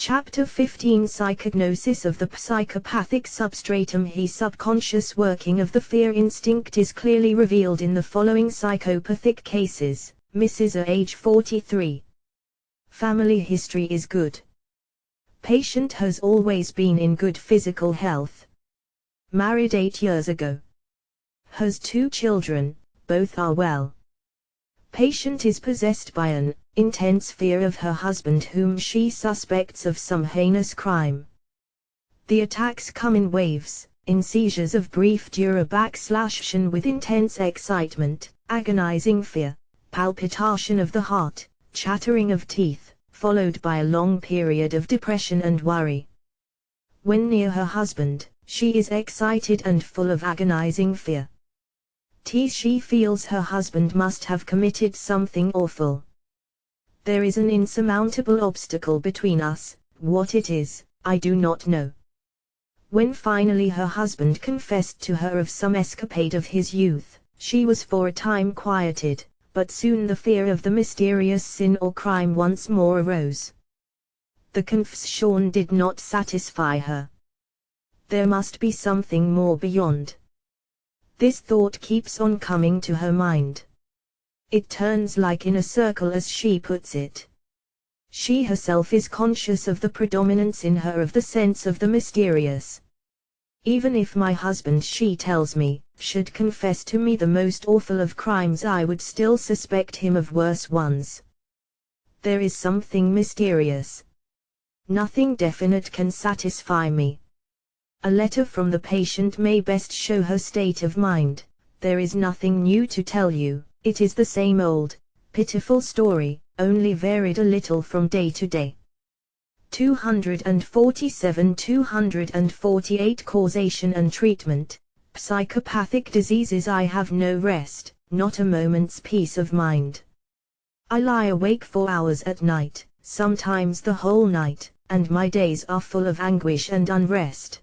Chapter 15 Psychognosis of the psychopathic substratum. The subconscious working of the fear instinct is clearly revealed in the following psychopathic cases. Mrs. A, age 43. Family history is good. Patient has always been in good physical health. Married 8 years ago. Has 2 children, both are well. Patient is possessed by an intense fear of her husband, whom she suspects of some heinous crime. The attacks come in waves, in seizures of brief duration with intense excitement, agonizing fear, palpitation of the heart, chattering of teeth, followed by a long period of depression and worry. When near her husband, she is excited and full of agonizing fear. She feels her husband must have committed something awful. There is an insurmountable obstacle between us. What it is, I do not know. When finally her husband confessed to her of some escapade of his youth, she was for a time quieted, but soon the fear of the mysterious sin or crime once more arose. The confession did not satisfy her. There must be something more beyond. This thought keeps on coming to her mind. It turns like in a circle, as she puts it. She herself is conscious of the predominance in her of the sense of the mysterious. Even if my husband, she tells me, should confess to me the most awful of crimes, I would still suspect him of worse ones. There is something mysterious. Nothing definite can satisfy me. A letter from the patient may best show her state of mind. There is nothing new to tell you, it is the same old, pitiful story, only varied a little from day to day. 247–248 Causation and Treatment. Psychopathic diseases. I have no rest, not a moment's peace of mind. I lie awake for hours at night, sometimes the whole night, and my days are full of anguish and unrest.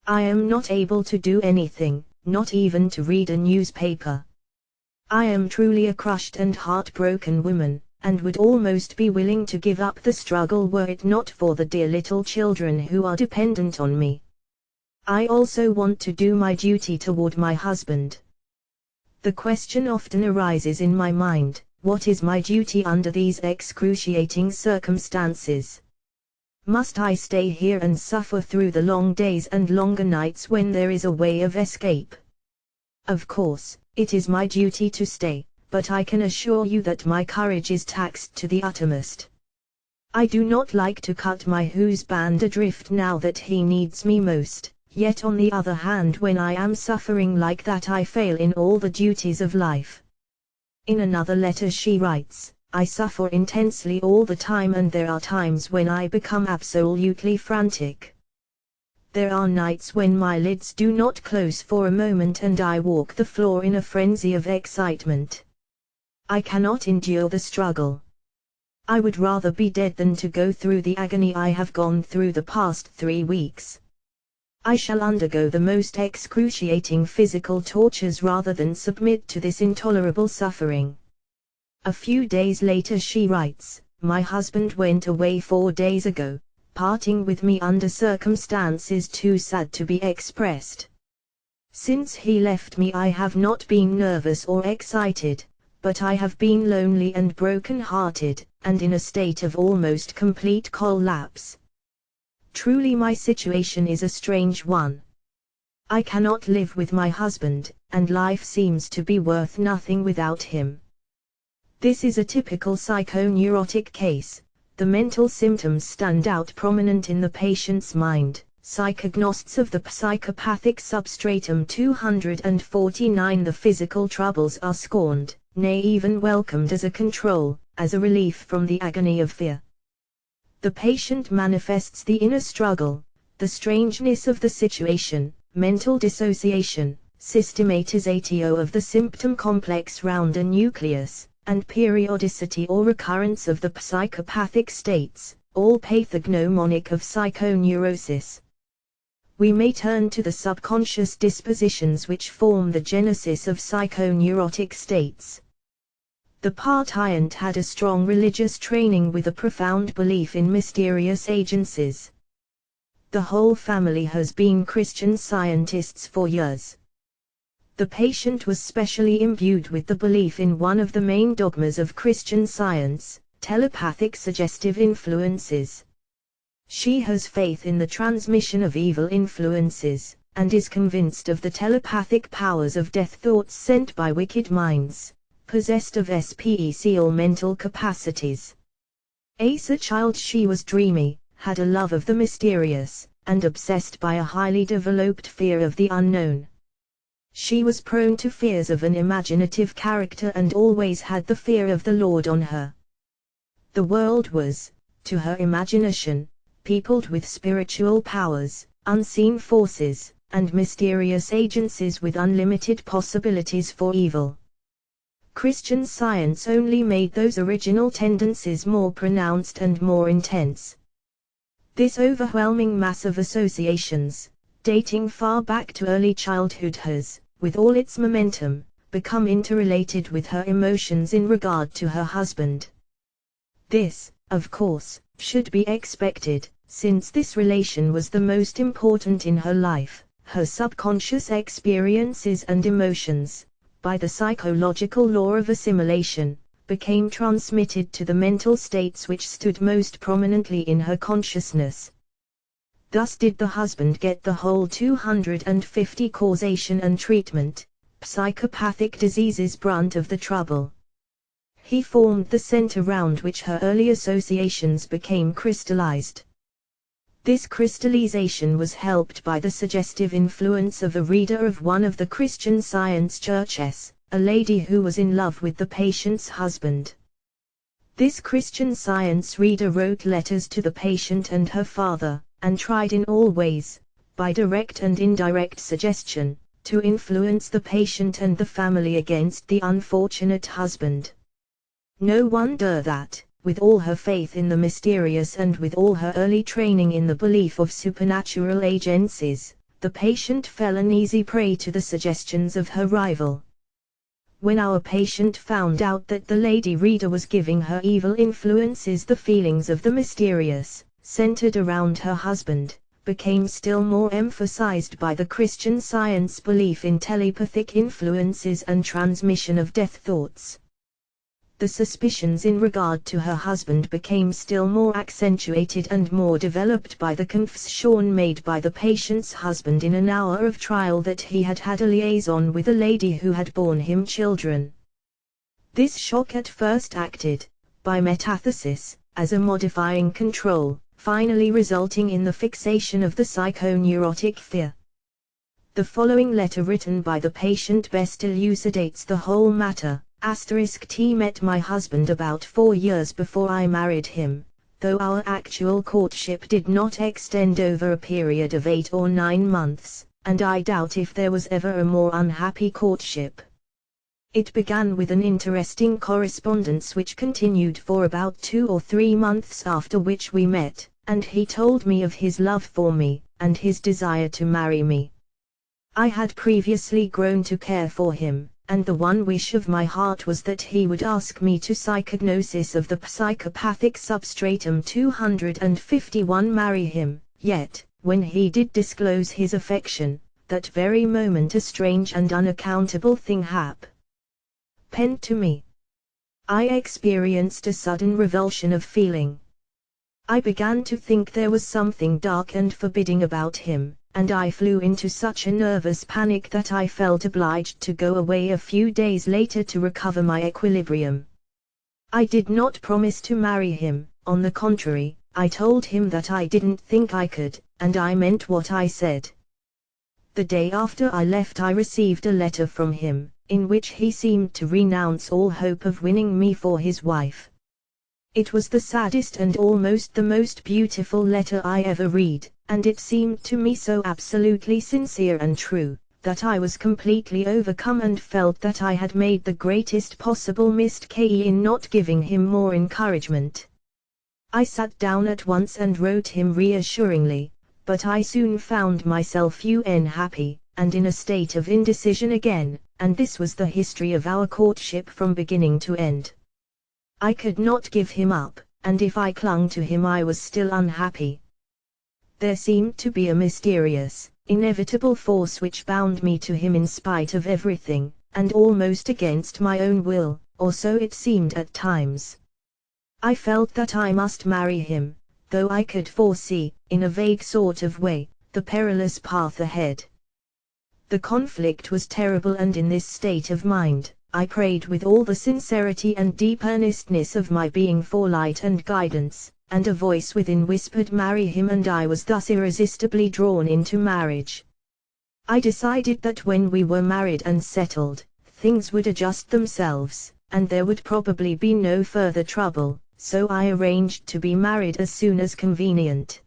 I am not able to do anything, not even to read a newspaper. I am truly a crushed and heartbroken woman, and would almost be willing to give up the struggle were it not for the dear little children who are dependent on me. I also want to do my duty toward my husband. The question often arises in my mind, what is my duty under these excruciating circumstances? Must I stay here and suffer through the long days and longer nights when there is a way of escape? Of course, it is my duty to stay, but I can assure you that my courage is taxed to the uttermost. I do not like to cut my husband adrift now that he needs me most, yet on the other hand, when I am suffering like that, I fail in all the duties of life. In another letter she writes, I suffer intensely all the time, and there are times when I become absolutely frantic. There are nights when my lids do not close for a moment and I walk the floor in a frenzy of excitement. I cannot endure the struggle. I would rather be dead than to go through the agony I have gone through the past 3 weeks. I shall undergo the most excruciating physical tortures rather than submit to this intolerable suffering. A few days later she writes, my husband went away 4 days ago, parting with me under circumstances too sad to be expressed. Since he left me I have not been nervous or excited, but I have been lonely and broken-hearted, and in a state of almost complete collapse. Truly my situation is a strange one. I cannot live with my husband, and life seems to be worth nothing without him. This is a typical psychoneurotic case. The mental symptoms stand out prominent in the patient's mind. Psychognosis of the psychopathic substratum. 249 The physical troubles are scorned, nay even welcomed as a control, as a relief from the agony of fear. The patient manifests the inner struggle, the strangeness of the situation, mental dissociation, systematization of the symptom complex round a nucleus, and periodicity or recurrence of the psychopathic states, all pathognomonic of psychoneurosis. We may turn to the subconscious dispositions which form the genesis of psychoneurotic states. The participant had a strong religious training with a profound belief in mysterious agencies. The whole family has been Christian Scientists for years. The patient was specially imbued with the belief in one of the main dogmas of Christian Science, telepathic suggestive influences. She has faith in the transmission of evil influences, and is convinced of the telepathic powers of death thoughts sent by wicked minds, possessed of SPEC or mental capacities. As a child she was dreamy, had a love of the mysterious, and obsessed by a highly developed fear of the unknown. She was prone to fears of an imaginative character and always had the fear of the Lord on her. The world was, to her imagination, peopled with spiritual powers, unseen forces, and mysterious agencies with unlimited possibilities for evil. Christian Science only made those original tendencies more pronounced and more intense. This overwhelming mass of associations, dating far back to early childhood has, with all its momentum, become interrelated with her emotions in regard to her husband. This, of course, should be expected, since this relation was the most important in her life. Her subconscious experiences and emotions, by the psychological law of assimilation, became transmitted to the mental states which stood most prominently in her consciousness. Thus did the husband get the whole 250 causation and treatment, psychopathic diseases brunt of the trouble. He formed the center round which her early associations became crystallized. This crystallization was helped by the suggestive influence of a reader of one of the Christian Science churches, a lady who was in love with the patient's husband. This Christian Science reader wrote letters to the patient and her father, and tried in all ways, by direct and indirect suggestion, to influence the patient and the family against the unfortunate husband. No wonder that, with all her faith in the mysterious and with all her early training in the belief of supernatural agencies, the patient fell an easy prey to the suggestions of her rival. When our patient found out that the lady reader was giving her evil influences, the feelings of the mysterious, centered around her husband, became still more emphasized by the Christian Science belief in telepathic influences and transmission of death thoughts. The suspicions in regard to her husband became still more accentuated and more developed by the confession made by the patient's husband in an hour of trial that he had had a liaison with a lady who had borne him children. This shock at first acted, by metathesis, as a modifying control, finally resulting in the fixation of the psychoneurotic fear. The following letter written by the patient best elucidates the whole matter. T met my husband about 4 years before I married him, though our actual courtship did not extend over a period of 8 or 9 months, and I doubt if there was ever a more unhappy courtship. It began with an interesting correspondence which continued for about 2 or 3 months, after which we met, and he told me of his love for me, and his desire to marry me. I had previously grown to care for him, and the one wish of my heart was that he would ask me to psychognosis of the psychopathic substratum 251 marry him, yet, when he did disclose his affection, that very moment a strange and unaccountable thing happened to me. I experienced a sudden revulsion of feeling. I began to think there was something dark and forbidding about him, and I flew into such a nervous panic that I felt obliged to go away a few days later to recover my equilibrium. I did not promise to marry him, on the contrary, I told him that I didn't think I could, and I meant what I said. The day after I left I received a letter from him, in which he seemed to renounce all hope of winning me for his wife. It was the saddest and almost the most beautiful letter I ever read, and it seemed to me so absolutely sincere and true, that I was completely overcome and felt that I had made the greatest possible mistake in not giving him more encouragement. I sat down at once and wrote him reassuringly, but I soon found myself unhappy, and in a state of indecision again, and this was the history of our courtship from beginning to end. I could not give him up, and if I clung to him I was still unhappy. There seemed to be a mysterious, inevitable force which bound me to him in spite of everything, and almost against my own will, or so it seemed at times. I felt that I must marry him, though I could foresee, in a vague sort of way, the perilous path ahead. The conflict was terrible, and in this state of mind, I prayed with all the sincerity and deep earnestness of my being for light and guidance, and a voice within whispered, "Marry him," and I was thus irresistibly drawn into marriage. I decided that when we were married and settled, things would adjust themselves, and there would probably be no further trouble, so I arranged to be married as soon as convenient.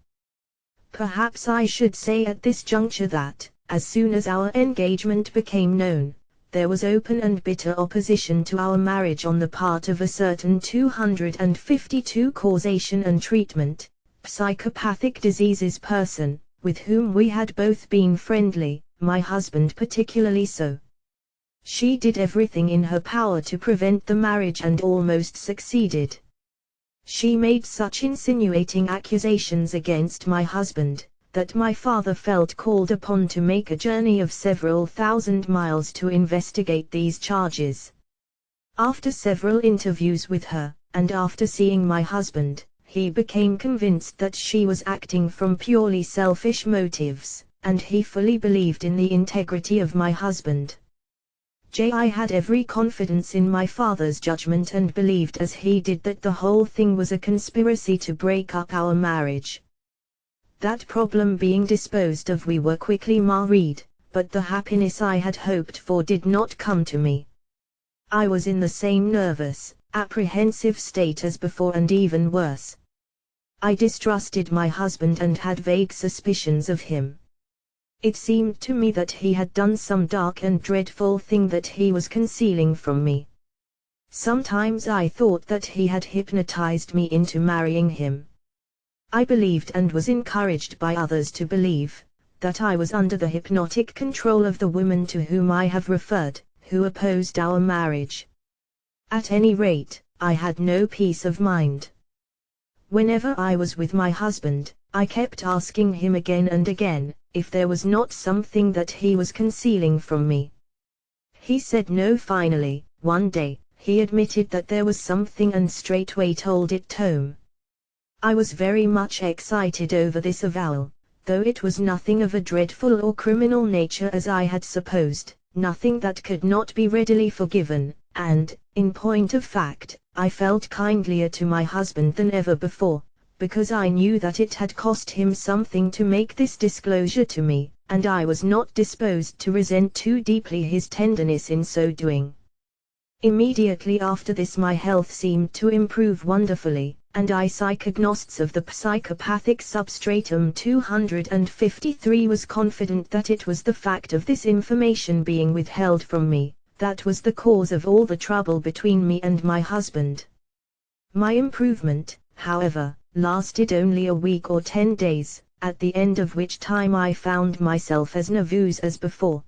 Perhaps I should say at this juncture that, as soon as our engagement became known, there was open and bitter opposition to our marriage on the part of a certain 252 causation and treatment, psychopathic diseases person, with whom we had both been friendly, my husband particularly so. She did everything in her power to prevent the marriage and almost succeeded. She made such insinuating accusations against my husband, that my father felt called upon to make a journey of several thousand miles to investigate these charges. After several interviews with her, and after seeing my husband, he became convinced that she was acting from purely selfish motives, and he fully believed in the integrity of my husband. I had every confidence in my father's judgment and believed as he did that the whole thing was a conspiracy to break up our marriage. That problem being disposed of, we were quickly married, but the happiness I had hoped for did not come to me. I was in the same nervous, apprehensive state as before, and even worse. I distrusted my husband and had vague suspicions of him. It seemed to me that he had done some dark and dreadful thing that he was concealing from me. Sometimes I thought that he had hypnotized me into marrying him. I believed, and was encouraged by others to believe, that I was under the hypnotic control of the woman to whom I have referred, who opposed our marriage. At any rate, I had no peace of mind. Whenever I was with my husband, I kept asking him again and again, if there was not something that he was concealing from me. He said no. Finally, one day, he admitted that there was something and straightway told it to me. I was very much excited over this avowal, though it was nothing of a dreadful or criminal nature as I had supposed, nothing that could not be readily forgiven, and, in point of fact, I felt kindlier to my husband than ever before, because I knew that it had cost him something to make this disclosure to me, and I was not disposed to resent too deeply his tenderness in so doing. Immediately after this my health seemed to improve wonderfully, and I, psychognosts of the psychopathic substratum 253, was confident that it was the fact of this information being withheld from me, that was the cause of all the trouble between me and my husband. My improvement, however, lasted only a week or 10 days, at the end of which time I found myself as nervous as before.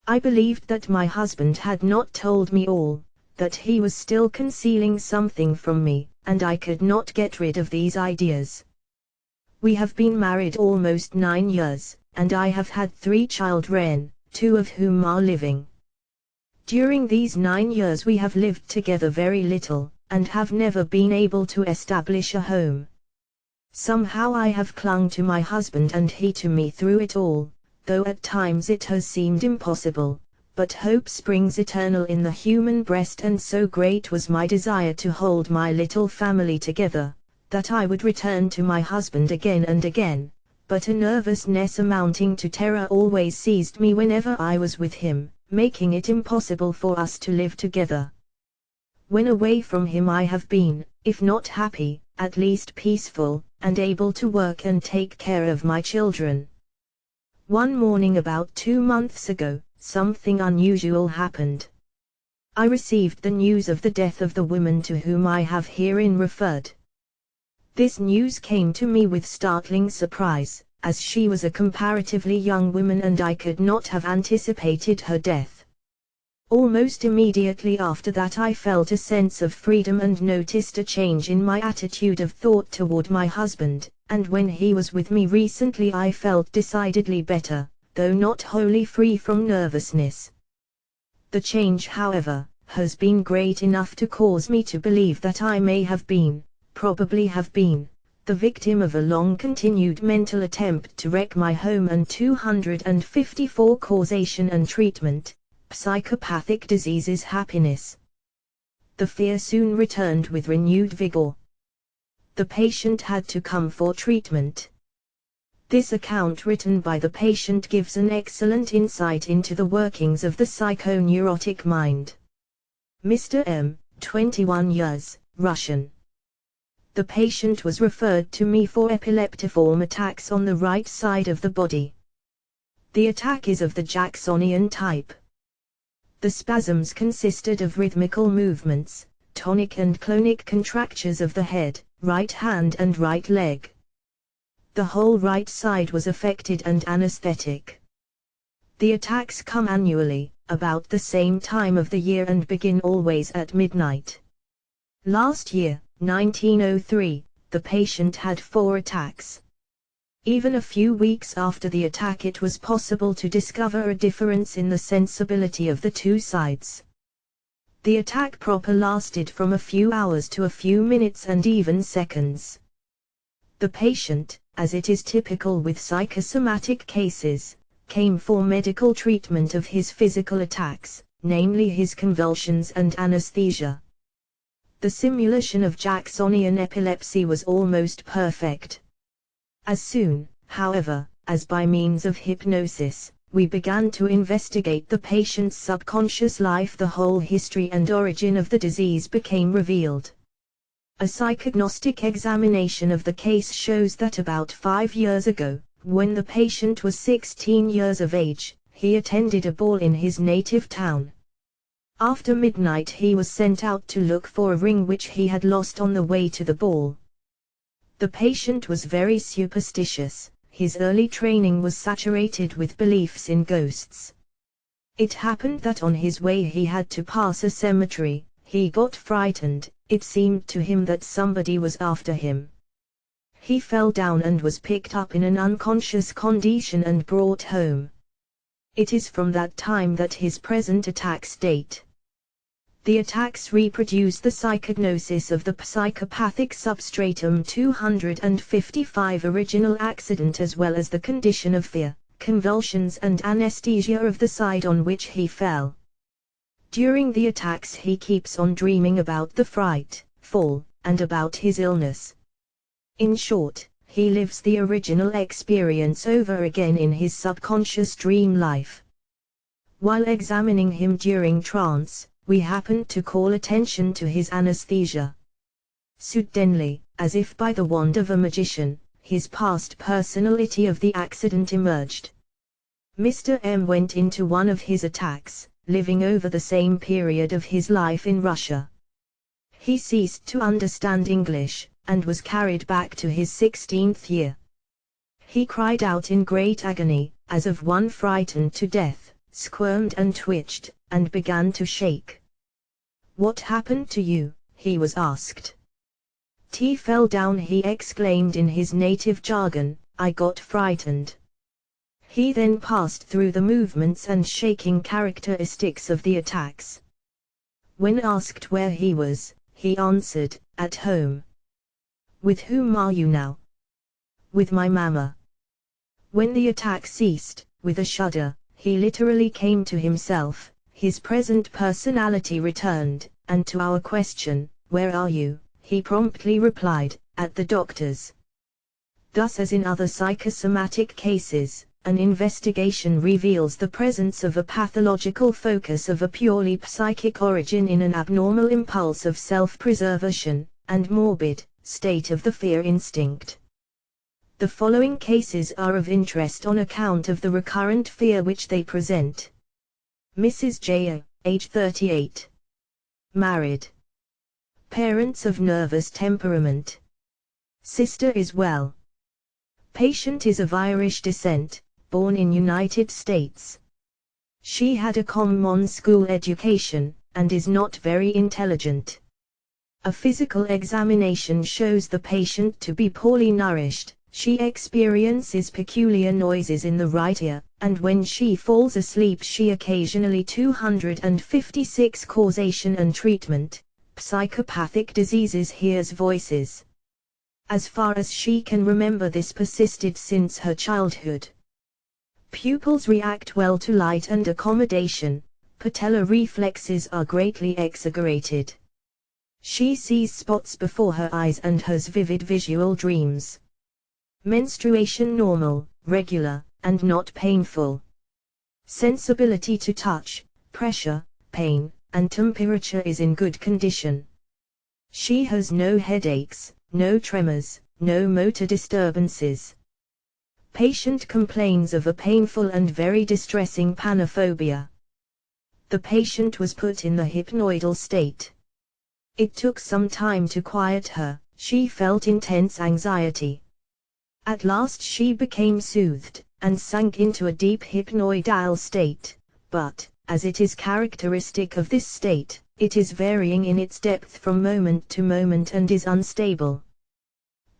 I believed that my husband had not told me all, that he was still concealing something from me, and I could not get rid of these ideas. We have been married almost 9 years, and I have had 3 children, 2 of whom are living. During these 9 years we have lived together very little, and have never been able to establish a home. Somehow I have clung to my husband and he to me through it all, though at times it has seemed impossible, but hope springs eternal in the human breast, and so great was my desire to hold my little family together, that I would return to my husband again and again, but a nervousness amounting to terror always seized me whenever I was with him, making it impossible for us to live together. When away from him I have been, if not happy, at least peaceful, and able to work and take care of my children. One morning about 2 months ago, something unusual happened. I received the news of the death of the woman to whom I have herein referred. This news came to me with startling surprise, as she was a comparatively young woman and I could not have anticipated her death. Almost immediately after that I felt a sense of freedom and noticed a change in my attitude of thought toward my husband, and when he was with me recently I felt decidedly better, though not wholly free from nervousness. The change, however, has been great enough to cause me to believe that I may have been, probably have been, the victim of a long-continued mental attempt to wreck my home and 254 causation and treatment. Psychopathic diseases happiness. The fear soon returned with renewed vigor. The patient had to come for treatment. This account written by the patient gives an excellent insight into the workings of the psychoneurotic mind. Mr. M, 21 years, Russian. The patient was referred to me for epileptiform attacks on the right side of the body. The attack is of the Jacksonian type. The spasms consisted of rhythmical movements, tonic and clonic contractures of the head, right hand and right leg. The whole right side was affected and anesthetic. The attacks come annually, about the same time of the year and begin always at midnight. Last year, 1903, the patient had 4 attacks. Even a few weeks after the attack it was possible to discover a difference in the sensibility of the two sides. The attack proper lasted from a few hours to a few minutes and even seconds. The patient, as it is typical with psychosomatic cases, came for medical treatment of his physical attacks, namely his convulsions and anesthesia. The simulation of Jacksonian epilepsy was almost perfect. As soon, however, as by means of hypnosis, we began to investigate the patient's subconscious life, the whole history and origin of the disease became revealed. A psychognostic examination of the case shows that about 5 years ago, when the patient was 16 years of age, he attended a ball in his native town. After midnight he was sent out to look for a ring which he had lost on the way to the ball. The patient was very superstitious. His early training was saturated with beliefs in ghosts. It happened that on his way he had to pass a cemetery. He got frightened. It seemed to him that somebody was after him. He fell down and was picked up in an unconscious condition and brought home. It is from that time that his present attacks date. The attacks reproduce the psychognosis of the psychopathic substratum 255 original accident as well as the condition of fear, convulsions and anesthesia of the side on which he fell. During the attacks he keeps on dreaming about the fright, fall, and about his illness. In short, he lives the original experience over again in his subconscious dream life. While examining him during trance, we happened to call attention to his anesthesia. Suddenly, as if by the wand of a magician, his past personality of the accident emerged. Mr. M went into one of his attacks, living over the same period of his life in Russia. He ceased to understand English, and was carried back to his 16th year. He cried out in great agony, as of one frightened to death, squirmed and twitched, and began to shake. "What happened to you?" he was asked. "T fell down," he exclaimed in his native jargon, "I got frightened." He then passed through the movements and shaking characteristics of the attacks. When asked where he was, he answered, "At home." "With whom are you now?" "With my mama." When the attack ceased, with a shudder, he literally came to himself, his present personality returned, and to our question, "Where are you?" he promptly replied, "At the doctor's." Thus, as in other psychosomatic cases, an investigation reveals the presence of a pathological focus of a purely psychic origin in an abnormal impulse of self-preservation, and morbid state of the fear instinct. The following cases are of interest on account of the recurrent fear which they present. Mrs. J. age 38. Married. Parents of nervous temperament. Sister is well. Patient is of Irish descent, born in United States. She had a common school education, and is not very intelligent. A physical examination shows the patient to be poorly nourished. She experiences peculiar noises in the right ear, and when she falls asleep she occasionally 256 causation and treatment. Psychopathic diseases hears voices. As far as she can remember, this persisted since her childhood. Pupils react well to light and accommodation. Patellar reflexes are greatly exaggerated. She sees spots before her eyes and has vivid visual dreams. Menstruation normal, regular, and not painful. Sensibility to touch, pressure, pain, and temperature is in good condition. She has no headaches, no tremors, no motor disturbances. Patient complains of a painful and very distressing panophobia. The patient was put in the hypnoidal state. It took some time to quiet her. She felt intense anxiety. At last she became soothed, and sank into a deep hypnoidal state, but, as it is characteristic of this state, it is varying in its depth from moment to moment and is unstable.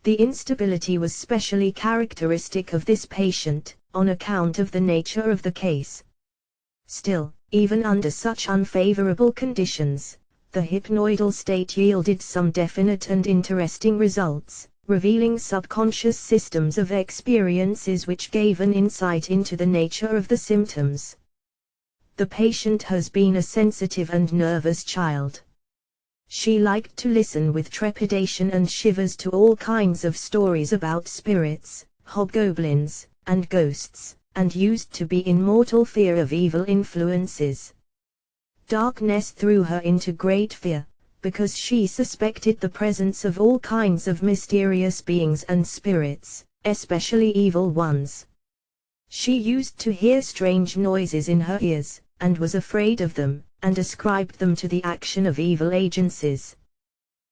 The instability was specially characteristic of this patient, on account of the nature of the case. Still, even under such unfavorable conditions, the hypnoidal state yielded some definite and interesting results, revealing subconscious systems of experiences which gave an insight into the nature of the symptoms. The patient has been a sensitive and nervous child. She liked to listen with trepidation and shivers to all kinds of stories about spirits, hobgoblins, and ghosts, and used to be in mortal fear of evil influences. Darkness threw her into great fear, because she suspected the presence of all kinds of mysterious beings and spirits, especially evil ones. She used to hear strange noises in her ears, and was afraid of them, and ascribed them to the action of evil agencies.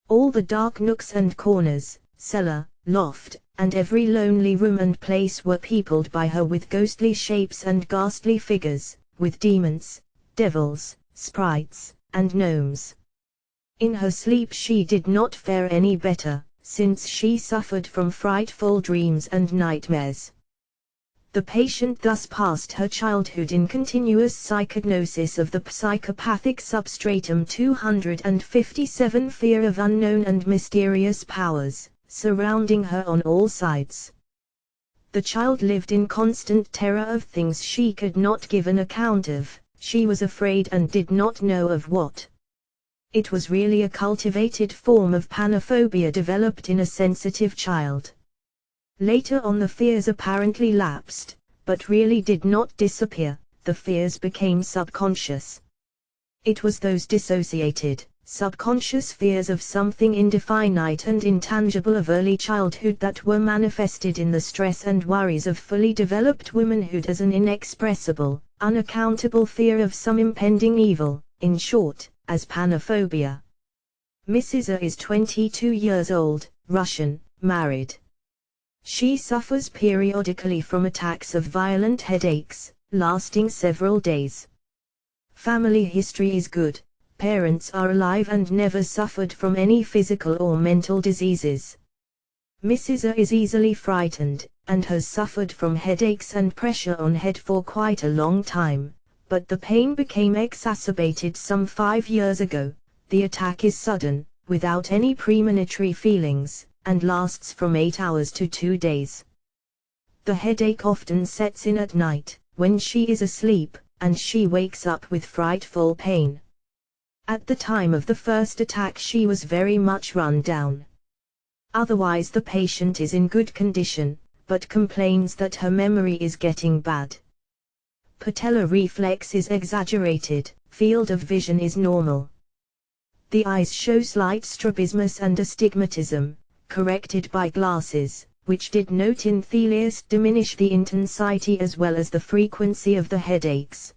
All the dark nooks and corners, cellar, loft, and every lonely room and place were peopled by her with ghostly shapes and ghastly figures, with demons, devils, sprites, and gnomes. In her sleep she did not fare any better, since she suffered from frightful dreams and nightmares. The patient thus passed her childhood in continuous psychognosis of the psychopathic substratum 257, fear of unknown and mysterious powers, surrounding her on all sides. The child lived in constant terror of things she could not give an account of. She was afraid and did not know of what. It was really a cultivated form of panophobia developed in a sensitive child. Later on the fears apparently lapsed, but really did not disappear. The fears became subconscious. It was those dissociated, subconscious fears of something indefinite and intangible of early childhood that were manifested in the stress and worries of fully developed womanhood as an inexpressible, unaccountable fear of some impending evil, in short, as panophobia. Mrs. A is 22 years old, Russian, married. She suffers periodically from attacks of violent headaches, lasting several days. Family history is good, parents are alive and never suffered from any physical or mental diseases. Mrs. A is easily frightened, and has suffered from headaches and pressure on head for quite a long time, but the pain became exacerbated some 5 years ago. The attack is sudden, without any premonitory feelings, and lasts from 8 hours to 2 days. The headache often sets in at night, when she is asleep, and she wakes up with frightful pain. At the time of the first attack she was very much run down. Otherwise the patient is in good condition, but complains that her memory is getting bad. Patellar reflex is exaggerated, field of vision is normal. The eyes show slight strabismus and astigmatism, corrected by glasses, which did not in Thelius diminish the intensity as well as the frequency of the headaches.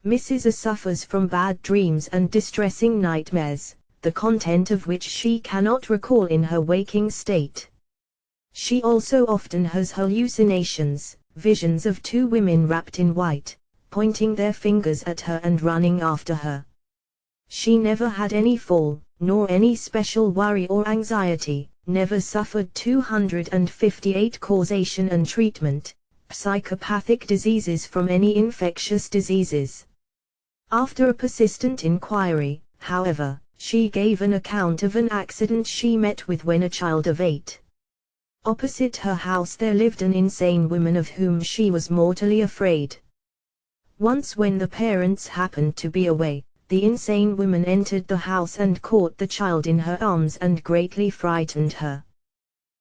Mrs. A suffers from bad dreams and distressing nightmares, the content of which she cannot recall in her waking state. She also often has hallucinations, visions of 2 women wrapped in white, pointing their fingers at her and running after her. She never had any fall, nor any special worry or anxiety, never suffered 258 causation and treatment, psychopathic diseases from any infectious diseases. After a persistent inquiry, however, she gave an account of an accident she met with when a child of 8. Opposite her house there lived an insane woman of whom she was mortally afraid. Once when the parents happened to be away, the insane woman entered the house and caught the child in her arms and greatly frightened her.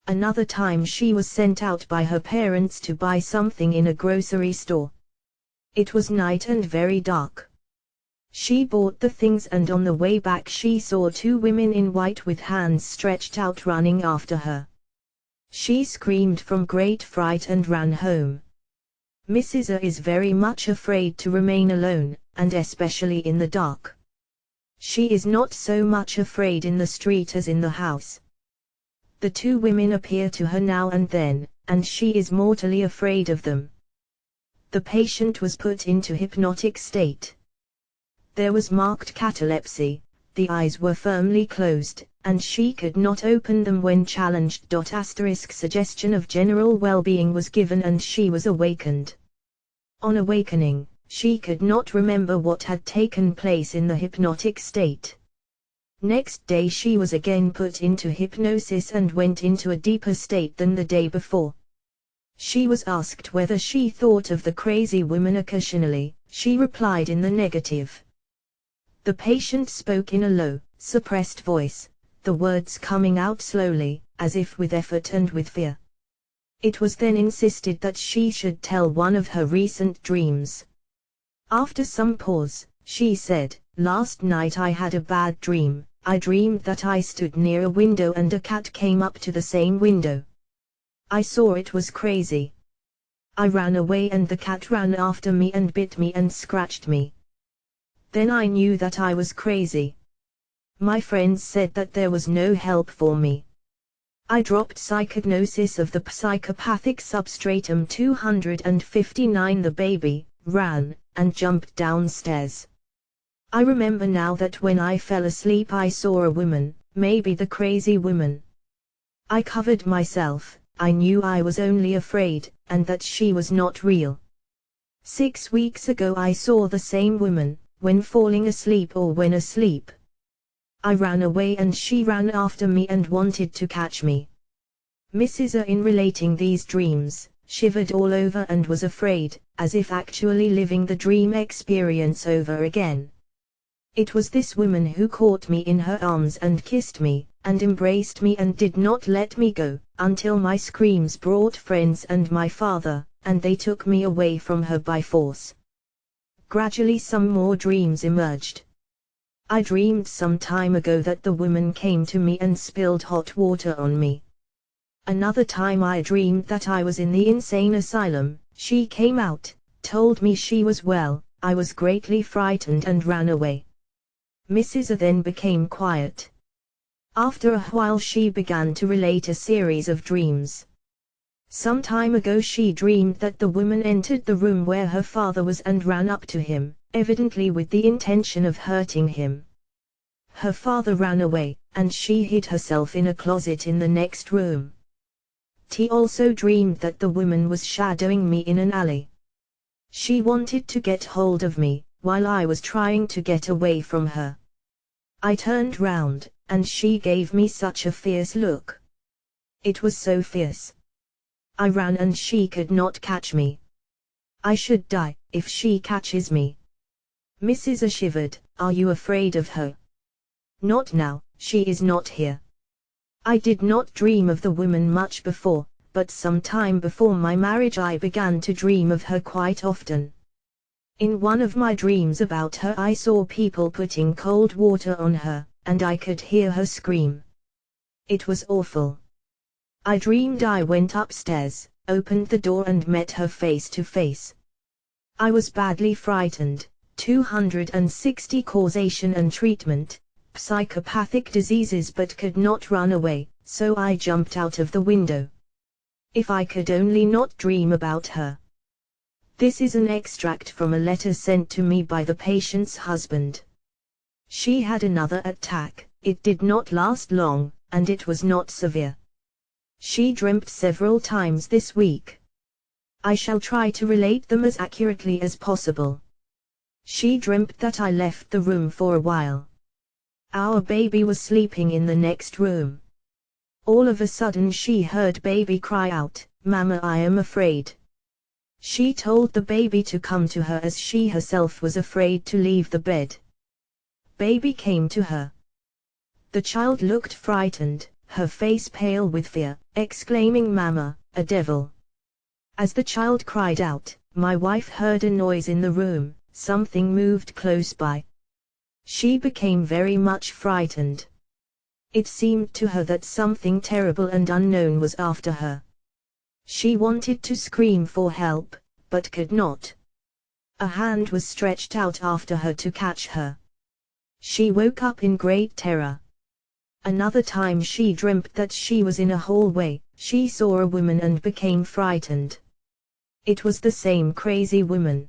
Another time she was sent out by her parents to buy something in a grocery store. It was night and very dark. She bought the things and on the way back she saw 2 women in white with hands stretched out running after her. She screamed from great fright and ran home. Mrs. A is very much afraid to remain alone, and especially in the dark. She is not so much afraid in the street as in the house. The 2 women appear to her now and then, and she is mortally afraid of them. The patient was put into hypnotic state. There was marked catalepsy, the eyes were firmly closed, and she could not open them when challenged. Suggestion of general well-being was given and she was awakened. On awakening, she could not remember what had taken place in the hypnotic state. Next day she was again put into hypnosis and went into a deeper state than the day before. She was asked whether she thought of the crazy woman occasionally. She replied in the negative. The patient spoke in a low, suppressed voice, the words coming out slowly, as if with effort and with fear. It was then insisted that she should tell one of her recent dreams. After some pause, she said, "Last night I had a bad dream. I dreamed that I stood near a window and a cat came up to the same window. I saw it was crazy. I ran away and the cat ran after me and bit me and scratched me. Then I knew that I was crazy. My friends said that there was no help for me. I dropped psychognosis of the psychopathic substratum 259. The baby ran and jumped downstairs. I remember now that when I fell asleep I saw a woman, maybe the crazy woman. I covered myself. I knew I was only afraid, and that she was not real. 6 weeks ago I saw the same woman, when falling asleep or when asleep. I ran away and she ran after me and wanted to catch me." Mrs. A, in relating these dreams, shivered all over and was afraid, as if actually living the dream experience over again. "It was this woman who caught me in her arms and kissed me, and embraced me and did not let me go, until my screams brought friends and my father, and they took me away from her by force." Gradually some more dreams emerged. "I dreamed some time ago that the woman came to me and spilled hot water on me. Another time I dreamed that I was in the insane asylum. She came out, told me she was well, I was greatly frightened and ran away." Mrs. A then became quiet. After a while she began to relate a series of dreams. Some time ago she dreamed that the woman entered the room where her father was and ran up to him, evidently with the intention of hurting him. Her father ran away, and she hid herself in a closet in the next room. T also dreamed that the woman was shadowing me in an alley. She wanted to get hold of me, while I was trying to get away from her. I turned round, and she gave me such a fierce look. It was so fierce. I ran and she could not catch me. I should die, if she catches me." Mrs. A shivered. "Are you afraid of her?" "Not now, she is not here. I did not dream of the woman much before, but some time before my marriage I began to dream of her quite often. In one of my dreams about her I saw people putting cold water on her, and I could hear her scream. It was awful. I dreamed I went upstairs, opened the door and met her face to face. I was badly frightened." 260 Causation and treatment, psychopathic diseases, but could not run away, so I jumped out of the window. If I could only not dream about her. This is an extract from a letter sent to me by the patient's husband. She had another attack, it did not last long, and it was not severe. She dreamt several times this week. I shall try to relate them as accurately as possible. She dreamt that I left the room for a while. Our baby was sleeping in the next room. All of a sudden she heard baby cry out, "Mama, I am afraid." She told the baby to come to her as she herself was afraid to leave the bed. Baby came to her. The child looked frightened, her face pale with fear, exclaiming, "Mama, a devil." As the child cried out, my wife heard a noise in the room, something moved close by. She became very much frightened. It seemed to her that something terrible and unknown was after her. She wanted to scream for help, but could not. A hand was stretched out after her to catch her. She woke up in great terror. Another time she dreamt that she was in a hallway, she saw a woman and became frightened. It was the same crazy woman.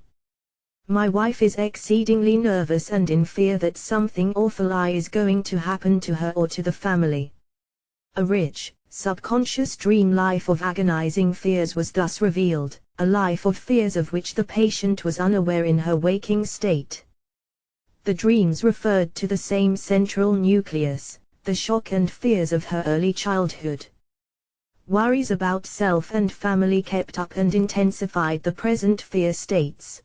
My wife is exceedingly nervous and in fear that something awful is going to happen to her or to the family. A rich, subconscious dream life of agonizing fears was thus revealed, a life of fears of which the patient was unaware in her waking state. The dreams referred to the same central nucleus, the shock and fears of her early childhood. Worries about self and family kept up and intensified the present fear states.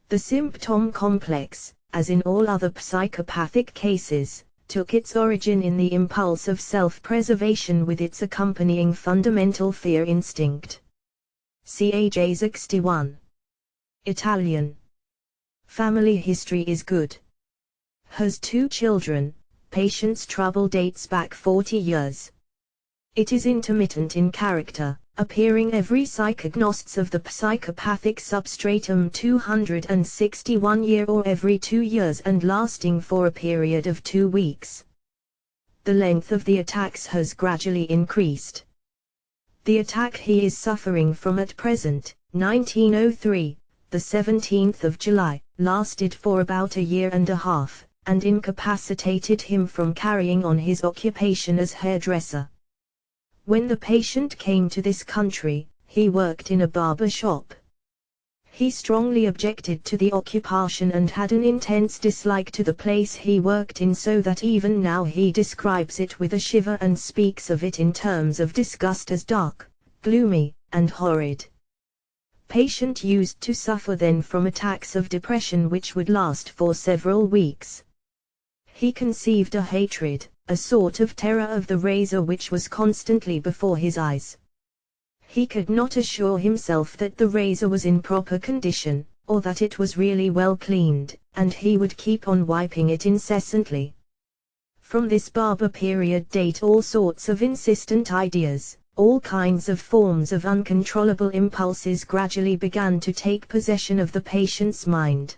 The symptom complex, as in all other psychopathic cases, took its origin in the impulse of self-preservation with its accompanying fundamental fear instinct. Page 61. Italian. Family history is good. Has 2 children, patient's trouble dates back 40 years. It is intermittent in character, appearing every psychognosis of the psychopathic substratum 261 year or every 2 years and lasting for a period of 2 weeks. The length of the attacks has gradually increased. The attack he is suffering from at present, 1903, the 17th of July, lasted for about a year and a half, and incapacitated him from carrying on his occupation as hairdresser. When the patient came to this country, he worked in a barber shop. He strongly objected to the occupation and had an intense dislike to the place he worked in, so that even now he describes it with a shiver and speaks of it in terms of disgust as dark, gloomy, and horrid. Patient used to suffer then from attacks of depression which would last for several weeks. He conceived a hatred, a sort of terror of the razor which was constantly before his eyes. He could not assure himself that the razor was in proper condition, or that it was really well cleaned, and he would keep on wiping it incessantly. From this barber period date all sorts of insistent ideas, all kinds of forms of uncontrollable impulses gradually began to take possession of the patient's mind.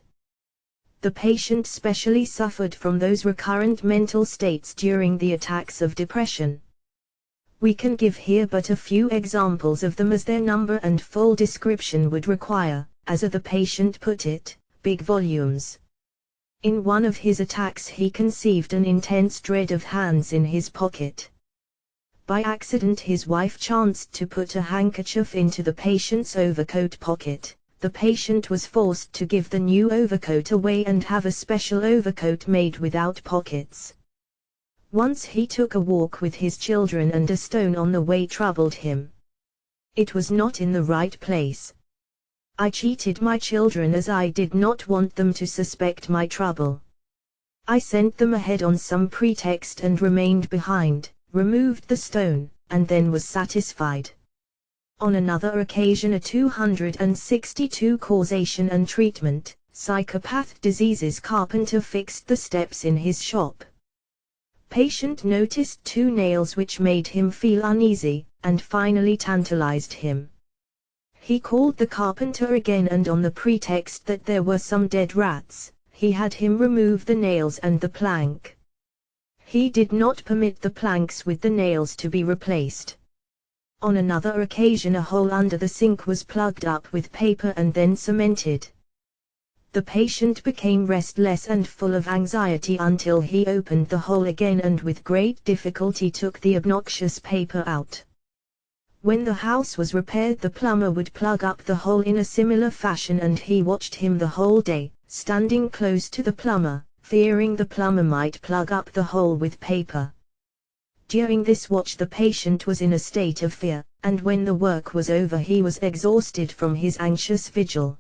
The patient specially suffered from those recurrent mental states during the attacks of depression. We can give here but a few examples of them as their number and full description would require, as the patient put it, big volumes. In one of his attacks he conceived an intense dread of hands in his pocket. By accident his wife chanced to put a handkerchief into the patient's overcoat pocket. The patient was forced to give the new overcoat away and have a special overcoat made without pockets. Once he took a walk with his children and a stone on the way troubled him. It was not in the right place. I cheated my children as I did not want them to suspect my trouble. I sent them ahead on some pretext and remained behind, removed the stone, and then was satisfied. On another occasion, a 262 causation and treatment, psychopath diseases carpenter fixed the steps in his shop. Patient noticed 2 nails which made him feel uneasy, and finally tantalized him. He called the carpenter again and on the pretext that there were some dead rats, he had him remove the nails and the plank. He did not permit the planks with the nails to be replaced. On another occasion a hole under the sink was plugged up with paper and then cemented. The patient became restless and full of anxiety until he opened the hole again and with great difficulty took the obnoxious paper out. When the house was repaired, the plumber would plug up the hole in a similar fashion, and he watched him the whole day, standing close to the plumber, fearing the plumber might plug up the hole with paper. During this watch the patient was in a state of fear, and when the work was over he was exhausted from his anxious vigil.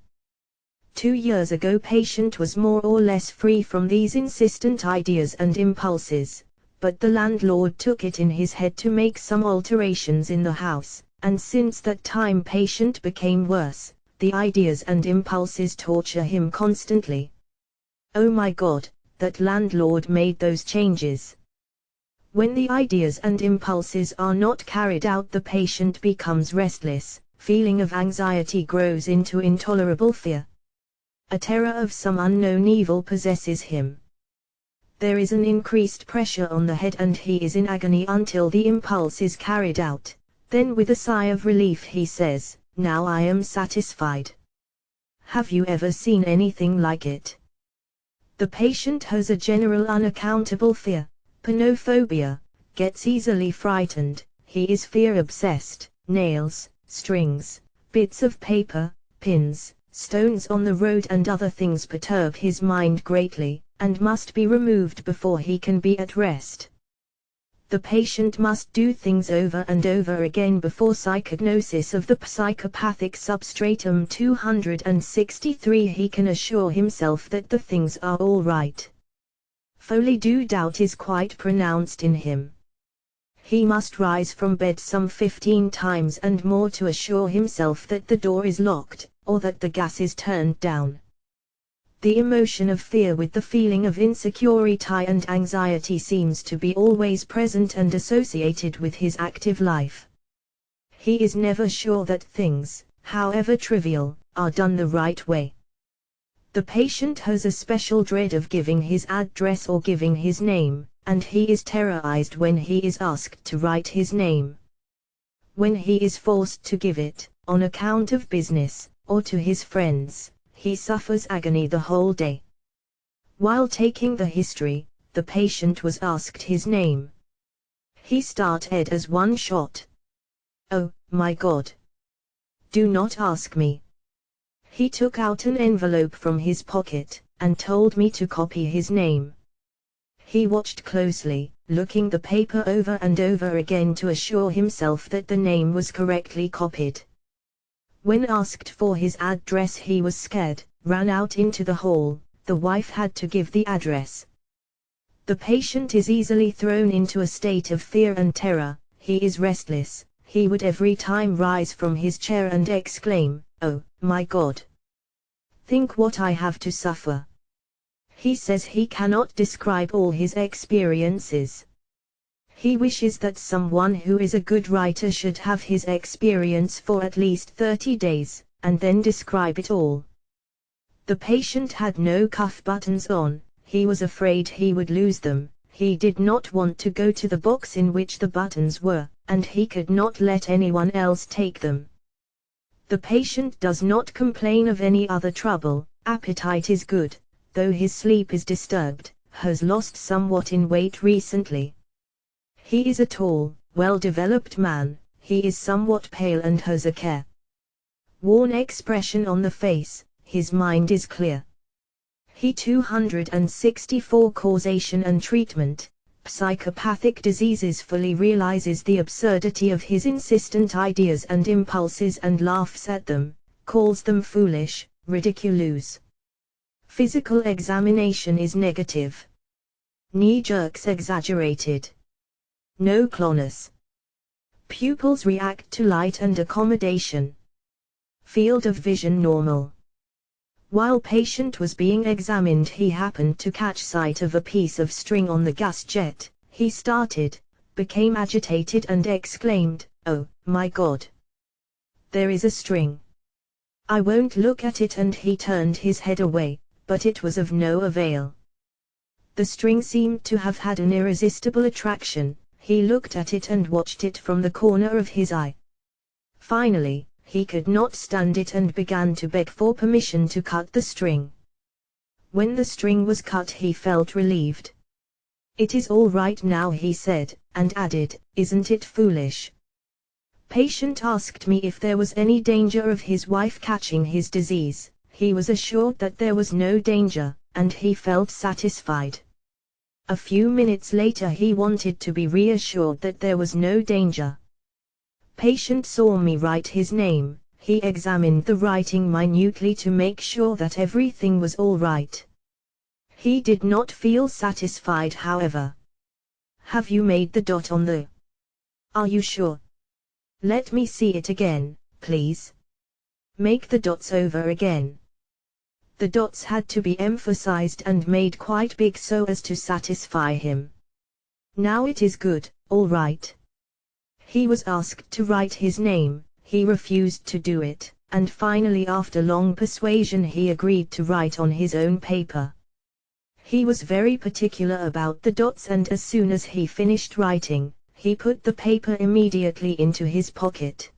2 years ago patient was more or less free from these insistent ideas and impulses, but the landlord took it in his head to make some alterations in the house, and since that time patient became worse. The ideas and impulses torture him constantly. Oh my God, that landlord made those changes. When the ideas and impulses are not carried out, the patient becomes restless, feeling of anxiety grows into intolerable fear. A terror of some unknown evil possesses him. There is an increased pressure on the head and he is in agony until the impulse is carried out. Then with a sigh of relief he says, "Now I am satisfied." Have you ever seen anything like it? The patient has a general unaccountable fear, panophobia, gets easily frightened, he is fear-obsessed. Nails, strings, bits of paper, pins, stones on the road and other things perturb his mind greatly, and must be removed before he can be at rest. The patient must do things over and over again before psychognosis of the psychopathic substratum 263 he can assure himself that the things are all right. Folly do doubt is quite pronounced in him. He must rise from bed some 15 times and more to assure himself that the door is locked, or that the gas is turned down. The emotion of fear with the feeling of insecurity and anxiety seems to be always present and associated with his active life. He is never sure that things, however trivial, are done the right way. The patient has a special dread of giving his address or giving his name, and he is terrorized when he is asked to write his name. When he is forced to give it, on account of business, or to his friends, he suffers agony the whole day. While taking the history, the patient was asked his name. He started as one shot. Oh, my God! Do not ask me. He took out an envelope from his pocket, and told me to copy his name. He watched closely, looking the paper over and over again to assure himself that the name was correctly copied. When asked for his address he was scared, ran out into the hall. The wife had to give the address. The patient is easily thrown into a state of fear and terror, he is restless, he would every time rise from his chair and exclaim, "Oh, my God! Think what I have to suffer." He says he cannot describe all his experiences. He wishes that someone who is a good writer should have his experience for at least 30 days, and then describe it all. The patient had no cuff buttons on, he was afraid he would lose them, he did not want to go to the box in which the buttons were, and he could not let anyone else take them. The patient does not complain of any other trouble, appetite is good, though his sleep is disturbed, has lost somewhat in weight recently. He is a tall, well-developed man, he is somewhat pale and has a careworn expression on the face, his mind is clear. He 264 Causation and Treatment, Psychopathic Diseases fully realizes the absurdity of his insistent ideas and impulses and laughs at them, calls them foolish, ridiculous. Physical examination is negative. Knee-jerks exaggerated. No clonus. Pupils react to light and accommodation. Field of vision normal. While patient was being examined he happened to catch sight of a piece of string on the gas jet. He started, became agitated and exclaimed, "Oh, my God! There is a string. I won't look at it," and he turned his head away, but it was of no avail. The string seemed to have had an irresistible attraction. He looked at it and watched it from the corner of his eye. Finally, he could not stand it and began to beg for permission to cut the string. When the string was cut, he felt relieved. "It is all right now," he said, and added, "Isn't it foolish?" Patient asked me if there was any danger of his wife catching his disease. He was assured that there was no danger, and he felt satisfied. A few minutes later he wanted to be reassured that there was no danger. Patient saw me write his name. He examined the writing minutely to make sure that everything was all right. He did not feel satisfied, however. "Have you made the dot on the? Are you sure? Let me see it again, please. Make the dots over again." The dots had to be emphasized and made quite big so as to satisfy him. "Now it is good, all right." He was asked to write his name. He refused to do it, and finally, after long persuasion, he agreed to write on his own paper. He was very particular about the dots, and as soon as he finished writing, he put the paper immediately into his pocket.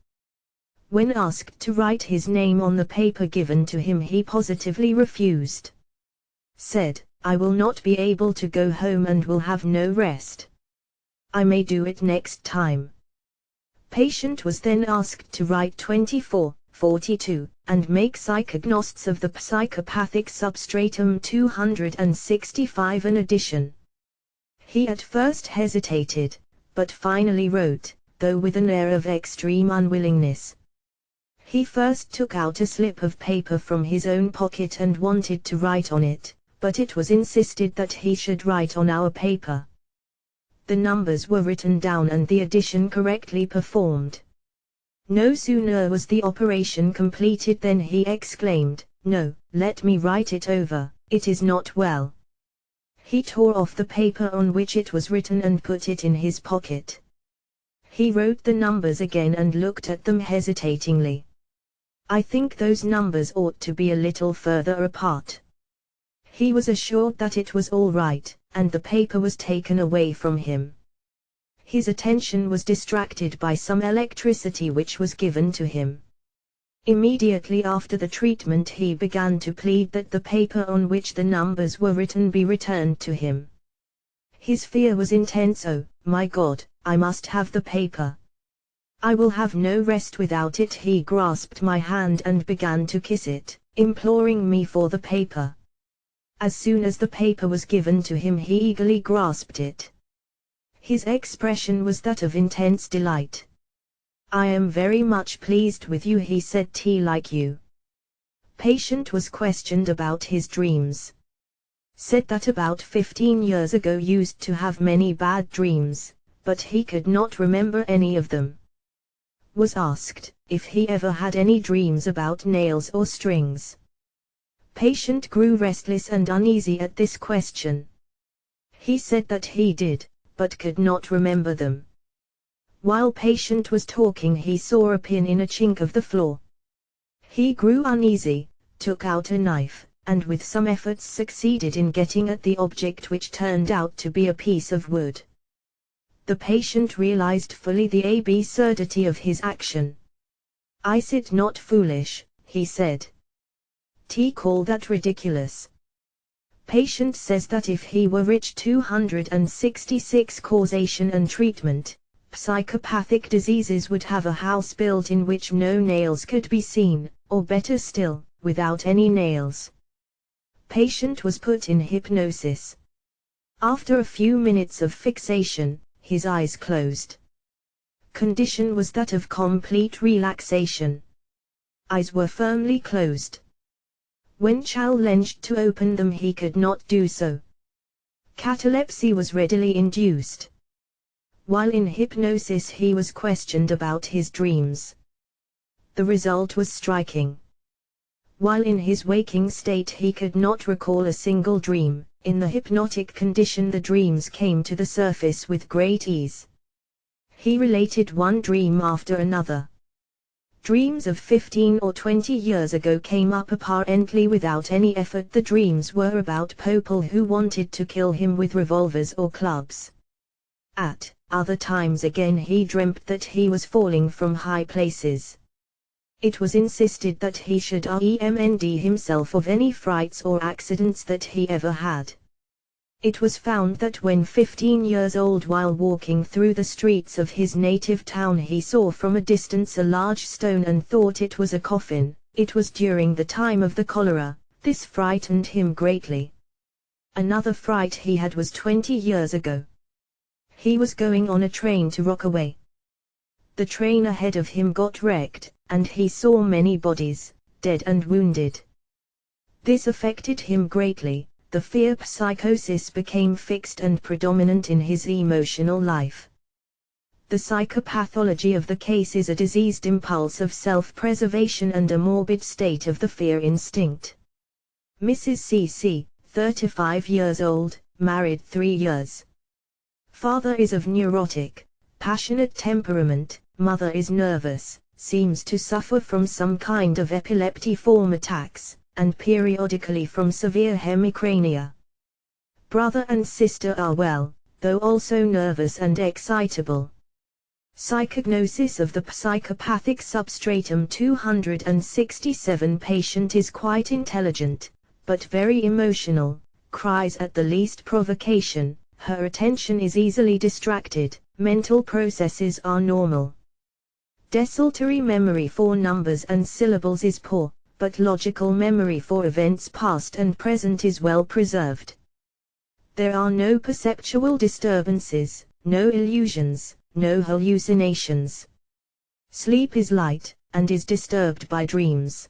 When asked to write his name on the paper given to him, he positively refused. Said, "I will not be able to go home and will have no rest. I may do it next time." Patient was then asked to write 24, 42, and make psychognosts of the psychopathic substratum 265 an addition. He at first hesitated, but finally wrote, though with an air of extreme unwillingness. He first took out a slip of paper from his own pocket and wanted to write on it, but it was insisted that he should write on our paper. The numbers were written down and the addition correctly performed. No sooner was the operation completed than he exclaimed, "No, let me write it over, it is not well." He tore off the paper on which it was written and put it in his pocket. He wrote the numbers again and looked at them hesitatingly. "I think those numbers ought to be a little further apart." He was assured that it was all right, and the paper was taken away from him. His attention was distracted by some electricity which was given to him. Immediately after the treatment he began to plead that the paper on which the numbers were written be returned to him. His fear was intense. "Oh, my God, I must have the paper. I will have no rest without it." He grasped my hand and began to kiss it, imploring me for the paper. As soon as the paper was given to him, he eagerly grasped it. His expression was that of intense delight. "I am very much pleased with you," he said. "Like you." Patient was questioned about his dreams. Said that about 15 years ago used to have many bad dreams, but he could not remember any of them. Was asked if he ever had any dreams about nails or strings. Patient grew restless and uneasy at this question. He said that he did, but could not remember them. While patient was talking, he saw a pin in a chink of the floor. He grew uneasy, took out a knife, and with some efforts succeeded in getting at the object, which turned out to be a piece of wood. The patient realized fully the absurdity of his action. "Is it not foolish?" he said. Call that ridiculous. Patient says that if he were rich, 266 causation and treatment, psychopathic diseases would have a house built in which no nails could be seen, or better still, without any nails. Patient was put in hypnosis. After a few minutes of fixation, his eyes closed. Condition was that of complete relaxation. Eyes were firmly closed. When challenged to open them, he could not do so. Catalepsy was readily induced. While in hypnosis, he was questioned about his dreams. The result was striking. While in his waking state, he could not recall a single dream. In the hypnotic condition, the dreams came to the surface with great ease. He related one dream after another. Dreams of 15 or 20 years ago came up apparently without any effort. The dreams were about people who wanted to kill him with revolvers or clubs. At other times again he dreamt that he was falling from high places. It was insisted that he should remind himself of any frights or accidents that he ever had. It was found that when 15 years old, while walking through the streets of his native town, he saw from a distance a large stone and thought it was a coffin. It was during the time of the cholera. This frightened him greatly. Another fright he had was 20 years ago. He was going on a train to Rockaway. The train ahead of him got wrecked, and he saw many bodies, dead and wounded. This affected him greatly. The fear psychosis became fixed and predominant in his emotional life. The psychopathology of the case is a diseased impulse of self-preservation and a morbid state of the fear instinct. Mrs. C.C., 35 years old, married 3 years. Father is of neurotic, passionate temperament, mother is nervous, seems to suffer from some kind of epileptiform attacks, and periodically from severe hemicrania. Brother and sister are well, though also nervous and excitable. Psychognosis of the psychopathic substratum 267 patient is quite intelligent, but very emotional, cries at the least provocation, her attention is easily distracted, mental processes are normal. Desultory memory for numbers and syllables is poor, but logical memory for events past and present is well preserved. There are no perceptual disturbances, no illusions, no hallucinations. Sleep is light, and is disturbed by dreams.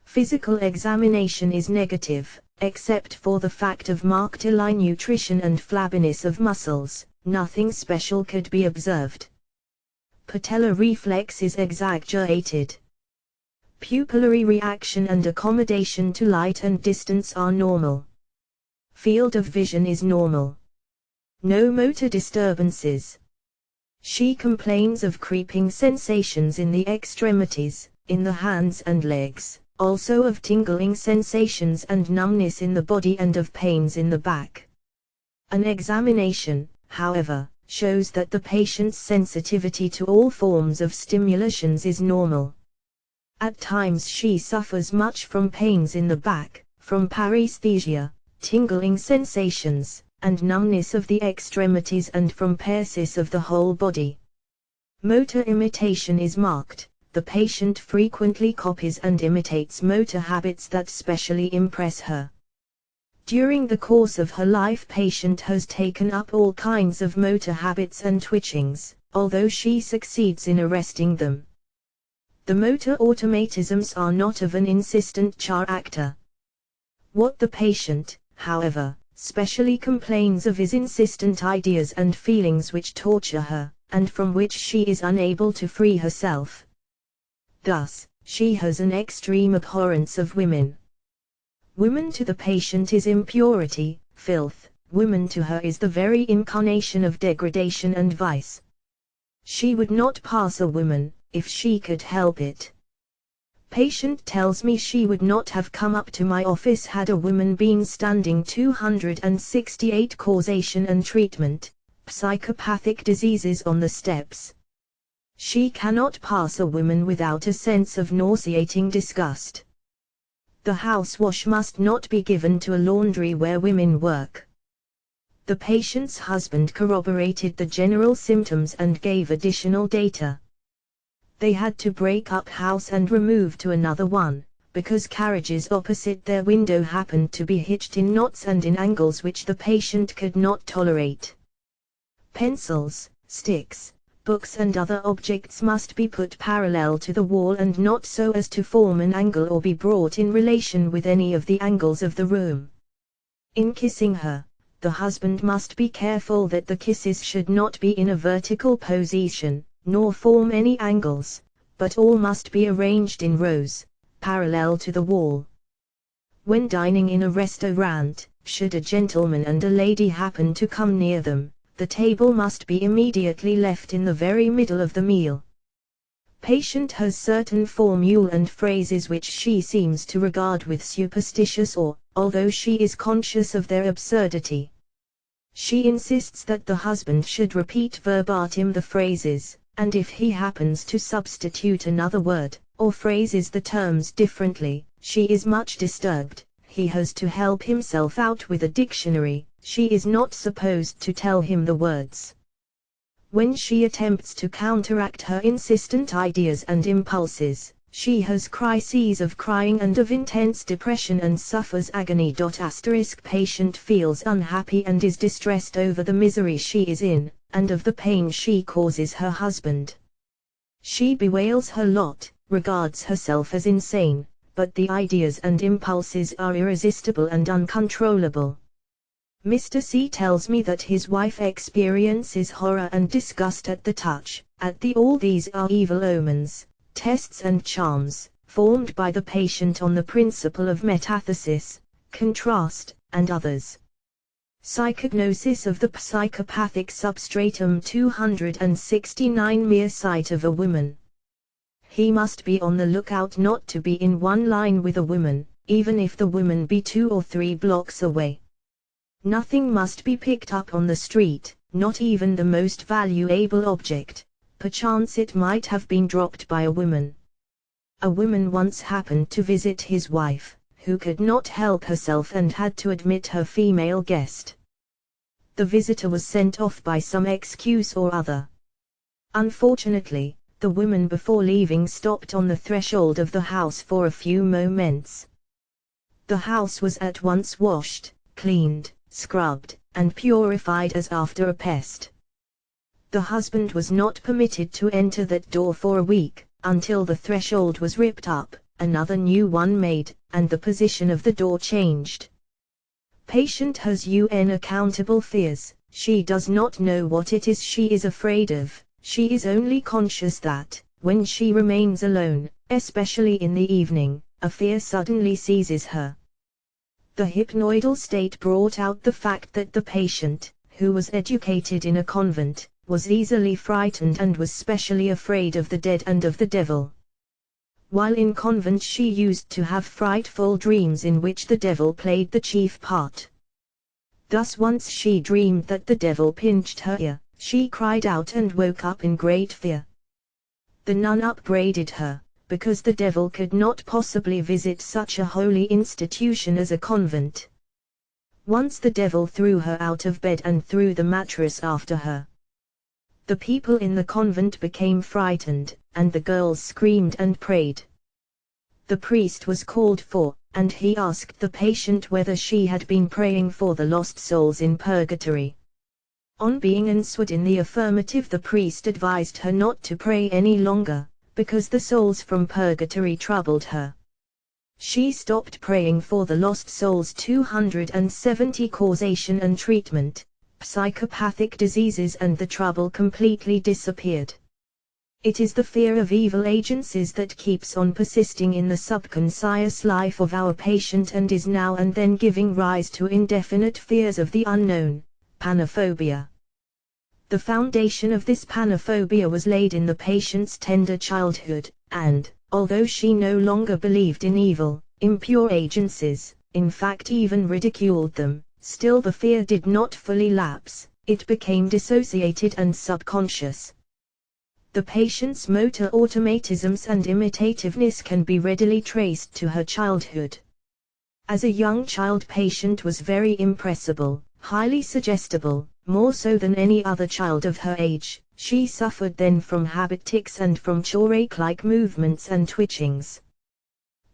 Physical examination is negative, except for the fact of marked ill nutrition and flabbiness of muscles, nothing special could be observed. Patellar reflex is exaggerated. Pupillary reaction and accommodation to light and distance are normal. Field of vision is normal. No motor disturbances. She complains of creeping sensations in the extremities, in the hands and legs, also of tingling sensations and numbness in the body and of pains in the back. An examination, however, shows that the patient's sensitivity to all forms of stimulations is normal. At times she suffers much from pains in the back, from paresthesia, tingling sensations, and numbness of the extremities, and from paresis of the whole body. Motor imitation is marked. The patient frequently copies and imitates motor habits that specially impress her. During the course of her life, patient has taken up all kinds of motor habits and twitchings, although she succeeds in arresting them. The motor automatisms are not of an insistent character. What the patient, however, specially complains of is insistent ideas and feelings which torture her, and from which she is unable to free herself. Thus, she has an extreme abhorrence of women. Woman to the patient is impurity, filth. Woman to her is the very incarnation of degradation and vice. She would not pass a woman, if she could help it. Patient tells me she would not have come up to my office had a woman been standing. 268 Causation and treatment, psychopathic diseases on the steps. She cannot pass a woman without a sense of nauseating disgust. The house wash must not be given to a laundry where women work. The patient's husband corroborated the general symptoms and gave additional data. They had to break up house and remove to another one, because carriages opposite their window happened to be hitched in knots and in angles which the patient could not tolerate. Pencils, sticks, books and other objects must be put parallel to the wall and not so as to form an angle or be brought in relation with any of the angles of the room. In kissing her, the husband must be careful that the kisses should not be in a vertical position, nor form any angles, but all must be arranged in rows, parallel to the wall. When dining in a restaurant, should a gentleman and a lady happen to come near them, the table must be immediately left in the very middle of the meal. Patient has certain formulae and phrases which she seems to regard with superstitious awe, although she is conscious of their absurdity. She insists that the husband should repeat verbatim the phrases, and if he happens to substitute another word, or phrases the terms differently, she is much disturbed. He has to help himself out with a dictionary. She is not supposed to tell him the words. When she attempts to counteract her insistent ideas and impulses, she has crises of crying and of intense depression and suffers agony. Patient feels unhappy and is distressed over the misery she is in, and of the pain she causes her husband. She bewails her lot, regards herself as insane, but the ideas and impulses are irresistible and uncontrollable. Mr. C tells me that his wife experiences horror and disgust at the touch, at the all these are evil omens, tests and charms, formed by the patient on the principle of metathesis, contrast, and others. Psychognosis of the psychopathic substratum 269. Mere sight of a woman. He must be on the lookout not to be in one line with a woman, even if the woman be 2 or 3 blocks away. Nothing must be picked up on the street, not even the most valuable object. Perchance it might have been dropped by a woman. A woman once happened to visit his wife, who could not help herself and had to admit her female guest. The visitor was sent off by some excuse or other. Unfortunately, the woman before leaving stopped on the threshold of the house for a few moments. The house was at once washed, cleaned, scrubbed, and purified as after a pest. The husband was not permitted to enter that door for a week, until the threshold was ripped up, another new one made, and the position of the door changed. Patient has unaccountable fears. She does not know what it is she is afraid of. She is only conscious that, when she remains alone, especially in the evening, a fear suddenly seizes her. The hypnoidal state brought out the fact that the patient, who was educated in a convent, was easily frightened and was specially afraid of the dead and of the devil. While in convent she used to have frightful dreams in which the devil played the chief part. Thus once she dreamed that the devil pinched her ear. She cried out and woke up in great fear. The nun upbraided her, because the devil could not possibly visit such a holy institution as a convent. Once the devil threw her out of bed and threw the mattress after her. The people in the convent became frightened, and the girls screamed and prayed. The priest was called for, and he asked the patient whether she had been praying for the lost souls in purgatory. On being answered in the affirmative, the priest advised her not to pray any longer, because the souls from purgatory troubled her. She stopped praying for the lost souls. 270. Causation and treatment. Psychopathic diseases and the trouble completely disappeared. It is the fear of evil agencies that keeps on persisting in the subconscious life of our patient and is now and then giving rise to indefinite fears of the unknown. Panophobia. The foundation of this panophobia was laid in the patient's tender childhood, and, although she no longer believed in evil, impure agencies, in fact even ridiculed them, still the fear did not fully lapse, it became dissociated and subconscious. The patient's motor automatisms and imitativeness can be readily traced to her childhood. As a young child, patient was very impressible, highly suggestible, more so than any other child of her age. She suffered then from habit tics and from Tourette-like movements and twitchings.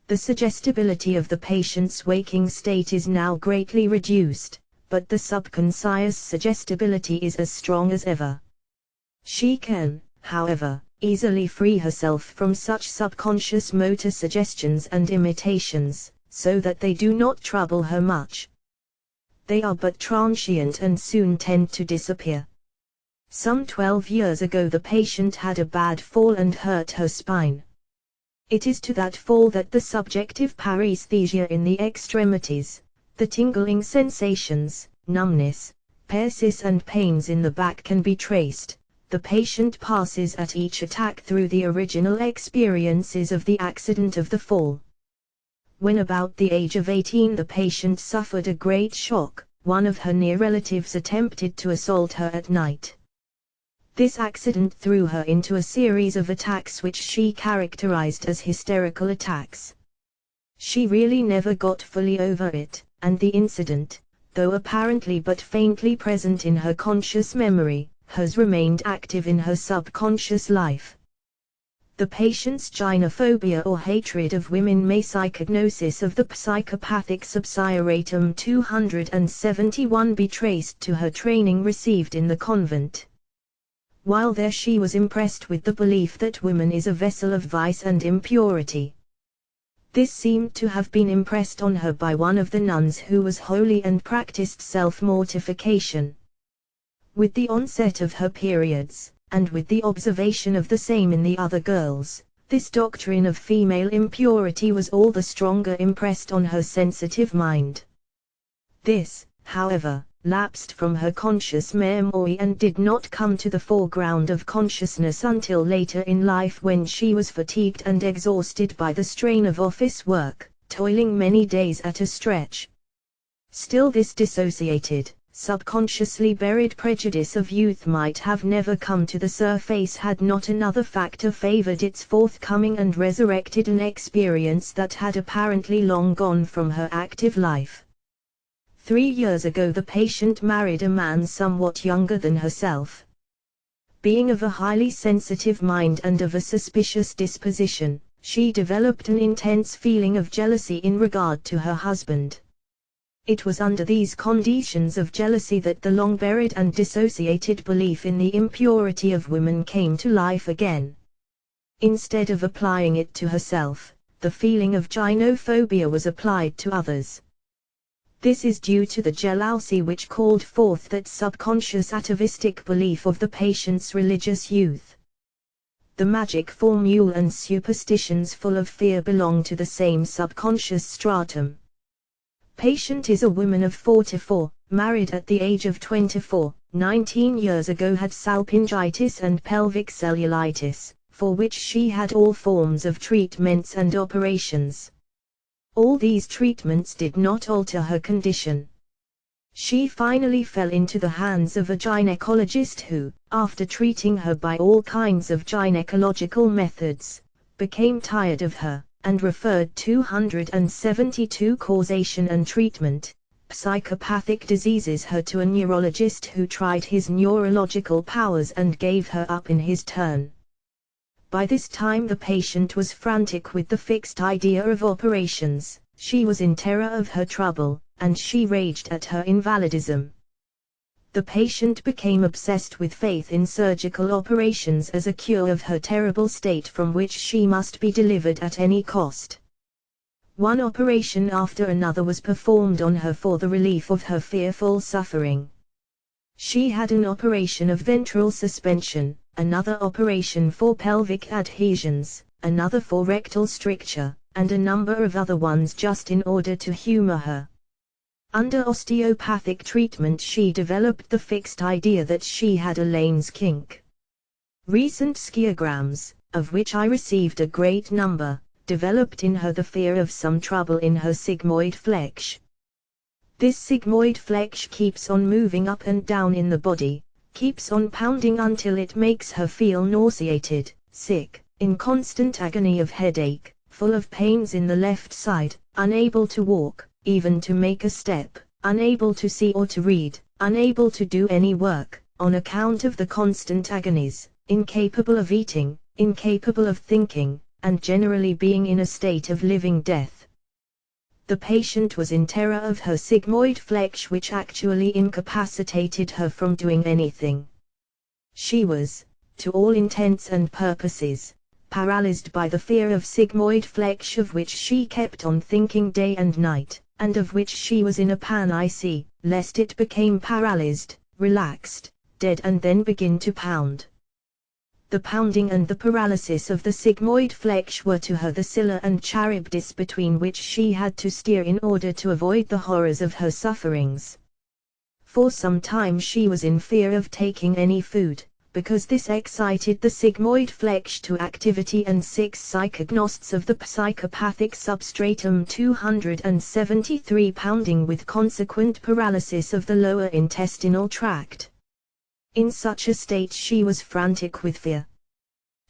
The suggestibility of the patient's waking state is now greatly reduced, but the subconscious suggestibility is as strong as ever. She can, however, easily free herself from such subconscious motor suggestions and imitations, so that they do not trouble her much. They are but transient and soon tend to disappear. Some 12 years ago the patient had a bad fall and hurt her spine. It is to that fall that the subjective paresthesia in the extremities, the tingling sensations, numbness, paresis and pains in the back can be traced. The patient passes at each attack through the original experiences of the accident of the fall. When about the age of 18 the patient suffered a great shock, one of her near relatives attempted to assault her at night. This accident threw her into a series of attacks which she characterized as hysterical attacks. She really never got fully over it, and the incident, though apparently but faintly present in her conscious memory, has remained active in her subconscious life. The patient's gynophobia or hatred of women may psychognosis of the psychopathic subsieratum 271 be traced to her training received in the convent. While there she was impressed with the belief that woman is a vessel of vice and impurity. This seemed to have been impressed on her by one of the nuns who was holy and practiced self-mortification. With the onset of her periods, and with the observation of the same in the other girls, this doctrine of female impurity was all the stronger impressed on her sensitive mind. This, however, lapsed from her conscious memory and did not come to the foreground of consciousness until later in life, when she was fatigued and exhausted by the strain of office work, toiling many days at a stretch. Still, this dissociated, subconsciously buried prejudice of youth might have never come to the surface had not another factor favored its forthcoming and resurrected an experience that had apparently long gone from her active life. 3 years ago the patient married a man somewhat younger than herself. Being of a highly sensitive mind and of a suspicious disposition, she developed an intense feeling of jealousy in regard to her husband. It was under these conditions of jealousy that the long-buried and dissociated belief in the impurity of women came to life again. Instead of applying it to herself, the feeling of gynophobia was applied to others. This is due to the jealousy which called forth that subconscious atavistic belief of the patient's religious youth. The magic formule and superstitions full of fear belong to the same subconscious stratum. Patient is a woman of 44, married at the age of 24, 19 years ago, had salpingitis and pelvic cellulitis, for which she had all forms of treatments and operations. All these treatments did not alter her condition. She finally fell into the hands of a gynecologist who, after treating her by all kinds of gynecological methods, became tired of her, and referred 272 causation and treatment, psychopathic diseases her to a neurologist who tried his neurological powers and gave her up in his turn. By this time the patient was frantic with the fixed idea of operations, she was in terror of her trouble, and she raged at her invalidism. The patient became obsessed with faith in surgical operations as a cure of her terrible state from which she must be delivered at any cost. One operation after another was performed on her for the relief of her fearful suffering. She had an operation of ventral suspension, another operation for pelvic adhesions, another for rectal stricture, and a number of other ones just in order to humor her. Under osteopathic treatment she developed the fixed idea that she had a Lane's kink. Recent skiograms, of which I received a great number, developed in her the fear of some trouble in her sigmoid flesh. This sigmoid flesh keeps on moving up and down in the body, keeps on pounding until it makes her feel nauseated, sick, in constant agony of headache, full of pains in the left side, unable to walk, even to make a step, unable to see or to read, unable to do any work, on account of the constant agonies, incapable of eating, incapable of thinking, and generally being in a state of living death. The patient was in terror of her sigmoid flesh, which actually incapacitated her from doing anything. She was, to all intents and purposes, paralyzed by the fear of sigmoid flesh, of which she kept on thinking day and night, and of which she was in a panic, lest it became paralyzed, relaxed, dead, and then begin to pound. The pounding and the paralysis of the sigmoid flesh were to her the Scylla and Charybdis between which she had to steer in order to avoid the horrors of her sufferings. For some time she was in fear of taking any food, because this excited the sigmoid flesh to activity, and 6 psychognosts of the psychopathic substratum 273 pounding, with consequent paralysis of the lower intestinal tract. In such a state she was frantic with fear.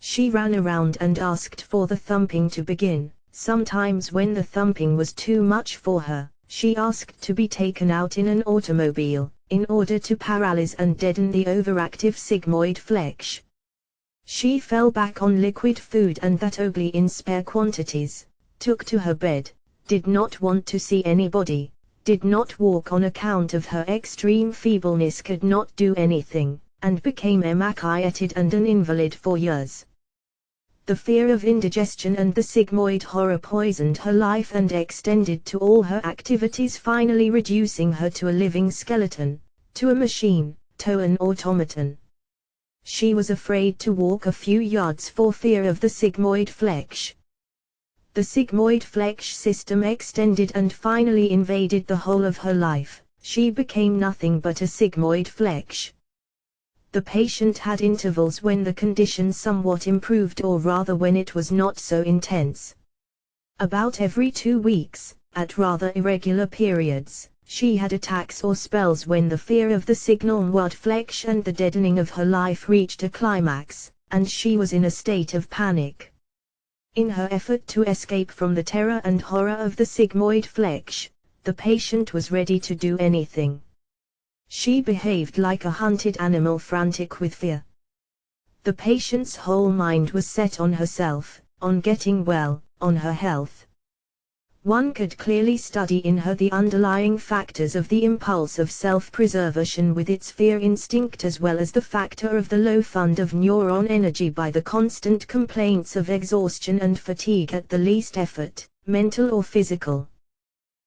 She ran around and asked for the thumping to begin. Sometimes when the thumping was too much for her, she asked to be taken out in an automobile, in order to paralyze and deaden the overactive sigmoid flesh. She fell back on liquid food, and that only in spare quantities, took to her bed, did not want to see anybody, did not walk on account of her extreme feebleness, could not do anything, and became emaciated and an invalid for years. The fear of indigestion and the sigmoid horror poisoned her life and extended to all her activities, finally reducing her to a living skeleton, to a machine, to an automaton. She was afraid to walk a few yards for fear of the sigmoid flesh. The sigmoid flesh system extended and finally invaded the whole of her life. She became nothing but a sigmoid flesh. The patient had intervals when the condition somewhat improved, or rather when it was not so intense. About every 2 weeks, at rather irregular periods, she had attacks or spells when the fear of the sigmoid flesh and the deadening of her life reached a climax, and she was in a state of panic. In her effort to escape from the terror and horror of the sigmoid flesh, the patient was ready to do anything. She behaved like a hunted animal, frantic with fear. The patient's whole mind was set on herself, on getting well, on her health. One could clearly study in her the underlying factors of the impulse of self-preservation with its fear instinct, as well as the factor of the low fund of neuron energy by the constant complaints of exhaustion and fatigue at the least effort, mental or physical.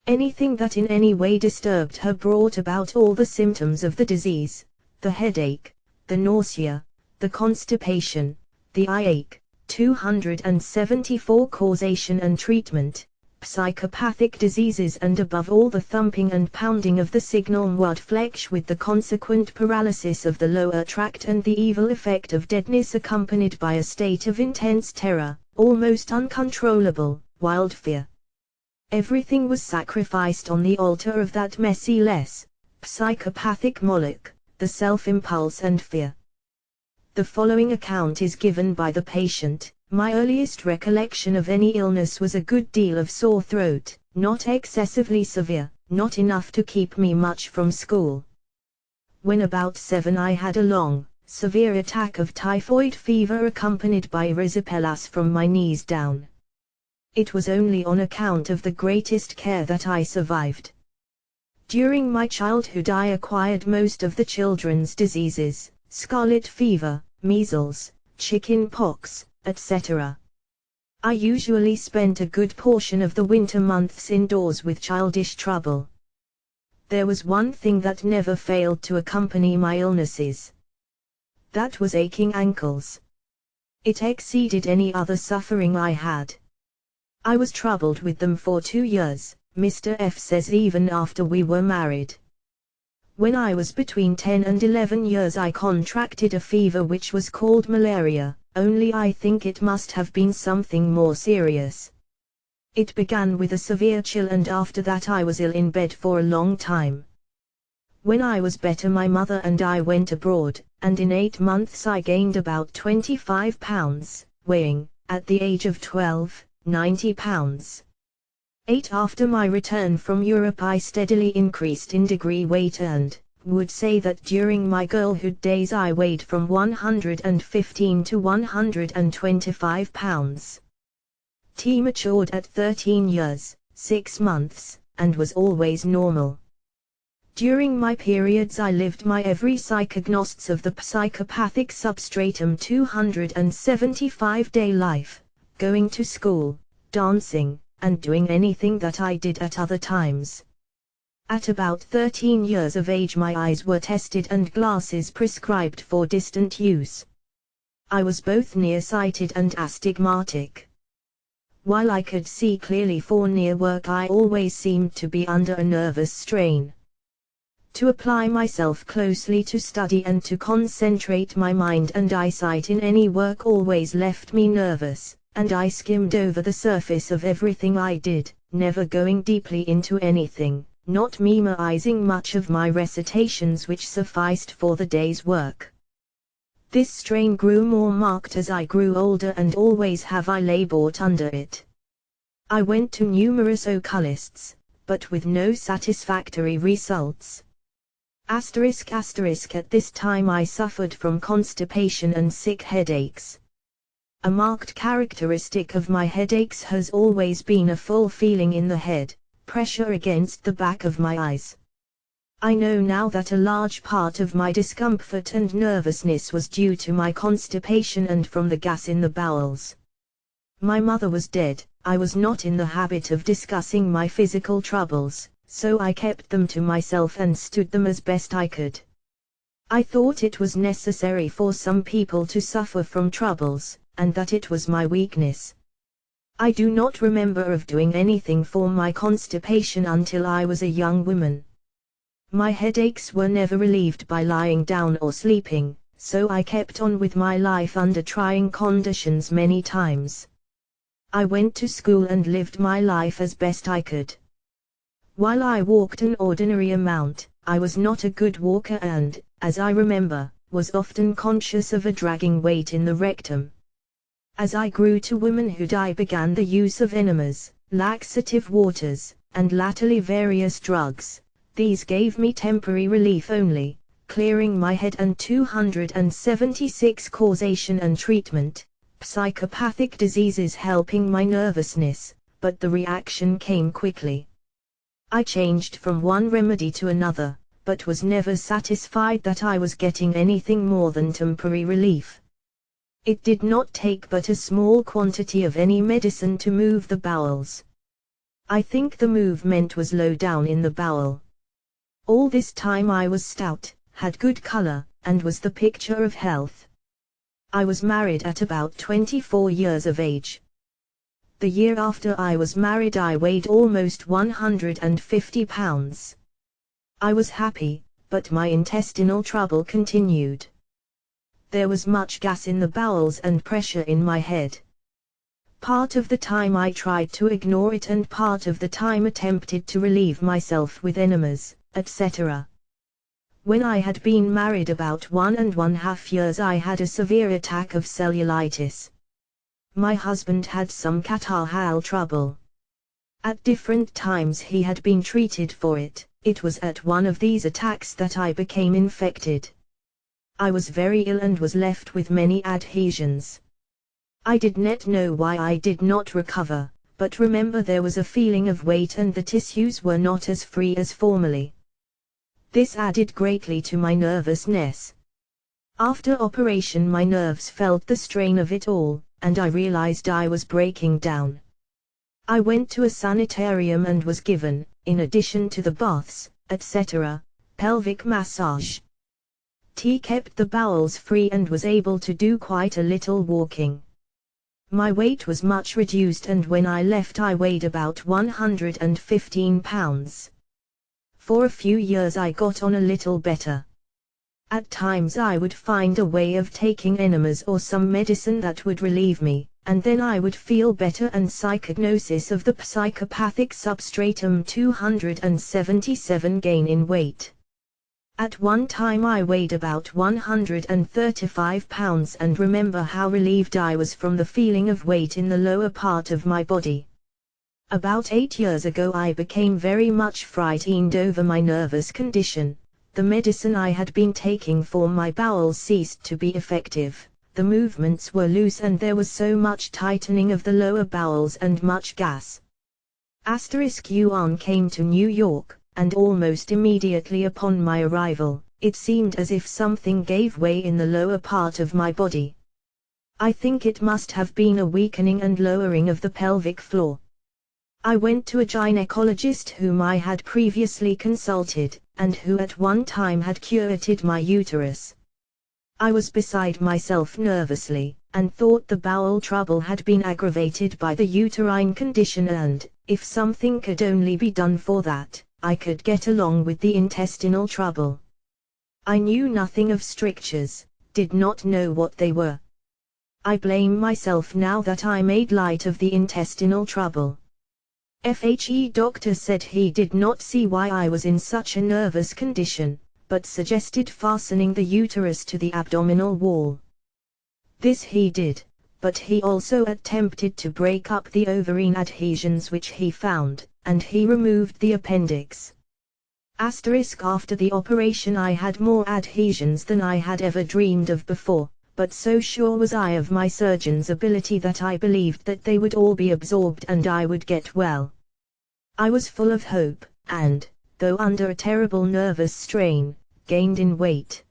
Anything that in any way disturbed her brought about all the symptoms of the disease: the headache, the nausea, the constipation, the eye ache. 274 Causation and treatment: psychopathic diseases, and above all the thumping and pounding of the sigmoid flesh with the consequent paralysis of the lower tract and the evil effect of deadness, accompanied by a state of intense terror, almost uncontrollable, wild fear. Everything was sacrificed on the altar of that merciless, psychopathic Moloch, the self-impulse and fear. The following account is given by the patient: my earliest recollection of any illness was a good deal of sore throat, not excessively severe, not enough to keep me much from school. When about 7 I had a long, severe attack of typhoid fever accompanied by erysipelas from my knees down. It was only on account of the greatest care that I survived. During my childhood I acquired most of the children's diseases: scarlet fever, measles, chicken pox, etc. I usually spent a good portion of the winter months indoors with childish trouble. There was one thing that never failed to accompany my illnesses. That was aching ankles. It exceeded any other suffering I had. I was troubled with them for 2 years, Mr. F says, even after we were married. When I was between 10 and 11 years I contracted a fever which was called malaria, only I think it must have been something more serious. It began with a severe chill, and after that I was ill in bed for a long time. When I was better my mother and I went abroad, and in 8 months I gained about 25 pounds, weighing, at the age of 12, 90 pounds. 8 after my return from Europe I steadily increased in degree weight, and would say that during my girlhood days I weighed from 115 to 125 pounds. T matured at 13 years, 6 months, and was always normal. During my periods I lived my every psychognosts of the psychopathic substratum 275-day life, going to school, dancing, and doing anything that I did at other times. At about 13 years of age my eyes were tested and glasses prescribed for distant use. I was both nearsighted and astigmatic. While I could see clearly for near work I always seemed to be under a nervous strain. To apply myself closely to study and to concentrate my mind and eyesight in any work always left me nervous, and I skimmed over the surface of everything I did, never going deeply into anything, not memorizing much of my recitations which sufficed for the day's work. This strain grew more marked as I grew older, and always have I labored under it. I went to numerous oculists, but with no satisfactory results. At this time I suffered from constipation and sick headaches. A marked characteristic of my headaches has always been a full feeling in the head, pressure against the back of my eyes. I know now that a large part of my discomfort and nervousness was due to my constipation and from the gas in the bowels. My mother was dead. I was not in the habit of discussing my physical troubles, so I kept them to myself and stood them as best I could. I thought it was necessary for some people to suffer from troubles, and that it was my weakness. I do not remember of doing anything for my constipation until I was a young woman. My headaches were never relieved by lying down or sleeping, so I kept on with my life under trying conditions many times. I went to school and lived my life as best I could. While I walked an ordinary amount, I was not a good walker and, as I remember, was often conscious of a dragging weight in the rectum. As I grew to womanhood I began the use of enemas, laxative waters, and latterly various drugs. These gave me temporary relief only, clearing my head, and 276 causation and treatment, psychopathic diseases helping my nervousness, but the reaction came quickly. I changed from one remedy to another, but was never satisfied that I was getting anything more than temporary relief. It did not take but a small quantity of any medicine to move the bowels. I think the movement was low down in the bowel. All this time I was stout, had good color, and was the picture of health. I was married at about 24 years of age. The year after I was married I weighed almost 150 pounds. I was happy, but my intestinal trouble continued. There was much gas in the bowels and pressure in my head. Part of the time I tried to ignore it and part of the time attempted to relieve myself with enemas, etc. When I had been married about 1½ years I had a severe attack of cellulitis. My husband had some catarrhal trouble. At different times he had been treated for it. It was at one of these attacks that I became infected. I was very ill and was left with many adhesions. I did not know why I did not recover, but remember there was a feeling of weight and the tissues were not as free as formerly. This added greatly to my nervousness. After operation my nerves felt the strain of it all, and I realized I was breaking down. I went to a sanitarium and was given, in addition to the baths, etc., pelvic massage. Tea kept the bowels free and was able to do quite a little walking. My weight was much reduced and when I left I weighed about 115 pounds. For a few years I got on a little better. At times I would find a way of taking enemas or some medicine that would relieve me, and then I would feel better and psychognosis of the psychopathic substratum 277 gain in weight. At one time I weighed about 135 pounds and remember how relieved I was from the feeling of weight in the lower part of my body. About 8 years ago I became very much frightened over my nervous condition. The medicine I had been taking for my bowels ceased to be effective, the movements were loose and there was so much tightening of the lower bowels and much gas. Yuan came to New York, and almost immediately upon my arrival, it seemed as if something gave way in the lower part of my body. I think it must have been a weakening and lowering of the pelvic floor. I went to a gynecologist whom I had previously consulted, and who at one time had curated my uterus. I was beside myself nervously, and thought the bowel trouble had been aggravated by the uterine condition and, if something could only be done for that, I could get along with the intestinal trouble. I knew nothing of strictures, did not know what they were. I blame myself now that I made light of the intestinal trouble. FHE doctor said he did not see why I was in such a nervous condition, but suggested fastening the uterus to the abdominal wall. This he did, but he also attempted to break up the ovarine adhesions which he found, and he removed the appendix. After the operation I had more adhesions than I had ever dreamed of before, but so sure was I of my surgeon's ability that I believed that they would all be absorbed and I would get well. I was full of hope, and, though under a terrible nervous strain, gained in weight.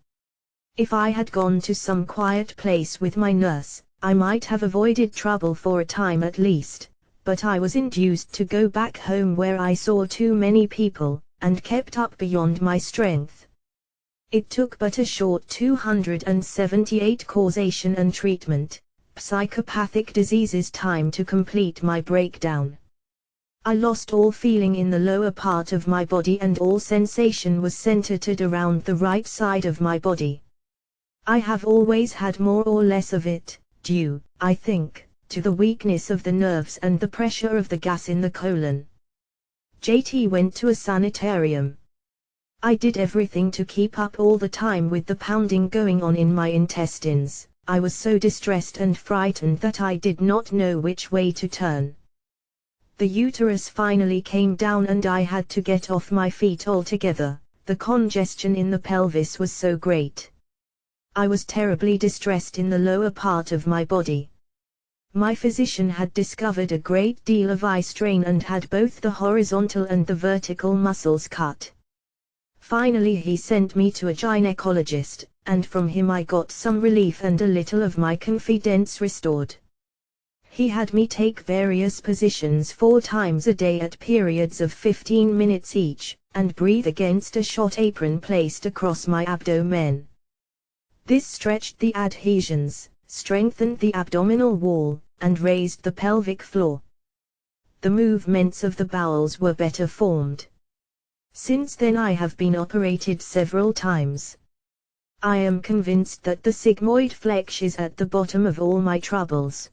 If I had gone to some quiet place with my nurse, I might have avoided trouble for a time at least, but I was induced to go back home where I saw too many people, and kept up beyond my strength. It took but a short 278 causation and treatment, psychopathic diseases time to complete my breakdown. I lost all feeling in the lower part of my body and all sensation was centered around the right side of my body. I have always had more or less of it, due, I think, to the weakness of the nerves and the pressure of the gas in the colon. JT went to a sanitarium. I did everything to keep up all the time with the pounding going on in my intestines. I was so distressed and frightened that I did not know which way to turn. The uterus finally came down and I had to get off my feet altogether. The congestion in the pelvis was so great. I was terribly distressed in the lower part of my body. My physician had discovered a great deal of eye strain and had both the horizontal and the vertical muscles cut. Finally he sent me to a gynecologist, and from him I got some relief and a little of my confidence restored. He had me take various positions 4 times a day at periods of 15 minutes each, and breathe against a shot apron placed across my abdomen. This stretched the adhesions, strengthened the abdominal wall, and raised the pelvic floor. The movements of the bowels were better formed. Since then I have been operated several times. I am convinced that the sigmoid flex is at the bottom of all my troubles.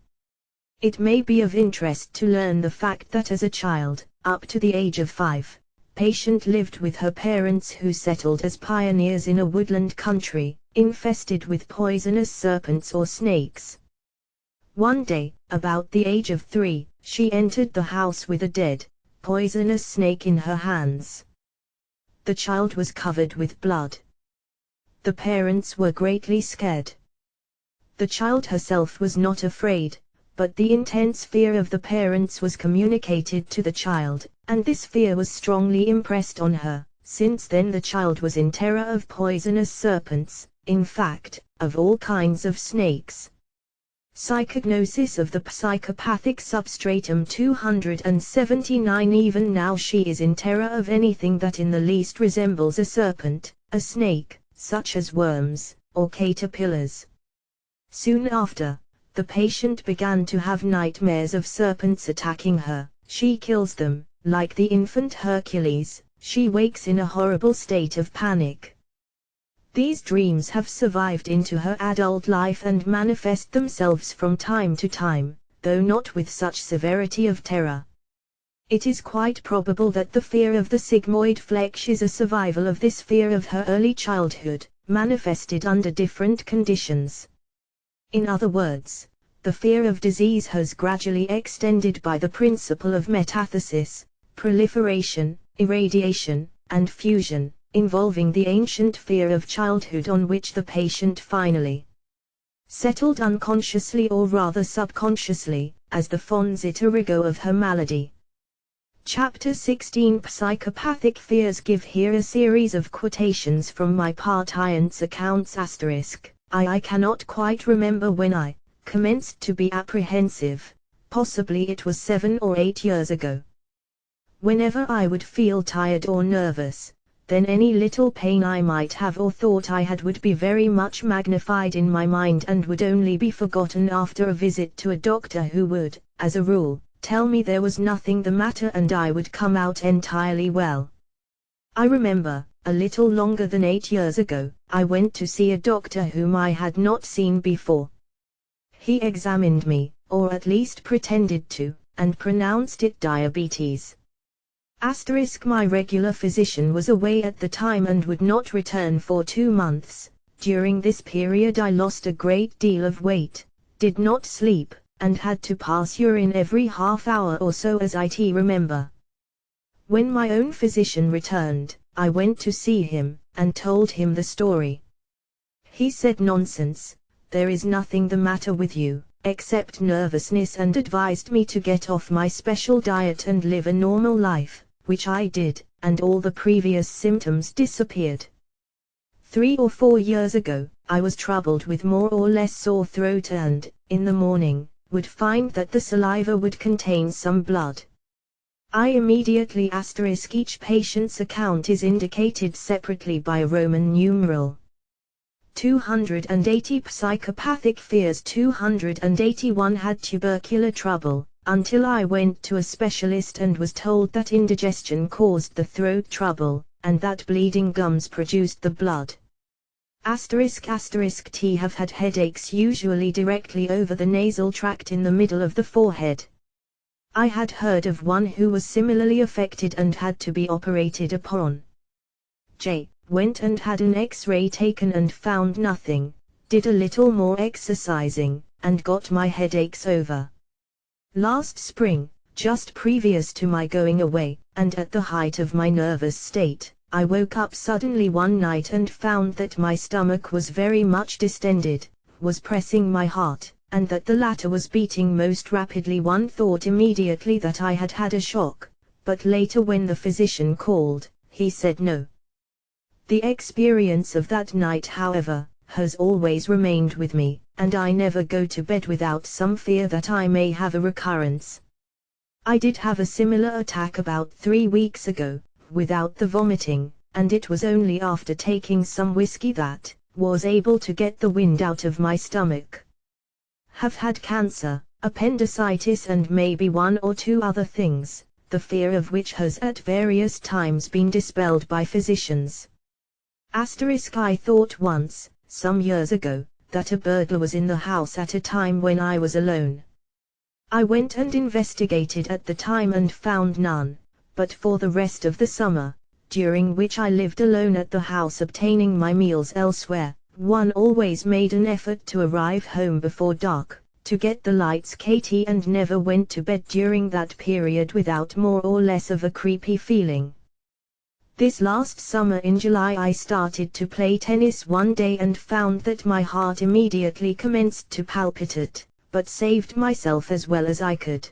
It may be of interest to learn the fact that as a child, up to the age of 5, patient lived with her parents who settled as pioneers in a woodland country, infested with poisonous serpents or snakes. One day, about the age of 3, she entered the house with a dead, poisonous snake in her hands. The child was covered with blood. The parents were greatly scared. The child herself was not afraid, but the intense fear of the parents was communicated to the child, and this fear was strongly impressed on her. Since then the child was in terror of poisonous serpents, in fact, of all kinds of snakes. Psychognosis of the psychopathic substratum 279. Even now she is in terror of anything that in the least resembles a serpent, a snake, such as worms, or caterpillars. Soon after, the patient began to have nightmares of serpents attacking her. She kills them, like the infant Hercules. She wakes in a horrible state of panic. These dreams have survived into her adult life and manifest themselves from time to time, though not with such severity of terror. It is quite probable that the fear of the sigmoid flex is a survival of this fear of her early childhood, manifested under different conditions. In other words, the fear of disease has gradually extended by the principle of metathesis, proliferation, irradiation, and fusion, involving the ancient fear of childhood on which the patient finally settled unconsciously or rather subconsciously, as the fons itergo of her malady. Chapter 16 Psychopathic Fears. Give here a series of quotations from my patient's accounts. I cannot quite remember when I commenced to be apprehensive, possibly it was 7 or 8 years ago. Whenever I would feel tired or nervous, then any little pain I might have or thought I had would be very much magnified in my mind and would only be forgotten after a visit to a doctor who would, as a rule, tell me there was nothing the matter and I would come out entirely well. I remember, a little longer than 8 years ago, I went to see a doctor whom I had not seen before. He examined me, or at least pretended to, and pronounced it diabetes. My regular physician was away at the time and would not return for 2 months. During this period I lost a great deal of weight, did not sleep, and had to pass urine every half hour or so as I remember. When my own physician returned, I went to see him, and told him the story. He said, "Nonsense, there is nothing the matter with you, except nervousness," and advised me to get off my special diet and live a normal life, which I did, and all the previous symptoms disappeared. 3 or 4 years ago, I was troubled with more or less sore throat and, in the morning, would find that the saliva would contain some blood. I immediately * each patient's account is indicated separately by a Roman numeral. 280 psychopathic fears. 281 had tubercular trouble, until I went to a specialist and was told that indigestion caused the throat trouble, and that bleeding gums produced the blood. T have had headaches usually directly over the nasal tract in the middle of the forehead. I had heard of one who was similarly affected and had to be operated upon. Went and had an X-ray taken and found nothing, did a little more exercising, and got my headaches over. Last spring, just previous to my going away, and at the height of my nervous state, I woke up suddenly one night and found that my stomach was very much distended, was pressing my heart, and that the latter was beating most rapidly. One thought immediately that I had had a shock, but later when the physician called, he said no. The experience of that night, however, has always remained with me, and I never go to bed without some fear that I may have a recurrence. I did have a similar attack about 3 weeks ago, without the vomiting, and it was only after taking some whiskey that was able to get the wind out of my stomach. Have had cancer, appendicitis, and maybe 1 or 2 other things, the fear of which has at various times been dispelled by physicians. I thought once, some years ago, that a burglar was in the house at a time when I was alone. I went and investigated at the time and found none, but for the rest of the summer, during which I lived alone at the house obtaining my meals elsewhere, one always made an effort to arrive home before dark, to get the lights kt, and never went to bed during that period without more or less of a creepy feeling. This last summer in July I started to play tennis one day and found that my heart immediately commenced to palpitate, but saved myself as well as I could.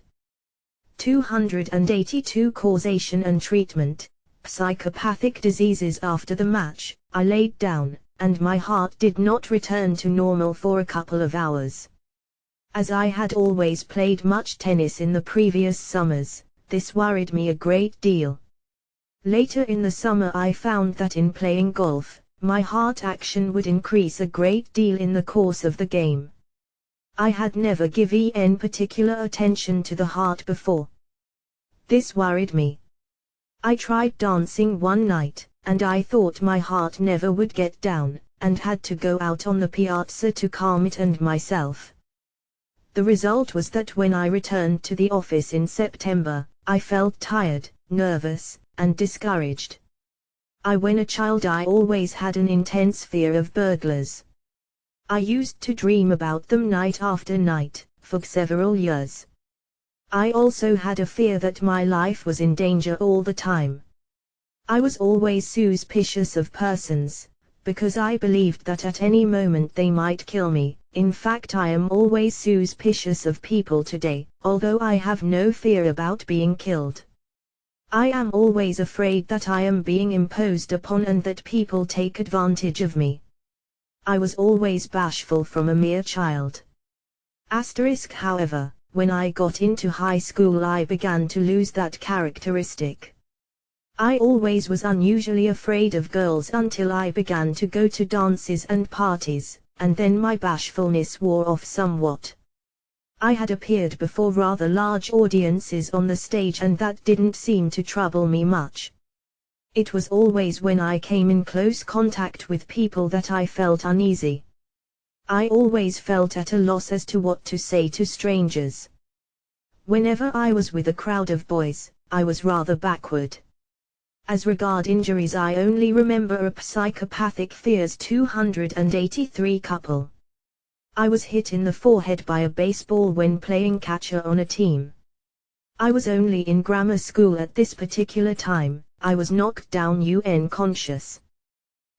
282 Causation and treatment. Psychopathic diseases. After the match, I laid down, and my heart did not return to normal for a couple of hours. As I had always played much tennis in the previous summers, this worried me a great deal. Later in the summer I found that in playing golf, my heart action would increase a great deal in the course of the game. I had never given particular attention to the heart before. This worried me. I tried dancing one night, and I thought my heart never would get down, and had to go out on the piazza to calm it and myself. The result was that when I returned to the office in September, I felt tired, nervous, and discouraged. When a child I always had an intense fear of burglars. I used to dream about them night after night, for several years. I also had a fear that my life was in danger all the time. I was always suspicious of persons, because I believed that at any moment they might kill me. In fact, I am always suspicious of people today, although I have no fear about being killed. I am always afraid that I am being imposed upon and that people take advantage of me. I was always bashful from a mere child. However, when I got into high school I began to lose that characteristic. I always was unusually afraid of girls until I began to go to dances and parties, and then my bashfulness wore off somewhat. I had appeared before rather large audiences on the stage and that didn't seem to trouble me much. It was always when I came in close contact with people that I felt uneasy. I always felt at a loss as to what to say to strangers. Whenever I was with a crowd of boys, I was rather backward. As regard injuries, I only remember a psychopathic fears 283 couple. I was hit in the forehead by a baseball when playing catcher on a team. I was only in grammar school at this particular time. I was knocked down unconscious.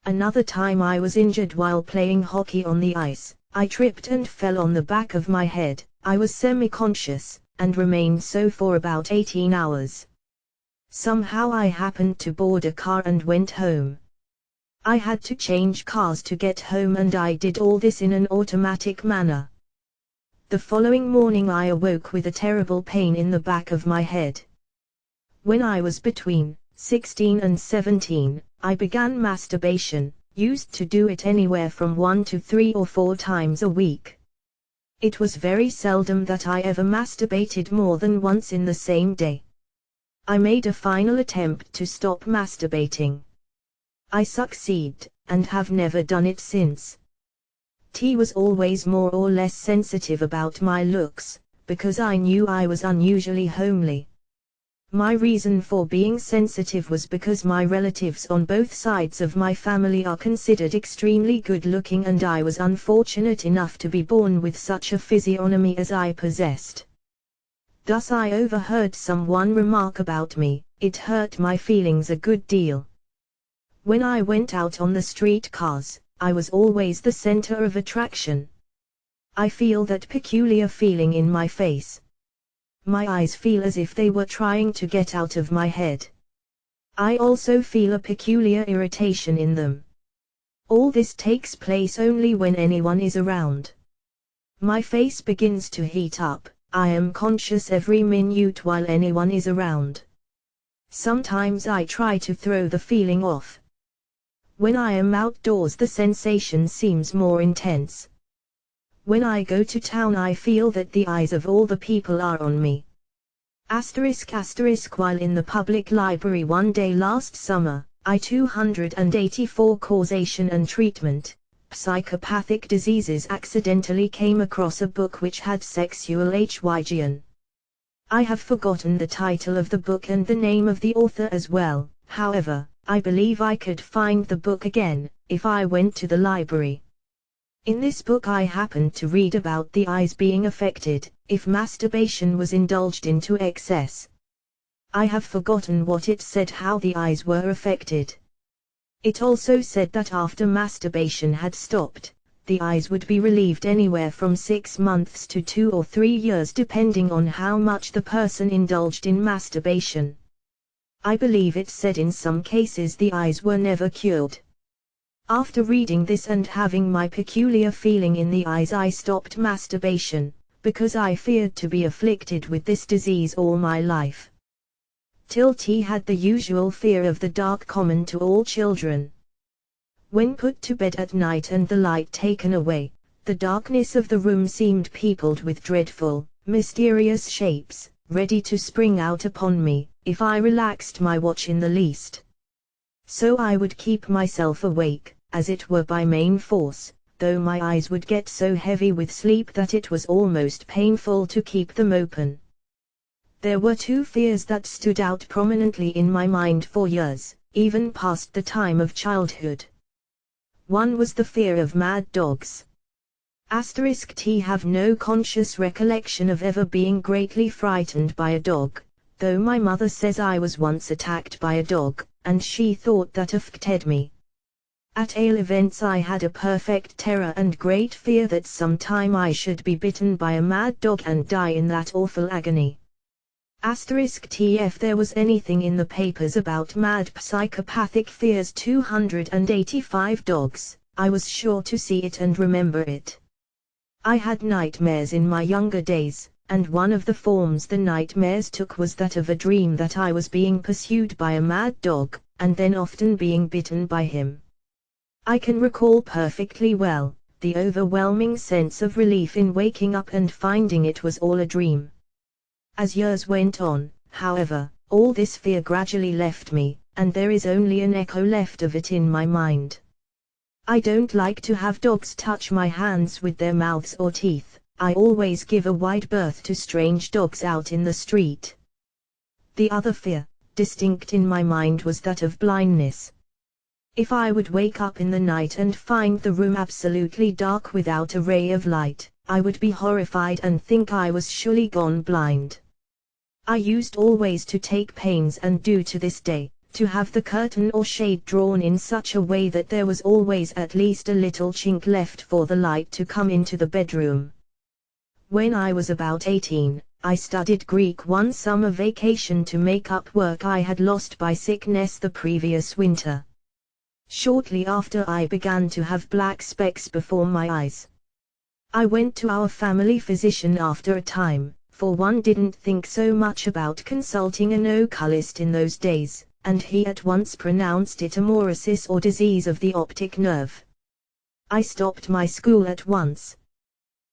Another time I was injured while playing hockey on the ice. I tripped and fell on the back of my head. I was semi-conscious, and remained so for about 18 hours. Somehow I happened to board a car and went home. I had to change cars to get home, and I did all this in an automatic manner. The following morning I awoke with a terrible pain in the back of my head. When I was between 16 and 17, I began masturbation, used to do it anywhere from 1 to 3 or 4 times a week. It was very seldom that I ever masturbated more than once in the same day. I made a final attempt to stop masturbating. I succeeded, and have never done it since. T was always more or less sensitive about my looks, because I knew I was unusually homely. My reason for being sensitive was because my relatives on both sides of my family are considered extremely good-looking, and I was unfortunate enough to be born with such a physiognomy as I possessed. Thus I overheard someone remark about me, it hurt my feelings a good deal. When I went out on the streetcars, I was always the center of attraction. I feel that peculiar feeling in my face. My eyes feel as if they were trying to get out of my head. I also feel a peculiar irritation in them. All this takes place only when anyone is around. My face begins to heat up. I am conscious every minute while anyone is around. Sometimes I try to throw the feeling off. When I am outdoors, the sensation seems more intense. When I go to town, I feel that the eyes of all the people are on me. **** While in the public library one day last summer, I 284 Causation and Treatment, Psychopathic Diseases accidentally came across a book which had sexual hygiene. I have forgotten the title of the book and the name of the author as well. However, I believe I could find the book again, if I went to the library. In this book I happened to read about the eyes being affected, if masturbation was indulged into excess. I have forgotten what it said, how the eyes were affected. It also said that after masturbation had stopped, the eyes would be relieved anywhere from 6 months to 2 or 3 years depending on how much the person indulged in masturbation. I believe it said in some cases the eyes were never cured. After reading this and having my peculiar feeling in the eyes, I stopped masturbation, because I feared to be afflicted with this disease all my life. T had the usual fear of the dark common to all children. When put to bed at night and the light taken away, the darkness of the room seemed peopled with dreadful, mysterious shapes, ready to spring out upon me, if I relaxed my watch in the least. So I would keep myself awake, as it were by main force, though my eyes would get so heavy with sleep that it was almost painful to keep them open. There were 2 fears that stood out prominently in my mind for years, even past the time of childhood. One was the fear of mad dogs. *T have no conscious recollection of ever being greatly frightened by a dog, though my mother says I was once attacked by a dog, and she thought that affected me. At all events, I had a perfect terror and great fear that sometime I should be bitten by a mad dog and die in that awful agony. If there was anything in the papers about mad psychopathic fears 285 dogs, I was sure to see it and remember it. I had nightmares in my younger days, and one of the forms the nightmares took was that of a dream that I was being pursued by a mad dog, and then often being bitten by him. I can recall perfectly well the overwhelming sense of relief in waking up and finding it was all a dream. As years went on, however, all this fear gradually left me, and there is only an echo left of it in my mind. I don't like to have dogs touch my hands with their mouths or teeth. I always give a wide berth to strange dogs out in the street. The other fear, distinct in my mind, was that of blindness. If I would wake up in the night and find the room absolutely dark without a ray of light, I would be horrified and think I was surely gone blind. I used always to take pains, and do to this day, to have the curtain or shade drawn in such a way that there was always at least a little chink left for the light to come into the bedroom. When I was about 18, I studied Greek one summer vacation to make up work I had lost by sickness the previous winter. Shortly after, I began to have black specks before my eyes. I went to our family physician after a time, for one didn't think so much about consulting an oculist in those days, and he at once pronounced it amaurosis, or disease of the optic nerve. I stopped my school at once.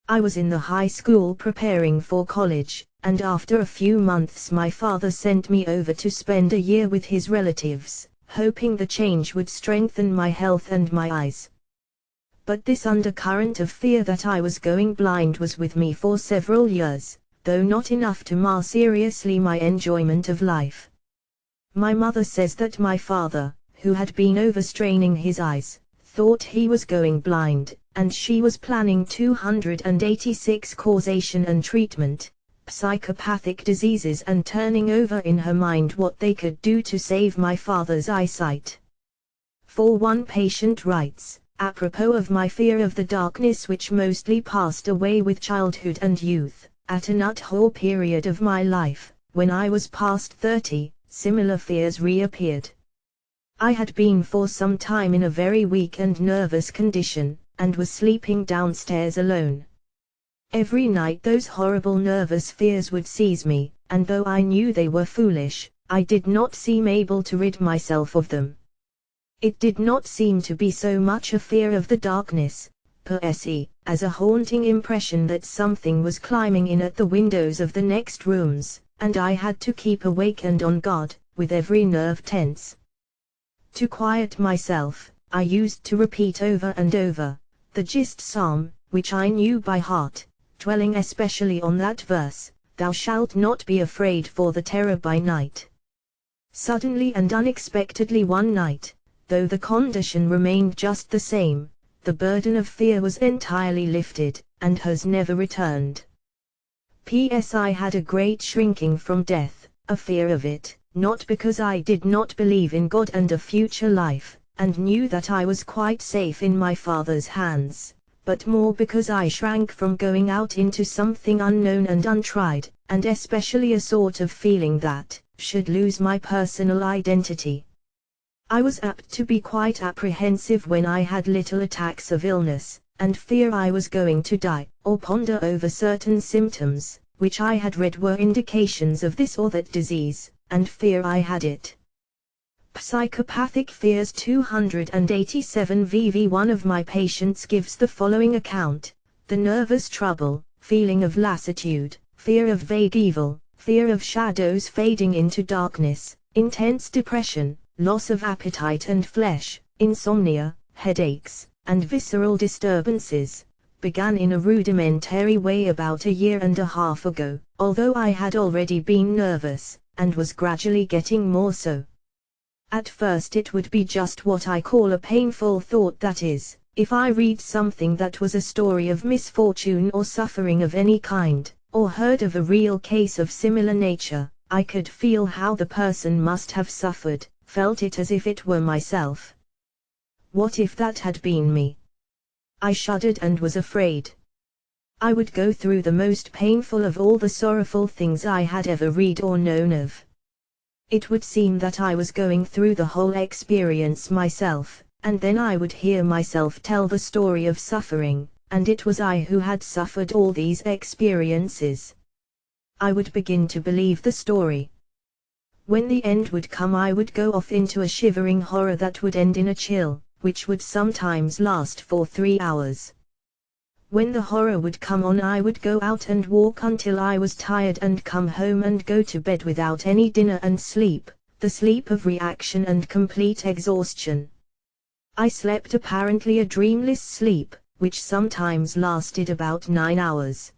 I was in the high school preparing for college, and after a few months my father sent me over to spend a year with his relatives, hoping the change would strengthen my health and my eyes. But this undercurrent of fear that I was going blind was with me for several years, though not enough to mar seriously my enjoyment of life. My mother says that my father, who had been overstraining his eyes, thought he was going blind, and she was planning 286 causation and treatment, psychopathic diseases, and turning over in her mind what they could do to save my father's eyesight. For one patient writes, apropos of my fear of the darkness, which mostly passed away with childhood and youth, at an ut-whole period of my life, when I was past 30, similar fears reappeared. I had been for some time in a very weak and nervous condition, and was sleeping downstairs alone. Every night those horrible nervous fears would seize me, and though I knew they were foolish, I did not seem able to rid myself of them. It did not seem to be so much a fear of the darkness, PSY, as a haunting impression that something was climbing in at the windows of the next rooms, and I had to keep awake and on guard, with every nerve tense. To quiet myself, I used to repeat over and over the Gist Psalm, which I knew by heart, dwelling especially on that verse, "Thou shalt not be afraid for the terror by night." Suddenly and unexpectedly one night, though the condition remained just the same, the burden of fear was entirely lifted, and has never returned. I had a great shrinking from death, a fear of it, not because I did not believe in God and a future life, and knew that I was quite safe in my Father's hands, but more because I shrank from going out into something unknown and untried, and especially a sort of feeling that should lose my personal identity. I was apt to be quite apprehensive when I had little attacks of illness, and fear I was going to die, or ponder over certain symptoms, which I had read were indications of this or that disease, and fear I had it. Psychopathic fears 287 VV. One of my patients gives the following account: the nervous trouble, feeling of lassitude, fear of vague evil, fear of shadows fading into darkness, intense depression, loss of appetite and flesh, insomnia, headaches, and visceral disturbances, began in a rudimentary way about a year and a half ago, although I had already been nervous, and was gradually getting more so. At first it would be just what I call a painful thought, that is, if I read something that was a story of misfortune or suffering of any kind, or heard of a real case of similar nature, I could feel how the person must have suffered, felt it as if it were myself. What if that had been me? I shuddered and was afraid. I would go through the most painful of all the sorrowful things I had ever read or known of. It would seem that I was going through the whole experience myself, and then I would hear myself tell the story of suffering, and it was I who had suffered all these experiences. I would begin to believe the story. When the end would come, I would go off into a shivering horror that would end in a chill, which would sometimes last for 3 hours. When the horror would come on, I would go out and walk until I was tired and come home and go to bed without any dinner and sleep, the sleep of reaction and complete exhaustion. I slept apparently a dreamless sleep, which sometimes lasted about 9 hours.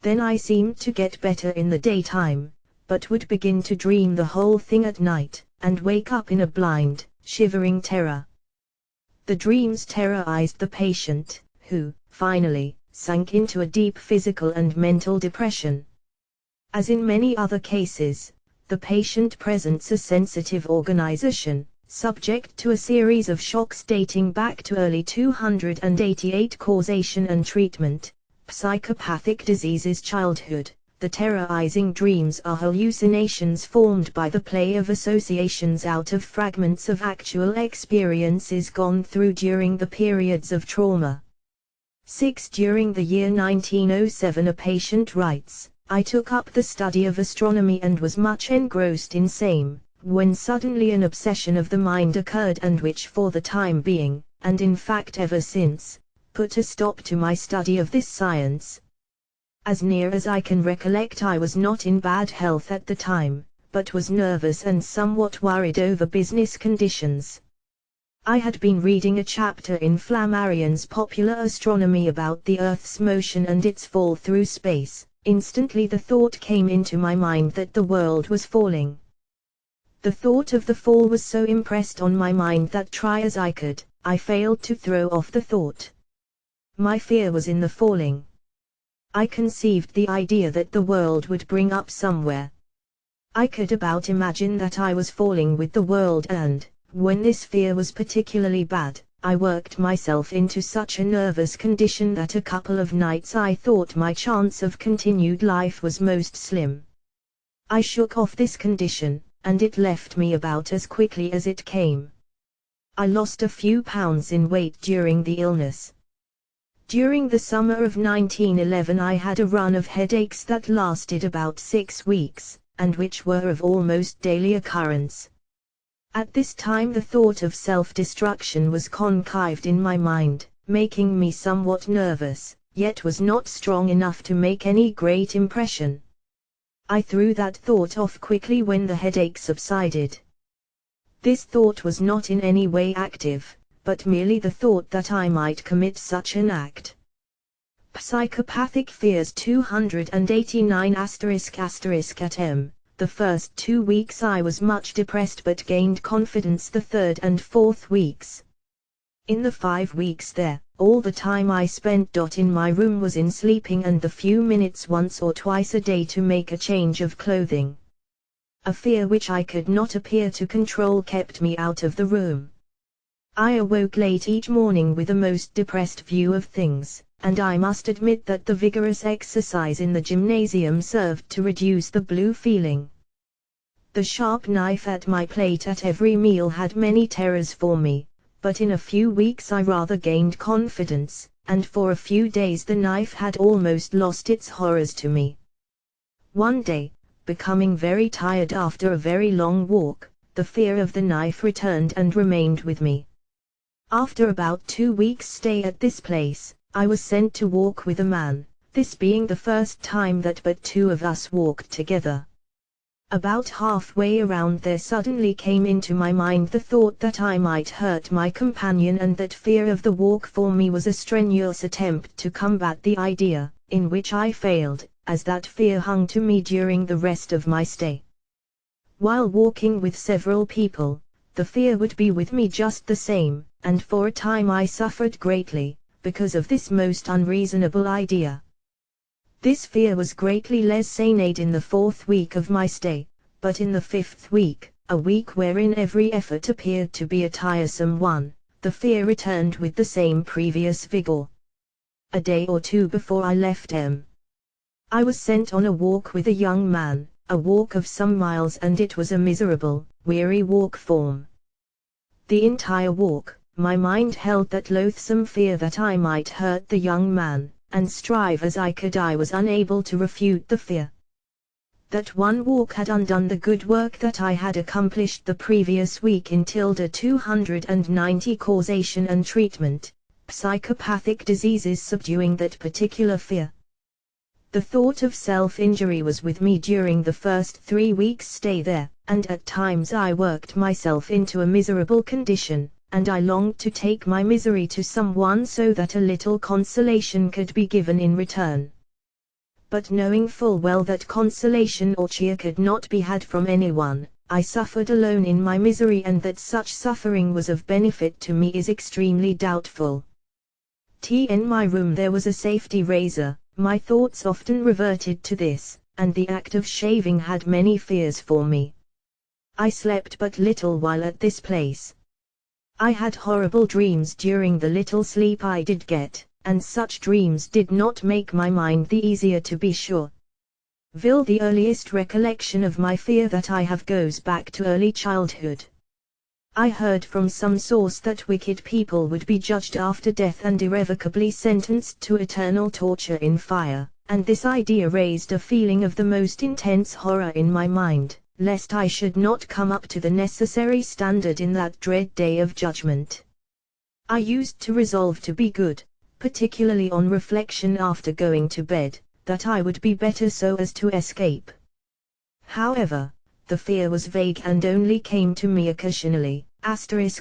Then I seemed to get better in the daytime, but would begin to dream the whole thing at night, and wake up in a blind, shivering terror. The dreams terrorized the patient, who, finally, sank into a deep physical and mental depression. As in many other cases, the patient presents a sensitive organization, subject to a series of shocks dating back to early 288 causation and treatment, psychopathic diseases childhood. The terrorizing dreams are hallucinations formed by the play of associations out of fragments of actual experiences gone through during the periods of trauma. 6. During the year 1907 a patient writes, I took up the study of astronomy and was much engrossed in same, when suddenly an obsession of the mind occurred and which for the time being, and in fact ever since, put a stop to my study of this science. As near as I can recollect I was not in bad health at the time, but was nervous and somewhat worried over business conditions. I had been reading a chapter in Flammarion's Popular Astronomy about the Earth's motion and its fall through space. Instantly the thought came into my mind that the world was falling. The thought of the fall was so impressed on my mind that try as I could, I failed to throw off the thought. My fear was in the falling. I conceived the idea that the world would bring up somewhere. I could about imagine that I was falling with the world and, when this fear was particularly bad, I worked myself into such a nervous condition that a couple of nights I thought my chance of continued life was most slim. I shook off this condition, and it left me about as quickly as it came. I lost a few pounds in weight during the illness. During the summer of 1911 I had a run of headaches that lasted about 6 weeks, and which were of almost daily occurrence. At this time the thought of self-destruction was concaved in my mind, making me somewhat nervous, yet was not strong enough to make any great impression. I threw that thought off quickly when the headache subsided. This thought was not in any way active, but merely the thought that I might commit such an act. Psychopathic fears 289 **** M. The first 2 weeks I was much depressed but gained confidence the third and fourth weeks. In the 5 weeks there, all the time I spent in my room was in sleeping and the few minutes once or twice a day to make a change of clothing. A fear which I could not appear to control kept me out of the room. I awoke late each morning with a most depressed view of things, and I must admit that the vigorous exercise in the gymnasium served to reduce the blue feeling. The sharp knife at my plate at every meal had many terrors for me, but in a few weeks I rather gained confidence, and for a few days the knife had almost lost its horrors to me. One day, becoming very tired after a very long walk, the fear of the knife returned and remained with me. After about 2 weeks' stay at this place, I was sent to walk with a man, this being the first time that but 2 of us walked together. About halfway around there suddenly came into my mind the thought that I might hurt my companion and that fear of the walk for me was a strenuous attempt to combat the idea, in which I failed, as that fear hung to me during the rest of my stay. While walking with several people, the fear would be with me just the same, and for a time I suffered greatly, because of this most unreasonable idea. This fear was greatly lessened in the 4th week of my stay, but in the 5th week, a week wherein every effort appeared to be a tiresome one, the fear returned with the same previous vigor. A day or 2 before I left I was sent on a walk with a young man, a walk of some miles, and it was a miserable, weary walk form. The entire walk, my mind held that loathsome fear that I might hurt the young man, and strive as I could I was unable to refute the fear. That one walk had undone the good work that I had accomplished the previous week in 290 causation and treatment, psychopathic diseases subduing that particular fear. The thought of self-injury was with me during the first 3 weeks' stay there, and at times I worked myself into a miserable condition, and I longed to take my misery to someone so that a little consolation could be given in return. But knowing full well that consolation or cheer could not be had from anyone, I suffered alone in my misery, and that such suffering was of benefit to me is extremely doubtful. In my room there was a safety razor. My thoughts often reverted to this, and the act of shaving had many fears for me. I slept but little while at this place. I had horrible dreams during the little sleep I did get, and such dreams did not make my mind the easier, to be sure. The earliest recollection of my fear that I have goes back to early childhood. I heard from some source that wicked people would be judged after death and irrevocably sentenced to eternal torture in fire, and this idea raised a feeling of the most intense horror in my mind, lest I should not come up to the necessary standard in that dread day of judgment. I used to resolve to be good, particularly on reflection after going to bed, that I would be better so as to escape. However, the fear was vague and only came to me occasionally.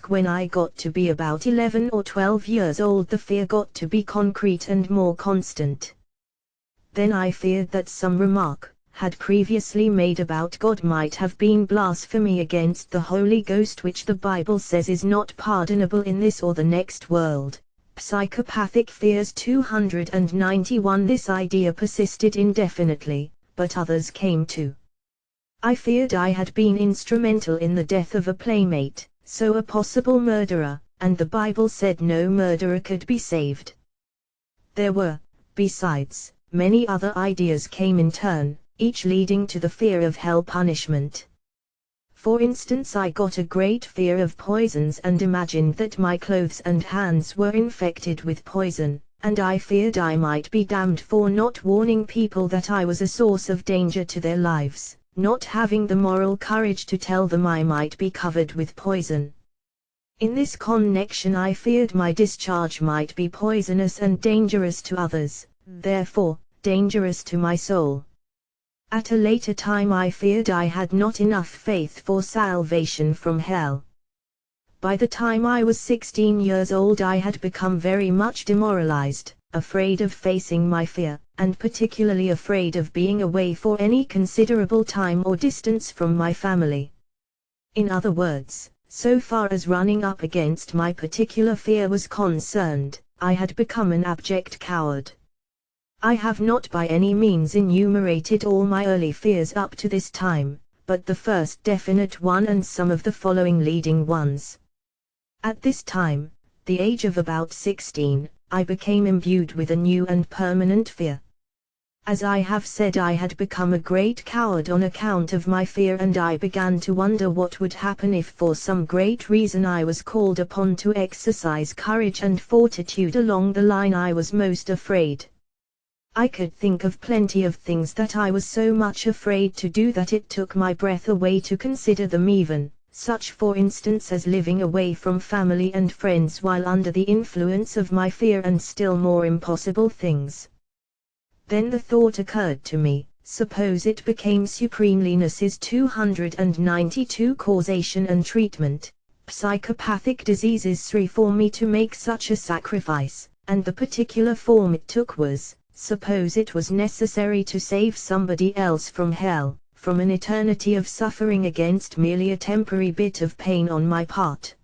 When I got to be about 11 or 12 years old, the fear got to be concrete and more constant. Then I feared that some remark had previously made about God might have been blasphemy against the Holy Ghost, which the Bible says is not pardonable in this or the next world. Psychopathic fears 291. This idea persisted indefinitely, but others came too. I feared I had been instrumental in the death of a playmate, so a possible murderer, and the Bible said no murderer could be saved. There were, besides, many other ideas came in turn, each leading to the fear of hell punishment. For instance, I got a great fear of poisons and imagined that my clothes and hands were infected with poison, and I feared I might be damned for not warning people that I was a source of danger to their lives, not having the moral courage to tell them I might be covered with poison. In this connection I feared my discharge might be poisonous and dangerous to others, therefore, dangerous to my soul. At a later time I feared I had not enough faith for salvation from hell. By the time I was 16 years old I had become very much demoralized, afraid of facing my fear, and particularly afraid of being away for any considerable time or distance from my family. In other words, so far as running up against my particular fear was concerned, I had become an abject coward. I have not by any means enumerated all my early fears up to this time, but the first definite one and some of the following leading ones. At this time, the age of about 16, I became imbued with a new and permanent fear. As I have said, I had become a great coward on account of my fear, and I began to wonder what would happen if for some great reason I was called upon to exercise courage and fortitude along the line I was most afraid. I could think of plenty of things that I was so much afraid to do that it took my breath away to consider them even, such for instance as living away from family and friends while under the influence of my fear, and still more impossible things. Then the thought occurred to me, suppose it became supremely necessary. 292 Causation and Treatment, Psychopathic Diseases 3 for me to make such a sacrifice, and the particular form it took was, suppose it was necessary to save somebody else from hell, from an eternity of suffering against merely a temporary bit of pain on my part.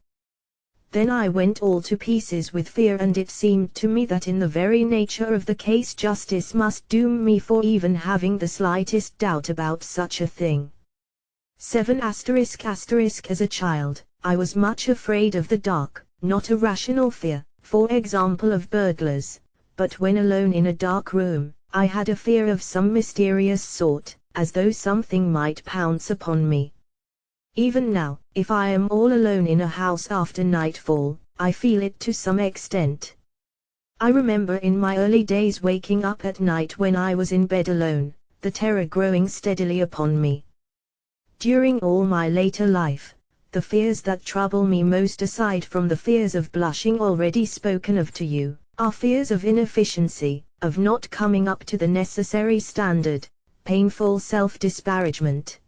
Then I went all to pieces with fear, and it seemed to me that in the very nature of the case justice must doom me for even having the slightest doubt about such a thing. 7 As a child, I was much afraid of the dark, not a rational fear, for example of burglars, but when alone in a dark room, I had a fear of some mysterious sort, as though something might pounce upon me. Even now, if I am all alone in a house after nightfall, I feel it to some extent. I remember in my early days waking up at night when I was in bed alone, the terror growing steadily upon me. During all my later life, the fears that trouble me most, aside from the fears of blushing already spoken of to you, are fears of inefficiency, of not coming up to the necessary standard, painful self-disparagement.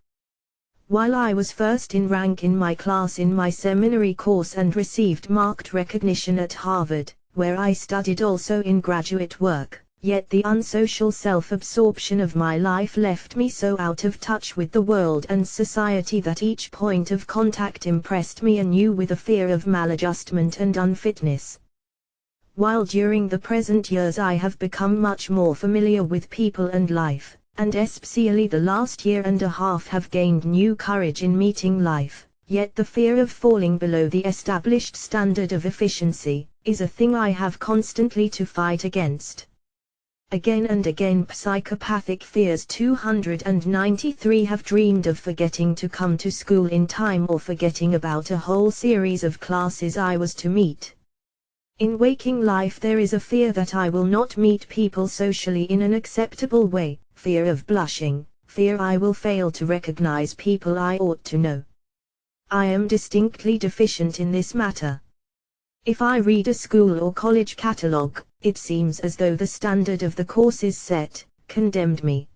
While I was first in rank in my class in my seminary course and received marked recognition at Harvard, where I studied also in graduate work, yet the unsocial self-absorption of my life left me so out of touch with the world and society that each point of contact impressed me anew with a fear of maladjustment and unfitness. While during the present years I have become much more familiar with people and life, and especially the last year and a half have gained new courage in meeting life, yet the fear of falling below the established standard of efficiency is a thing I have constantly to fight against. Again and again psychopathic fears 293 have dreamed of forgetting to come to school in time or forgetting about a whole series of classes I was to meet. In waking life there is a fear that I will not meet people socially in an acceptable way, fear of blushing, fear I will fail to recognize people I ought to know. I am distinctly deficient in this matter. If I read a school or college catalogue, it seems as though the standard of the courses set condemned me.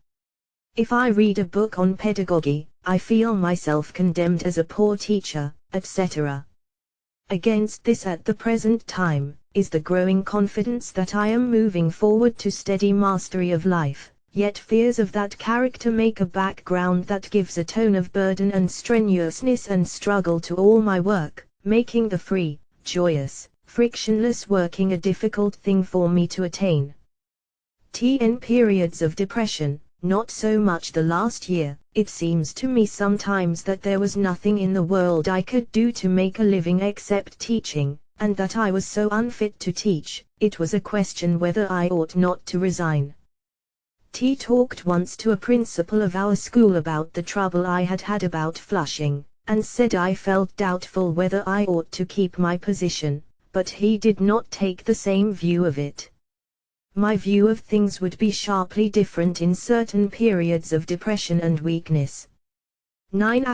If I read a book on pedagogy, I feel myself condemned as a poor teacher, etc. Against this at the present time, is the growing confidence that I am moving forward to steady mastery of life, yet fears of that character make a background that gives a tone of burden and strenuousness and struggle to all my work, making the free, joyous, frictionless working a difficult thing for me to attain. In periods of depression, not so much the last year, it seems to me sometimes that there was nothing in the world I could do to make a living except teaching, and that I was so unfit to teach, it was a question whether I ought not to resign. Talked once to a principal of our school about the trouble I had had about flushing, and said I felt doubtful whether I ought to keep my position, but he did not take the same view of it. My view of things would be sharply different in certain periods of depression and weakness. 9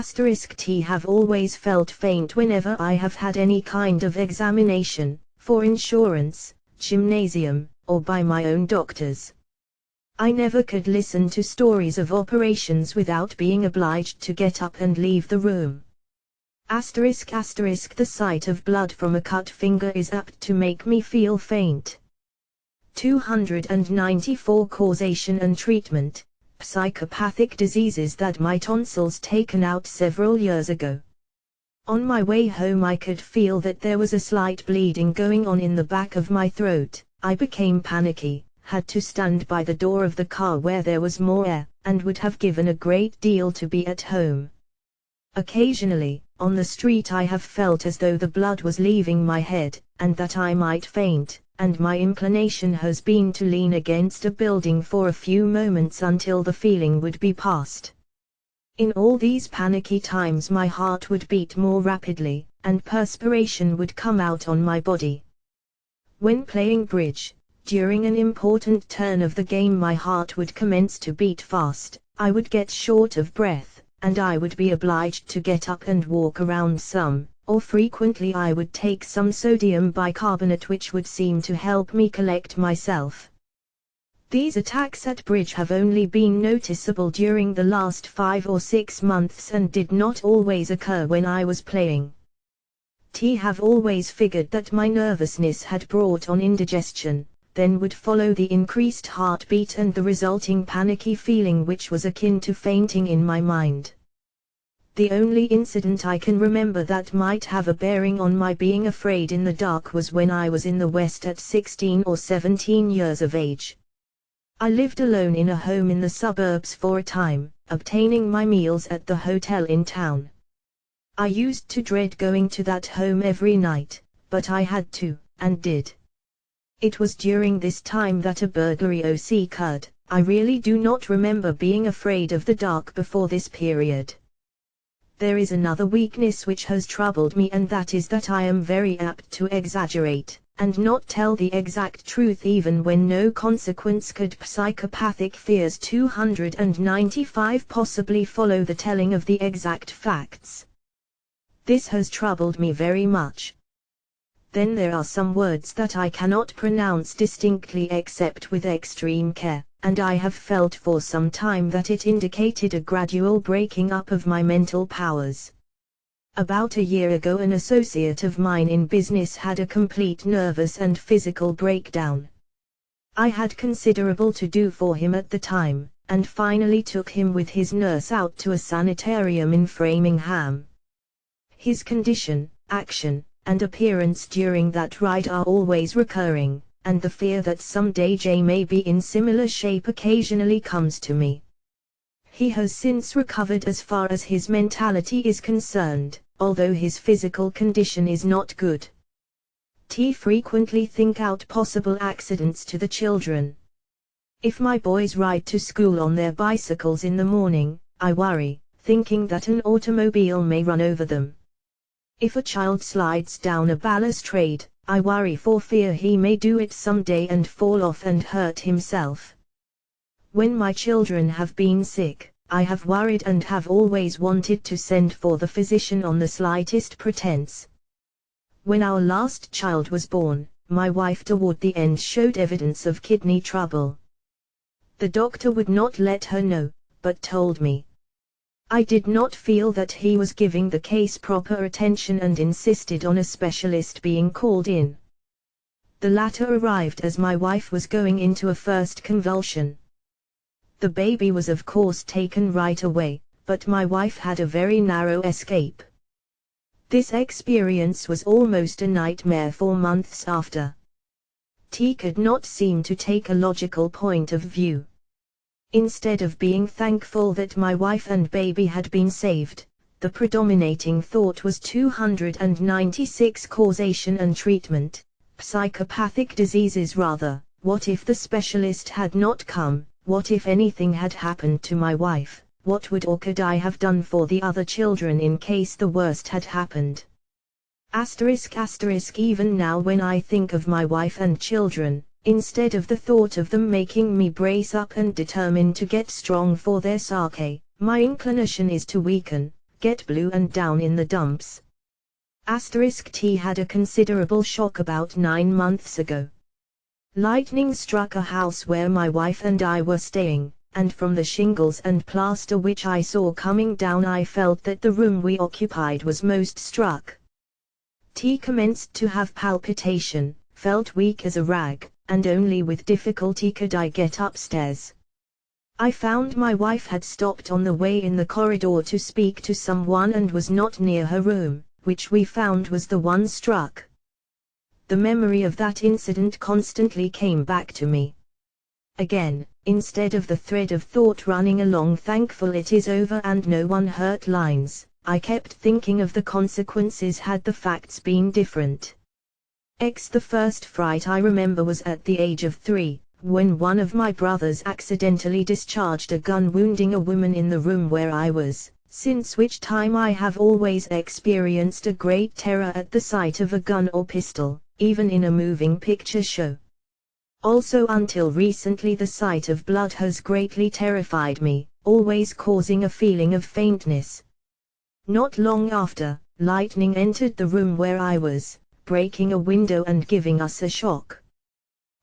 T have always felt faint whenever I have had any kind of examination, for insurance, gymnasium, or by my own doctors. I never could listen to stories of operations without being obliged to get up and leave the room. The sight of blood from a cut finger is apt to make me feel faint. 294 Causation and treatment, psychopathic diseases that my tonsils taken out several years ago. On my way home I could feel that there was a slight bleeding going on in the back of my throat. I became panicky, had to stand by the door of the car where there was more air, and would have given a great deal to be at home. Occasionally, on the street I have felt as though the blood was leaving my head, and that I might faint, and my inclination has been to lean against a building for a few moments until the feeling would be past. In all these panicky times my heart would beat more rapidly, and perspiration would come out on my body. When playing bridge, during an important turn of the game my heart would commence to beat fast, I would get short of breath, and I would be obliged to get up and walk around some, or frequently I would take some sodium bicarbonate which would seem to help me collect myself. These attacks at bridge have only been noticeable during the last 5 or 6 months and did not always occur when I was playing. Have always figured that my nervousness had brought on indigestion, then would follow the increased heartbeat and the resulting panicky feeling which was akin to fainting in my mind. The only incident I can remember that might have a bearing on my being afraid in the dark was when I was in the West at 16 or 17 years of age. I lived alone in a home in the suburbs for a time, obtaining my meals at the hotel in town. I used to dread going to that home every night, but I had to, and did. It was during this time that a burglary occurred. I really do not remember being afraid of the dark before this period. There is another weakness which has troubled me, and that is that I am very apt to exaggerate, and not tell the exact truth even when no consequence could. Psychopathic fears 295 possibly follow the telling of the exact facts. This has troubled me very much. Then there are some words that I cannot pronounce distinctly except with extreme care, and I have felt for some time that it indicated a gradual breaking up of my mental powers. About a year ago, an associate of mine in business had a complete nervous and physical breakdown. I had considerable to do for him at the time, and finally took him with his nurse out to a sanitarium in Framingham. His condition, action, and appearance during that ride are always recurring, and the fear that someday Jay may be in similar shape occasionally comes to me. He has since recovered as far as his mentality is concerned, although his physical condition is not good. T frequently think out possible accidents to the children. If my boys ride to school on their bicycles in the morning, I worry, thinking that an automobile may run over them. If a child slides down a balustrade, I worry for fear he may do it someday and fall off and hurt himself. When my children have been sick, I have worried and have always wanted to send for the physician on the slightest pretense. When our last child was born, my wife toward the end showed evidence of kidney trouble. The doctor would not let her know, but told me. I did not feel that he was giving the case proper attention and insisted on a specialist being called in. The latter arrived as my wife was going into a first convulsion. The baby was of course taken right away, but my wife had a very narrow escape. This experience was almost a nightmare for months after. T could not seem to take a logical point of view. Instead of being thankful that my wife and baby had been saved, the predominating thought was 296 causation and treatment, psychopathic diseases rather. What if the specialist had not come? What if anything had happened to my wife? What would or could I have done for the other children in case the worst had happened? **** Even now when I think of my wife and children, instead of the thought of them making me brace up and determine to get strong for their sake, my inclination is to weaken, get blue and down in the dumps. *T had a considerable shock about 9 months ago. Lightning struck a house where my wife and I were staying, and from the shingles and plaster which I saw coming down I felt that the room we occupied was most struck. T commenced to have palpitation, felt weak as a rag, and only with difficulty could I get upstairs. I found my wife had stopped on the way in the corridor to speak to someone and was not near her room, which we found was the one struck. The memory of that incident constantly came back to me. Again, instead of the thread of thought running along thankful it is over and no one hurt lines, I kept thinking of the consequences had the facts been different. The first fright I remember was at the age of 3, when one of my brothers accidentally discharged a gun wounding a woman in the room where I was, since which time I have always experienced a great terror at the sight of a gun or pistol, even in a moving picture show. Also until recently the sight of blood has greatly terrified me, always causing a feeling of faintness. Not long after, lightning entered the room where I was, breaking a window and giving us a shock.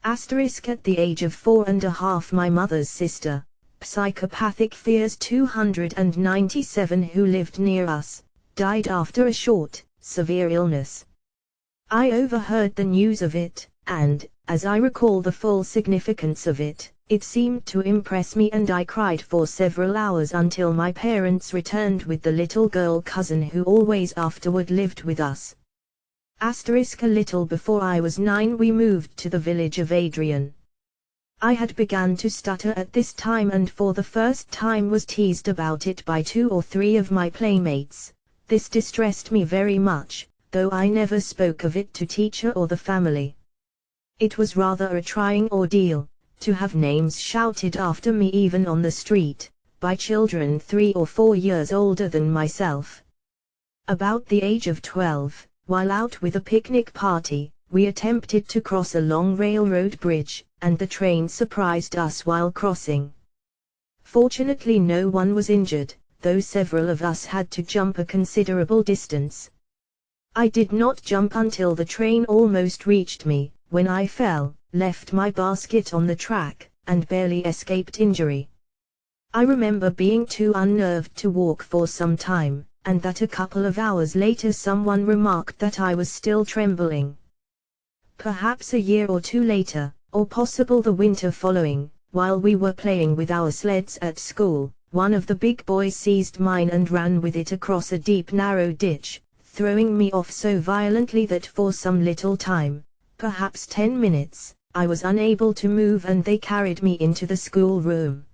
At the age of 4.5 my mother's sister, psychopathic fears 297 who lived near us, died after a short, severe illness. I overheard the news of it, and, as I recall the full significance of it, it seemed to impress me and I cried for several hours until my parents returned with the little girl cousin who always afterward lived with us. A little before I was 9 we moved to the village of Adrian. I had begun to stutter at this time and for the first time was teased about it by 2 or 3 of my playmates. This distressed me very much, though I never spoke of it to teacher or the family. It was rather a trying ordeal, to have names shouted after me even on the street, by children 3 or 4 years older than myself. About the age of 12, while out with a picnic party, we attempted to cross a long railroad bridge, and the train surprised us while crossing. Fortunately no one was injured, though several of us had to jump a considerable distance. I did not jump until the train almost reached me, when I fell, left my basket on the track, and barely escaped injury. I remember being too unnerved to walk for some time, and that a couple of hours later someone remarked that I was still trembling. Perhaps a year or two later, or possible the winter following, while we were playing with our sleds at school, one of the big boys seized mine and ran with it across a deep narrow ditch, throwing me off so violently that for some little time, perhaps 10 minutes, I was unable to move and they carried me into the school room.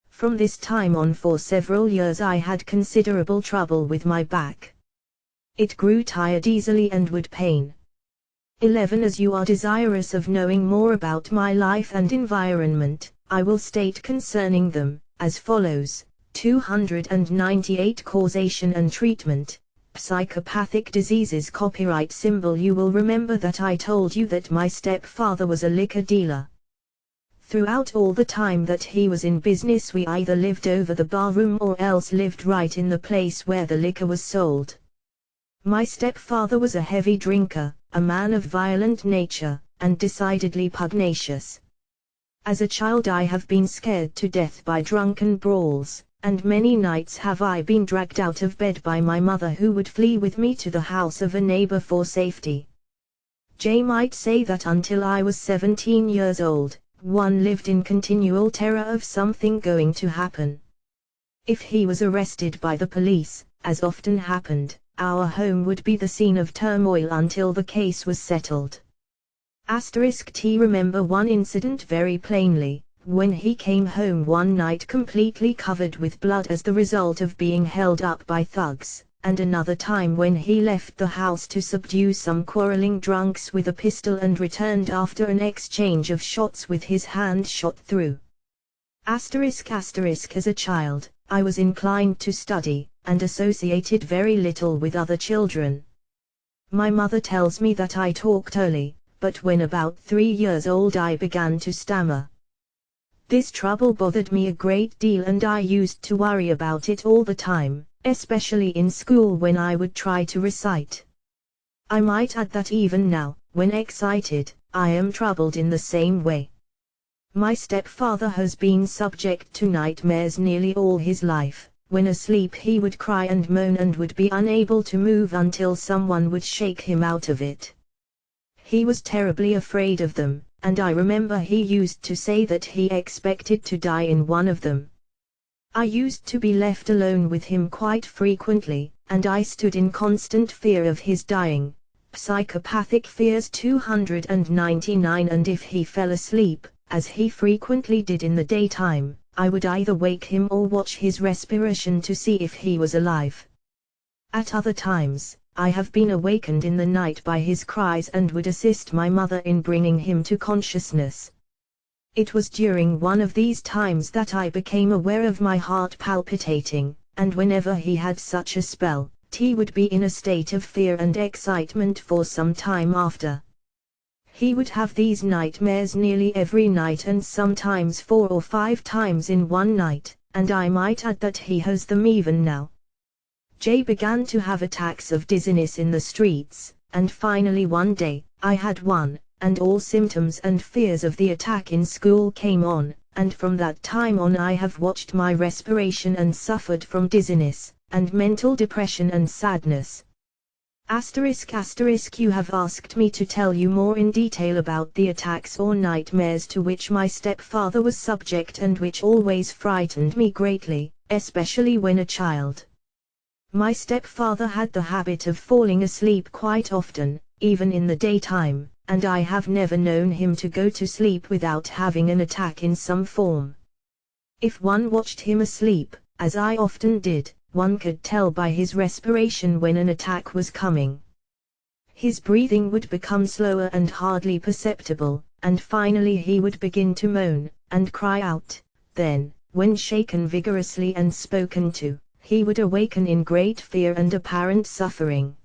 From this time on for several years I had considerable trouble with my back. It grew tired easily and would pain. 11. As you are desirous of knowing more about my life and environment, I will state concerning them, as follows. 298 Causation and Treatment, Psychopathic Diseases. Copyright symbol. You will remember that I told you that my stepfather was a liquor dealer. Throughout all the time that he was in business we either lived over the barroom or else lived right in the place where the liquor was sold. My stepfather was a heavy drinker, a man of violent nature, and decidedly pugnacious. As a child I have been scared to death by drunken brawls, and many nights have I been dragged out of bed by my mother who would flee with me to the house of a neighbor for safety. Jay might say that until I was 17 years old, one lived in continual terror of something going to happen. If he was arrested by the police, as often happened, our home would be the scene of turmoil until the case was settled. T. Remember one incident very plainly, when he came home one night completely covered with blood as the result of being held up by thugs, and another time when he left the house to subdue some quarreling drunks with a pistol and returned after an exchange of shots with his hand shot through. As a child, I was inclined to study, and associated very little with other children. My mother tells me that I talked early, but when about 3 years old I began to stammer. This trouble bothered me a great deal and I used to worry about it all the time, especially in school when I would try to recite. I might add that even now, when excited, I am troubled in the same way. My stepfather has been subject to nightmares nearly all his life. When asleep he would cry and moan and would be unable to move until someone would shake him out of it. He was terribly afraid of them, and I remember he used to say that he expected to die in one of them. I used to be left alone with him quite frequently, and I stood in constant fear of his dying. Psychopathic fears 299. And if he fell asleep, as he frequently did in the daytime, I would either wake him or watch his respiration to see if he was alive. At other times, I have been awakened in the night by his cries and would assist my mother in bringing him to consciousness. It was during one of these times that I became aware of my heart palpitating, and whenever he had such a spell, he would be in a state of fear and excitement for some time after. He would have these nightmares nearly every night and sometimes 4 or 5 times in one night, and I might add that he has them even now. Jay began to have attacks of dizziness in the streets, and finally one day, I had one, and all symptoms and fears of the attack in school came on, and from that time on I have watched my respiration and suffered from dizziness, and mental depression and sadness. You have asked me to tell you more in detail about the attacks or nightmares to which my stepfather was subject and which always frightened me greatly, especially when a child. My stepfather had the habit of falling asleep quite often, even in the daytime, and I have never known him to go to sleep without having an attack in some form. If one watched him asleep, as I often did, one could tell by his respiration when an attack was coming. His breathing would become slower and hardly perceptible, and finally he would begin to moan, and cry out. Then, when shaken vigorously and spoken to, he would awaken in great fear and apparent suffering.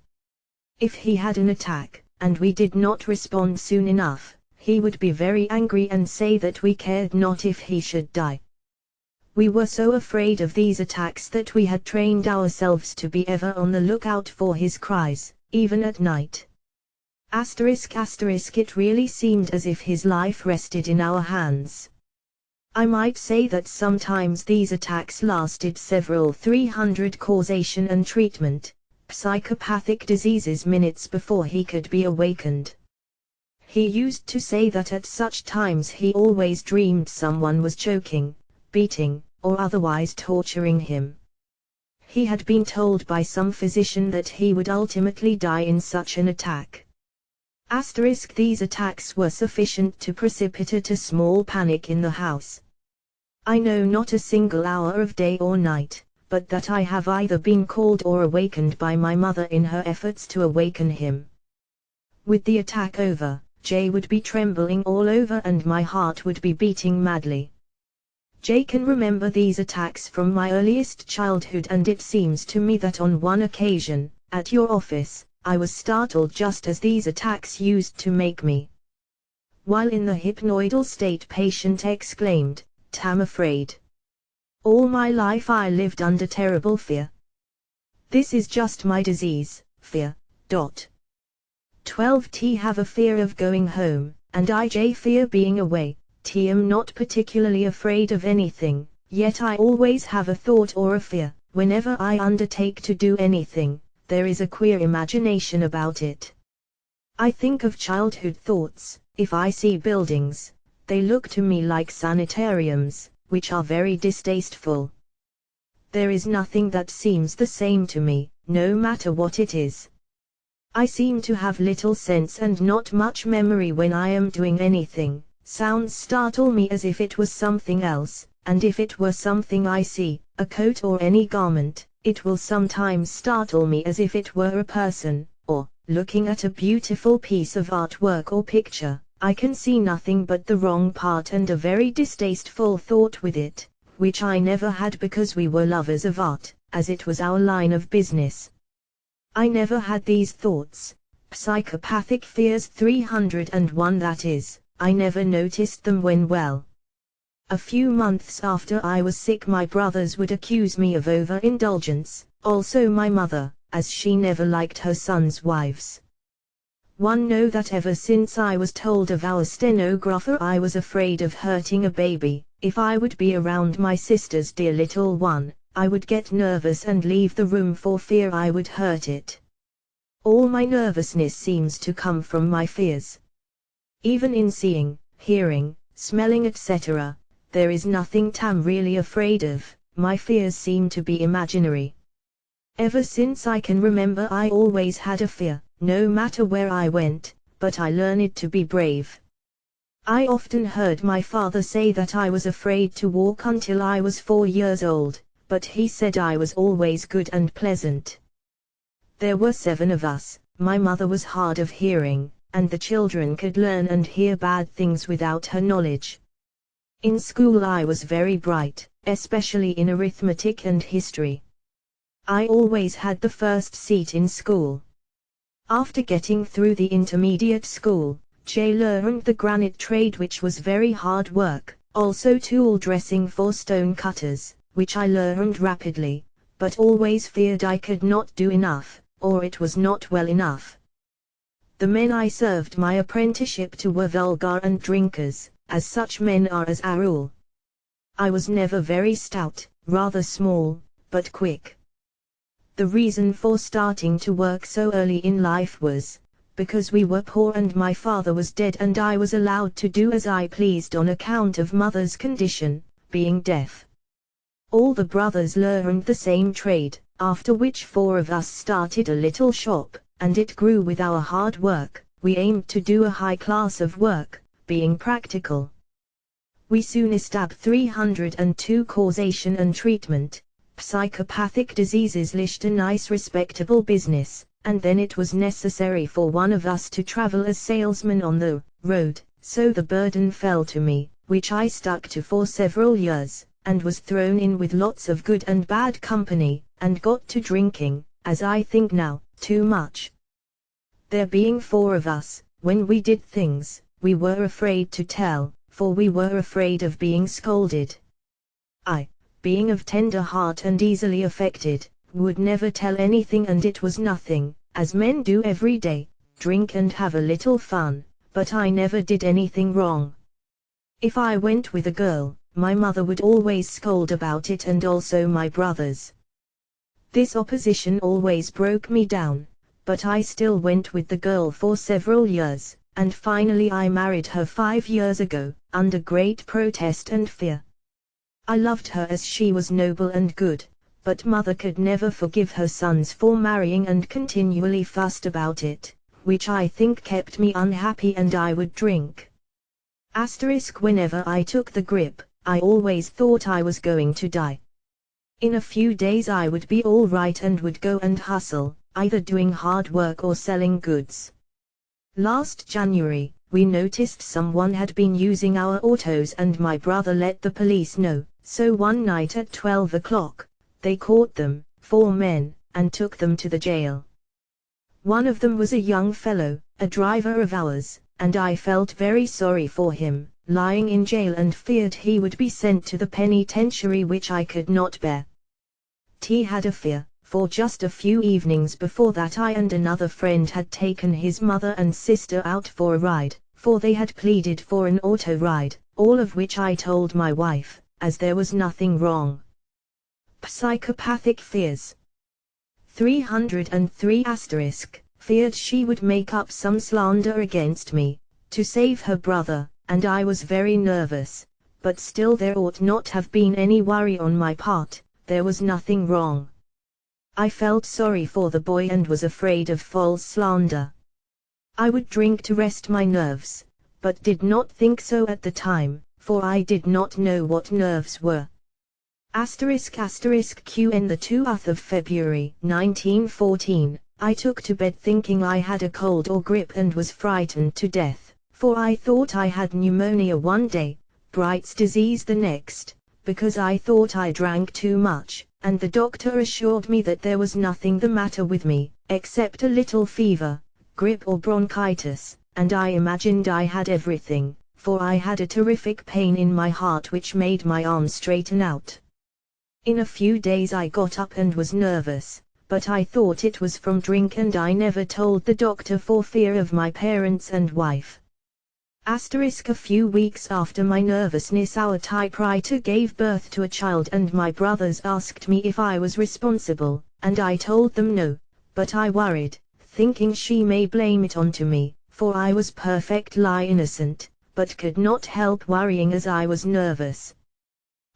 If he had an attack, and we did not respond soon enough, he would be very angry and say that we cared not if he should die. We were so afraid of these attacks that we had trained ourselves to be ever on the lookout for his cries, even at night. It really seemed as if his life rested in our hands. I might say that sometimes these attacks lasted several 300 causation and treatment, psychopathic diseases minutes before he could be awakened. He used to say that at such times he always dreamed someone was choking, beating, or otherwise torturing him. He had been told by some physician that he would ultimately die in such an attack. These attacks were sufficient to precipitate a small panic in the house. I know not a single hour of day or night, but that I have either been called or awakened by my mother in her efforts to awaken him. With the attack over, Jay would be trembling all over and my heart would be beating madly. Jay can remember these attacks from my earliest childhood, and it seems to me that on one occasion, at your office, I was startled just as these attacks used to make me. While in the hypnoidal state, patient exclaimed, "I'm afraid. All my life I lived under terrible fear. This is just my disease, fear. 12T have a fear of going home, and IJ fear being away. Am not particularly afraid of anything, yet I always have a thought or a fear. Whenever I undertake to do anything, there is a queer imagination about it. I think of childhood thoughts. If I see buildings, they look to me like sanitariums, which are very distasteful. There is nothing that seems the same to me, no matter what it is. I seem to have little sense and not much memory when I am doing anything. Sounds startle me as if it was something else, and if it were something I see, a coat or any garment, it will sometimes startle me as if it were a person, or, looking at a beautiful piece of artwork or picture, I can see nothing but the wrong part and a very distasteful thought with it, which I never had because we were lovers of art, as it was our line of business. I never had these thoughts, psychopathic fears 301, that is, I never noticed them when well. A few months after I was sick, my brothers would accuse me of overindulgence, also my mother, as she never liked her sons' wives. One know that ever since I was told of our stenographer I was afraid of hurting a baby. If I would be around my sister's dear little one, I would get nervous and leave the room for fear I would hurt it. All my nervousness seems to come from my fears. Even in seeing, hearing, smelling, etc., there is nothing I'm really afraid of. My fears seem to be imaginary. Ever since I can remember I always had a fear, no matter where I went, but I learned to be brave. I often heard my father say that I was afraid to walk until I was 4 years old, but he said I was always good and pleasant. There were 7 of us, my mother was hard of hearing, and the children could learn and hear bad things without her knowledge. In school I was very bright, especially in arithmetic and history. I always had the first seat in school. After getting through the intermediate school, Jay learned the granite trade, which was very hard work, also tool dressing for stone cutters, which I learned rapidly, but always feared I could not do enough, or it was not well enough. The men I served my apprenticeship to were vulgar and drinkers, as such men are as a rule. I was never very stout, rather small, but quick. The reason for starting to work so early in life was, because we were poor and my father was dead and I was allowed to do as I pleased on account of mother's condition, being deaf. All the brothers learned the same trade, after which 4 of us started a little shop, and it grew with our hard work. We aimed to do a high class of work, being practical. We soon established 302 causation and treatment, psychopathic diseases, lished a nice respectable business, and then it was necessary for one of us to travel as salesman on the road, so the burden fell to me, which I stuck to for several years, and was thrown in with lots of good and bad company, and got to drinking, as I think now, too much. There being 4 of us, when we did things, we were afraid to tell, for we were afraid of being scolded. I, being of tender heart and easily affected, would never tell anything, and it was nothing, as men do every day, drink and have a little fun, but I never did anything wrong. If I went with a girl, my mother would always scold about it and also my brothers. This opposition always broke me down, but I still went with the girl for several years, and finally I married her 5 years ago, under great protest and fear. I loved her as she was noble and good, but mother could never forgive her sons for marrying and continually fussed about it, which I think kept me unhappy, and I would drink. Whenever I took the grip, I always thought I was going to die. In a few days I would be all right and would go and hustle, either doing hard work or selling goods. Last January, we noticed someone had been using our autos and my brother let the police know, so one night at 12 o'clock, they caught them, 4 men, and took them to the jail. One of them was a young fellow, a driver of ours, and I felt very sorry for him, lying in jail, and feared he would be sent to the penitentiary, which I could not bear. T had a fear, for just a few evenings before that I and another friend had taken his mother and sister out for a ride, for they had pleaded for an auto ride, all of which I told my wife, as there was nothing wrong. Psychopathic fears. 303 feared she would make up some slander against me, to save her brother, and I was very nervous, but still there ought not have been any worry on my part, there was nothing wrong. I felt sorry for the boy and was afraid of false slander. I would drink to rest my nerves, but did not think so at the time, for I did not know what nerves were. ****Q in the 2th of February 1914, I took to bed thinking I had a cold or grippe and was frightened to death, for I thought I had pneumonia one day, Bright's disease the next, because I thought I drank too much, and the doctor assured me that there was nothing the matter with me, except a little fever, grippe or bronchitis, and I imagined I had everything, for I had a terrific pain in my heart which made my arm straighten out. In a few days I got up and was nervous, but I thought it was from drink and I never told the doctor for fear of my parents and wife. A few weeks after my nervousness our typewriter gave birth to a child and my brothers asked me if I was responsible, and I told them no, but I worried, thinking she may blame it onto me, for I was perfectly innocent, but could not help worrying as I was nervous.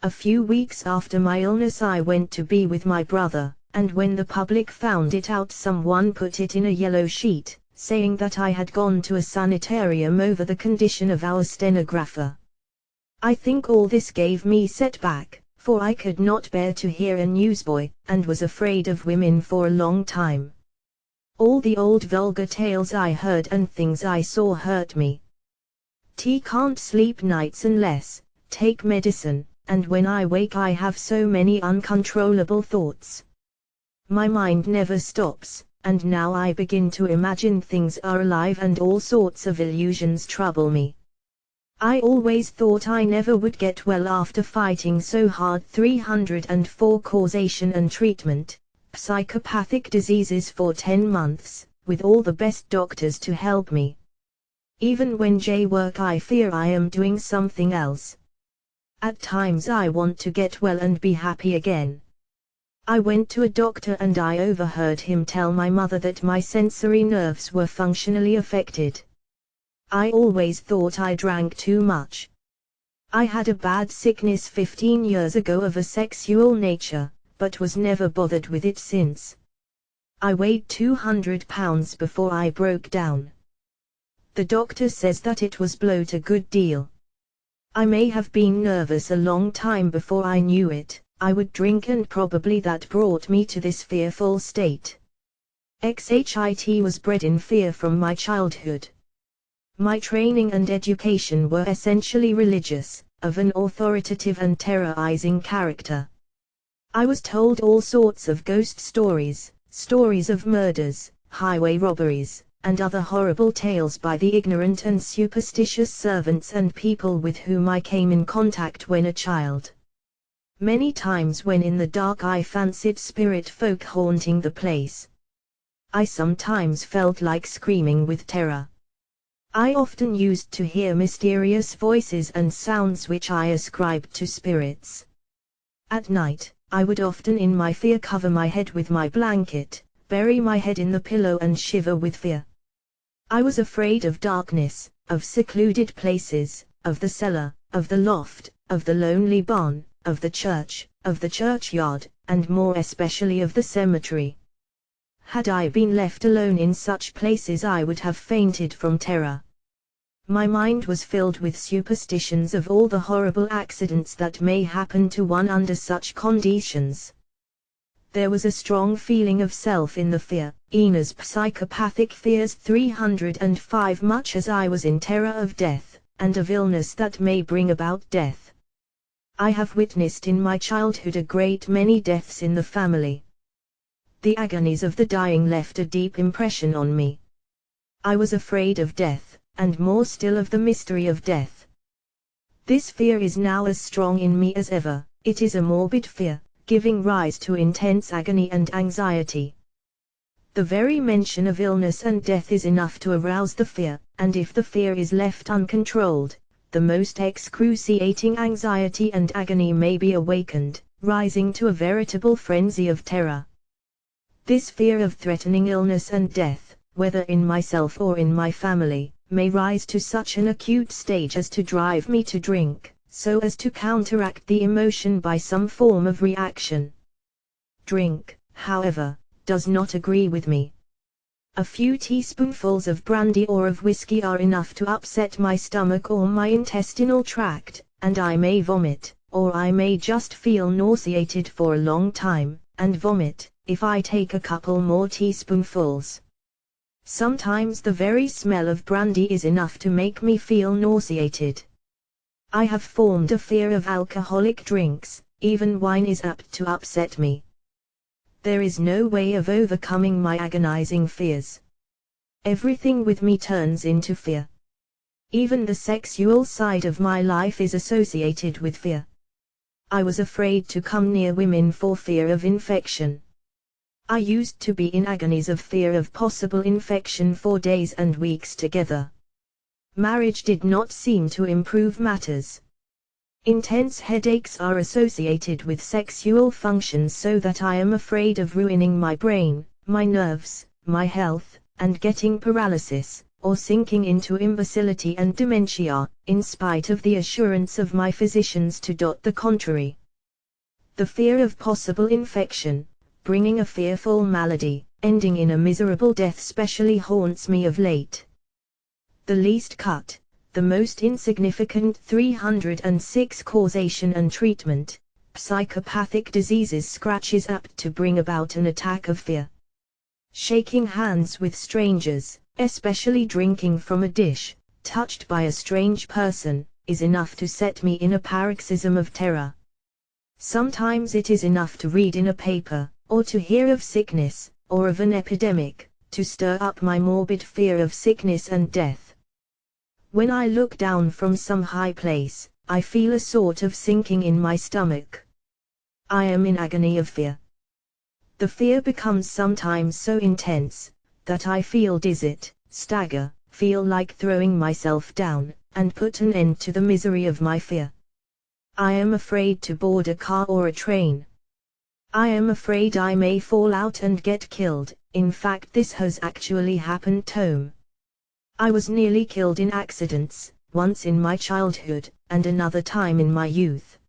A few weeks after my illness I went to be with my brother, and when the public found it out someone put it in a yellow sheet, saying that I had gone to a sanitarium over the condition of our stenographer. I think all this gave me setback, for I could not bear to hear a newsboy, and was afraid of women for a long time. All the old vulgar tales I heard and things I saw hurt me. Can't sleep nights unless take medicine, and when I wake I have so many uncontrollable thoughts. My mind never stops, and now I begin to imagine things are alive and all sorts of illusions trouble me. I always thought I never would get well after fighting so hard. 304 Causation and treatment, psychopathic diseases for 10 months, with all the best doctors to help me. Even when I work I fear I am doing something else. At times I want to get well and be happy again. I went to a doctor and I overheard him tell my mother that my sensory nerves were functionally affected. I always thought I drank too much. I had a bad sickness 15 years ago of a sexual nature, but was never bothered with it since. I weighed 200 pounds before I broke down. The doctor says that it was bloat a good deal. I may have been nervous a long time before I knew it. I would drink and probably that brought me to this fearful state. XHIT was bred in fear from my childhood. My training and education were essentially religious, of an authoritative and terrorizing character. I was told all sorts of ghost stories, stories of murders, highway robberies, and other horrible tales by the ignorant and superstitious servants and people with whom I came in contact when a child. Many times when in the dark I fancied spirit folk haunting the place. I sometimes felt like screaming with terror. I often used to hear mysterious voices and sounds which I ascribed to spirits. At night, I would often in my fear cover my head with my blanket, bury my head in the pillow and shiver with fear. I was afraid of darkness, of secluded places, of the cellar, of the loft, of the lonely barn, of the church, of the churchyard, and more especially of the cemetery. Had I been left alone in such places I would have fainted from terror. My mind was filled with superstitions of all the horrible accidents that may happen to one under such conditions. There was a strong feeling of self in the fear, Ina's psychopathic fears 305 much as I was in terror of death, and of illness that may bring about death. I have witnessed in my childhood a great many deaths in the family. The agonies of the dying left a deep impression on me. I was afraid of death, and more still of the mystery of death. This fear is now as strong in me as ever. It is a morbid fear, giving rise to intense agony and anxiety. The very mention of illness and death is enough to arouse the fear, and if the fear is left uncontrolled, the most excruciating anxiety and agony may be awakened, rising to a veritable frenzy of terror. This fear of threatening illness and death, whether in myself or in my family, may rise to such an acute stage as to drive me to drink, so as to counteract the emotion by some form of reaction. Drink, however, does not agree with me. A few teaspoonfuls of brandy or of whiskey are enough to upset my stomach or my intestinal tract, and I may vomit, or I may just feel nauseated for a long time, and vomit, if I take a couple more teaspoonfuls. Sometimes the very smell of brandy is enough to make me feel nauseated. I have formed a fear of alcoholic drinks, even wine is apt to upset me. There is no way of overcoming my agonizing fears. Everything with me turns into fear. Even the sexual side of my life is associated with fear. I was afraid to come near women for fear of infection. I used to be in agonies of fear of possible infection for days and weeks together. Marriage did not seem to improve matters. Intense headaches are associated with sexual functions, so that I am afraid of ruining my brain, my nerves, my health, and getting paralysis, or sinking into imbecility and dementia, in spite of the assurance of my physicians to the contrary. The fear of possible infection, bringing a fearful malady, ending in a miserable death, specially haunts me of late. The least cut, the most insignificant 306 causation and treatment, psychopathic diseases scratch is apt to bring about an attack of fear. Shaking hands with strangers, especially drinking from a dish, touched by a strange person, is enough to set me in a paroxysm of terror. Sometimes it is enough to read in a paper, or to hear of sickness, or of an epidemic, to stir up my morbid fear of sickness and death. When I look down from some high place, I feel a sort of sinking in my stomach. I am in agony of fear. The fear becomes sometimes so intense, that I feel dizzy, stagger, feel like throwing myself down, and put an end to the misery of my fear. I am afraid to board a car or a train. I am afraid I may fall out and get killed. In fact, this has actually happened home. I was nearly killed in accidents, once in my childhood, and another time in my youth.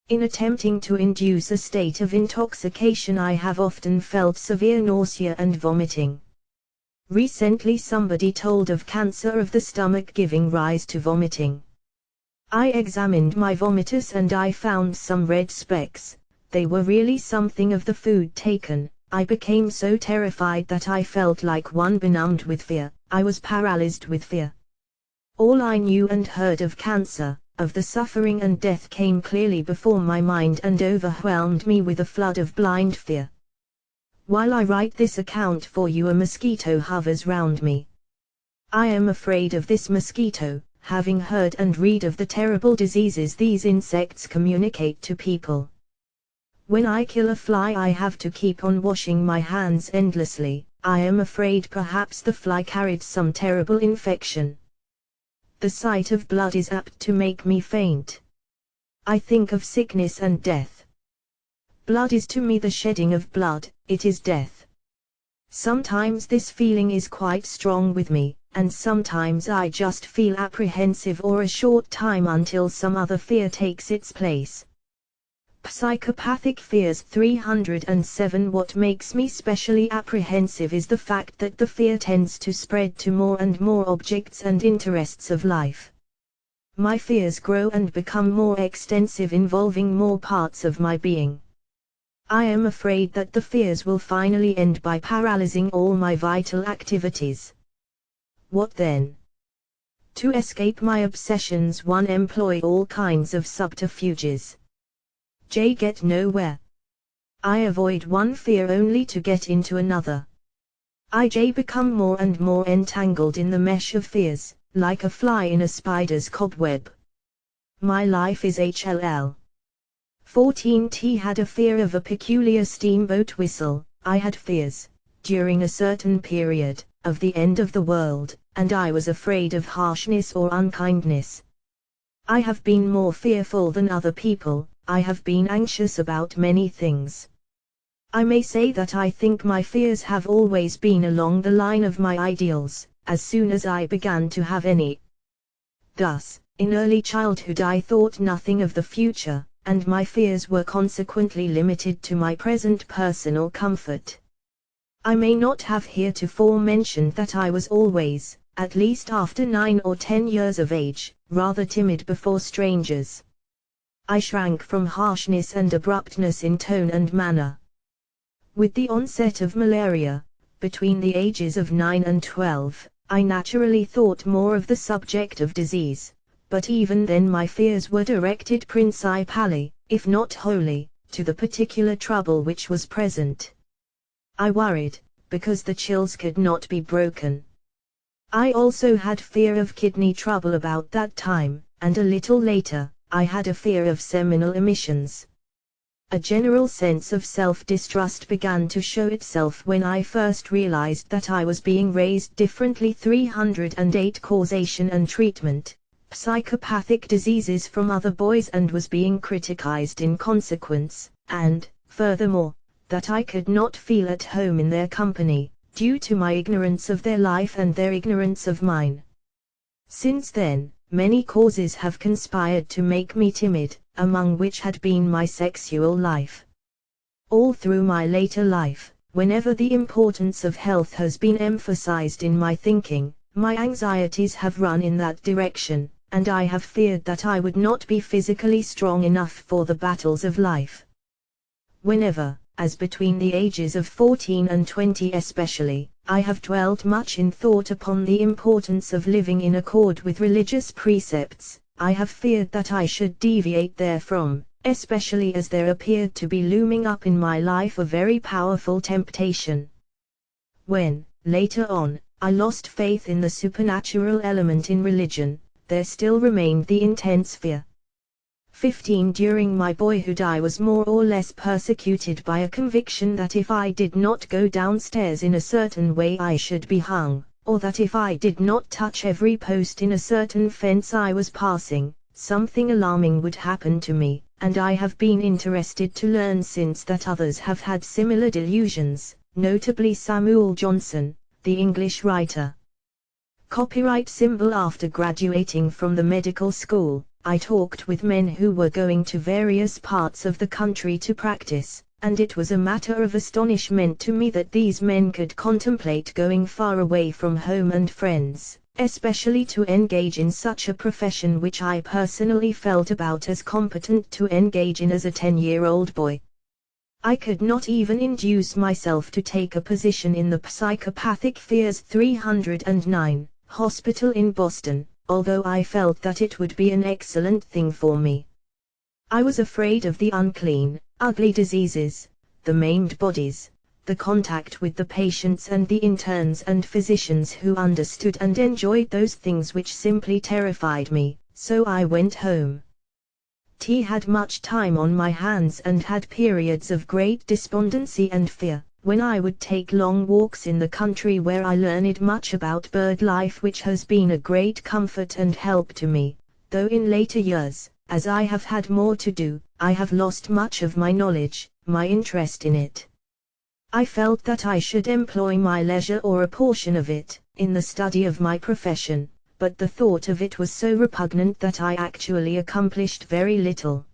In attempting to induce a state of intoxication, I have often felt severe nausea and vomiting. Recently somebody told of cancer of the stomach giving rise to vomiting. I examined my vomitus and I found some red specks. They were really something of the food taken. I became so terrified that I felt like one benumbed with fear. I was paralyzed with fear. All I knew and heard of cancer, of the suffering and death, came clearly before my mind and overwhelmed me with a flood of blind fear. While I write this account for you, a mosquito hovers round me. I am afraid of this mosquito, having heard and read of the terrible diseases these insects communicate to people. When I kill a fly, I have to keep on washing my hands endlessly. I am afraid perhaps the fly carried some terrible infection. The sight of blood is apt to make me faint. I think of sickness and death. Blood is to me the shedding of blood, it is death. Sometimes this feeling is quite strong with me, and sometimes I just feel apprehensive or a short time until some other fear takes its place. Psychopathic fears 307. What makes me specially apprehensive is the fact that the fear tends to spread to more and more objects and interests of life. My fears grow and become more extensive, involving more parts of my being. I am afraid that the fears will finally end by paralyzing all my vital activities. What then? To escape my obsessions, one employ all kinds of subterfuges. Get nowhere. I avoid one fear only to get into another. I become more and more entangled in the mesh of fears, like a fly in a spider's cobweb. My life is HLL. 14T had a fear of a peculiar steamboat whistle. I had fears, during a certain period, of the end of the world, and I was afraid of harshness or unkindness. I have been more fearful than other people. I have been anxious about many things. I may say that I think my fears have always been along the line of my ideals, as soon as I began to have any. Thus, in early childhood I thought nothing of the future, and my fears were consequently limited to my present personal comfort. I may not have heretofore mentioned that I was always, at least after 9 or 10 years of age, rather timid before strangers. I shrank from harshness and abruptness in tone and manner. With the onset of malaria, between the ages of 9 and 12, I naturally thought more of the subject of disease, but even then my fears were directed principally, if not wholly, to the particular trouble which was present. I worried, because the chills could not be broken. I also had fear of kidney trouble about that time, and a little later, I had a fear of seminal emissions. A general sense of self-distrust began to show itself when I first realized that I was being raised differently. 308 Causation and treatment, psychopathic diseases from other boys, and was being criticized in consequence, and, furthermore, that I could not feel at home in their company, due to my ignorance of their life and their ignorance of mine. Since then, many causes have conspired to make me timid, among which had been my sexual life. All through my later life, whenever the importance of health has been emphasized in my thinking, my anxieties have run in that direction, and I have feared that I would not be physically strong enough for the battles of life. Whenever, as between the ages of 14 and 20 especially, I have dwelt much in thought upon the importance of living in accord with religious precepts, I have feared that I should deviate therefrom, especially as there appeared to be looming up in my life a very powerful temptation. When, later on, I lost faith in the supernatural element in religion, there still remained the intense fear. 15 During my boyhood I was more or less persecuted by a conviction that if I did not go downstairs in a certain way I should be hung, or that if I did not touch every post in a certain fence I was passing, something alarming would happen to me, and I have been interested to learn since that others have had similar delusions, notably Samuel Johnson, the English writer. Copyright symbol. After graduating from the medical school, I talked with men who were going to various parts of the country to practice, and it was a matter of astonishment to me that these men could contemplate going far away from home and friends, especially to engage in such a profession which I personally felt about as competent to engage in as a 10-year-old boy. I could not even induce myself to take a position in the Psychopathic Fears 309 hospital in Boston, although I felt that it would be an excellent thing for me. I was afraid of the unclean, ugly diseases, the maimed bodies, the contact with the patients and the interns and physicians who understood and enjoyed those things which simply terrified me, so I went home. Had much time on my hands and had periods of great despondency and fear, when I would take long walks in the country where I learned much about bird life, which has been a great comfort and help to me, though in later years, as I have had more to do, I have lost much of my knowledge, my interest in it. I felt that I should employ my leisure or a portion of it, in the study of my profession, but the thought of it was so repugnant that I actually accomplished very little.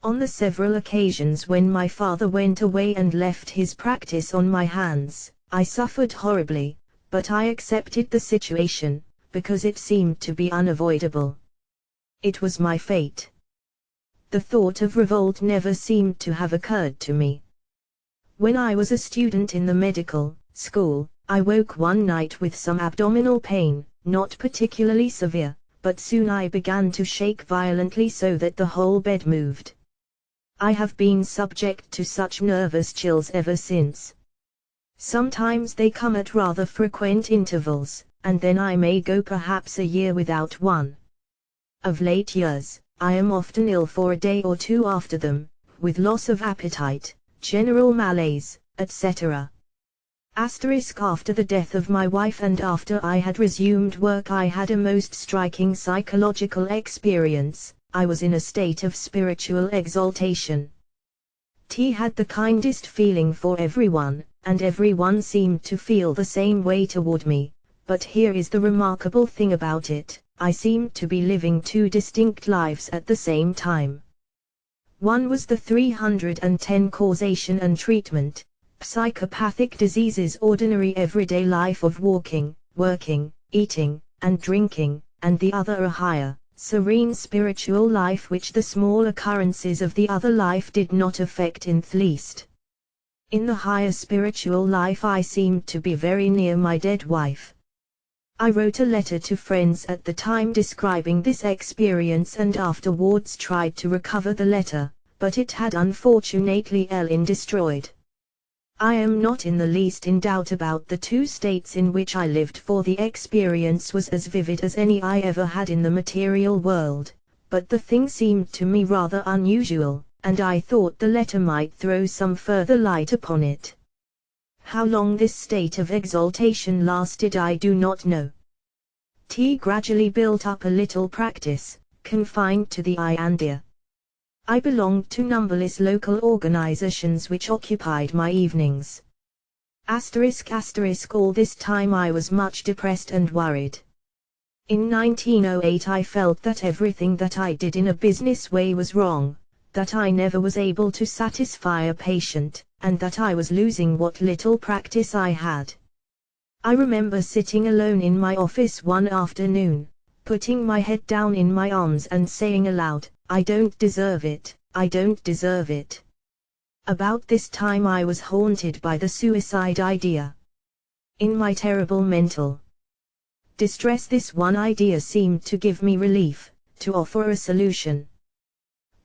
On the several occasions when my father went away and left his practice on my hands, I suffered horribly, but I accepted the situation, because it seemed to be unavoidable. It was my fate. The thought of revolt never seemed to have occurred to me. When I was a student in the medical school, I woke one night with some abdominal pain, not particularly severe, but soon I began to shake violently so that the whole bed moved. I have been subject to such nervous chills ever since. Sometimes they come at rather frequent intervals, and then I may go perhaps a year without one. Of late years, I am often ill for a day or two after them, with loss of appetite, general malaise, etc. After the death of my wife and after I had resumed work, I had a most striking psychological experience. I was in a state of spiritual exaltation. T had the kindest feeling for everyone, and everyone seemed to feel the same way toward me, but here is the remarkable thing about it, I seemed to be living two distinct lives at the same time. One was the 310 causation and treatment, psychopathic diseases, ordinary everyday life of walking, working, eating, and drinking, and the other a higher, serene spiritual life which the small occurrences of the other life did not affect in the least. In the higher spiritual life I seemed to be very near my dead wife. I wrote a letter to friends at the time describing this experience and afterwards tried to recover the letter, but it had unfortunately been destroyed. I am not in the least in doubt about the two states in which I lived, for the experience was as vivid as any I ever had in the material world, but the thing seemed to me rather unusual, and I thought the letter might throw some further light upon it. How long this state of exaltation lasted I do not know. T gradually built up a little practice, confined to the eye and ear. I belonged to numberless local organizations which occupied my evenings. **** All this time I was much depressed and worried. In 1908 I felt that everything that I did in a business way was wrong, that I never was able to satisfy a patient, and that I was losing what little practice I had. I remember sitting alone in my office one afternoon, putting my head down in my arms and saying aloud, "I don't deserve it, I don't deserve it." About this time I was haunted by the suicide idea. In my terrible mental distress, this one idea seemed to give me relief, to offer a solution.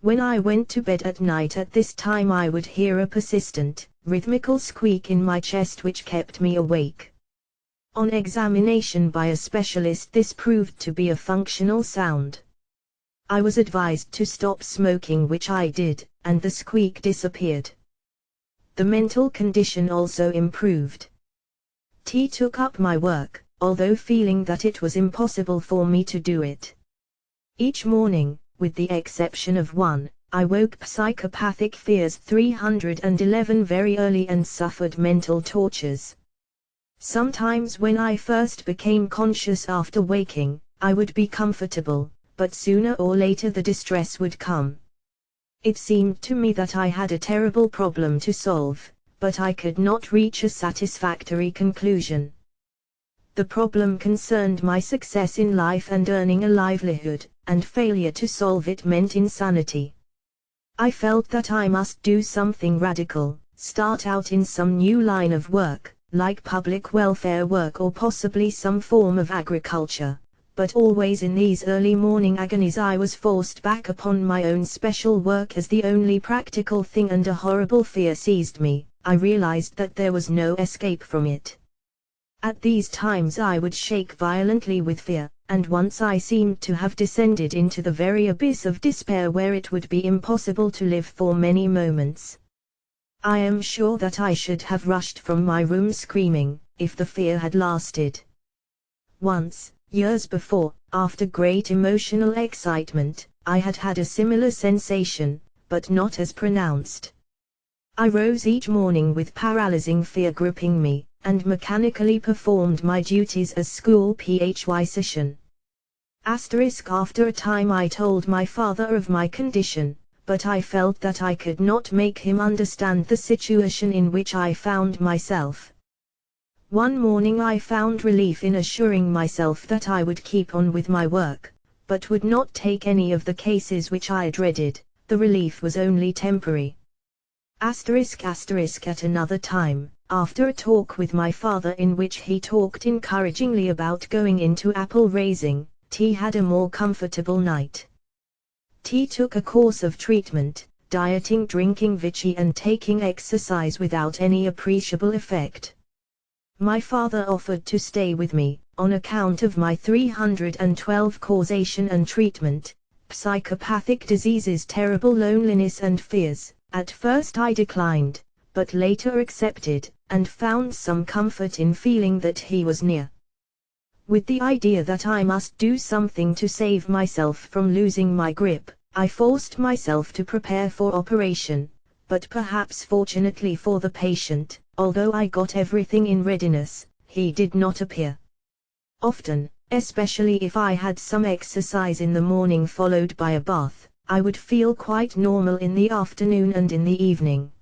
When I went to bed at night at this time I would hear a persistent, rhythmical squeak in my chest which kept me awake. On examination by a specialist this proved to be a functional sound. I was advised to stop smoking, which I did, and the squeak disappeared. The mental condition also improved. T took up my work, although feeling that it was impossible for me to do it. Each morning, with the exception of one, I woke psychopathic fears 311 very early and suffered mental tortures. Sometimes when I first became conscious after waking, I would be comfortable, but sooner or later the distress would come. It seemed to me that I had a terrible problem to solve, but I could not reach a satisfactory conclusion. The problem concerned my success in life and earning a livelihood, and failure to solve it meant insanity. I felt that I must do something radical, start out in some new line of work, like public welfare work or possibly some form of agriculture, but always in these early morning agonies I was forced back upon my own special work as the only practical thing, and a horrible fear seized me. I realized that there was no escape from it. At these times I would shake violently with fear, and once I seemed to have descended into the very abyss of despair where it would be impossible to live for many moments. I am sure that I should have rushed from my room screaming, if the fear had lasted. Once, years before, after great emotional excitement, I had had a similar sensation, but not as pronounced. I rose each morning with paralyzing fear gripping me, and mechanically performed my duties as school PSYCHOPATHIC. After a time I told my father of my condition, but I felt that I could not make him understand the situation in which I found myself. One morning I found relief in assuring myself that I would keep on with my work, but would not take any of the cases which I dreaded. The relief was only temporary. At another time, after a talk with my father in which he talked encouragingly about going into apple raising, T had a more comfortable night. T took a course of treatment, dieting, drinking Vichy and taking exercise without any appreciable effect. My father offered to stay with me, on account of my 312 causation and treatment, psychopathic diseases, terrible loneliness and fears. At first I declined, but later accepted, and found some comfort in feeling that he was near. With the idea that I must do something to save myself from losing my grip, I forced myself to prepare for operation, but perhaps fortunately for the patient, although I got everything in readiness, he did not appear. Often, especially if I had some exercise in the morning followed by a bath, I would feel quite normal in the afternoon and in the evening.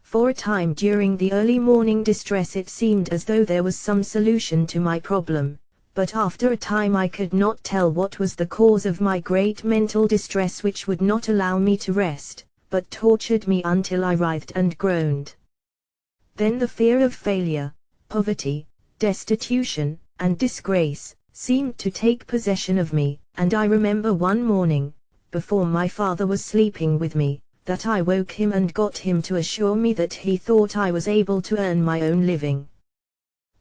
For a time during the early morning distress it seemed as though there was some solution to my problem, but after a time I could not tell what was the cause of my great mental distress, which would not allow me to rest, but tortured me until I writhed and groaned. Then the fear of failure, poverty, destitution, and disgrace seemed to take possession of me, and I remember one morning, before my father was sleeping with me, that I woke him and got him to assure me that he thought I was able to earn my own living.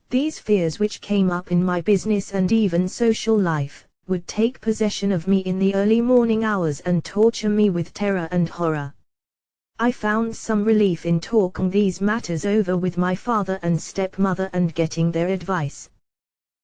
These fears, which came up in my business and even social life, would take possession of me in the early morning hours and torture me with terror and horror. I found some relief in talking these matters over with my father and stepmother and getting their advice.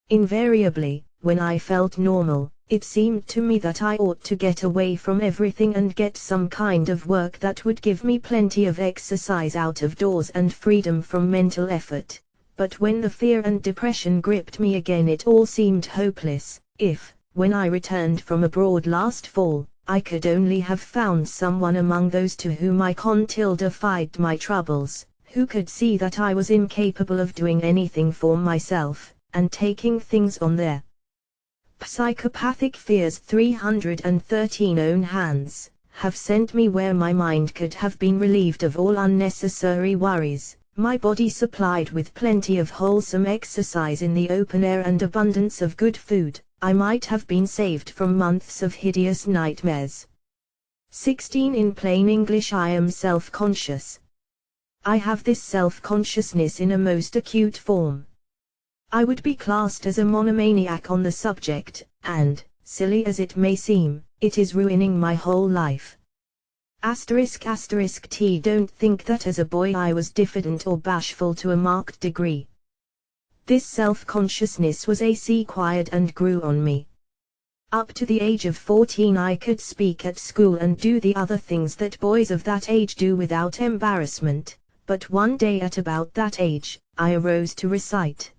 Invariably, when I felt normal, it seemed to me that I ought to get away from everything and get some kind of work that would give me plenty of exercise out of doors and freedom from mental effort. But when the fear and depression gripped me again, it all seemed hopeless. If, when I returned from abroad last fall, I could only have found someone among those to whom I confided my troubles, who could see that I was incapable of doing anything for myself, and taking things on their psychopathic fears 313 own hands, have sent me where my mind could have been relieved of all unnecessary worries, my body supplied with plenty of wholesome exercise in the open air and abundance of good food, I might have been saved from months of hideous nightmares. 16. In plain English, I am self-conscious. I have this self-consciousness in a most acute form. I would be classed as a monomaniac on the subject, and, silly as it may seem, it is ruining my whole life. T. Don't think that as a boy I was diffident or bashful to a marked degree. This self-consciousness was acquired and grew on me. Up to the age of 14 I could speak at school and do the other things that boys of that age do without embarrassment, but one day at about that age, I arose to recite.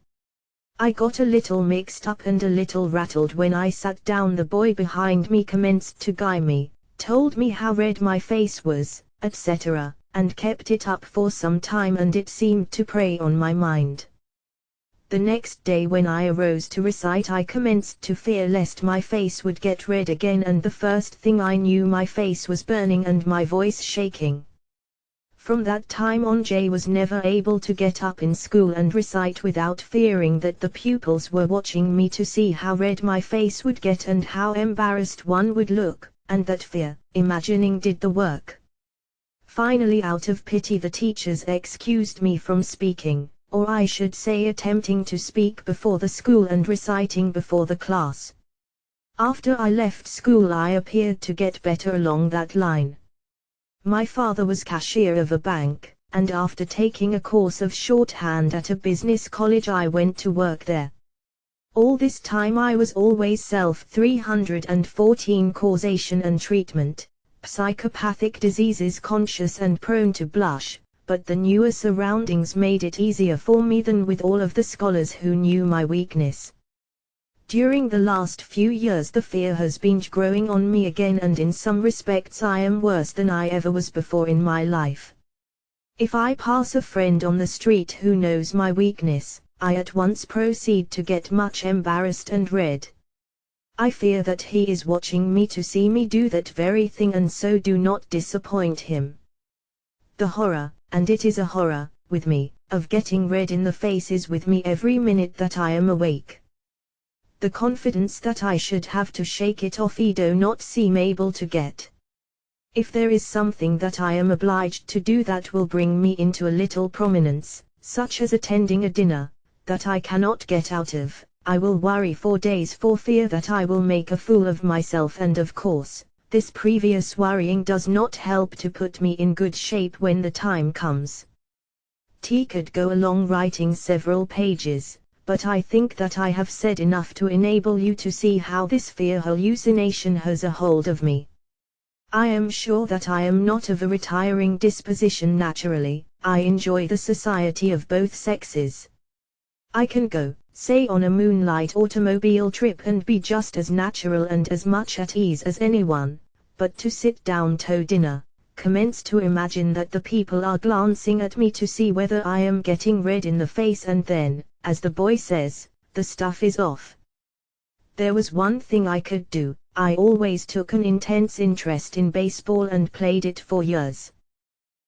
I got a little mixed up and a little rattled when I sat down. The boy behind me commenced to guy me, told me how red my face was, etc., and kept it up for some time, and it seemed to prey on my mind. The next day when I arose to recite I commenced to fear lest my face would get red again, and the first thing I knew my face was burning and my voice shaking. From that time on J was never able to get up in school and recite without fearing that the pupils were watching me to see how red my face would get and how embarrassed one would look, and that fear, imagining, did the work. Finally, out of pity, the teachers excused me from speaking, or I should say attempting to speak before the school and reciting before the class. After I left school I appeared to get better along that line. My father was cashier of a bank, and after taking a course of shorthand at a business college I went to work there. All this time I was always self-314 causation and treatment, psychopathic diseases conscious and prone to blush, but the newer surroundings made it easier for me than with all of the scholars who knew my weakness. During the last few years the fear has been growing on me again, and in some respects I am worse than I ever was before in my life. If I pass a friend on the street who knows my weakness, I at once proceed to get much embarrassed and red. I fear that he is watching me to see me do that very thing, and so do not disappoint him. The horror, and it is a horror, with me, of getting red in the face is with me every minute that I am awake. The confidence that I should have to shake it off I do not seem able to get. If there is something that I am obliged to do that will bring me into a little prominence, such as attending a dinner, that I cannot get out of, I will worry for days for fear that I will make a fool of myself, and of course, this previous worrying does not help to put me in good shape when the time comes. T could go along writing several pages, but I think that I have said enough to enable you to see how this fear hallucination has a hold of me. I am sure that I am not of a retiring disposition naturally. I enjoy the society of both sexes. I can go, say, on a moonlight automobile trip and be just as natural and as much at ease as anyone, but to sit down to dinner, commence to imagine that the people are glancing at me to see whether I am getting red in the face, and then, as the boy says, the stuff is off. There was one thing I could do. I always took an intense interest in baseball and played it for years.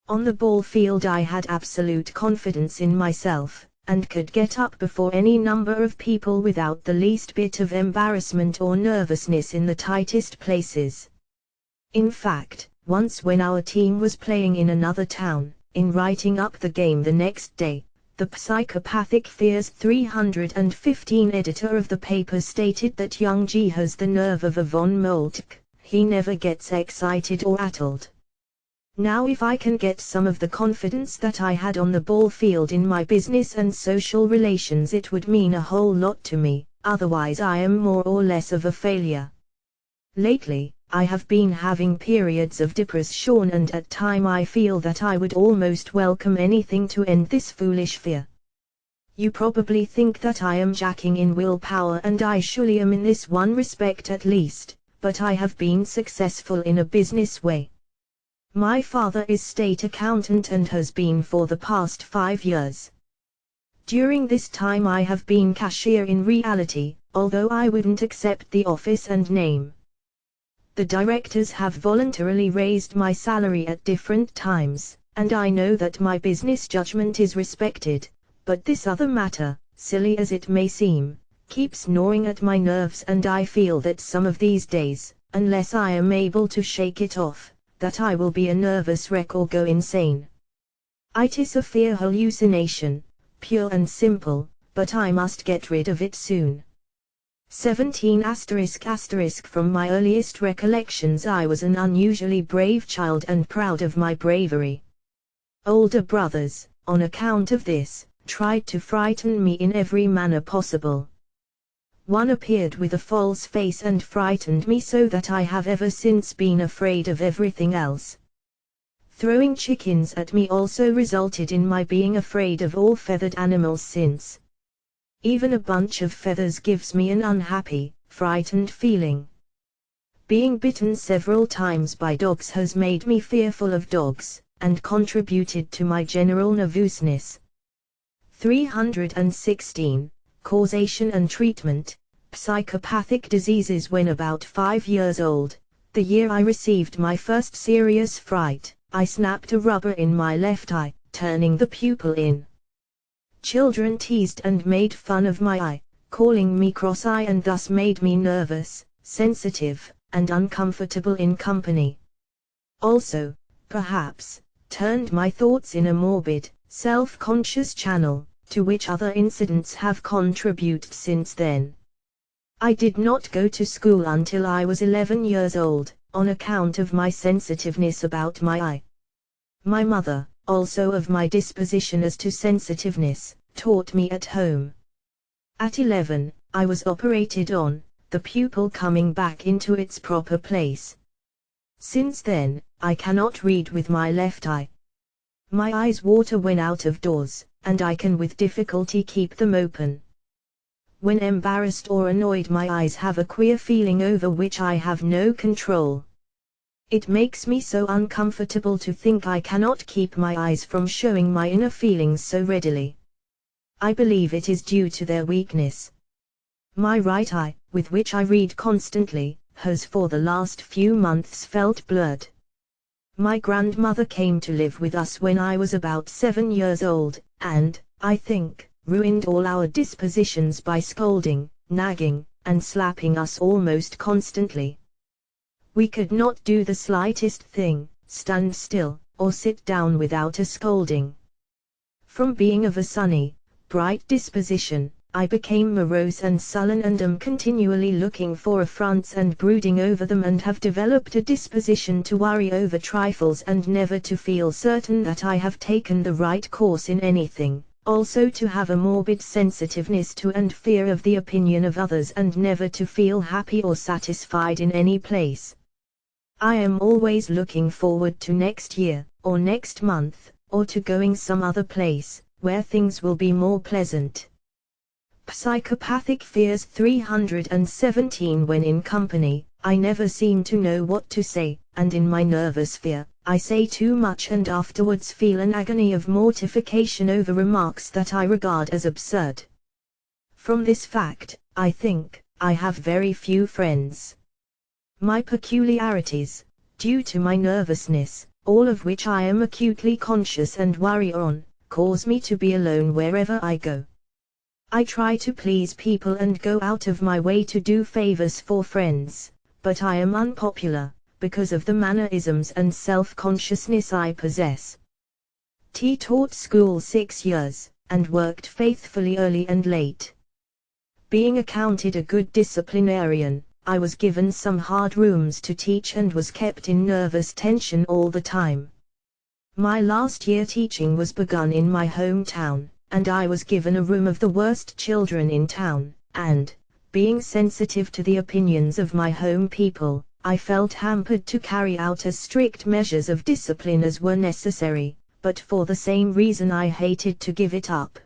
On the ball field I had absolute confidence in myself, and could get up before any number of people without the least bit of embarrassment or nervousness in the tightest places. In fact, once when our team was playing in another town, in writing up the game the next day, the Psychopathic Fears 315 editor of the paper stated that young G has the nerve of a von Moltke, he never gets excited or rattled. Now if I can get some of the confidence that I had on the ball field in my business and social relations, it would mean a whole lot to me, otherwise I am more or less of a failure. Lately, I have been having periods of depression, and at times I feel that I would almost welcome anything to end this foolish fear. You probably think that I am jacking in willpower, and I surely am in this one respect at least, but I have been successful in a business way. My father is state accountant and has been for the past 5 years. During this time I have been cashier in reality, although I wouldn't accept the office and name. The directors have voluntarily raised my salary at different times, and I know that my business judgment is respected, but this other matter, silly as it may seem, keeps gnawing at my nerves, and I feel that some of these days, unless I am able to shake it off, that I will be a nervous wreck or go insane. It is a fear hallucination, pure and simple, but I must get rid of it soon. 17 ***. From my earliest recollections I was an unusually brave child and proud of my bravery. Older brothers, on account of this, tried to frighten me in every manner possible. One appeared with a false face and frightened me so that I have ever since been afraid of everything else. Throwing chickens at me also resulted in my being afraid of all feathered animals since. Even a bunch of feathers gives me an unhappy, frightened feeling. Being bitten several times by dogs has made me fearful of dogs, and contributed to my general nervousness. 316. Causation and treatment, psychopathic diseases. When about 5 years old, the year I received my first serious fright, I snapped a rubber in my left eye, turning the pupil in. Children teased and made fun of my eye, calling me cross-eye, and thus made me nervous, sensitive, and uncomfortable in company. Also, perhaps, turned my thoughts in a morbid, self-conscious channel, to which other incidents have contributed since then. I did not go to school until I was 11 years old, on account of my sensitiveness about my eye. My mother, also of my disposition as to sensitiveness, taught me at home. At 11, I was operated on, the pupil coming back into its proper place. Since then, I cannot read with my left eye. My eyes water when out of doors, and I can with difficulty keep them open. When embarrassed or annoyed, my eyes have a queer feeling over which I have no control. It makes me so uncomfortable to think I cannot keep my eyes from showing my inner feelings so readily. I believe it is due to their weakness. My right eye, with which I read constantly, has for the last few months felt blurred. My grandmother came to live with us when I was about 7 years old, and, I think, ruined all our dispositions by scolding, nagging, and slapping us almost constantly. We could not do the slightest thing, stand still, or sit down without a scolding. From being of a sunny, bright disposition, I became morose and sullen and am continually looking for affronts and brooding over them, and have developed a disposition to worry over trifles and never to feel certain that I have taken the right course in anything, also to have a morbid sensitiveness to and fear of the opinion of others, and never to feel happy or satisfied in any place. I am always looking forward to next year, or next month, or to going some other place, where things will be more pleasant. Psychopathic fears 317. When in company, I never seem to know what to say, and in my nervous fear, I say too much and afterwards feel an agony of mortification over remarks that I regard as absurd. From this fact, I think, I have very few friends. My peculiarities, due to my nervousness, all of which I am acutely conscious and worry on, cause me to be alone wherever I go. I try to please people and go out of my way to do favors for friends, but I am unpopular, because of the mannerisms and self-consciousness I possess. Taught school 6 years, and worked faithfully early and late. Being accounted a good disciplinarian, I was given some hard rooms to teach and was kept in nervous tension all the time. My last year teaching was begun in my hometown, and I was given a room of the worst children in town, and, being sensitive to the opinions of my home people, I felt hampered to carry out as strict measures of discipline as were necessary, but for the same reason I hated to give it up.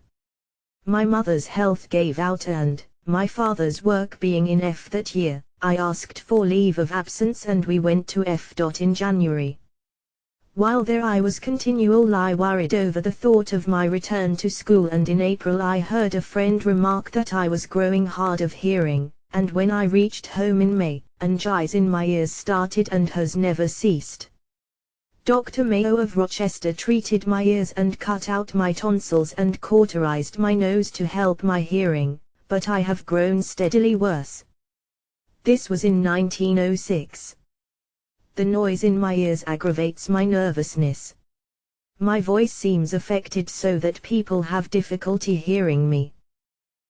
My mother's health gave out, and, my father's work being in F that year, I asked for leave of absence and we went to F. in January. While there I was continually worried over the thought of my return to school, and in April I heard a friend remark that I was growing hard of hearing, and when I reached home in May, angitis in my ears started and has never ceased. Dr. Mayo of Rochester treated my ears and cut out my tonsils and cauterized my nose to help my hearing, but I have grown steadily worse. This was in 1906. The noise in my ears aggravates my nervousness. My voice seems affected so that people have difficulty hearing me.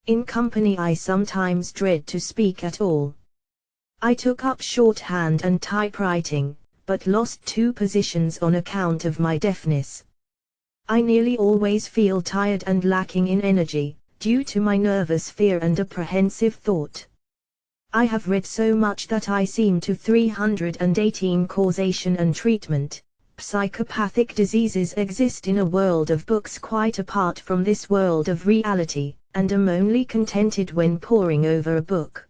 In company I sometimes dread to speak at all. I took up shorthand and typewriting, but lost 2 positions on account of my deafness. I nearly always feel tired and lacking in energy, due to my nervous fear and apprehensive thought. I have read so much that I seem to 318. Causation and treatment. Psychopathic diseases exist in a world of books quite apart from this world of reality, and am only contented when poring over a book.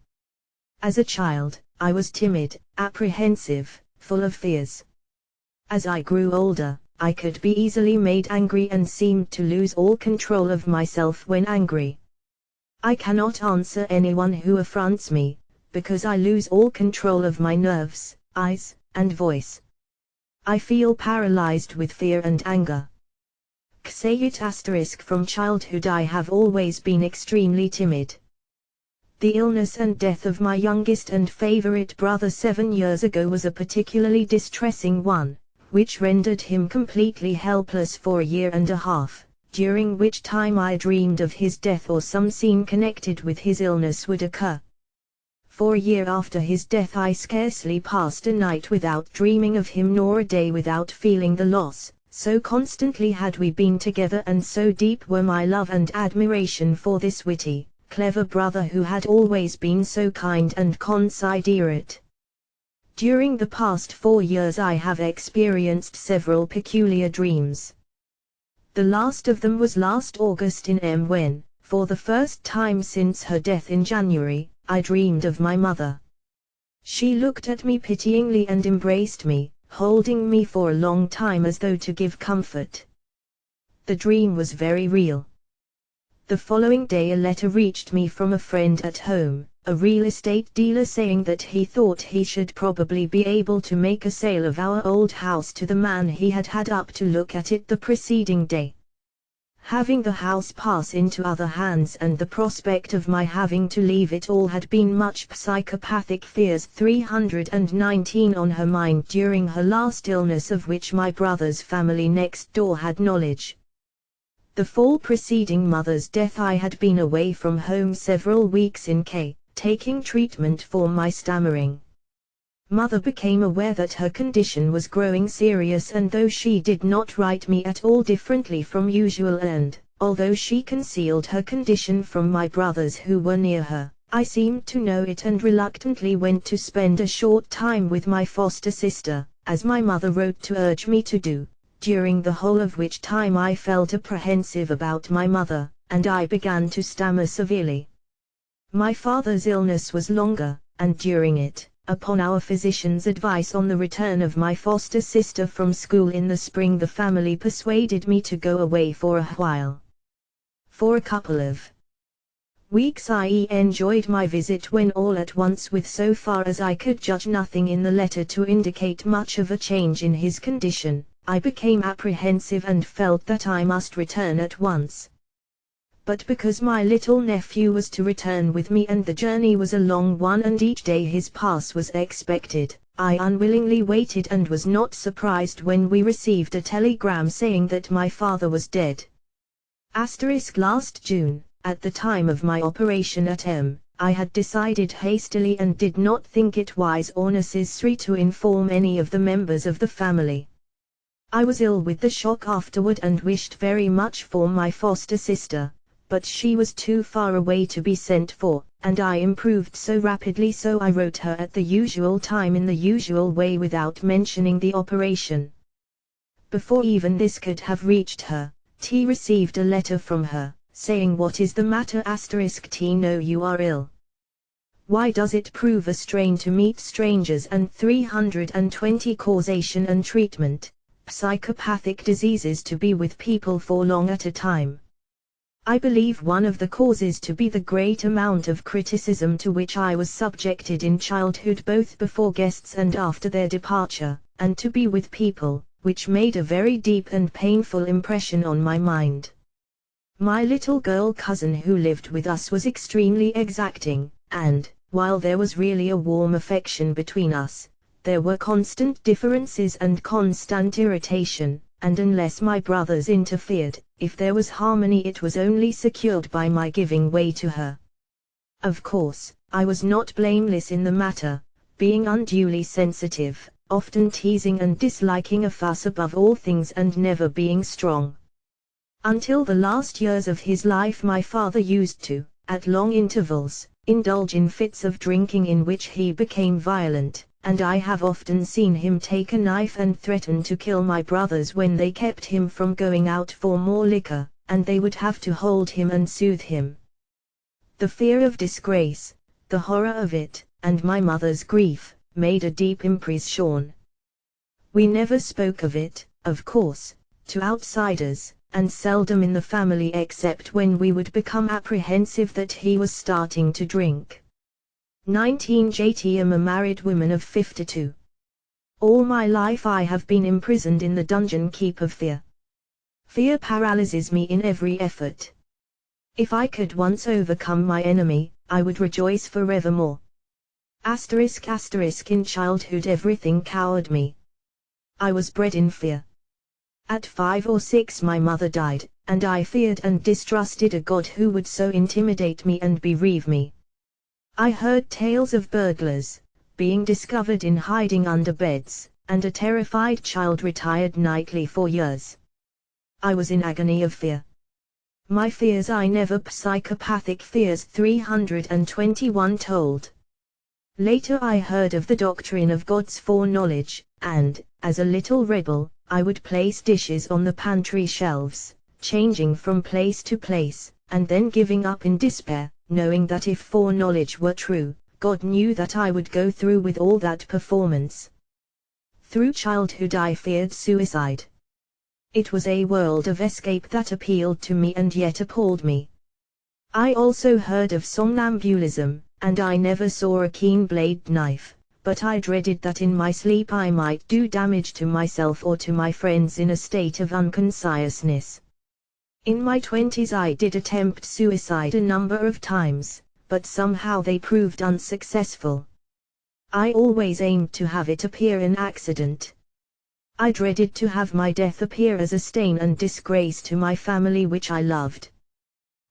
As a child, I was timid, apprehensive, full of fears. As I grew older, I could be easily made angry and seemed to lose all control of myself when angry. I cannot answer anyone who affronts me, because I lose all control of my nerves, eyes, and voice. I feel paralyzed with fear and anger. From childhood I have always been extremely timid. The illness and death of my youngest and favorite brother 7 years ago was a particularly distressing one, which rendered him completely helpless for a year and a half, during which time I dreamed of his death or some scene connected with his illness would occur. For a year after his death I scarcely passed a night without dreaming of him, nor a day without feeling the loss, so constantly had we been together and so deep were my love and admiration for this witty, clever brother who had always been so kind and considerate. During the past 4 years I have experienced several peculiar dreams. The last of them was last August in M when, for the first time since her death in January, I dreamed of my mother. She looked at me pityingly and embraced me, holding me for a long time as though to give comfort. The dream was very real. The following day a letter reached me from a friend at home, a real estate dealer, saying that he thought he should probably be able to make a sale of our old house to the man he had had up to look at it the preceding day. Having the house pass into other hands and the prospect of my having to leave it all had been much psychopathic fears 319 on her mind during her last illness, of which my brother's family next door had knowledge. The fall preceding mother's death I had been away from home several weeks in taking treatment for my stammering. Mother became aware that her condition was growing serious, and though she did not write me at all differently from usual, and although she concealed her condition from my brothers who were near her, I seemed to know it and reluctantly went to spend a short time with my foster sister, as my mother wrote to urge me to do, during the whole of which time I felt apprehensive about my mother, and I began to stammer severely. My father's illness was longer, and during it, upon our physician's advice on the return of my foster sister from school in the spring, the family persuaded me to go away for a while. For a couple of weeks I enjoyed my visit, when all at once, with so far as I could judge nothing in the letter to indicate much of a change in his condition, I became apprehensive and felt that I must return at once. But because my little nephew was to return with me and the journey was a long one and each day his pass was expected, I unwillingly waited and was not surprised when we received a telegram saying that my father was dead. Last June, at the time of my operation at M, I had decided hastily and did not think it wise or necessary to inform any of the members of the family. I was ill with the shock afterward and wished very much for my foster sister, but she was too far away to be sent for, and I improved so rapidly, so I wrote her at the usual time in the usual way without mentioning the operation. Before even this could have reached her, T received a letter from her, saying, "What is the matter? T know you are ill. Why does it prove a strain to meet strangers?" and 320 causation and treatment, psychopathic diseases to be with people for long at a time. I believe one of the causes to be the great amount of criticism to which I was subjected in childhood, both before guests and after their departure, and to be with people, which made a very deep and painful impression on my mind. My little girl cousin who lived with us was extremely exacting, and, while there was really a warm affection between us, there were constant differences and constant irritation, and unless my brothers interfered, if there was harmony it was only secured by my giving way to her. Of course, I was not blameless in the matter, being unduly sensitive, often teasing and disliking a fuss above all things, and never being strong. Until the last years of his life my father used to, at long intervals, indulge in fits of drinking in which he became violent, and I have often seen him take a knife and threaten to kill my brothers when they kept him from going out for more liquor, and they would have to hold him and soothe him. The fear of disgrace, the horror of it, and my mother's grief, made a deep impression. We never spoke of it, of course, to outsiders, and seldom in the family except when we would become apprehensive that he was starting to drink. 19 JT am a married woman of 52. All my life I have been imprisoned in the dungeon keep of fear. Fear paralyzes me in every effort. If I could once overcome my enemy, I would rejoice forevermore. In childhood everything cowed me. I was bred in fear. At 5 or 6 my mother died, and I feared and distrusted a God who would so intimidate me and bereave me. I heard tales of burglars, being discovered in hiding under beds, and a terrified child retired nightly for years. I was in agony of fear. My fears I never psychopathic fears 321 told. Later I heard of the doctrine of God's foreknowledge, and, as a little rebel, I would place dishes on the pantry shelves, changing from place to place, and then giving up in despair, knowing that if foreknowledge were true, God knew that I would go through with all that performance. Through childhood I feared suicide. It was a world of escape that appealed to me and yet appalled me. I also heard of somnambulism, and I never saw a keen blade knife, but I dreaded that in my sleep I might do damage to myself or to my friends in a state of unconsciousness. In my 20s I did attempt suicide a number of times, but somehow they proved unsuccessful. I always aimed to have it appear an accident. I dreaded to have my death appear as a stain and disgrace to my family which I loved.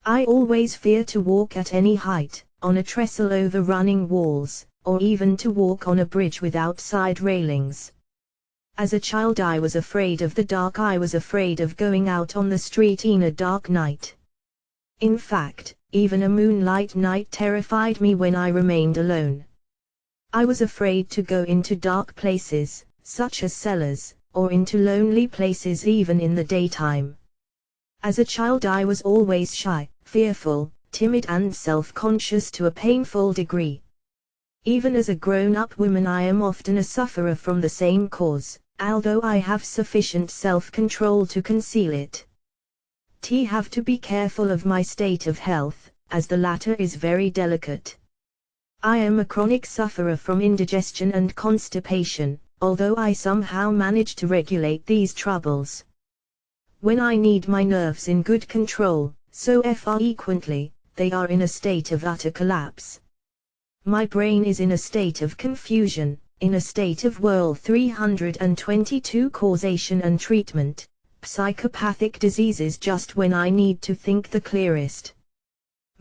I always feared to walk at any height, on a trestle over running walls, or even to walk on a bridge without side railings. As a child I was afraid of the dark. I was afraid of going out on the street in a dark night. In fact, even a moonlight night terrified me when I remained alone. I was afraid to go into dark places, such as cellars, or into lonely places even in the daytime. As a child I was always shy, fearful, timid and self-conscious to a painful degree. Even as a grown-up woman I am often a sufferer from the same cause, although I have sufficient self-control to conceal it. Have to be careful of my state of health, as the latter is very delicate. I am a chronic sufferer from indigestion and constipation, although I somehow manage to regulate these troubles. When I need my nerves in good control, so frequently, they are in a state of utter collapse. My brain is in a state of confusion, in a state of whirl. 322 Causation and treatment, psychopathic diseases just when I need to think the clearest.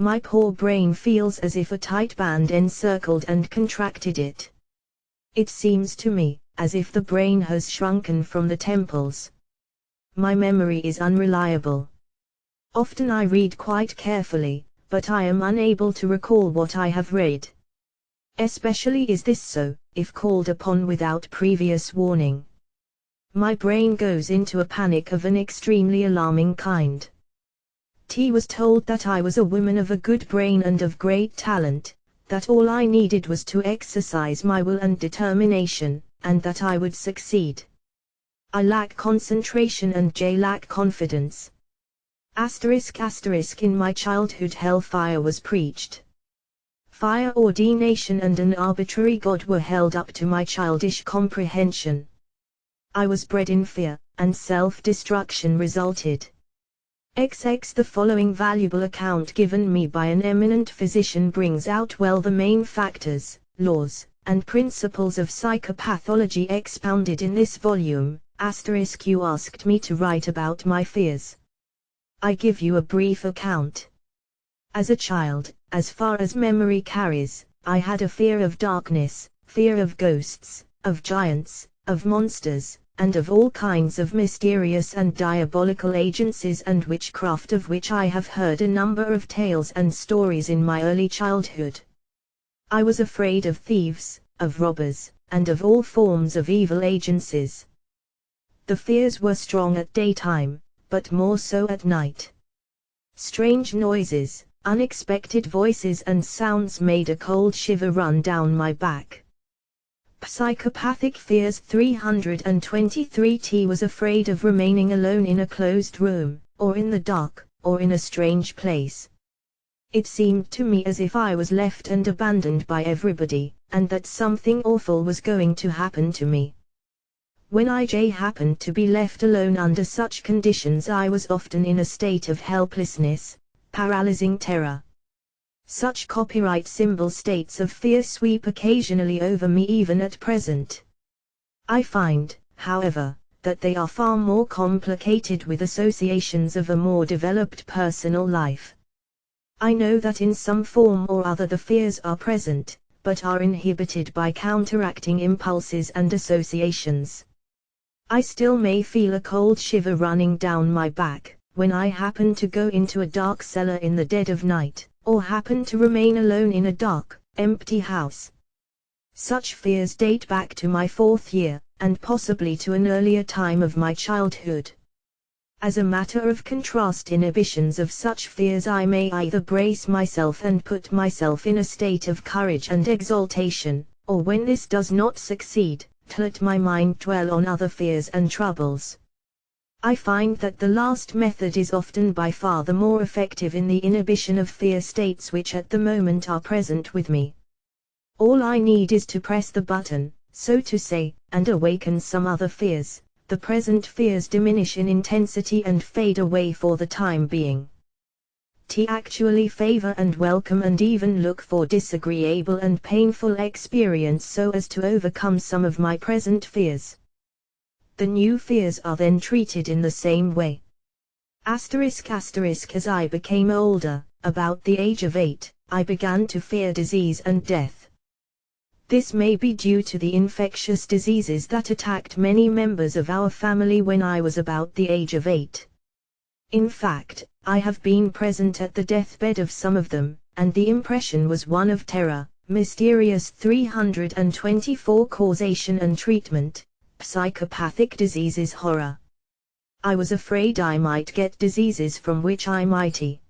My poor brain feels as if a tight band encircled and contracted it. It seems to me, as if the brain has shrunken from the temples. My memory is unreliable. Often I read quite carefully, but I am unable to recall what I have read. Especially is this so, if called upon without previous warning. My brain goes into a panic of an extremely alarming kind. Was told that I was a woman of a good brain and of great talent, that all I needed was to exercise my will and determination, and that I would succeed. I lack concentration and lack confidence. **** In my childhood hellfire was preached. Fire, ordination and an arbitrary God were held up to my childish comprehension. I was bred in fear, and self-destruction resulted. The following valuable account given me by an eminent physician brings out well the main factors, laws, and principles of psychopathology expounded in this volume. You asked me to write about my fears. I give you a brief account. As a child, as far as memory carries, I had a fear of darkness, fear of ghosts, of giants, of monsters, and of all kinds of mysterious and diabolical agencies and witchcraft, of which I have heard a number of tales and stories in my early childhood. I was afraid of thieves, of robbers, and of all forms of evil agencies. The fears were strong at daytime, but more so at night. Strange noises, unexpected voices and sounds made a cold shiver run down my back. Psychopathic fears 323 was afraid of remaining alone in a closed room, or in the dark, or in a strange place. It seemed to me as if I was left and abandoned by everybody, and that something awful was going to happen to me. When I happened to be left alone under such conditions, I was often in a state of helplessness, paralyzing terror. Such copyright symbol states of fear sweep occasionally over me even at present. I find, however, that they are far more complicated with associations of a more developed personal life. I know that in some form or other the fears are present, but are inhibited by counteracting impulses and associations. I still may feel a cold shiver running down my back when I happen to go into a dark cellar in the dead of night, or happen to remain alone in a dark, empty house. Such fears date back to my 4th year, and possibly to an earlier time of my childhood. As a matter of contrast, inhibitions of such fears I may either brace myself and put myself in a state of courage and exaltation, or when this does not succeed, to let my mind dwell on other fears and troubles. I find that the last method is often by far the more effective in the inhibition of fear states which at the moment are present with me. All I need is to press the button, so to say, and awaken some other fears. The present fears diminish in intensity and fade away for the time being. To actually favor and welcome and even look for disagreeable and painful experience so as to overcome some of my present fears. The new fears are then treated in the same way. As I became older, about the age of 8, I began to fear disease and death. This may be due to the infectious diseases that attacked many members of our family when I was about the age of 8. In fact, I have been present at the deathbed of some of them, and the impression was one of terror. Mysterious 324 Causation and Treatment, Psychopathic Diseases Horror. I was afraid I might get diseases from which I mighty.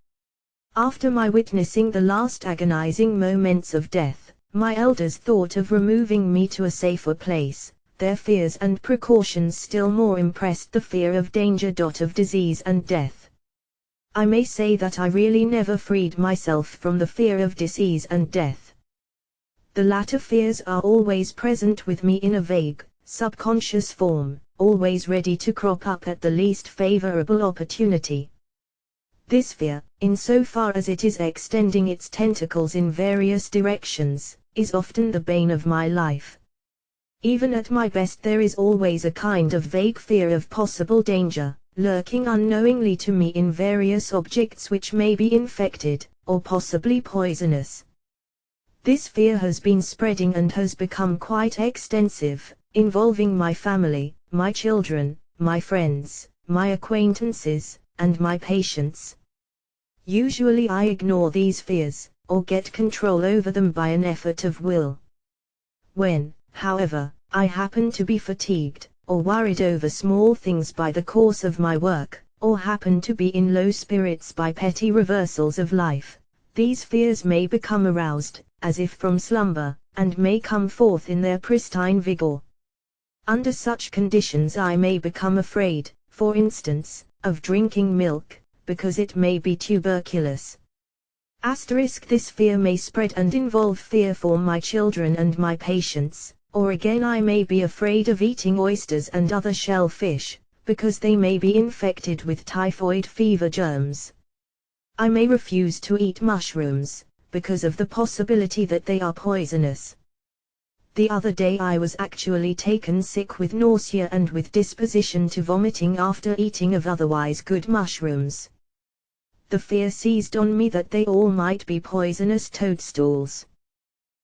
After my witnessing the last agonizing moments of death, my elders thought of removing me to a safer place. Their fears and precautions still more impressed the fear of danger. Of disease and death. I may say that I really never freed myself from the fear of disease and death. The latter fears are always present with me in a vague, subconscious form, always ready to crop up at the least favorable opportunity. This fear, insofar as it is extending its tentacles in various directions, is often the bane of my life. Even at my best there is always a kind of vague fear of possible danger, lurking unknowingly to me in various objects which may be infected, or possibly poisonous. This fear has been spreading and has become quite extensive, involving my family, my children, my friends, my acquaintances, and my patients. Usually I ignore these fears, or get control over them by an effort of will. When, however, I happen to be fatigued, or worried over small things by the course of my work, or happen to be in low spirits by petty reversals of life, these fears may become aroused, as if from slumber, and may come forth in their pristine vigor. Under such conditions I may become afraid, for instance, of drinking milk, because it may be tuberculous. This fear may spread and involve fear for my children and my patients, or again I may be afraid of eating oysters and other shellfish, because they may be infected with typhoid fever germs. I may refuse to eat mushrooms, because of the possibility that they are poisonous. The other day I was actually taken sick with nausea and with disposition to vomiting after eating of otherwise good mushrooms. The fear seized on me that they all might be poisonous toadstools.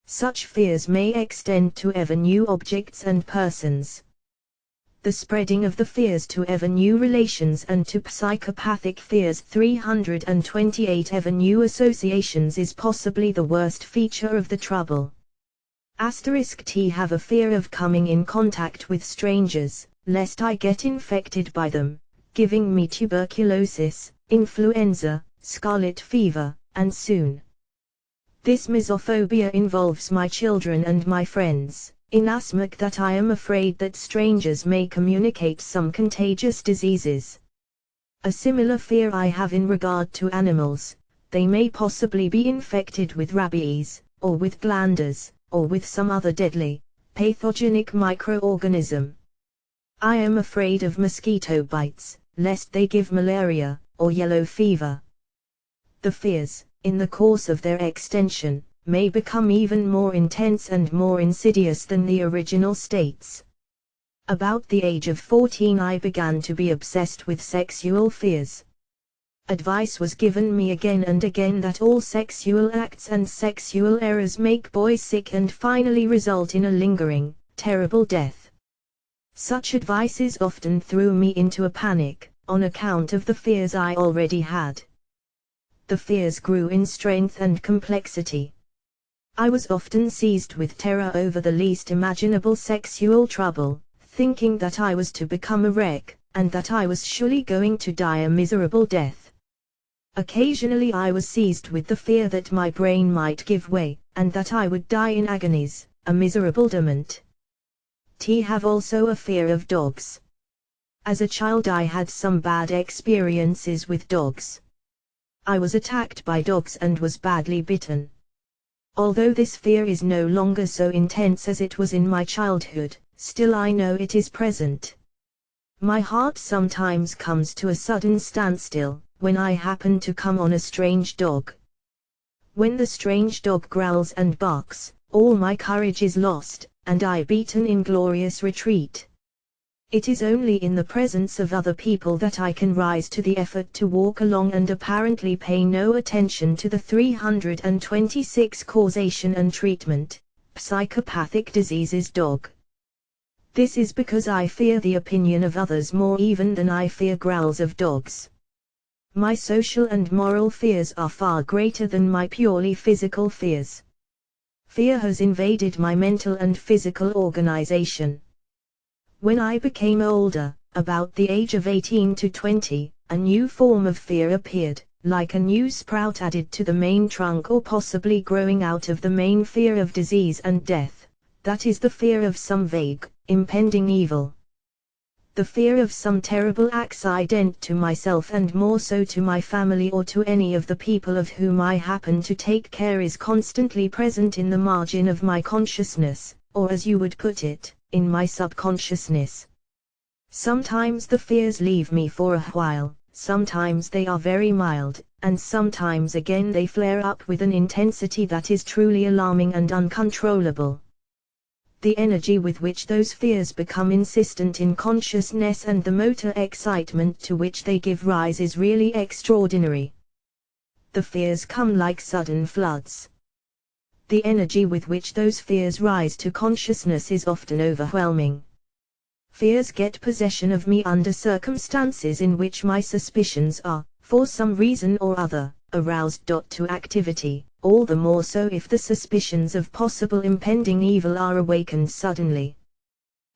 Such fears may extend to ever new objects and persons. The spreading of the fears to ever new relations and to psychopathic fears 328 ever new associations is possibly the worst feature of the trouble. T have a fear of coming in contact with strangers, lest I get infected by them, giving me tuberculosis, influenza, scarlet fever, and soon. This misophobia involves my children and my friends, inasmuch that I am afraid that strangers may communicate some contagious diseases. A similar fear I have in regard to animals. They may possibly be infected with rabies, or with glanders, or with some other deadly, pathogenic microorganism. I am afraid of mosquito bites, lest they give malaria, or yellow fever. The fears, in the course of their extension, may become even more intense and more insidious than the original states. About the age of 14 I began to be obsessed with sexual fears. Advice was given me again and again that all sexual acts and sexual errors make boys sick and finally result in a lingering, terrible death. Such advices often threw me into a panic, on account of the fears I already had. The fears grew in strength and complexity. I was often seized with terror over the least imaginable sexual trouble, thinking that I was to become a wreck, and that I was surely going to die a miserable death. Occasionally I was seized with the fear that my brain might give way, and that I would die in agonies, a miserable torment. I have also a fear of dogs. As a child I had some bad experiences with dogs. I was attacked by dogs and was badly bitten. Although this fear is no longer so intense as it was in my childhood, still I know it is present. My heart sometimes comes to a sudden standstill when I happen to come on a strange dog. When the strange dog growls and barks, all my courage is lost, and I beaten in glorious retreat. It is only in the presence of other people that I can rise to the effort to walk along and apparently pay no attention to the 326 causation and treatment, psychopathic diseases dog. This is because I fear the opinion of others more even than I fear growls of dogs. My social and moral fears are far greater than my purely physical fears. Fear has invaded my mental and physical organization. When I became older, about the age of 18 to 20, a new form of fear appeared, like a new sprout added to the main trunk or possibly growing out of the main fear of disease and death, that is the fear of some vague, impending evil. The fear of some terrible accident to myself and more so to my family or to any of the people of whom I happen to take care is constantly present in the margin of my consciousness, or as you would put it, in my subconsciousness. Sometimes the fears leave me for a while, sometimes they are very mild, and sometimes again they flare up with an intensity that is truly alarming and uncontrollable. The energy with which those fears become insistent in consciousness and the motor excitement to which they give rise is really extraordinary. The fears come like sudden floods. The energy with which those fears rise to consciousness is often overwhelming. Fears get possession of me under circumstances in which my suspicions are, for some reason or other, aroused to activity, all the more so if the suspicions of possible impending evil are awakened suddenly.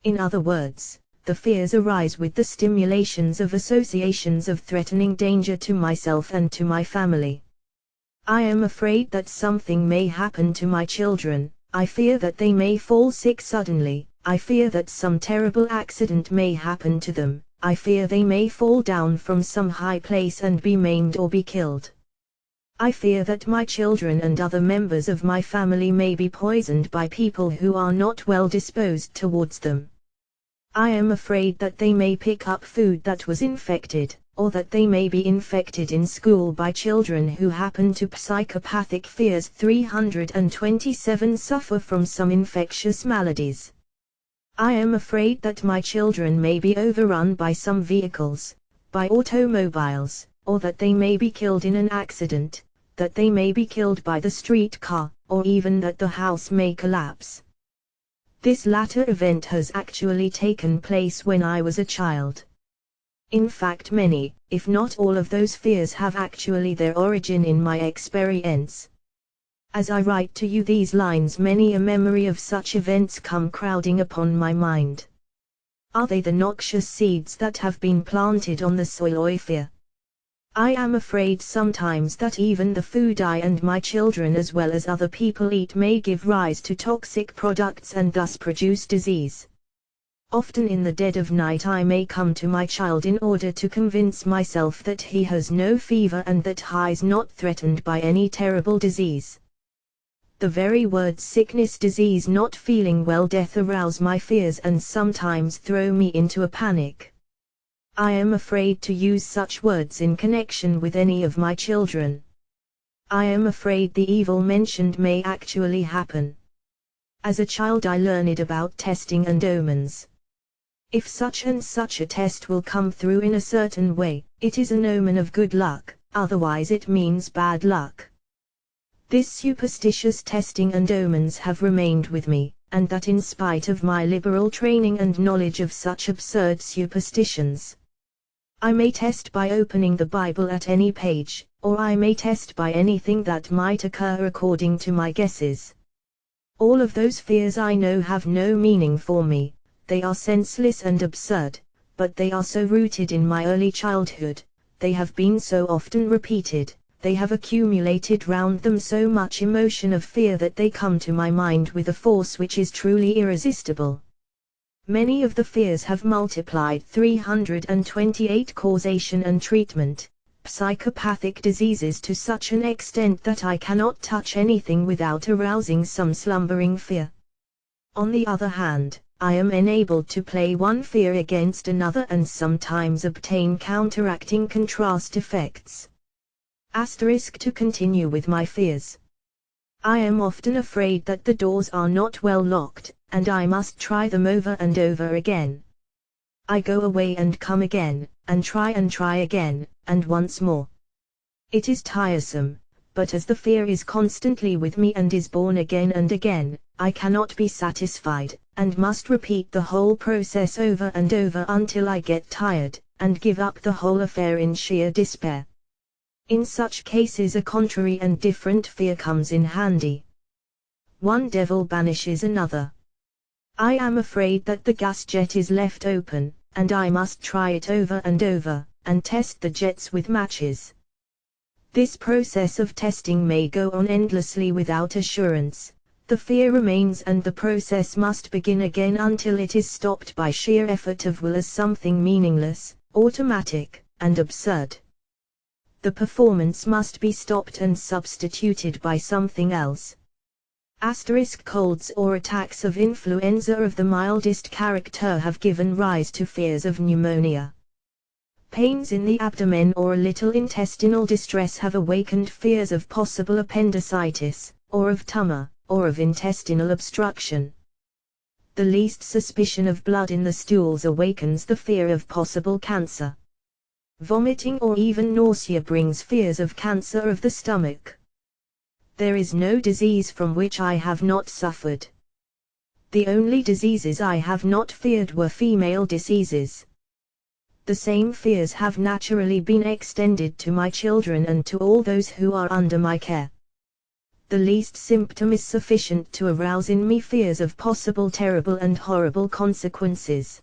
In other words, the fears arise with the stimulations of associations of threatening danger to myself and to my family. I am afraid that something may happen to my children, I fear that they may fall sick suddenly, I fear that some terrible accident may happen to them, I fear they may fall down from some high place and be maimed or be killed. I fear that my children and other members of my family may be poisoned by people who are not well disposed towards them. I am afraid that they may pick up food that was infected, or that they may be infected in school by children who happen to psychopathic fears 327 suffer from some infectious maladies. I am afraid that my children may be overrun by some vehicles, by automobiles, or that they may be killed in an accident, that they may be killed by the streetcar, or even that the house may collapse. This latter event has actually taken place when I was a child. In fact, many, if not all of those fears have actually their origin in my experience. As I write to you these lines, many a memory of such events come crowding upon my mind. Are they the noxious seeds that have been planted on the soil of fear? I am afraid sometimes that even the food I and my children as well as other people eat may give rise to toxic products and thus produce disease. Often in the dead of night I may come to my child in order to convince myself that he has no fever and that he is not threatened by any terrible disease. The very words sickness, disease, not feeling well, death arouse my fears and sometimes throw me into a panic. I am afraid to use such words in connection with any of my children. I am afraid the evil mentioned may actually happen. As a child I learned about testing and omens. If such and such a test will come through in a certain way, it is an omen of good luck, otherwise it means bad luck. This superstitious testing and omens have remained with me, and that in spite of my liberal training and knowledge of such absurd superstitions. I may test by opening the Bible at any page, or I may test by anything that might occur according to my guesses. All of those fears I know have no meaning for me, they are senseless and absurd, but they are so rooted in my early childhood, they have been so often repeated, they have accumulated round them so much emotion of fear that they come to my mind with a force which is truly irresistible. Many of the fears have multiplied 328 causation and treatment, psychopathic diseases to such an extent that I cannot touch anything without arousing some slumbering fear. On the other hand, I am enabled to play one fear against another and sometimes obtain counteracting contrast effects. To continue with my fears. I am often afraid that the doors are not well locked, and I must try them over and over again. I go away and come again, and try again, and once more. It is tiresome, but as the fear is constantly with me and is born again and again, I cannot be satisfied, and must repeat the whole process over and over until I get tired, and give up the whole affair in sheer despair. In such cases a contrary and different fear comes in handy. One devil banishes another. I am afraid that the gas jet is left open, and I must try it over and over, and test the jets with matches. This process of testing may go on endlessly without assurance. The fear remains and the process must begin again until it is stopped by sheer effort of will as something meaningless, automatic, and absurd. The performance must be stopped and substituted by something else. Colds or attacks of influenza of the mildest character have given rise to fears of pneumonia. Pains in the abdomen or a little intestinal distress have awakened fears of possible appendicitis, or of tumor, or of intestinal obstruction. The least suspicion of blood in the stools awakens the fear of possible cancer. Vomiting or even nausea brings fears of cancer of the stomach. There is no disease from which I have not suffered. The only diseases I have not feared were female diseases. The same fears have naturally been extended to my children and to all those who are under my care. The least symptom is sufficient to arouse in me fears of possible terrible and horrible consequences.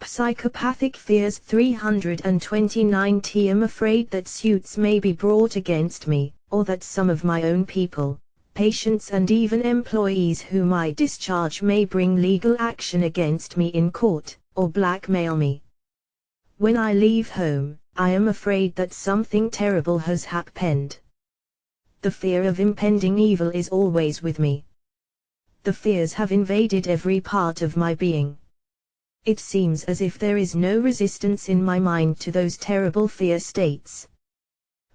Psychopathic fears 329. I am afraid that suits may be brought against me, or that some of my own people, patients and even employees whom I discharge may bring legal action against me in court, or blackmail me. When I leave home, I am afraid that something terrible has happened. The fear of impending evil is always with me. The fears have invaded every part of my being. It seems as if there is no resistance in my mind to those terrible fear states.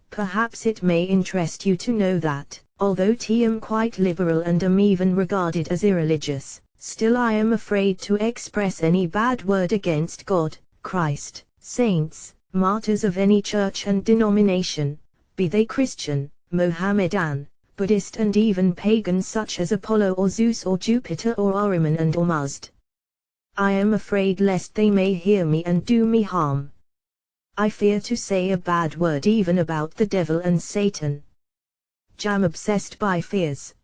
Perhaps it may interest you to know that, although I am quite liberal and am even regarded as irreligious, still I am afraid to express any bad word against God, Christ, saints, martyrs of any church and denomination, be they Christian, Mohammedan, Buddhist and even pagan such as Apollo or Zeus or Jupiter or Ahriman and Ormuzd. I am afraid lest they may hear me and do me harm. I fear to say a bad word even about the devil and Satan. Jam obsessed by fears.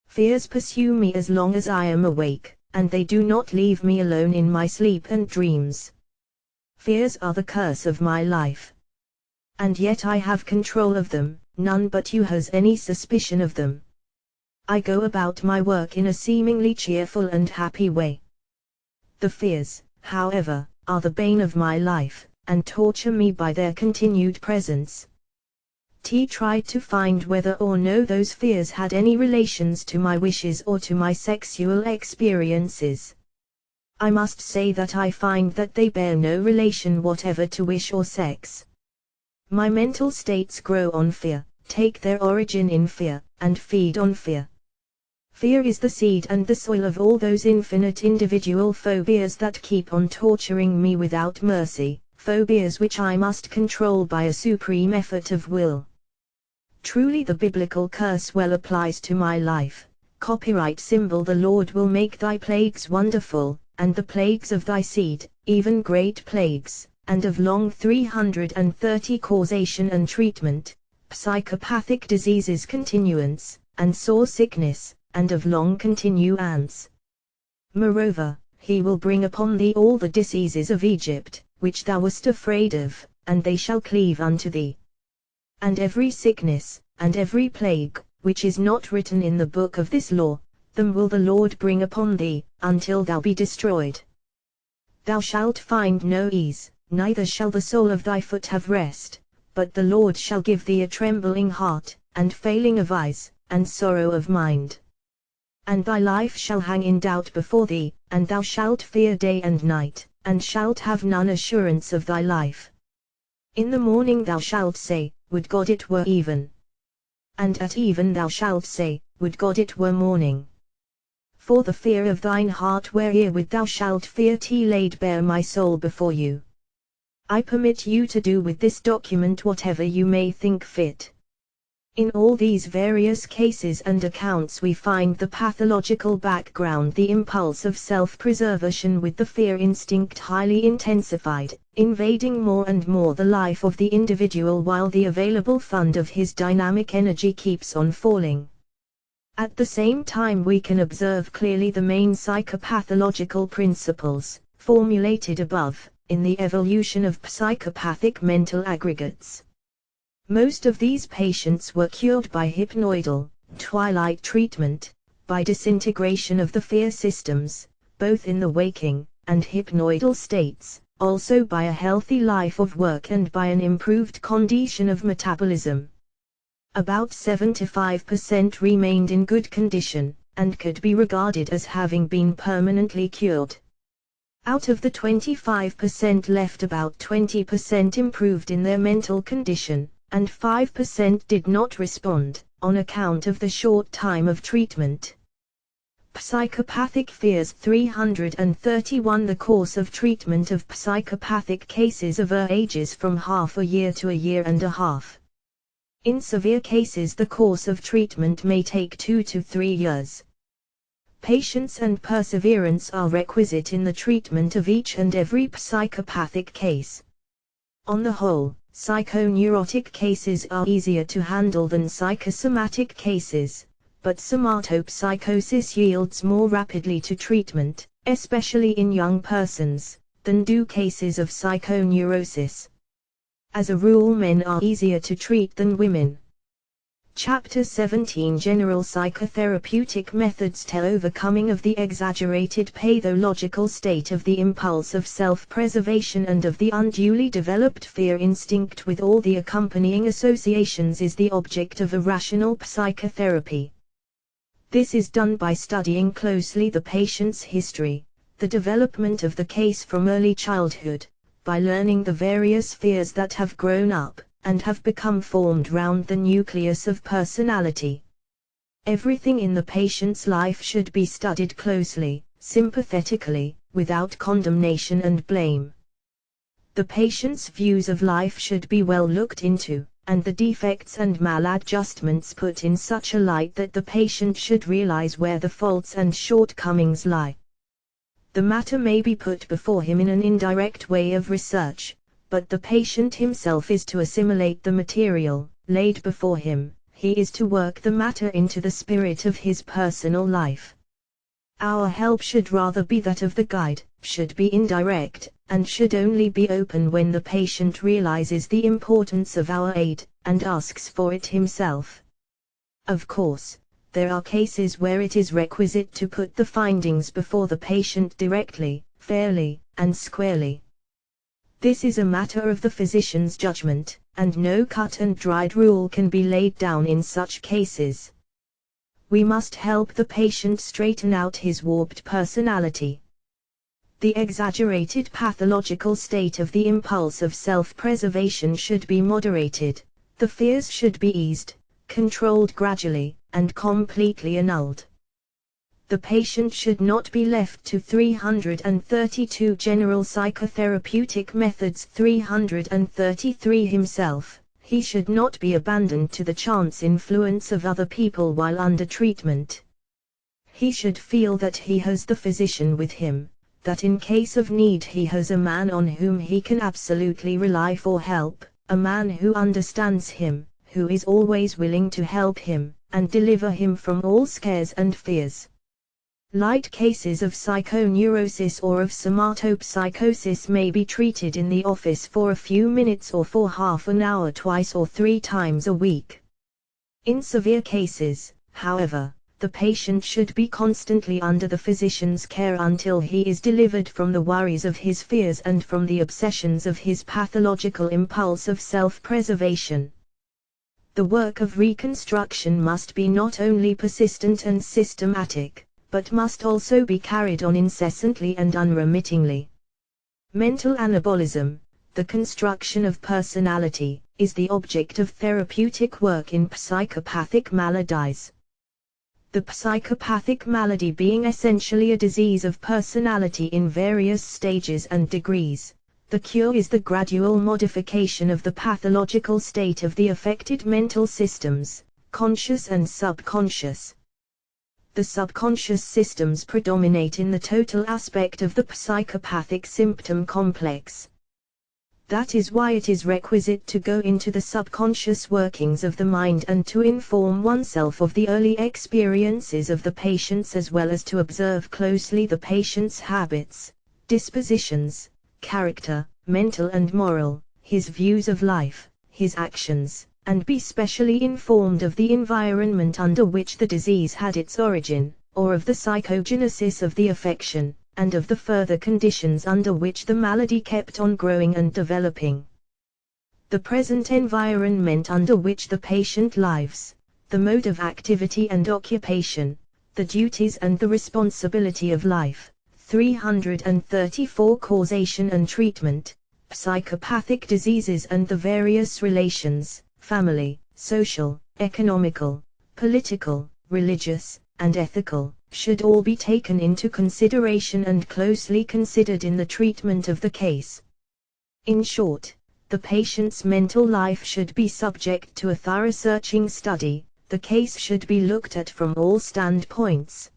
Fears pursue me as long as I am awake, and they do not leave me alone in my sleep and dreams. Fears are the curse of my life. And yet I have control of them, none but you has any suspicion of them. I go about my work in a seemingly cheerful and happy way. The fears, however, are the bane of my life, and torture me by their continued presence. Tried to find whether or no those fears had any relations to my wishes or to my sexual experiences. I must say that I find that they bear no relation whatever to wish or sex. My mental states grow on fear, take their origin in fear, and feed on fear. Fear is the seed and the soil of all those infinite individual phobias that keep on torturing me without mercy, phobias which I must control by a supreme effort of will. Truly the biblical curse well applies to my life. Copyright symbol: the Lord will make thy plagues wonderful, and the plagues of thy seed, even great plagues, and of long 330 causation and treatment, psychopathic diseases continuance, and sore sickness, and of long continuance. Moreover, he will bring upon thee all the diseases of Egypt, which thou wast afraid of, and they shall cleave unto thee. And every sickness, and every plague, which is not written in the book of this law, them will the Lord bring upon thee, until thou be destroyed. Thou shalt find no ease, neither shall the sole of thy foot have rest, but the Lord shall give thee a trembling heart, and failing of eyes, and sorrow of mind. And thy life shall hang in doubt before thee, and thou shalt fear day and night, and shalt have none assurance of thy life. In the morning thou shalt say, would God it were even. And at even thou shalt say, would God it were morning. For the fear of thine heart wherewith thou shalt fear laid bare my soul before you. I permit you to do with this document whatever you may think fit. In all these various cases and accounts we find the pathological background, the impulse of self-preservation with the fear instinct highly intensified, invading more and more the life of the individual while the available fund of his dynamic energy keeps on falling. At the same time we can observe clearly the main psychopathological principles, formulated above, in the evolution of psychopathic mental aggregates. Most of these patients were cured by hypnoidal, twilight treatment, by disintegration of the fear systems, both in the waking and hypnoidal states, also by a healthy life of work and by an improved condition of metabolism. About 75% remained in good condition, and could be regarded as having been permanently cured. Out of the 25% left, about 20% improved in their mental condition, and 5% did not respond, on account of the short time of treatment. Psychopathic fears 331. The course of treatment of psychopathic cases of ages from half a year to a year and a half. In severe cases the course of treatment may take 2 to 3 years. Patience and perseverance are requisite in the treatment of each and every psychopathic case. On the whole, psychoneurotic cases are easier to handle than psychosomatic cases, but somatopsychosis yields more rapidly to treatment, especially in young persons, than do cases of psychoneurosis. As a rule, men are easier to treat than women. Chapter 17 General Psychotherapeutic Methods to Overcoming of the Exaggerated Pathological State of the Impulse of Self-Preservation and of the Unduly Developed Fear Instinct with all the accompanying associations is the object of a rational psychotherapy. This is done by studying closely the patient's history, the development of the case from early childhood, by learning the various fears that have grown up and have become formed round the nucleus of personality. Everything in the patient's life should be studied closely, sympathetically, without condemnation and blame. The patient's views of life should be well looked into, and the defects and maladjustments put in such a light that the patient should realize where the faults and shortcomings lie. The matter may be put before him in an indirect way of research, but the patient himself is to assimilate the material laid before him. He is to work the matter into the spirit of his personal life. Our help should rather be that of the guide, should be indirect, and should only be open when the patient realizes the importance of our aid, and asks for it himself. Of course, there are cases where it is requisite to put the findings before the patient directly, fairly, and squarely. This is a matter of the physician's judgment, and no cut-and-dried rule can be laid down in such cases. We must help the patient straighten out his warped personality. The exaggerated pathological state of the impulse of self-preservation should be moderated, the fears should be eased, controlled gradually, and completely annulled. The patient should not be left to 332 general psychotherapeutic methods 333 himself. He should not be abandoned to the chance influence of other people while under treatment. He should feel that he has the physician with him, that in case of need he has a man on whom he can absolutely rely for help, a man who understands him, who is always willing to help him, and deliver him from all scares and fears. Light cases of psychoneurosis or of somatopsychosis may be treated in the office for a few minutes or for half an hour twice or 3 times a week. In severe cases, however, the patient should be constantly under the physician's care until he is delivered from the worries of his fears and from the obsessions of his pathological impulse of self-preservation. The work of reconstruction must be not only persistent and systematic, but must also be carried on incessantly and unremittingly. Mental anabolism, the construction of personality, is the object of therapeutic work in psychopathic maladies. The psychopathic malady being essentially a disease of personality in various stages and degrees, the cure is the gradual modification of the pathological state of the affected mental systems, conscious and subconscious. The subconscious systems predominate in the total aspect of the psychopathic symptom complex. That is why it is requisite to go into the subconscious workings of the mind and to inform oneself of the early experiences of the patients as well as to observe closely the patient's habits, dispositions, character, mental and moral, his views of life, his actions, and be specially informed of the environment under which the disease had its origin, or of the psychogenesis of the affection, and of the further conditions under which the malady kept on growing and developing. The present environment under which the patient lives, the mode of activity and occupation, the duties and the responsibility of life. 334 Causation and treatment, psychopathic diseases and the various relations, family, social, economical, political, religious, and ethical, should all be taken into consideration and closely considered in the treatment of the case. In short, the patient's mental life should be subject to a thorough searching study, the case should be looked at from all standpoints.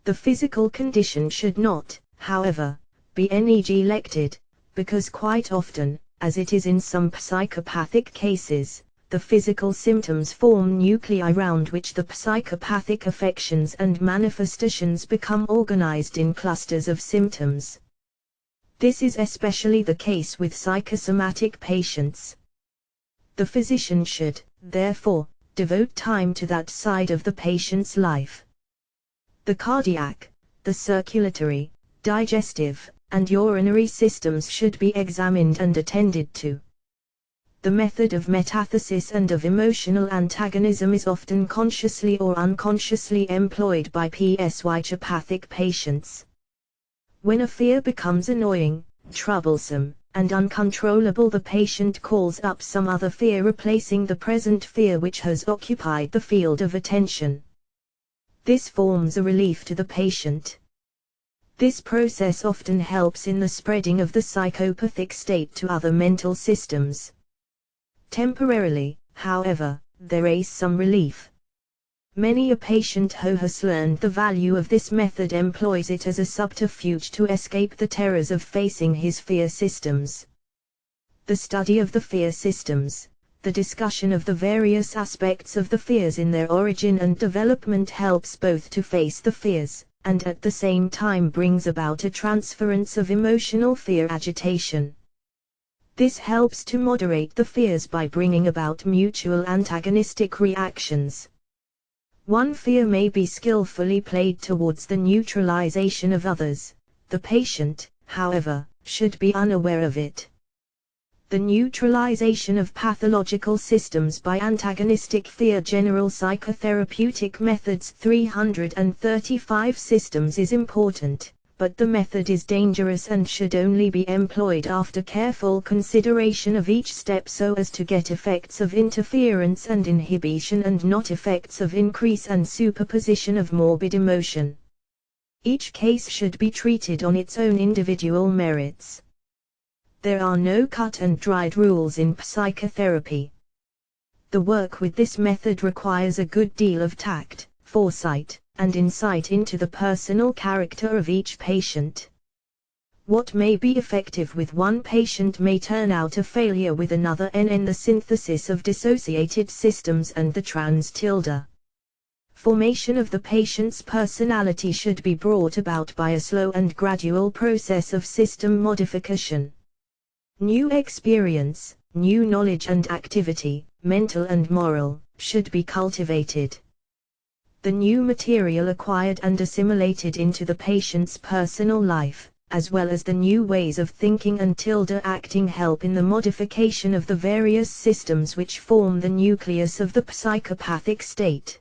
The physical condition should not, however, be neglected, because quite often, as it is in some psychopathic cases, the physical symptoms form nuclei around which the psychopathic affections and manifestations become organized in clusters of symptoms. This is especially the case with psychosomatic patients. The physician should, therefore, devote time to that side of the patient's life. The cardiac, the circulatory, digestive, and urinary systems should be examined and attended to. The method of metathesis and of emotional antagonism is often consciously or unconsciously employed by psychopathic patients. When a fear becomes annoying, troublesome, and uncontrollable, the patient calls up some other fear replacing the present fear which has occupied the field of attention. This forms a relief to the patient. This process often helps in the spreading of the psychopathic state to other mental systems. Temporarily, however, there is some relief. Many a patient who has learned the value of this method employs it as a subterfuge to escape the terrors of facing his fear systems. The study of the fear systems, the discussion of the various aspects of the fears in their origin and development helps both to face the fears, and at the same time brings about a transference of emotional fear agitation. This helps to moderate the fears by bringing about mutual antagonistic reactions. One fear may be skillfully played towards the neutralization of others. The patient, however, should be unaware of it. The neutralization of pathological systems by antagonistic fear general psychotherapeutic methods 335 systems is important, but the method is dangerous and should only be employed after careful consideration of each step so as to get effects of interference and inhibition and not effects of increase and superposition of morbid emotion. Each case should be treated on its own individual merits. There are no cut and dried rules in psychotherapy. The work with this method requires a good deal of tact, foresight, and insight into the personal character of each patient. What may be effective with one patient may turn out a failure with another, in the synthesis of dissociated systems and the transformation of the patient's personality should be brought about by a slow and gradual process of system modification. New experience, new knowledge and activity, mental and moral, should be cultivated. The new material acquired and assimilated into the patient's personal life, as well as the new ways of thinking and acting help in the modification of the various systems which form the nucleus of the psychopathic state.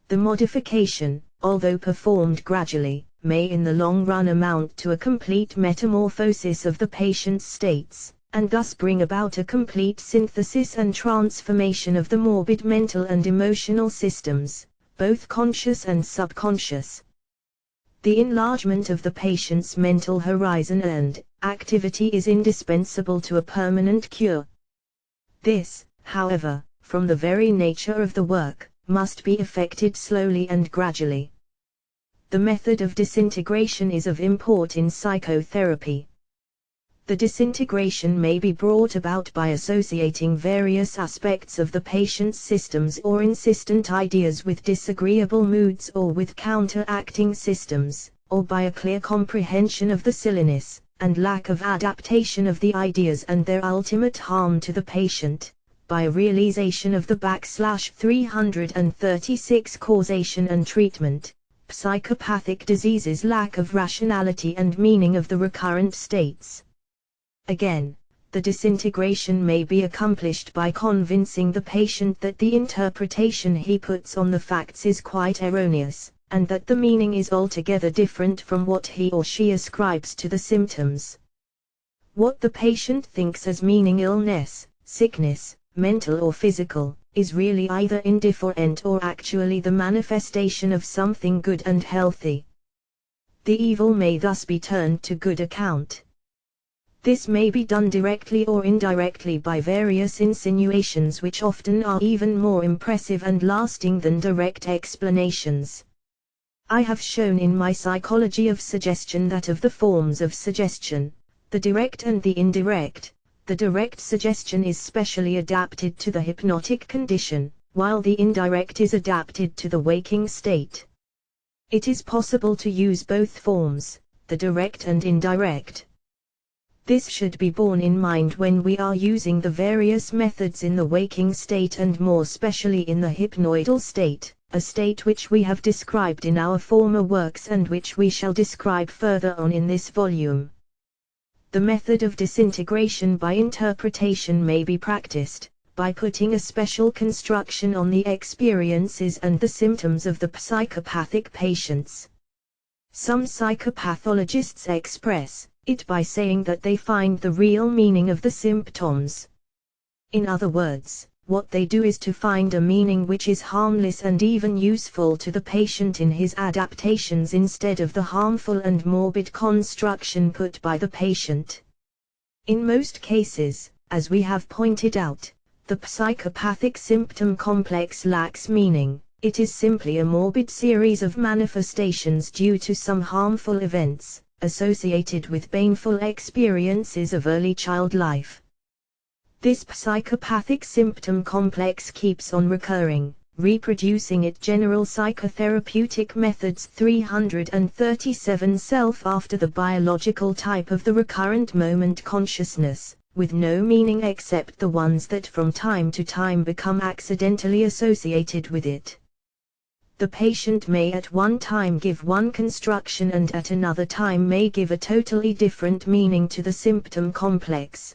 The modification, although performed gradually, may in the long run amount to a complete metamorphosis of the patient's states, and thus bring about a complete synthesis and transformation of the morbid mental and emotional systems, both conscious and subconscious. The enlargement of the patient's mental horizon and activity is indispensable to a permanent cure. This, however, from the very nature of the work, must be effected slowly and gradually. The method of disintegration is of import in psychotherapy. The disintegration may be brought about by associating various aspects of the patient's systems or insistent ideas with disagreeable moods or with counteracting systems, or by a clear comprehension of the silliness and lack of adaptation of the ideas and their ultimate harm to the patient, by a realization of the /336 causation and treatment, psychopathic diseases, lack of rationality and meaning of the recurrent states. Again, the disintegration may be accomplished by convincing the patient that the interpretation he puts on the facts is quite erroneous, and that the meaning is altogether different from what he or she ascribes to the symptoms. What the patient thinks as meaning illness, sickness, mental or physical, is really either indifferent or actually the manifestation of something good and healthy. The evil may thus be turned to good account. This may be done directly or indirectly by various insinuations which often are even more impressive and lasting than direct explanations. I have shown in my Psychology of Suggestion that of the forms of suggestion, the direct and the indirect, the direct suggestion is specially adapted to the hypnotic condition, while the indirect is adapted to the waking state. It is possible to use both forms, the direct and indirect. This should be borne in mind when we are using the various methods in the waking state and more specially in the hypnoidal state, a state which we have described in our former works and which we shall describe further on in this volume. The method of disintegration by interpretation may be practiced by putting a special construction on the experiences and the symptoms of the psychopathic patients. Some psychopathologists express it by saying that they find the real meaning of the symptoms. In other words, what they do is to find a meaning which is harmless and even useful to the patient in his adaptations instead of the harmful and morbid construction put by the patient. In most cases, as we have pointed out, the psychopathic symptom complex lacks meaning. It is simply a morbid series of manifestations due to some harmful events associated with baneful experiences of early child life. This psychopathic symptom complex keeps on recurring, reproducing its general psychotherapeutic methods 337 self after the biological type of the recurrent moment consciousness, with no meaning except the ones that from time to time become accidentally associated with it. The patient may at one time give one construction and at another time may give a totally different meaning to the symptom complex.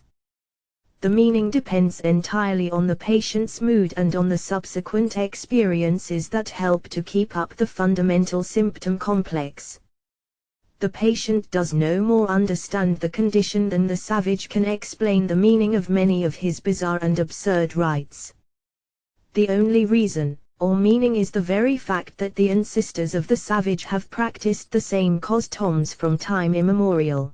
The meaning depends entirely on the patient's mood and on the subsequent experiences that help to keep up the fundamental symptom complex. The patient does no more understand the condition than the savage can explain the meaning of many of his bizarre and absurd rites. The only reason, or meaning, is the very fact that the ancestors of the savage have practiced the same customs from time immemorial.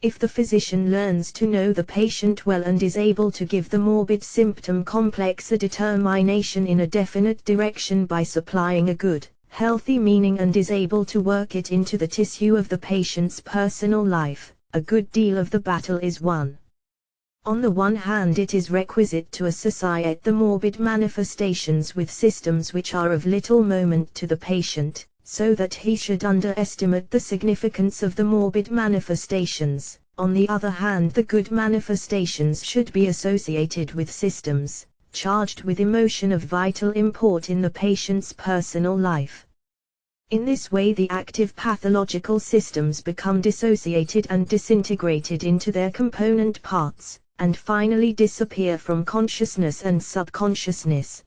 If the physician learns to know the patient well and is able to give the morbid symptom complex a determination in a definite direction by supplying a good, healthy meaning, and is able to work it into the tissue of the patient's personal life, a good deal of the battle is won. On the one hand, it is requisite to associate the morbid manifestations with systems which are of little moment to the patient, so that he should underestimate the significance of the morbid manifestations. On the other hand, the good manifestations should be associated with systems charged with emotion of vital import in the patient's personal life. In this way, the active pathological systems become dissociated and disintegrated into their component parts, and finally disappear from consciousness and subconsciousness.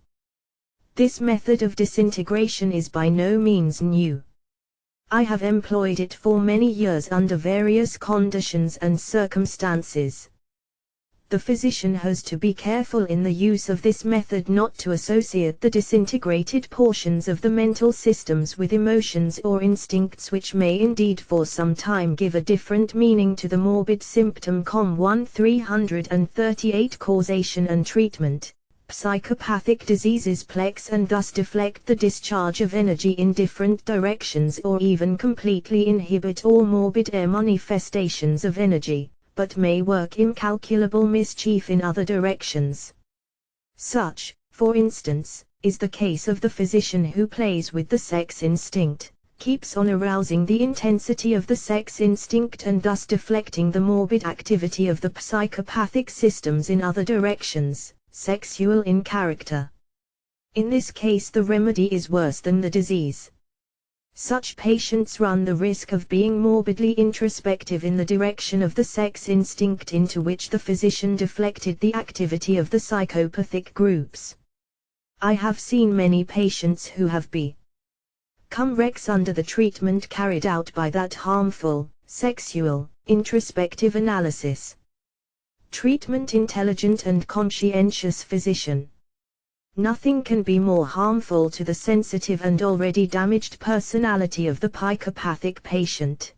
This method of disintegration is by no means new. I have employed it for many years under various conditions and circumstances. The physician has to be careful in the use of this method not to associate the disintegrated portions of the mental systems with emotions or instincts, which may indeed for some time give a different meaning to the morbid symptom. Com 1338 Causation and Treatment. Psychopathic diseases plex and thus deflect the discharge of energy in different directions, or even completely inhibit all morbid manifestations of energy, but may work incalculable mischief in other directions. Such, for instance, is the case of the physician who plays with the sex instinct, keeps on arousing the intensity of the sex instinct and thus deflecting the morbid activity of the psychopathic systems in other directions, sexual in character. In this case, the remedy is worse than the disease. Such patients run the risk of being morbidly introspective in the direction of the sex instinct into which the physician deflected the activity of the psychopathic groups. I have seen many patients who have become wrecks under the treatment carried out by that harmful, sexual, introspective analysis. Treatment: intelligent and conscientious physician. Nothing can be more harmful to the sensitive and already damaged personality of the psychopathic patient.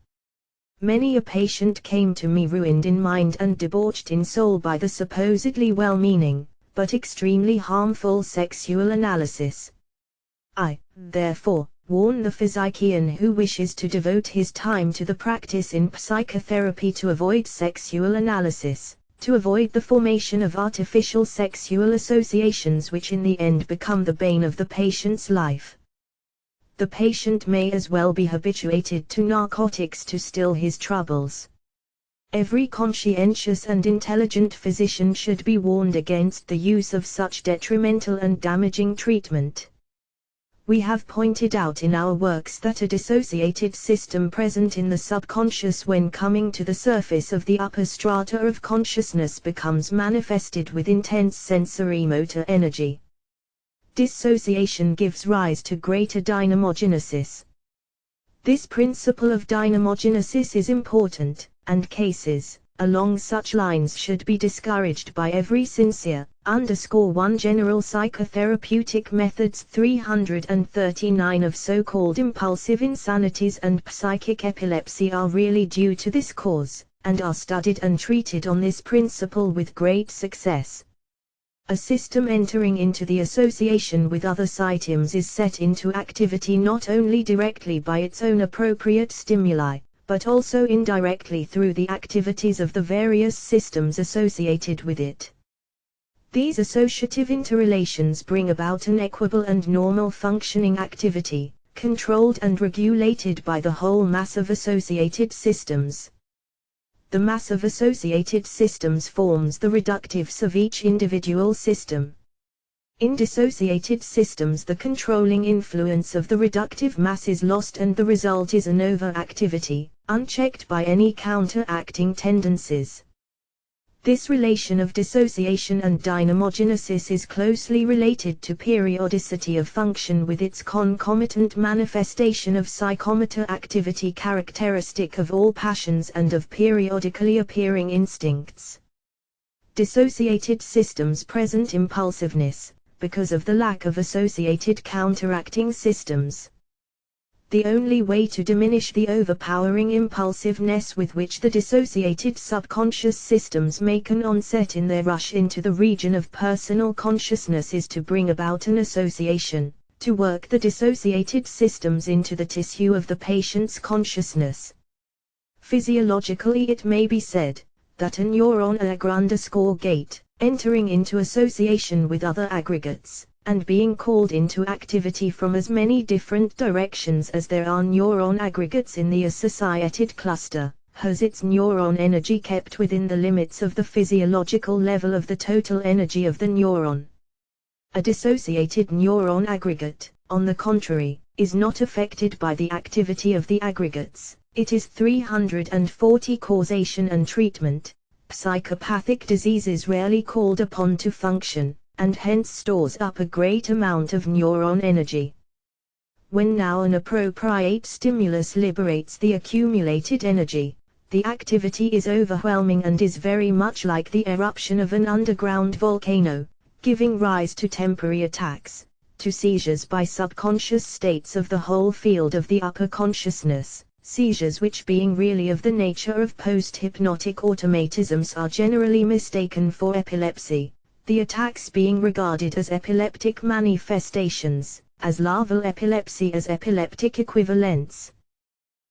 Many a patient came to me ruined in mind and debauched in soul by the supposedly well-meaning, but extremely harmful sexual analysis. I, therefore, warn the physician who wishes to devote his time to the practice in psychotherapy to avoid sexual analysis, to avoid the formation of artificial sexual associations which in the end become the bane of the patient's life. The patient may as well be habituated to narcotics to still his troubles. Every conscientious and intelligent physician should be warned against the use of such detrimental and damaging treatment. We have pointed out in our works that a dissociated system present in the subconscious when coming to the surface of the upper strata of consciousness becomes manifested with intense sensory-motor energy. Dissociation gives rise to greater dynamogenesis. This principle of dynamogenesis is important, and cases along such lines should be discouraged by every sincere. _1 General Psychotherapeutic Methods 339 of so-called impulsive insanities and psychic epilepsy are really due to this cause, and are studied and treated on this principle with great success. A system entering into the association with other systems is set into activity not only directly by its own appropriate stimuli, but also indirectly through the activities of the various systems associated with it. These associative interrelations bring about an equable and normal functioning activity, controlled and regulated by the whole mass of associated systems. The mass of associated systems forms the reductives of each individual system. In dissociated systems, the controlling influence of the reductive mass is lost and the result is an overactivity, unchecked by any counteracting tendencies. This relation of dissociation and dynamogenesis is closely related to periodicity of function with its concomitant manifestation of psychomotor activity characteristic of all passions and of periodically appearing instincts. Dissociated systems present impulsiveness, because of the lack of associated counteracting systems. The only way to diminish the overpowering impulsiveness with which the dissociated subconscious systems make an onset in their rush into the region of personal consciousness is to bring about an association, to work the dissociated systems into the tissue of the patient's consciousness. Physiologically, it may be said that a neuron ag_gate, entering into association with other aggregates, and being called into activity from as many different directions as there are neuron aggregates in the associated cluster, has its neuron energy kept within the limits of the physiological level of the total energy of the neuron. A dissociated neuron aggregate, on the contrary, is not affected by the activity of the aggregates. It is 340 causation and treatment. Psychopathic diseases rarely called upon to function, and hence stores up a great amount of neuron energy. When now an appropriate stimulus liberates the accumulated energy, the activity is overwhelming and is very much like the eruption of an underground volcano, giving rise to temporary attacks, to seizures by subconscious states of the whole field of the upper consciousness. Seizures which, being really of the nature of post-hypnotic automatisms, are generally mistaken for epilepsy, the attacks being regarded as epileptic manifestations, as larval epilepsy as epileptic equivalents,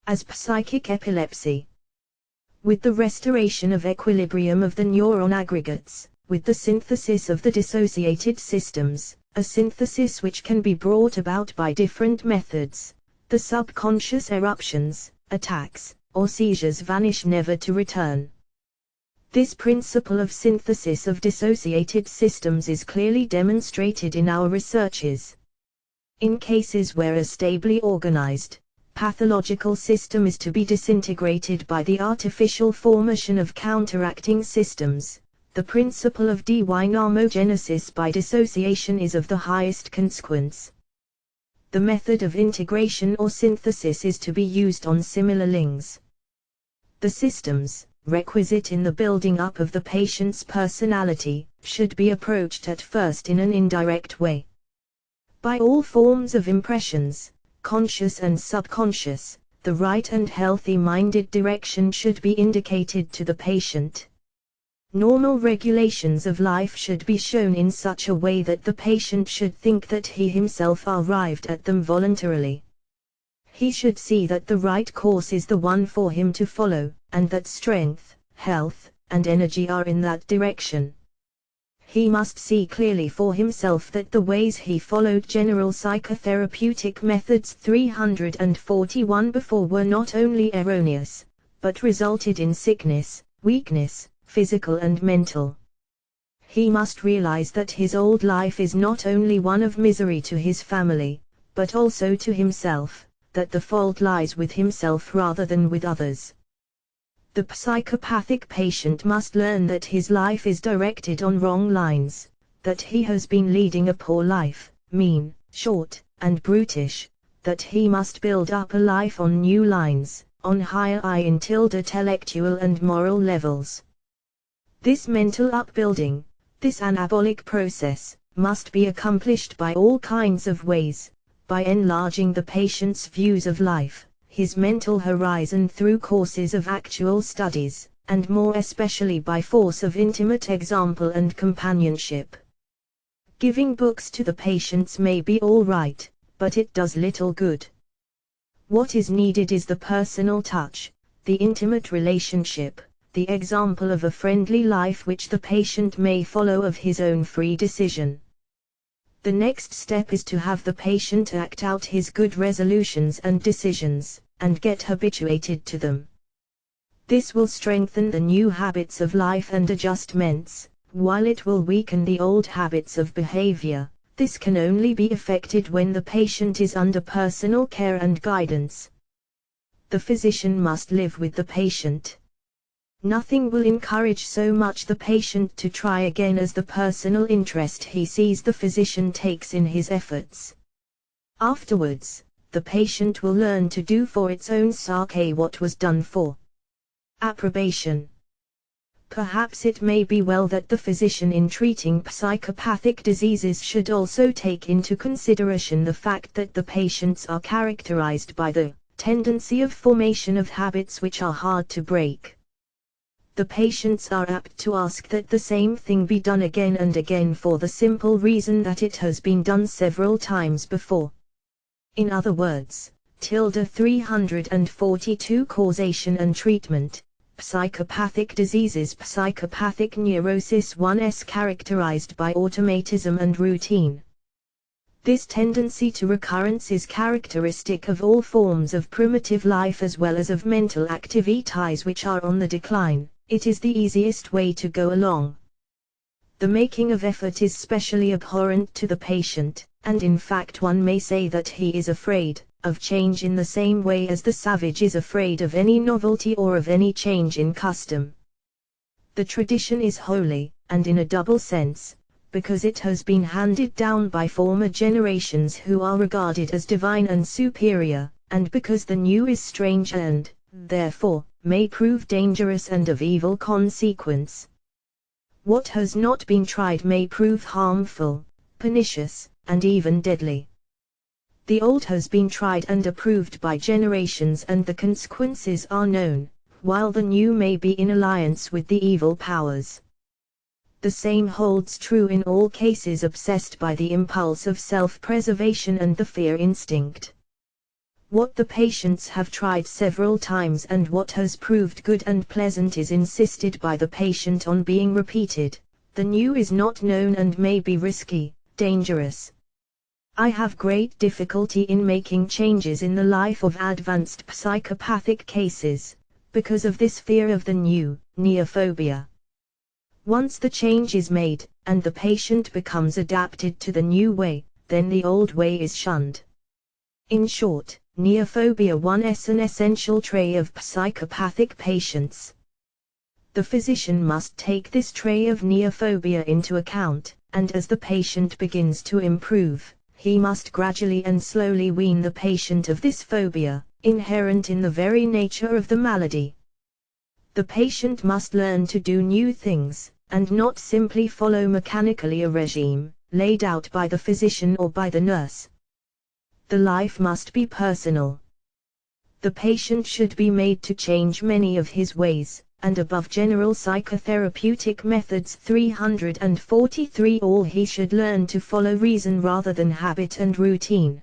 as psychic epilepsy. With the restoration of equilibrium of the neuron aggregates, with the synthesis of the dissociated systems, a synthesis which can be brought about by different methods, the subconscious eruptions, attacks, or seizures vanish never to return. This principle of synthesis of dissociated systems is clearly demonstrated in our researches. In cases where a stably organized, pathological system is to be disintegrated by the artificial formation of counteracting systems, the principle of dynamogenesis by dissociation is of the highest consequence. The method of integration or synthesis is to be used on similar links. The systems, requisite in the building up of the patient's personality, should be approached at first in an indirect way. By all forms of impressions, conscious and subconscious, the right and healthy-minded direction should be indicated to the patient. Normal regulations of life should be shown in such a way that the patient should think that he himself arrived at them voluntarily. He should see that the right course is the one for him to follow, and that strength, health, and energy are in that direction. He must see clearly for himself that the ways he followed general psychotherapeutic methods 341 before were not only erroneous, but resulted in sickness, weakness, physical and mental. He must realize that his old life is not only one of misery to his family, but also to himself, that the fault lies with himself rather than with others. The psychopathic patient must learn that his life is directed on wrong lines, that he has been leading a poor life, mean, short, and brutish, that he must build up a life on new lines, on higher intellectual and moral levels. This mental upbuilding, this anabolic process, must be accomplished by all kinds of ways, by enlarging the patient's views of life, his mental horizon through courses of actual studies, and more especially by force of intimate example and companionship. Giving books to the patients may be all right, but it does little good. What is needed is the personal touch, the intimate relationship, the example of a friendly life which the patient may follow of his own free decision. The next step is to have the patient act out his good resolutions and decisions, and get habituated to them. This will strengthen the new habits of life and adjustments, while it will weaken the old habits of behavior. This can only be effected when the patient is under personal care and guidance. The physician must live with the patient. Nothing will encourage so much the patient to try again as the personal interest he sees the physician takes in his efforts. Afterwards, the patient will learn to do for its own sake what was done for approbation. Perhaps it may be well that the physician in treating psychopathic diseases should also take into consideration the fact that the patients are characterized by the tendency of formation of habits which are hard to break. The patients are apt to ask that the same thing be done again and again for the simple reason that it has been done several times before. In other words, 342 Causation and Treatment. Psychopathic diseases. Psychopathic neurosis 1s characterized by automatism and routine. This tendency to recurrence is characteristic of all forms of primitive life as well as of mental activities which are on the decline. It is the easiest way to go along. The making of effort is specially abhorrent to the patient, and in fact one may say that he is afraid of change in the same way as the savage is afraid of any novelty or of any change in custom. The tradition is holy, and in a double sense, because it has been handed down by former generations who are regarded as divine and superior, and because the new is strange and, therefore, may prove dangerous and of evil consequence. What has not been tried may prove harmful, pernicious, and even deadly. The old has been tried and approved by generations and the consequences are known, while the new may be in alliance with the evil powers. The same holds true in all cases obsessed by the impulse of self-preservation and the fear instinct. What the patients have tried several times and what has proved good and pleasant is insisted by the patient on being repeated. The new is not known and may be risky, dangerous. I have great difficulty in making changes in the life of advanced psychopathic cases, because of this fear of the new, neophobia. Once the change is made, and the patient becomes adapted to the new way, then the old way is shunned. In short, neophobia is an essential trait of psychopathic patients. The physician must take this trait of neophobia into account, and as the patient begins to improve, he must gradually and slowly wean the patient of this phobia, inherent in the very nature of the malady. The patient must learn to do new things, and not simply follow mechanically a regime, laid out by the physician or by the nurse. The life must be personal. The patient should be made to change many of his ways, and above general psychotherapeutic methods 343 all he should learn to follow reason rather than habit and routine.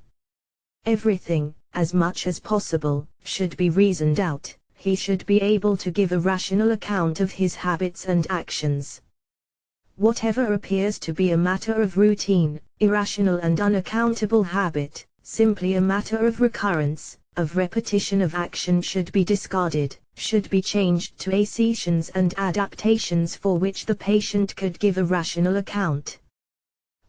Everything, as much as possible, should be reasoned out. He should be able to give a rational account of his habits and actions. Whatever appears to be a matter of routine, irrational and unaccountable habit, simply a matter of recurrence, of repetition of action should be discarded, should be changed to accessions and adaptations for which the patient could give a rational account.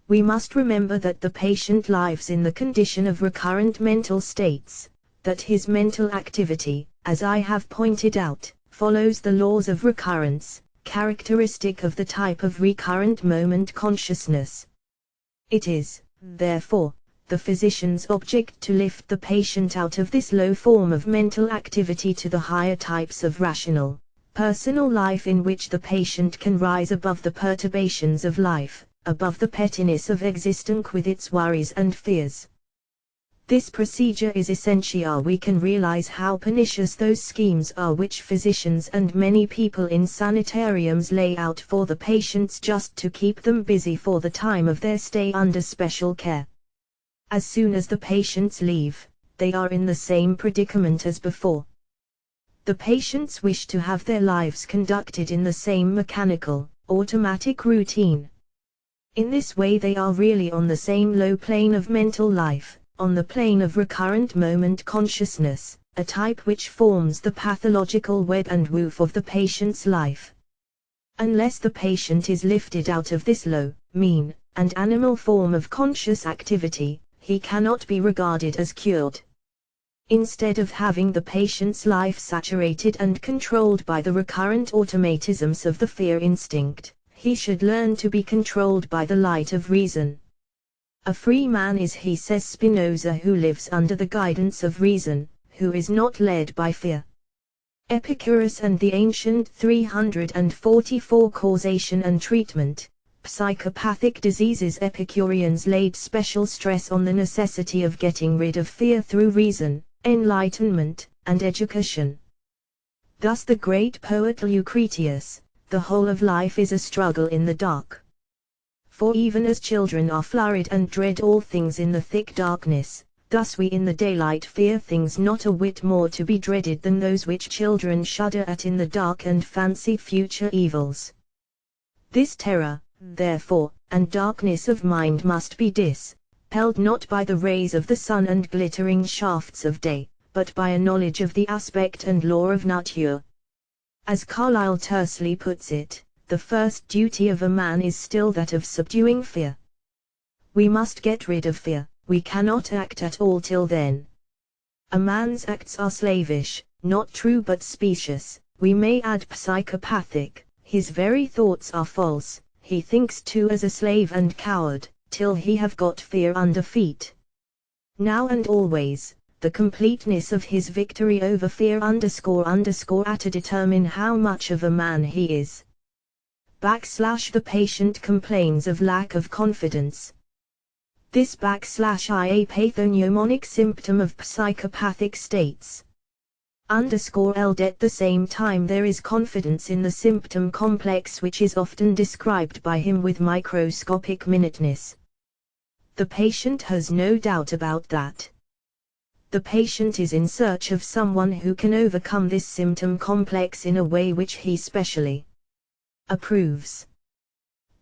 We must remember that the patient lives in the condition of recurrent mental states, that his mental activity, as I have pointed out, follows the laws of recurrence, characteristic of the type of recurrent moment consciousness. It is, therefore, the physician's object to lift the patient out of this low form of mental activity to the higher types of rational, personal life in which the patient can rise above the perturbations of life, above the pettiness of existence with its worries and fears. This procedure is essential. We can realize how pernicious those schemes are which physicians and many people in sanitariums lay out for the patients just to keep them busy for the time of their stay under special care. As soon as the patients leave, they are in the same predicament as before. The patients wish to have their lives conducted in the same mechanical, automatic routine. In this way they are really on the same low plane of mental life, on the plane of recurrent moment consciousness, a type which forms the pathological web and woof of the patient's life. Unless the patient is lifted out of this low, mean, and animal form of conscious activity, he cannot be regarded as cured. Instead of having the patient's life saturated and controlled by the recurrent automatisms of the fear instinct, he should learn to be controlled by the light of reason. A free man is he, says Spinoza, who lives under the guidance of reason, who is not led by fear. Epicurus and the ancient 344 Causation and Treatment, Psychopathic Diseases. Epicureans laid special stress on the necessity of getting rid of fear through reason, enlightenment, and education. Thus the great poet Lucretius, the whole of life is a struggle in the dark. For even as children are flurried and dread all things in the thick darkness, thus we in the daylight fear things not a whit more to be dreaded than those which children shudder at in the dark and fancy future evils. This terror, therefore, and darkness of mind must be dispelled not by the rays of the sun and glittering shafts of day, but by a knowledge of the aspect and law of nature. As Carlyle tersely puts it, the first duty of a man is still that of subduing fear. We must get rid of fear, we cannot act at all till then. A man's acts are slavish, not true but specious, we may add psychopathic, his very thoughts are false, he thinks too as a slave and coward, till he have got fear under feet. Now and always, the completeness of his victory over fear __ to determine how much of a man he is. The patient complains of lack of confidence. This / is a pathognomonic symptom of psychopathic states. _ At the same time there is confidence in the symptom complex which is often described by him with microscopic minuteness. The patient has no doubt about that. The patient is in search of someone who can overcome this symptom complex in a way which he specially approves.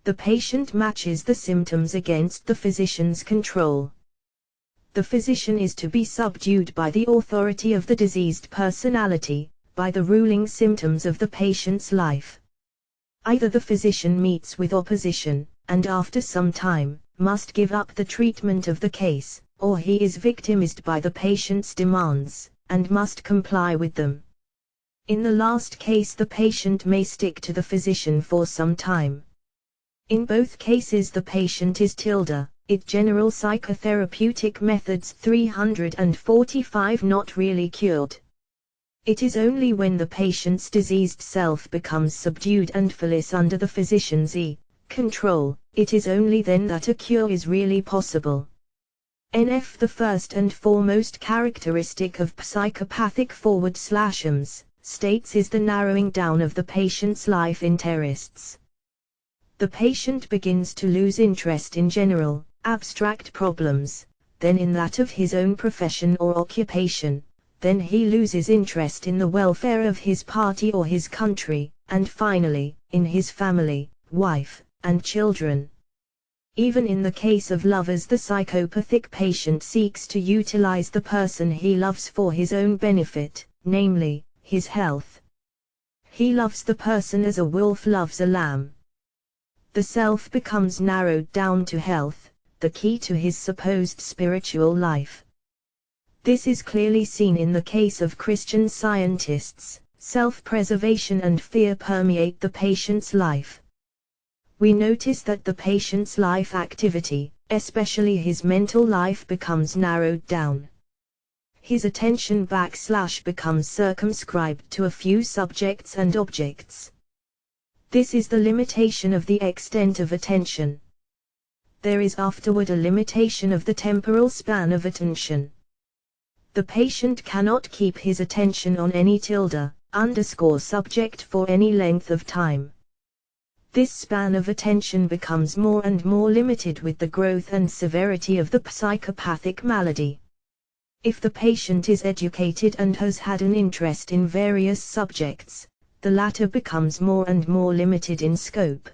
The patient matches the symptoms against the physician's control. The physician is to be subdued by the authority of the diseased personality, by the ruling symptoms of the patient's life. Either the physician meets with opposition, and after some time, must give up the treatment of the case, or he is victimized by the patient's demands, and must comply with them. In the last case the patient may stick to the physician for some time. In both cases the patient is it general psychotherapeutic methods 345 not really cured. It is only when the patient's diseased self becomes subdued and fearless under the physician's control, it is only then that a cure is really possible. NF The first and foremost characteristic of psychopathic states is the narrowing down of the patient's life interests. The patient begins to lose interest in general, abstract problems, then in that of his own profession or occupation, then he loses interest in the welfare of his party or his country, and finally, in his family, wife, and children. Even in the case of lovers, the psychopathic patient seeks to utilize the person he loves for his own benefit, namely, his health. He loves the person as a wolf loves a lamb. The self becomes narrowed down to health, the key to his supposed spiritual life. This is clearly seen in the case of Christian Scientists. Self-preservation and fear permeate the patient's life. We notice that the patient's life activity, especially his mental life, becomes narrowed down. His attention becomes circumscribed to a few subjects and objects. This is the limitation of the extent of attention. There is afterward a limitation of the temporal span of attention. The patient cannot keep his attention on any subject for any length of time. This span of attention becomes more and more limited with the growth and severity of the psychopathic malady. If the patient is educated and has had an interest in various subjects, the latter becomes more and more limited in scope.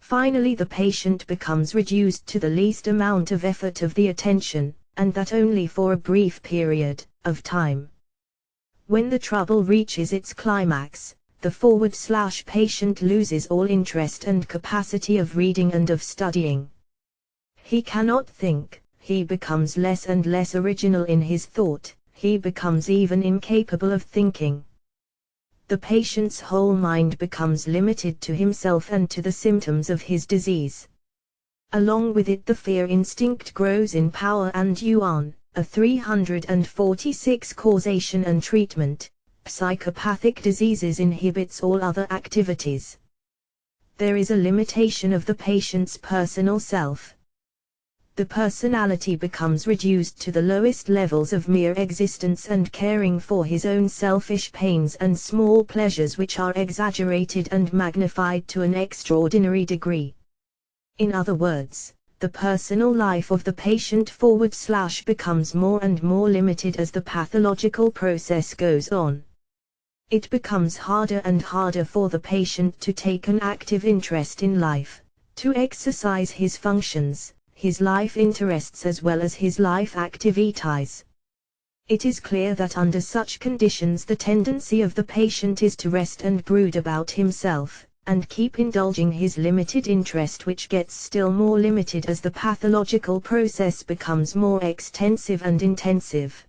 Finally, the patient becomes reduced to the least amount of effort of the attention, and that only for a brief period of time. When the trouble reaches its climax, the patient loses all interest and capacity of reading and of studying. He cannot think, he becomes less and less original in his thought, he becomes even incapable of thinking. The patient's whole mind becomes limited to himself and to the symptoms of his disease. Along with it, the fear instinct grows in power, and Yuan, a 346 causation and treatment, psychopathic diseases inhibits all other activities. There is a limitation of the patient's personal self. The personality becomes reduced to the lowest levels of mere existence and caring for his own selfish pains and small pleasures, which are exaggerated and magnified to an extraordinary degree. In other words, the personal life of the patient / becomes more and more limited as the pathological process goes on. It becomes harder and harder for the patient to take an active interest in life, to exercise his functions, his life interests as well as his life activities. It is clear that under such conditions the tendency of the patient is to rest and brood about himself, and keep indulging his limited interest, which gets still more limited as the pathological process becomes more extensive and intensive.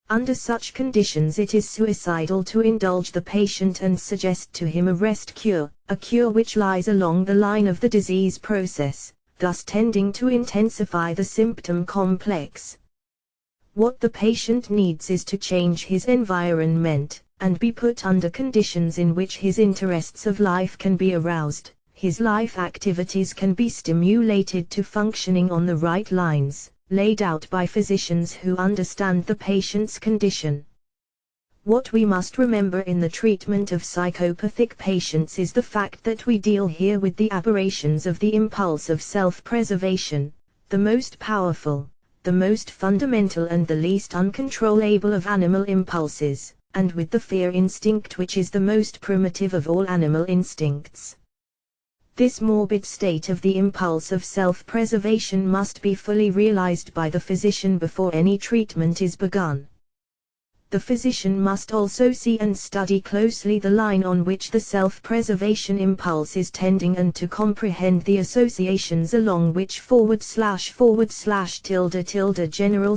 Under such conditions it is suicidal to indulge the patient and suggest to him a rest cure, a cure which lies along the line of the disease process, thus tending to intensify the symptom complex. What the patient needs is to change his environment, and be put under conditions in which his interests of life can be aroused, his life activities can be stimulated to functioning on the right lines, laid out by physicians who understand the patient's condition. What we must remember in the treatment of psychopathic patients is the fact that we deal here with the aberrations of the impulse of self-preservation, the most powerful, the most fundamental and the least uncontrollable of animal impulses, and with the fear instinct, which is the most primitive of all animal instincts. This morbid state of the impulse of self-preservation must be fully realized by the physician before any treatment is begun. The physician must also see and study closely the line on which the self-preservation impulse is tending, and to comprehend the associations along which / general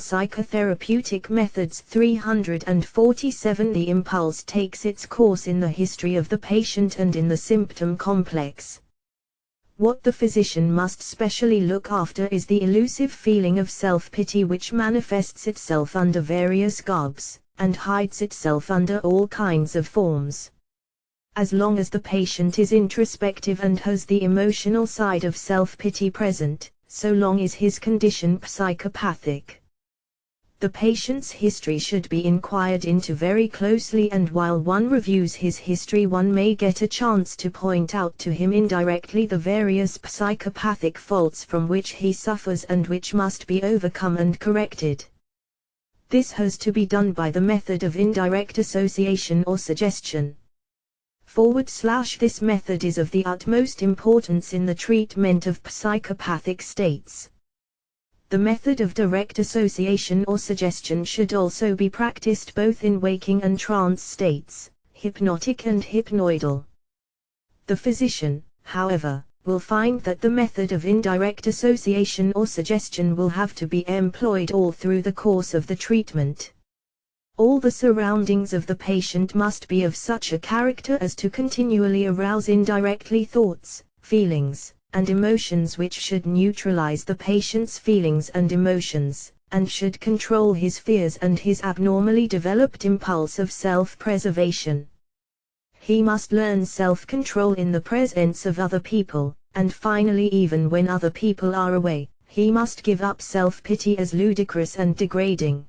psychotherapeutic methods 347 the impulse takes its course in the history of the patient and in the symptom complex. What the physician must specially look after is the elusive feeling of self-pity, which manifests itself under various garbs, and hides itself under all kinds of forms. As long as the patient is introspective and has the emotional side of self-pity present, so long is his condition psychopathic. The patient's history should be inquired into very closely, and while one reviews his history one may get a chance to point out to him indirectly the various psychopathic faults from which he suffers and which must be overcome and corrected. This has to be done by the method of indirect association or suggestion. This method is of the utmost importance in the treatment of psychopathic states. The method of direct association or suggestion should also be practiced both in waking and trance states, hypnotic and hypnoidal. The physician, however, will find that the method of indirect association or suggestion will have to be employed all through the course of the treatment. All the surroundings of the patient must be of such a character as to continually arouse indirectly thoughts, feelings, and emotions which should neutralize the patient's feelings and emotions, and should control his fears and his abnormally developed impulse of self-preservation. He must learn self-control in the presence of other people, and finally, even when other people are away, he must give up self-pity as ludicrous and degrading.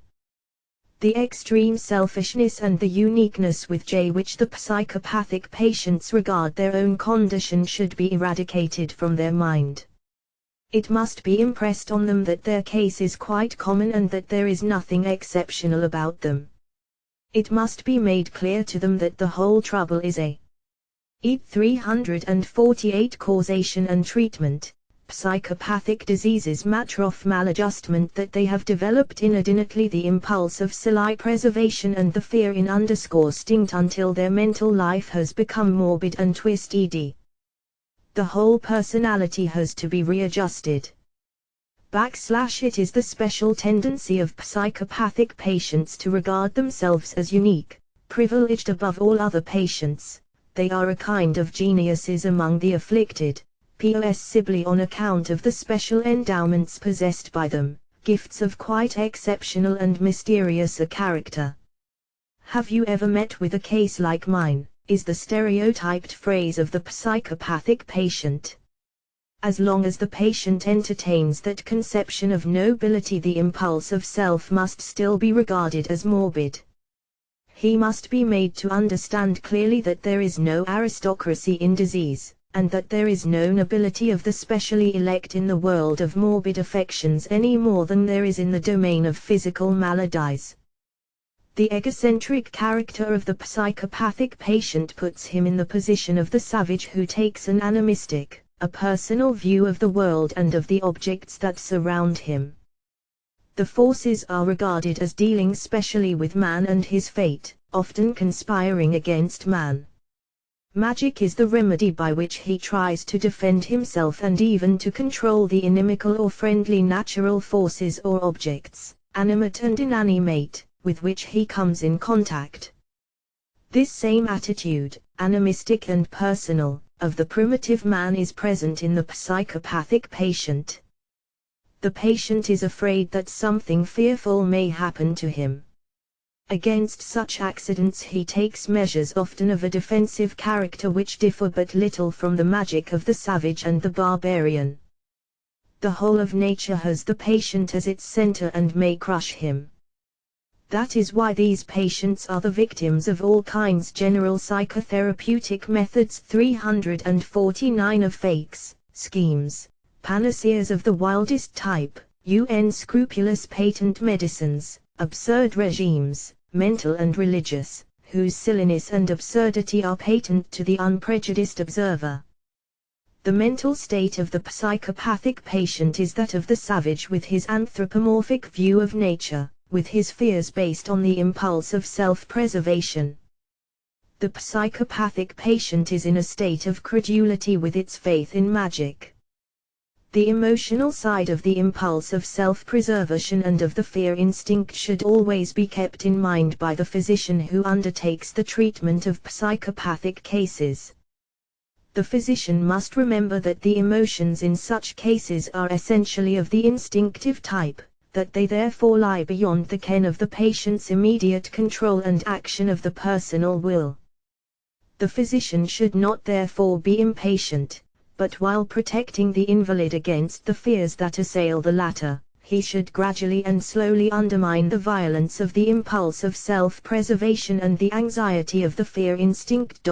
The extreme selfishness and the uniqueness with which the psychopathic patients regard their own condition should be eradicated from their mind. It must be impressed on them that their case is quite common and that there is nothing exceptional about them. It must be made clear to them that the whole trouble is a 348 causation and treatment, psychopathic diseases matter of maladjustment, that they have developed inordinately the impulse of self-preservation and the fear in *stinct until their mental life has become morbid and twisted. The whole personality has to be readjusted. It is the special tendency of psychopathic patients to regard themselves as unique, privileged above all other patients. They are a kind of geniuses among the afflicted, possibly on account of the special endowments possessed by them, gifts of quite exceptional and mysterious a character. "Have you ever met with a case like mine?" is the stereotyped phrase of the psychopathic patient. As long as the patient entertains that conception of nobility, the impulse of self must still be regarded as morbid. He must be made to understand clearly that there is no aristocracy in disease, and that there is no nobility of the specially elect in the world of morbid affections any more than there is in the domain of physical maladies. The egocentric character of the psychopathic patient puts him in the position of the savage who takes an animistic, a personal view of the world and of the objects that surround him. The forces are regarded as dealing specially with man and his fate, often conspiring against man. Magic is the remedy by which he tries to defend himself and even to control the inimical or friendly natural forces or objects, animate and inanimate, with which he comes in contact. This same attitude, animistic and personal, of the primitive man is present in the psychopathic patient. The patient is afraid that something fearful may happen to him. Against such accidents he takes measures often of a defensive character which differ but little from the magic of the savage and the barbarian. The whole of nature has the patient as its center and may crush him. That is why these patients are the victims of all kinds general psychotherapeutic methods 349 of fakes, schemes, panaceas of the wildest type, unscrupulous patent medicines, absurd regimes, mental and religious, whose silliness and absurdity are patent to the unprejudiced observer. The mental state of the psychopathic patient is that of the savage with his anthropomorphic view of nature, with his fears based on the impulse of self-preservation. The psychopathic patient is in a state of credulity with its faith in magic. The emotional side of the impulse of self-preservation and of the fear instinct should always be kept in mind by the physician who undertakes the treatment of psychopathic cases. The physician must remember that the emotions in such cases are essentially of the instinctive type, that they therefore lie beyond the ken of the patient's immediate control and action of the personal will. The physician should not therefore be impatient, but while protecting the invalid against the fears that assail the latter, he should gradually and slowly undermine the violence of the impulse of self-preservation and the anxiety of the fear instinct.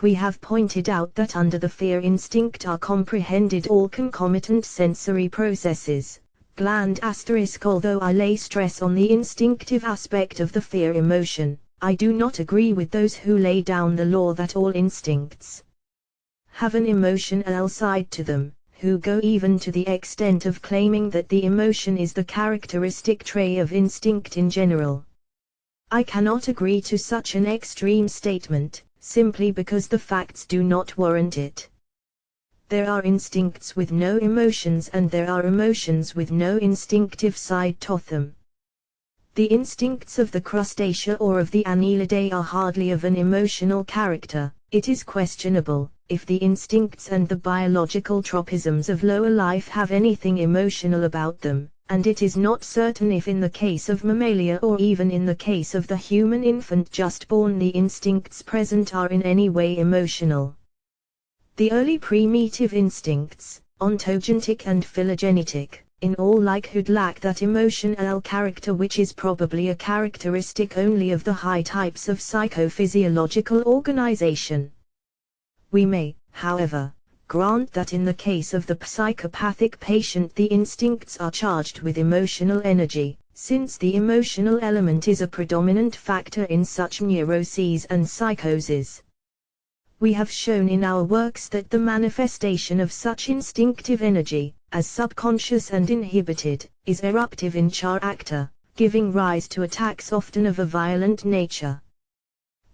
We have pointed out that under the fear instinct are comprehended all concomitant sensory processes. Although I lay stress on the instinctive aspect of the fear emotion, I do not agree with those who lay down the law that all instincts have an emotional side to them, who go even to the extent of claiming that the emotion is the characteristic trait of instinct in general. I cannot agree to such an extreme statement, simply because the facts do not warrant it. There are instincts with no emotions and there are emotions with no instinctive side to them. The instincts of the crustacea or of the annelidae are hardly of an emotional character. It is questionable if the instincts and the biological tropisms of lower life have anything emotional about them, and it is not certain if in the case of mammalia or even in the case of the human infant just born the instincts present are in any way emotional. The early primitive instincts, ontogenetic and phylogenetic, in all likelihood lack that emotional character which is probably a characteristic only of the high types of psychophysiological organization. We may, however, grant that in the case of the psychopathic patient the instincts are charged with emotional energy, since the emotional element is a predominant factor in such neuroses and psychoses. We have shown in our works that the manifestation of such instinctive energy, as subconscious and inhibited, is eruptive in character, giving rise to attacks often of a violent nature.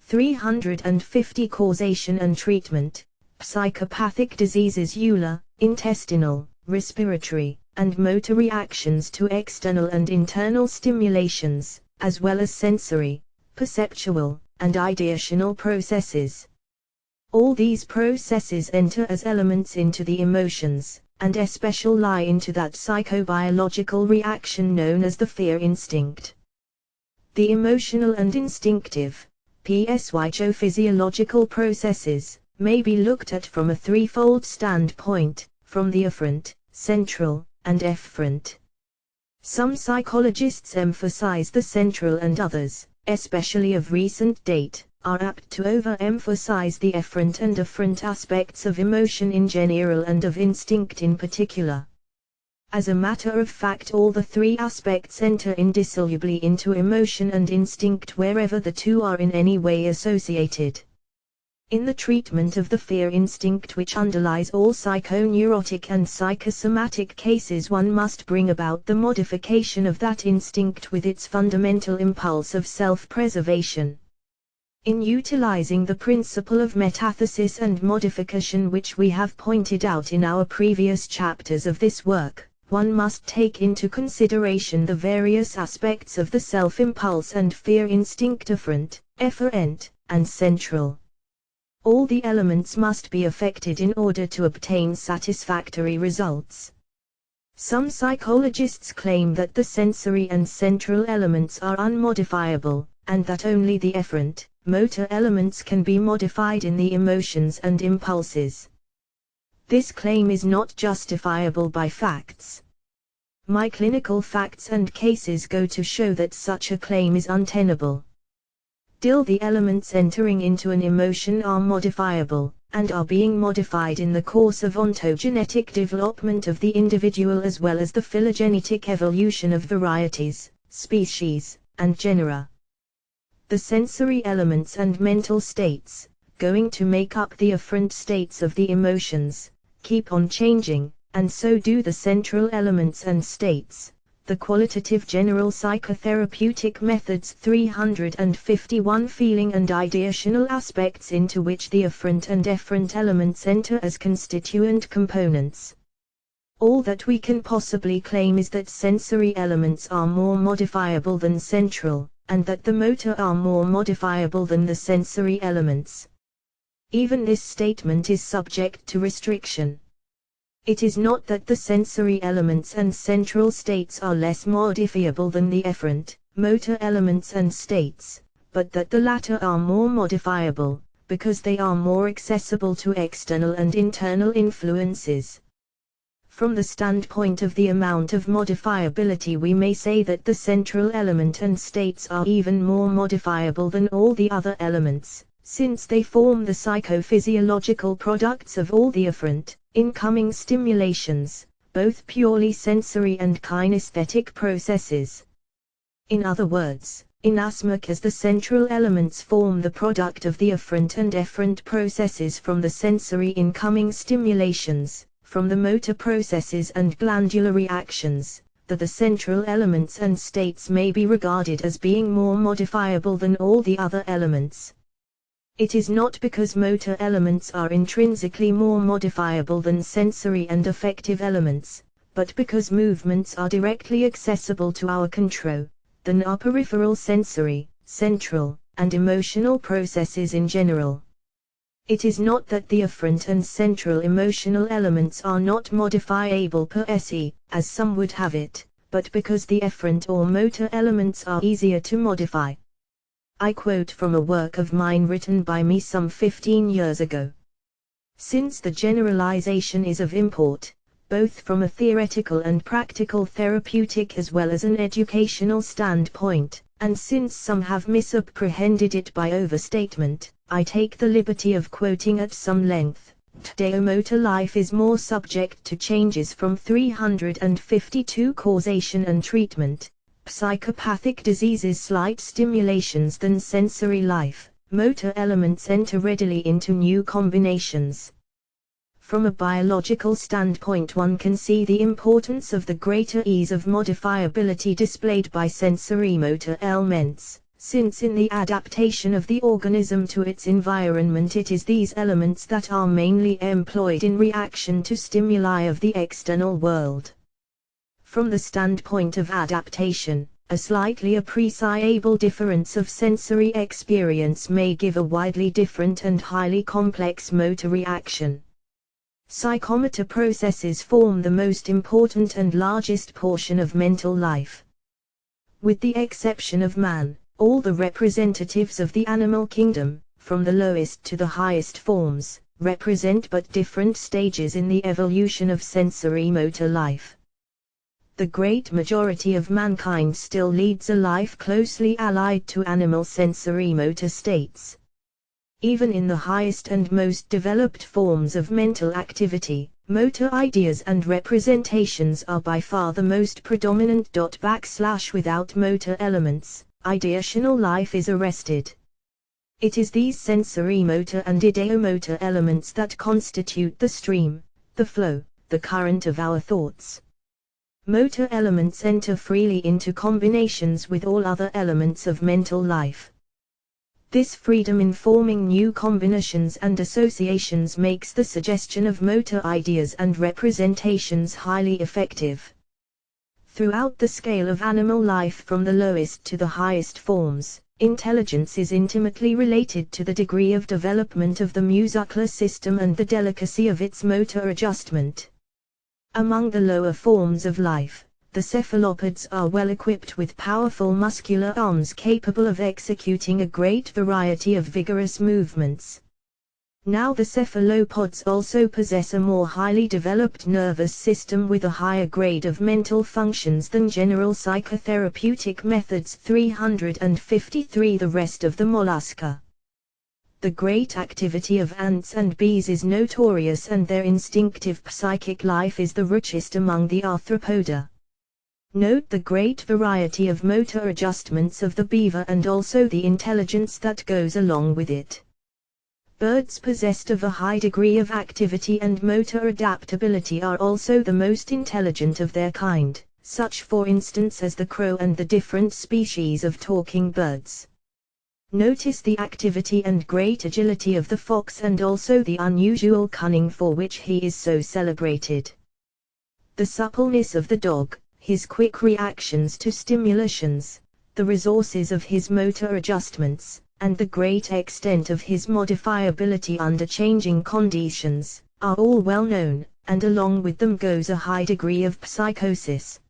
350 Causation and Treatment, Psychopathic Diseases: Euler, Intestinal, Respiratory, and motor reactions to external and internal stimulations, as well as sensory, perceptual, and ideational processes. All these processes enter as elements into the emotions, and especially lie into that psychobiological reaction known as the fear instinct. The emotional and instinctive, psychophysiological processes, may be looked at from a threefold standpoint, from the afferent, central, and efferent. Some psychologists emphasize the central, and others, especially of recent date, are apt to overemphasize the efferent and afferent aspects of emotion in general and of instinct in particular. As a matter of fact, all the three aspects enter indissolubly into emotion and instinct wherever the two are in any way associated. In the treatment of the fear instinct which underlies all psychoneurotic and psychosomatic cases, one must bring about the modification of that instinct with its fundamental impulse of self-preservation. In utilizing the principle of metathesis and modification which we have pointed out in our previous chapters of this work, one must take into consideration the various aspects of the self-impulse and fear instinct, afferent, efferent, and central. All the elements must be affected in order to obtain satisfactory results. Some psychologists claim that the sensory and central elements are unmodifiable, and that only the efferent, motor elements can be modified in the emotions and impulses. This claim is not justifiable by facts. My clinical facts and cases go to show that such a claim is untenable. Still, the elements entering into an emotion are modifiable, and are being modified in the course of ontogenetic development of the individual as well as the phylogenetic evolution of varieties, species, and genera. The sensory elements and mental states, going to make up the afferent states of the emotions, keep on changing, and so do the central elements and states. The qualitative general psychotherapeutic methods 351 feeling and ideational aspects into which the afferent and efferent elements enter as constituent components. All that we can possibly claim is that sensory elements are more modifiable than central, and that the motor are more modifiable than the sensory elements. Even this statement is subject to restriction. It is not that the sensory elements and central states are less modifiable than the efferent, motor elements and states, but that the latter are more modifiable, because they are more accessible to external and internal influences. From the standpoint of the amount of modifiability, we may say that the central element and states are even more modifiable than all the other elements, since they form the psychophysiological products of all the afferent, incoming stimulations, both purely sensory and kinesthetic processes. In other words, inasmuch as the central elements form the product of the afferent and efferent processes from the sensory incoming stimulations, from the motor processes and glandular reactions, that the central elements and states may be regarded as being more modifiable than all the other elements. It is not because motor elements are intrinsically more modifiable than sensory and affective elements, but because movements are directly accessible to our control, than our peripheral sensory, central, and emotional processes in general. It is not that the afferent and central emotional elements are not modifiable per se, as some would have it, but because the efferent or motor elements are easier to modify. I quote from a work of mine written by me some 15 years ago. Since the generalization is of import, both from a theoretical and practical therapeutic as well as an educational standpoint, and since some have misapprehended it by overstatement, I take the liberty of quoting at some length. Today motor life is more subject to changes from 352 causation and treatment, psychopathic diseases slight stimulations than sensory life, motor elements enter readily into new combinations. From a biological standpoint, one can see the importance of the greater ease of modifiability displayed by sensory motor elements, since in the adaptation of the organism to its environment it is these elements that are mainly employed in reaction to stimuli of the external world. From the standpoint of adaptation, a slightly appreciable difference of sensory experience may give a widely different and highly complex motor reaction. Psychomotor processes form the most important and largest portion of mental life. With the exception of man, all the representatives of the animal kingdom, from the lowest to the highest forms, represent but different stages in the evolution of sensory motor life. The great majority of mankind still leads a life closely allied to animal sensory motor states. Even in the highest and most developed forms of mental activity, motor ideas and representations are by far the most predominant. Without motor elements, ideational life is arrested. It is these sensory motor and ideomotor elements that constitute the stream, the flow, the current of our thoughts. Motor elements enter freely into combinations with all other elements of mental life. This freedom in forming new combinations and associations makes the suggestion of motor ideas and representations highly effective. Throughout the scale of animal life from the lowest to the highest forms, intelligence is intimately related to the degree of development of the muscular system and the delicacy of its motor adjustment. Among the lower forms of life, the cephalopods are well equipped with powerful muscular arms capable of executing a great variety of vigorous movements. Now the cephalopods also possess a more highly developed nervous system with a higher grade of mental functions than general psychotherapeutic methods. 353 The rest of the mollusca. The great activity of ants and bees is notorious, and their instinctive psychic life is the richest among the arthropoda. Note the great variety of motor adjustments of the beaver and also the intelligence that goes along with it. Birds possessed of a high degree of activity and motor adaptability are also the most intelligent of their kind, such for instance as the crow and the different species of talking birds. Notice the activity and great agility of the fox and also the unusual cunning for which he is so celebrated. The suppleness of the dog, his quick reactions to stimulations, the resources of his motor adjustments, and the great extent of his modifiability under changing conditions, are all well known, and along with them goes a high degree of psychosis.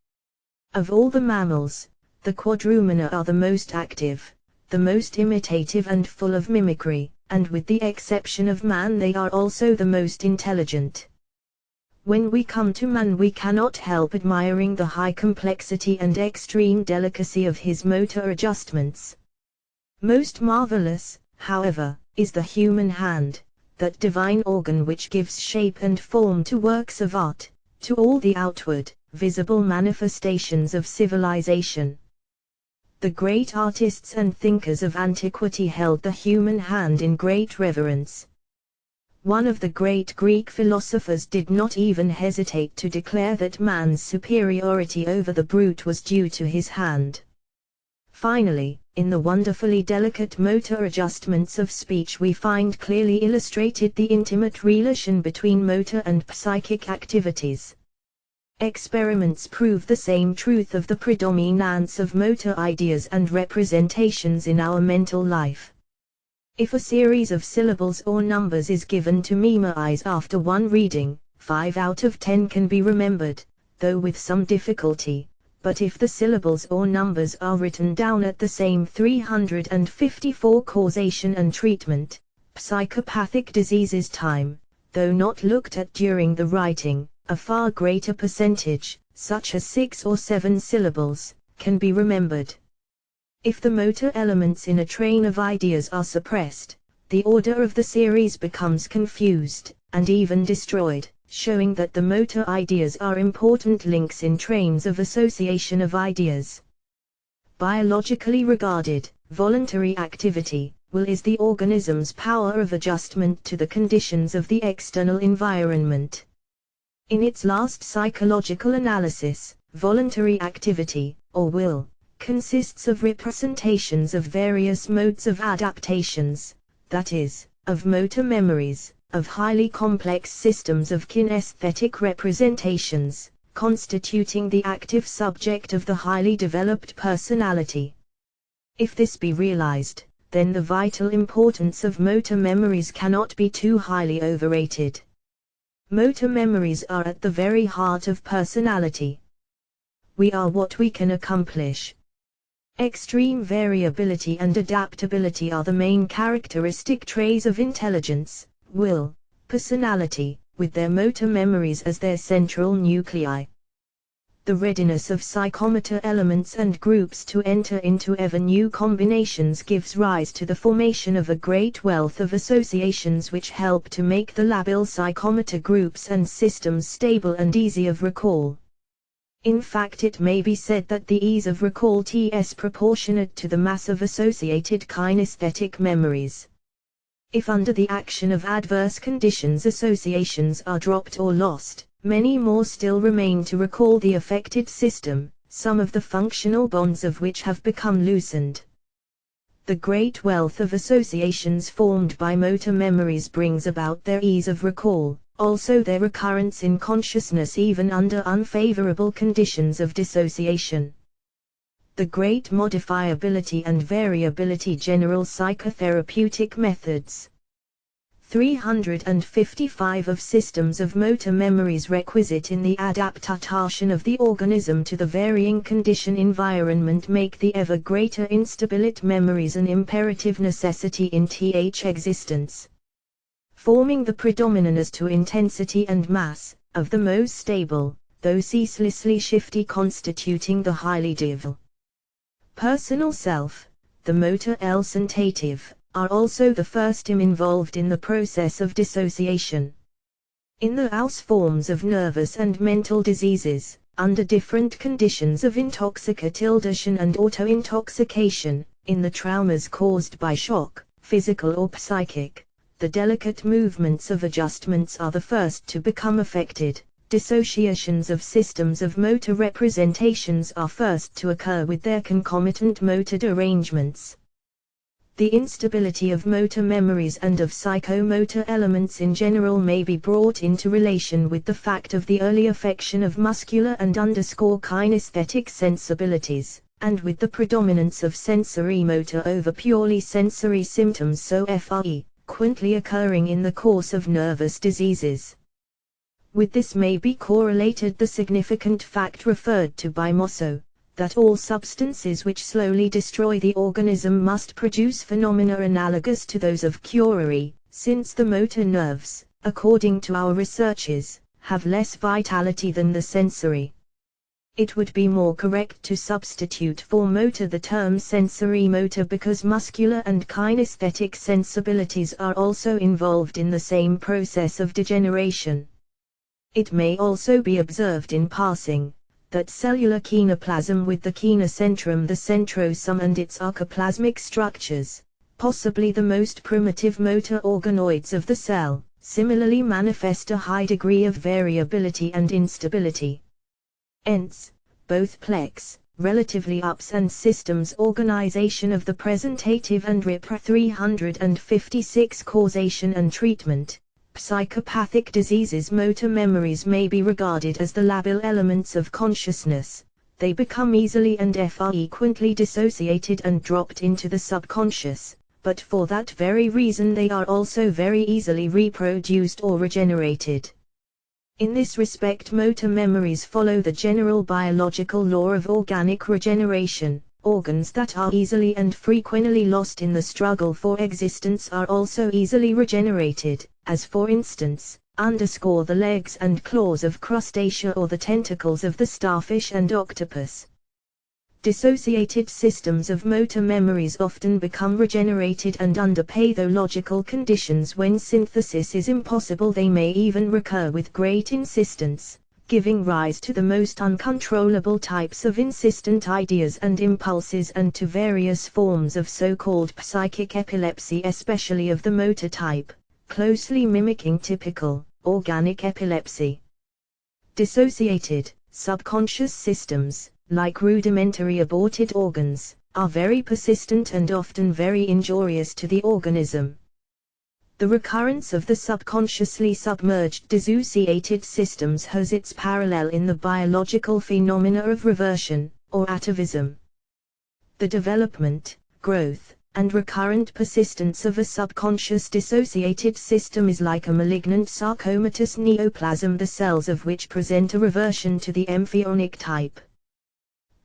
Of all the mammals, the quadrumana are the most active, the most imitative and full of mimicry, and with the exception of man they are also the most intelligent. When we come to man we cannot help admiring the high complexity and extreme delicacy of his motor adjustments. Most marvelous, however, is the human hand, that divine organ which gives shape and form to works of art, to all the outward, visible manifestations of civilization. The great artists and thinkers of antiquity held the human hand in great reverence. One of the great Greek philosophers did not even hesitate to declare that man's superiority over the brute was due to his hand. Finally, in the wonderfully delicate motor adjustments of speech we find clearly illustrated the intimate relation between motor and psychic activities. Experiments prove the same truth of the predominance of motor ideas and representations in our mental life. If a series of syllables or numbers is given to memorize after one reading, 5 out of 10 can be remembered, though with some difficulty. But if the syllables or numbers are written down at the same 354 causation and treatment, psychopathic diseases time, though not looked at during the writing, a far greater percentage, such as 6 or 7 syllables, can be remembered. If the motor elements in a train of ideas are suppressed, the order of the series becomes confused, and even destroyed, showing that the motor ideas are important links in trains of association of ideas. Biologically regarded, voluntary activity, will is the organism's power of adjustment to the conditions of the external environment. In its last psychological analysis, voluntary activity, or will, consists of representations of various modes of adaptations, that is, of motor memories, of highly complex systems of kinesthetic representations, constituting the active subject of the highly developed personality. If this be realized, then the vital importance of motor memories cannot be too highly overrated. Motor memories are at the very heart of personality. We are what we can accomplish. Extreme variability and adaptability are the main characteristic traits of intelligence, will, personality, with their motor memories as their central nuclei. The readiness of psychomotor elements and groups to enter into ever new combinations gives rise to the formation of a great wealth of associations which help to make the labil psychomotor groups and systems stable and easy of recall. In fact, it may be said that the ease of recall is proportionate to the mass of associated kinesthetic memories. If under the action of adverse conditions associations are dropped or lost, many more still remain to recall the affected system, some of the functional bonds of which have become loosened. The great wealth of associations formed by motor memories brings about their ease of recall, also their recurrence in consciousness even under unfavorable conditions of dissociation. The great modifiability and variability general psychotherapeutic methods. 355 of systems of motor memories requisite in the adaptation of the organism to the varying condition environment make the ever greater instability memories an imperative necessity in th existence. Forming the predominant as to intensity and mass, of the most stable, though ceaselessly shifty constituting the highly div. Personal self, the motor sentative, are also the first involved in the process of dissociation. In the house forms of nervous and mental diseases, under different conditions of intoxication and auto-intoxication, in the traumas caused by shock, physical or psychic, the delicate movements of adjustments are the first to become affected. Dissociations of systems of motor representations are first to occur with their concomitant motor derangements. The instability of motor memories and of psychomotor elements in general may be brought into relation with the fact of the early affection of muscular and kinesthetic sensibilities, and with the predominance of sensory motor over purely sensory symptoms so frequently occurring in the course of nervous diseases. With this may be correlated the significant fact referred to by Mosso, that all substances which slowly destroy the organism must produce phenomena analogous to those of curie, since the motor nerves, according to our researches, have less vitality than the sensory. It would be more correct to substitute for motor the term sensory motor because muscular and kinesthetic sensibilities are also involved in the same process of degeneration. It may also be observed in passing that cellular kinoplasm with the kinocentrum, the centrosome and its archoplasmic structures, possibly the most primitive motor organoids of the cell, similarly manifest a high degree of variability and instability. Hence, both plex, relatively ups and systems organization of the presentative and RIPR 356 causation and treatment. Psychopathic diseases motor memories may be regarded as the labil elements of consciousness. They become easily and frequently dissociated and dropped into the subconscious, but for that very reason they are also very easily reproduced or regenerated. In this respect motor memories follow the general biological law of organic regeneration. Organs that are easily and frequently lost in the struggle for existence are also easily regenerated, as for instance, the legs and claws of crustacea or the tentacles of the starfish and octopus. Dissociated systems of motor memories often become regenerated and under pathological conditions when synthesis is impossible. They may even recur with great insistence, giving rise to the most uncontrollable types of insistent ideas and impulses and to various forms of so-called psychic epilepsy, especially of the motor type, closely mimicking typical, organic epilepsy. Dissociated, subconscious systems, like rudimentary aborted organs, are very persistent and often very injurious to the organism. The recurrence of the subconsciously submerged dissociated systems has its parallel in the biological phenomena of reversion, or atavism. The development, growth, and recurrent persistence of a subconscious dissociated system is like a malignant sarcomatous neoplasm, the cells of which present a reversion to the embryonic type.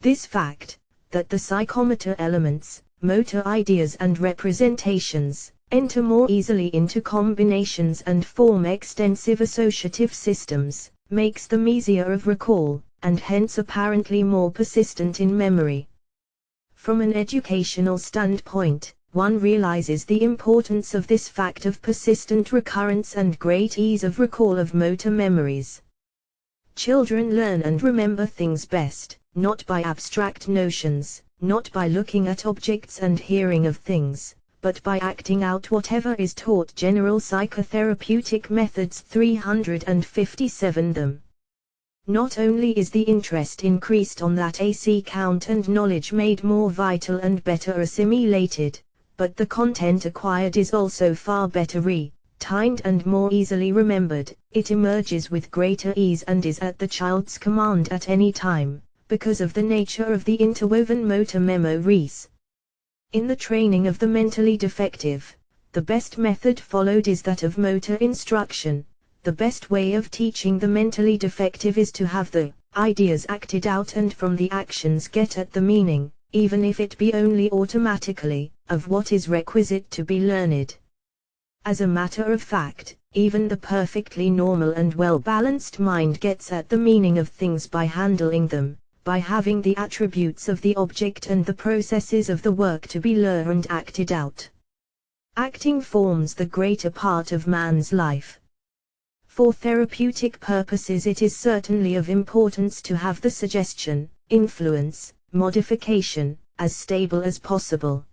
This fact, that the psychomotor elements, motor ideas and representations, enter more easily into combinations and form extensive associative systems, makes them easier of recall, and hence apparently more persistent in memory. From an educational standpoint, one realizes the importance of this fact of persistent recurrence and great ease of recall of motor memories. Children learn and remember things best, not by abstract notions, not by looking at objects and hearing of things, but by acting out whatever is taught. General Psychotherapeutic Methods 357. Them. Not only is the interest increased on that AC count and knowledge made more vital and better assimilated, but the content acquired is also far better retained and more easily remembered. It emerges with greater ease and is at the child's command at any time, because of the nature of the interwoven motor memories. In the training of the mentally defective, the best method followed is that of motor instruction. The best way of teaching the mentally defective is to have the ideas acted out and from the actions get at the meaning, even if it be only automatically, of what is requisite to be learned. As a matter of fact, even the perfectly normal and well-balanced mind gets at the meaning of things by handling them, by having the attributes of the object and the processes of the work to be learned acted out. Acting forms the greater part of man's life. For therapeutic purposes it is certainly of importance to have the suggestion, influence, modification, as stable as possible.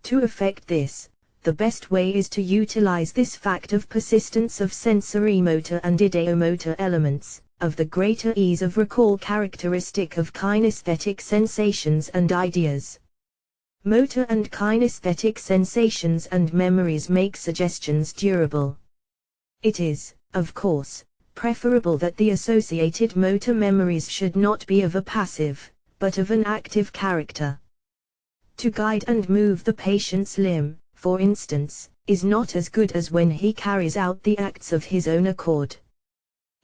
To effect this, the best way is to utilize this fact of persistence of sensorimotor and ideomotor elements, of the greater ease of recall characteristic of kinesthetic sensations and ideas. Motor and kinesthetic sensations and memories make suggestions durable. It is, of course, preferable that the associated motor memories should not be of a passive, but of an active character. To guide and move the patient's limb, for instance, is not as good as when he carries out the acts of his own accord.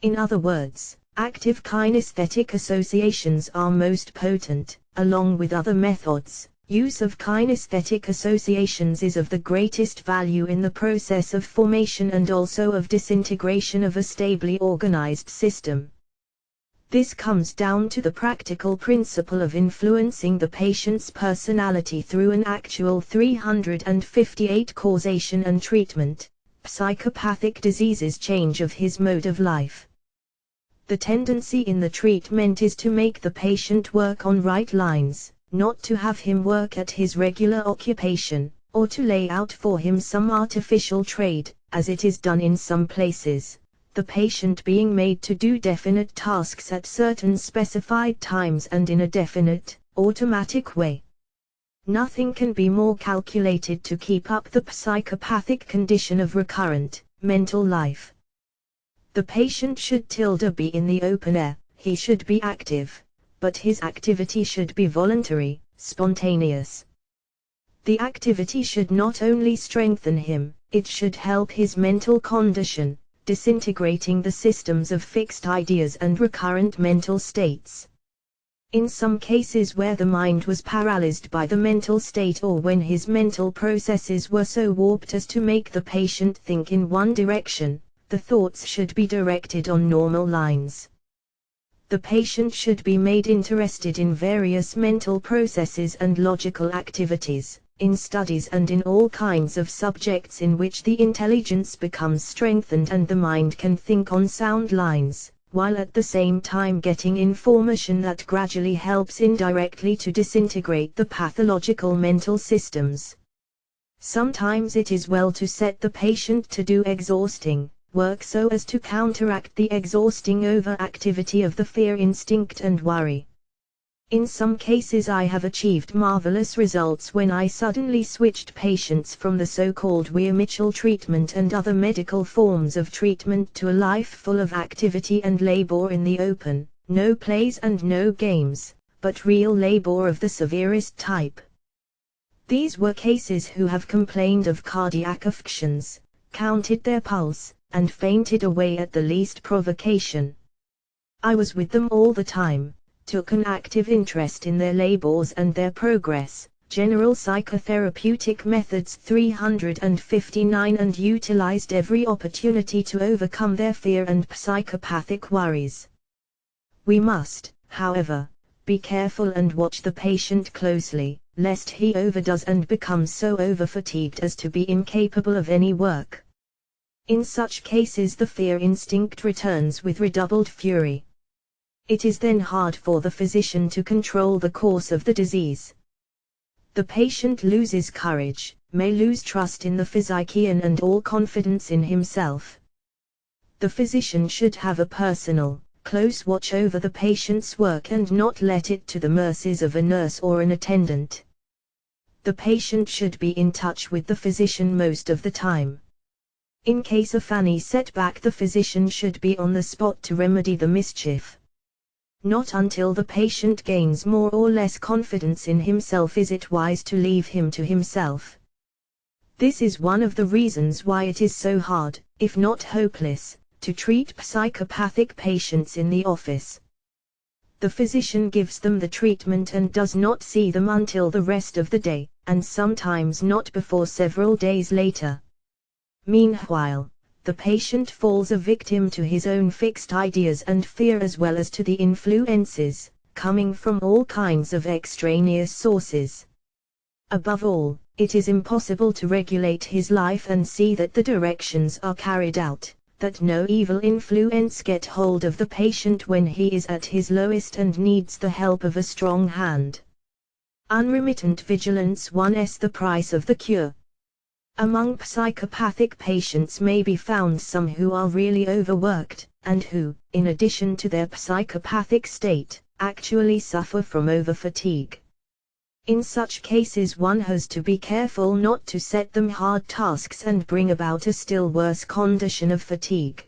In other words, active kinesthetic associations are most potent. Along with other methods, use of kinesthetic associations is of the greatest value in the process of formation and also of disintegration of a stably organized system. This comes down to the practical principle of influencing the patient's personality through an actual 358 causation and treatment, psychopathic diseases change of his mode of life. The tendency in the treatment is to make the patient work on right lines, not to have him work at his regular occupation, or to lay out for him some artificial trade, as it is done in some places, the patient being made to do definite tasks at certain specified times and in a definite, automatic way. Nothing can be more calculated to keep up the psychopathic condition of recurrent, mental life. The patient should be in the open air, he should be active, but his activity should be voluntary, spontaneous. The activity should not only strengthen him, it should help his mental condition, disintegrating the systems of fixed ideas and recurrent mental states. In some cases where the mind was paralyzed by the mental state or when his mental processes were so warped as to make the patient think in one direction, the thoughts should be directed on normal lines. The patient should be made interested in various mental processes and logical activities, in studies and in all kinds of subjects in which the intelligence becomes strengthened and the mind can think on sound lines, while at the same time getting information that gradually helps indirectly to disintegrate the pathological mental systems. Sometimes it is well to set the patient to do exhausting work so as to counteract the exhausting overactivity of the fear instinct and worry. In some cases I have achieved marvelous results when I suddenly switched patients from the so-called Weir-Mitchell treatment and other medical forms of treatment to a life full of activity and labor in the open, no plays and no games, but real labor of the severest type. These were cases who have complained of cardiac affections, counted their pulse, and fainted away at the least provocation. I was with them all the time, took an active interest in their labors and their progress, general psychotherapeutic methods 359, and utilized every opportunity to overcome their fear and psychopathic worries. We must, however, be careful and watch the patient closely, lest he overdoes and becomes so overfatigued as to be incapable of any work. In such cases the fear instinct returns with redoubled fury. It is then hard for the physician to control the course of the disease. The patient loses courage, may lose trust in the physician and all confidence in himself. The physician should have a personal, close watch over the patient's work and not let it to the mercies of a nurse or an attendant. The patient should be in touch with the physician most of the time. In case of any setback, the physician should be on the spot to remedy the mischief. Not until the patient gains more or less confidence in himself is it wise to leave him to himself. This is one of the reasons why it is so hard, if not hopeless, to treat psychopathic patients in the office. The physician gives them the treatment and does not see them until the rest of the day, and sometimes not before several days later. Meanwhile, the patient falls a victim to his own fixed ideas and fear as well as to the influences, coming from all kinds of extraneous sources. Above all, it is impossible to regulate his life and see that the directions are carried out, that no evil influence get hold of the patient when he is at his lowest and needs the help of a strong hand. Unremittent vigilance is the price of the cure. Among psychopathic patients may be found some who are really overworked, and who, in addition to their psychopathic state, actually suffer from overfatigue. In such cases one has to be careful not to set them hard tasks and bring about a still worse condition of fatigue.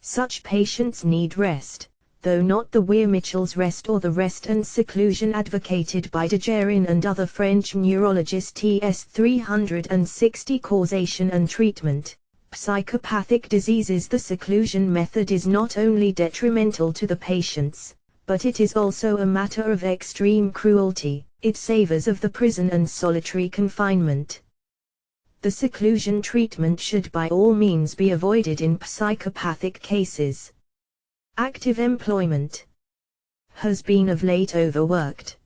Such patients need rest, though not the Weir-Mitchell's rest or the rest and seclusion advocated by Digerin and other French neurologists. TS 360 Causation and Treatment. Psychopathic diseases. The seclusion method is not only detrimental to the patients, but it is also a matter of extreme cruelty. It savors of the prison and solitary confinement. The seclusion treatment should by all means be avoided in psychopathic cases. Active employment has been of late overworked.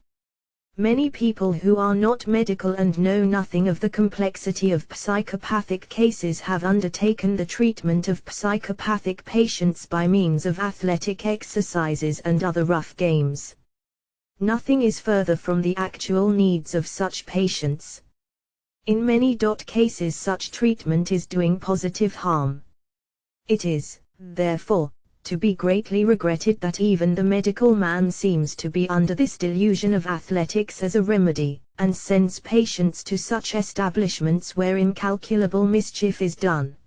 Many people who are not medical and know nothing of the complexity of psychopathic cases have undertaken the treatment of psychopathic patients by means of athletic exercises and other rough games. Nothing is further from the actual needs of such patients. In many cases such treatment is doing positive harm. It is, therefore, to be greatly regretted that even the medical man seems to be under this delusion of athletics as a remedy, and sends patients to such establishments where incalculable mischief is done.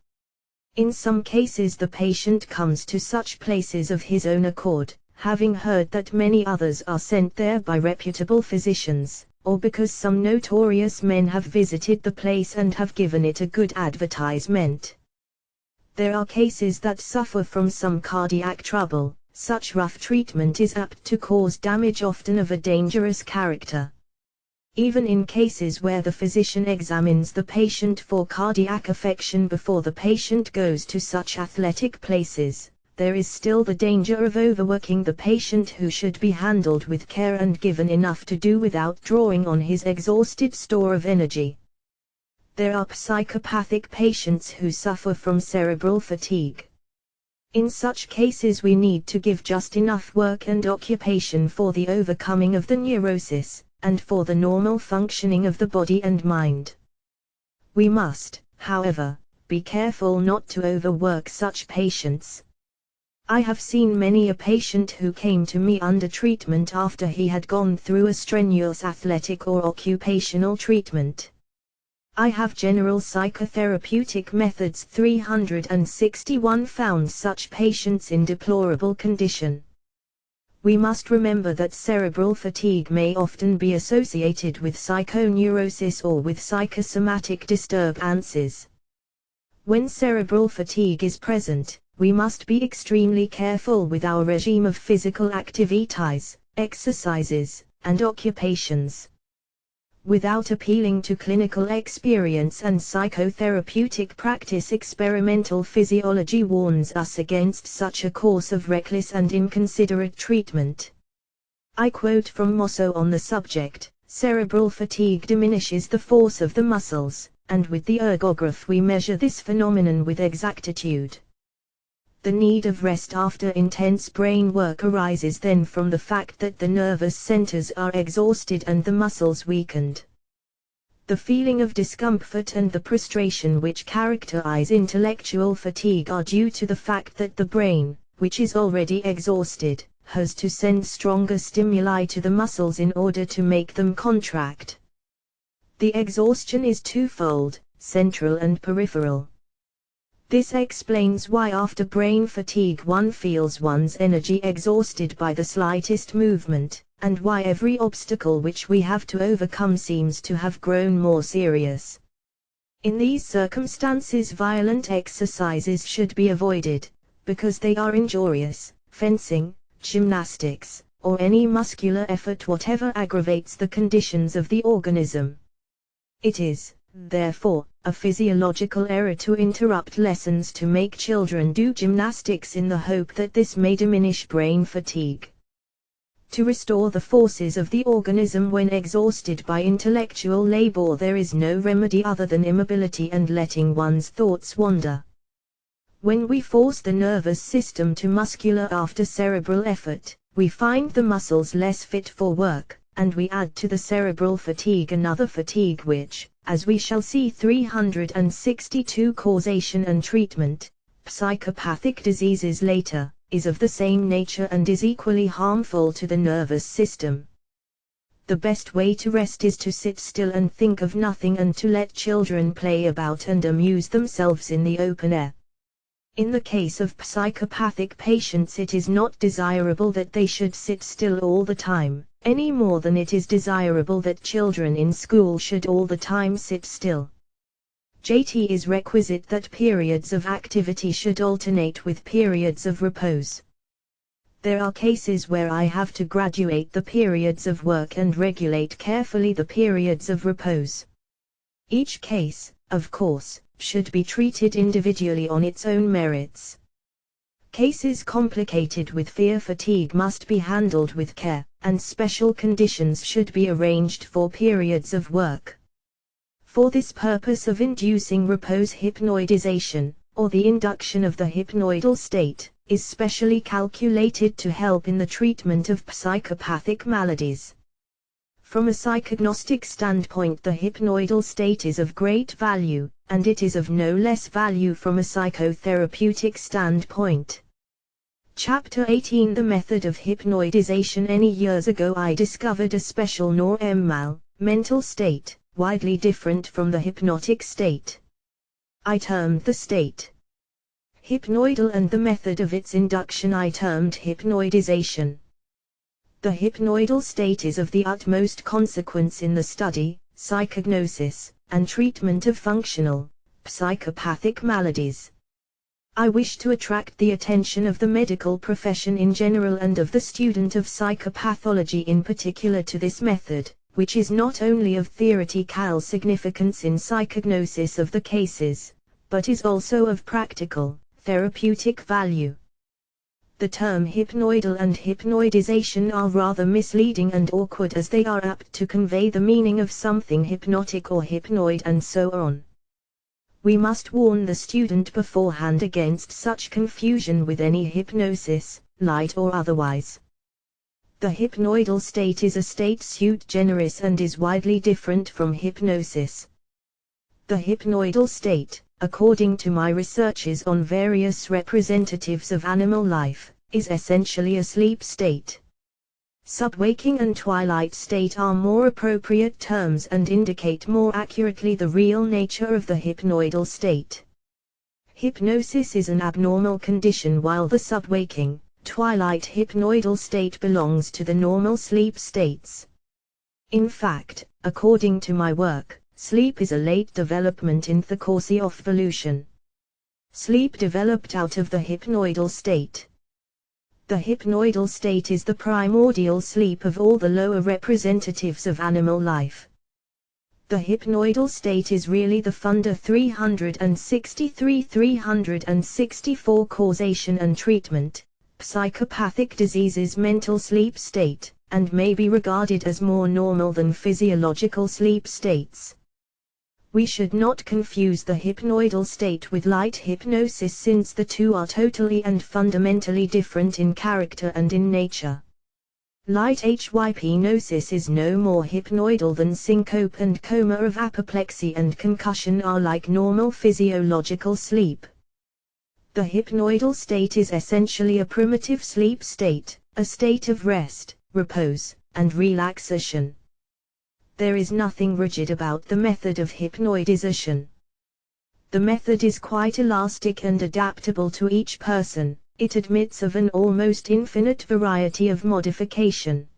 In some cases the patient comes to such places of his own accord, having heard that many others are sent there by reputable physicians, or because some notorious men have visited the place and have given it a good advertisement. There are cases that suffer from some cardiac trouble. Such rough treatment is apt to cause damage, often of a dangerous character. Even in cases where the physician examines the patient for cardiac affection before the patient goes to such athletic places, there is still the danger of overworking the patient, who should be handled with care and given enough to do without drawing on his exhausted store of energy. There are psychopathic patients who suffer from cerebral fatigue. In such cases we need to give just enough work and occupation for the overcoming of the neurosis, and for the normal functioning of the body and mind. We must, however, be careful not to overwork such patients. I have seen many a patient who came to me under treatment after he had gone through a strenuous athletic or occupational treatment. I have general psychotherapeutic methods 361 found such patients in deplorable condition. We must remember that cerebral fatigue may often be associated with psychoneurosis or with psychosomatic disturbances. When cerebral fatigue is present, we must be extremely careful with our regime of physical activities, exercises, and occupations. Without appealing to clinical experience and psychotherapeutic practice, experimental physiology warns us against such a course of reckless and inconsiderate treatment. I quote from Mosso on the subject: "Cerebral fatigue diminishes the force of the muscles, and with the ergograph we measure this phenomenon with exactitude. The need of rest after intense brain work arises then from the fact that the nervous centers are exhausted and the muscles weakened. The feeling of discomfort and the prostration which characterize intellectual fatigue are due to the fact that the brain, which is already exhausted, has to send stronger stimuli to the muscles in order to make them contract. The exhaustion is twofold, central and peripheral. This explains why after brain fatigue one feels one's energy exhausted by the slightest movement, and why every obstacle which we have to overcome seems to have grown more serious. In these circumstances violent exercises should be avoided, because they are injurious. Fencing, gymnastics, or any muscular effort whatever aggravates the conditions of the organism. It is, therefore, a physiological error to interrupt lessons to make children do gymnastics in the hope that this may diminish brain fatigue. To restore the forces of the organism when exhausted by intellectual labor there is no remedy other than immobility and letting one's thoughts wander. When we force the nervous system to muscular after cerebral effort, we find the muscles less fit for work, and we add to the cerebral fatigue another fatigue which, as we shall see 362 causation and treatment, psychopathic diseases later, is of the same nature and is equally harmful to the nervous system. The best way to rest is to sit still and think of nothing and to let children play about and amuse themselves in the open air. In the case of psychopathic patients it is not desirable that they should sit still all the time, any more than it is desirable that children in school should all the time sit still. It is requisite that periods of activity should alternate with periods of repose. There are cases where I have to graduate the periods of work and regulate carefully the periods of repose. Each case, of course, should be treated individually on its own merits. Cases complicated with fear fatigue must be handled with care, and special conditions should be arranged for periods of work. For this purpose of inducing repose, hypnoidization, or the induction of the hypnoidal state, is specially calculated to help in the treatment of psychopathic maladies. From a psychognostic standpoint, the hypnoidal state is of great value, and it is of no less value from a psychotherapeutic standpoint. Chapter 18: The Method of Hypnoidization. Any years ago I discovered a special normal, mental state, widely different from the hypnotic state. I termed the state hypnoidal, and the method of its induction I termed hypnoidization. The hypnoidal state is of the utmost consequence in the study, psychognosis, and treatment of functional, psychopathic maladies. I wish to attract the attention of the medical profession in general and of the student of psychopathology in particular to this method, which is not only of theoretical significance in psychognosis of the cases, but is also of practical, therapeutic value. The term hypnoidal and hypnoidization are rather misleading and awkward, as they are apt to convey the meaning of something hypnotic or hypnoid and so on. We must warn the student beforehand against such confusion with any hypnosis, light or otherwise. The hypnoidal state is a state sui generis and is widely different from hypnosis. The hypnoidal state, according to my researches on various representatives of animal life, is essentially a sleep state. Subwaking and twilight state are more appropriate terms and indicate more accurately the real nature of the hypnoidal state. Hypnosis is an abnormal condition while the subwaking, twilight hypnoidal state belongs to the normal sleep states. In fact, according to my work, sleep is a late development in the course of evolution. Sleep developed out of the hypnoidal state. The hypnoidal state is the primordial sleep of all the lower representatives of animal life. The hypnoidal state is really the funder 363-364 causation and treatment, psychopathic diseases mental sleep state, and may be regarded as more normal than physiological sleep states. We should not confuse the hypnoidal state with light hypnosis since the two are totally and fundamentally different in character and in nature. Light hypnosis is no more hypnoidal than syncope and coma of apoplexy and concussion are like normal physiological sleep. The hypnoidal state is essentially a primitive sleep state, a state of rest, repose, and relaxation. There is nothing rigid about the method of hypnoidization. The method is quite elastic and adaptable to each person. It admits of an almost infinite variety of modification.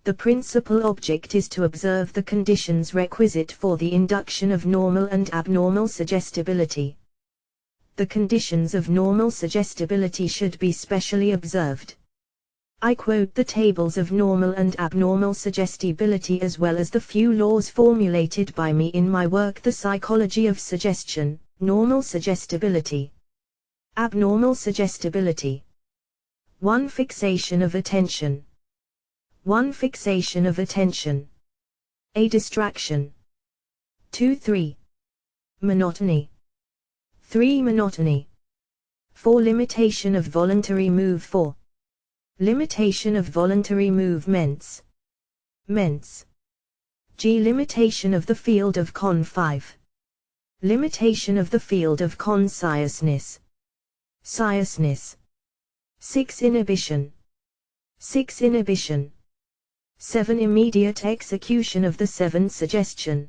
The principal object is to observe the conditions requisite for the induction of normal and abnormal suggestibility. The conditions of normal suggestibility should be specially observed. I quote the tables of normal and abnormal suggestibility as well as the few laws formulated by me in my work The Psychology of Suggestion, Normal Suggestibility. Abnormal suggestibility. 1. Fixation of attention. 1. Fixation of attention. A distraction. 2. 3. Monotony. 3. Monotony. 4. Limitation of voluntary move. 4. Limitation of voluntary movements. Ments. G. Limitation of the field of con. 5. Limitation of the field of consciousness. 6. Inhibition. 6. Inhibition. 7. Immediate execution of the 7. Suggestion.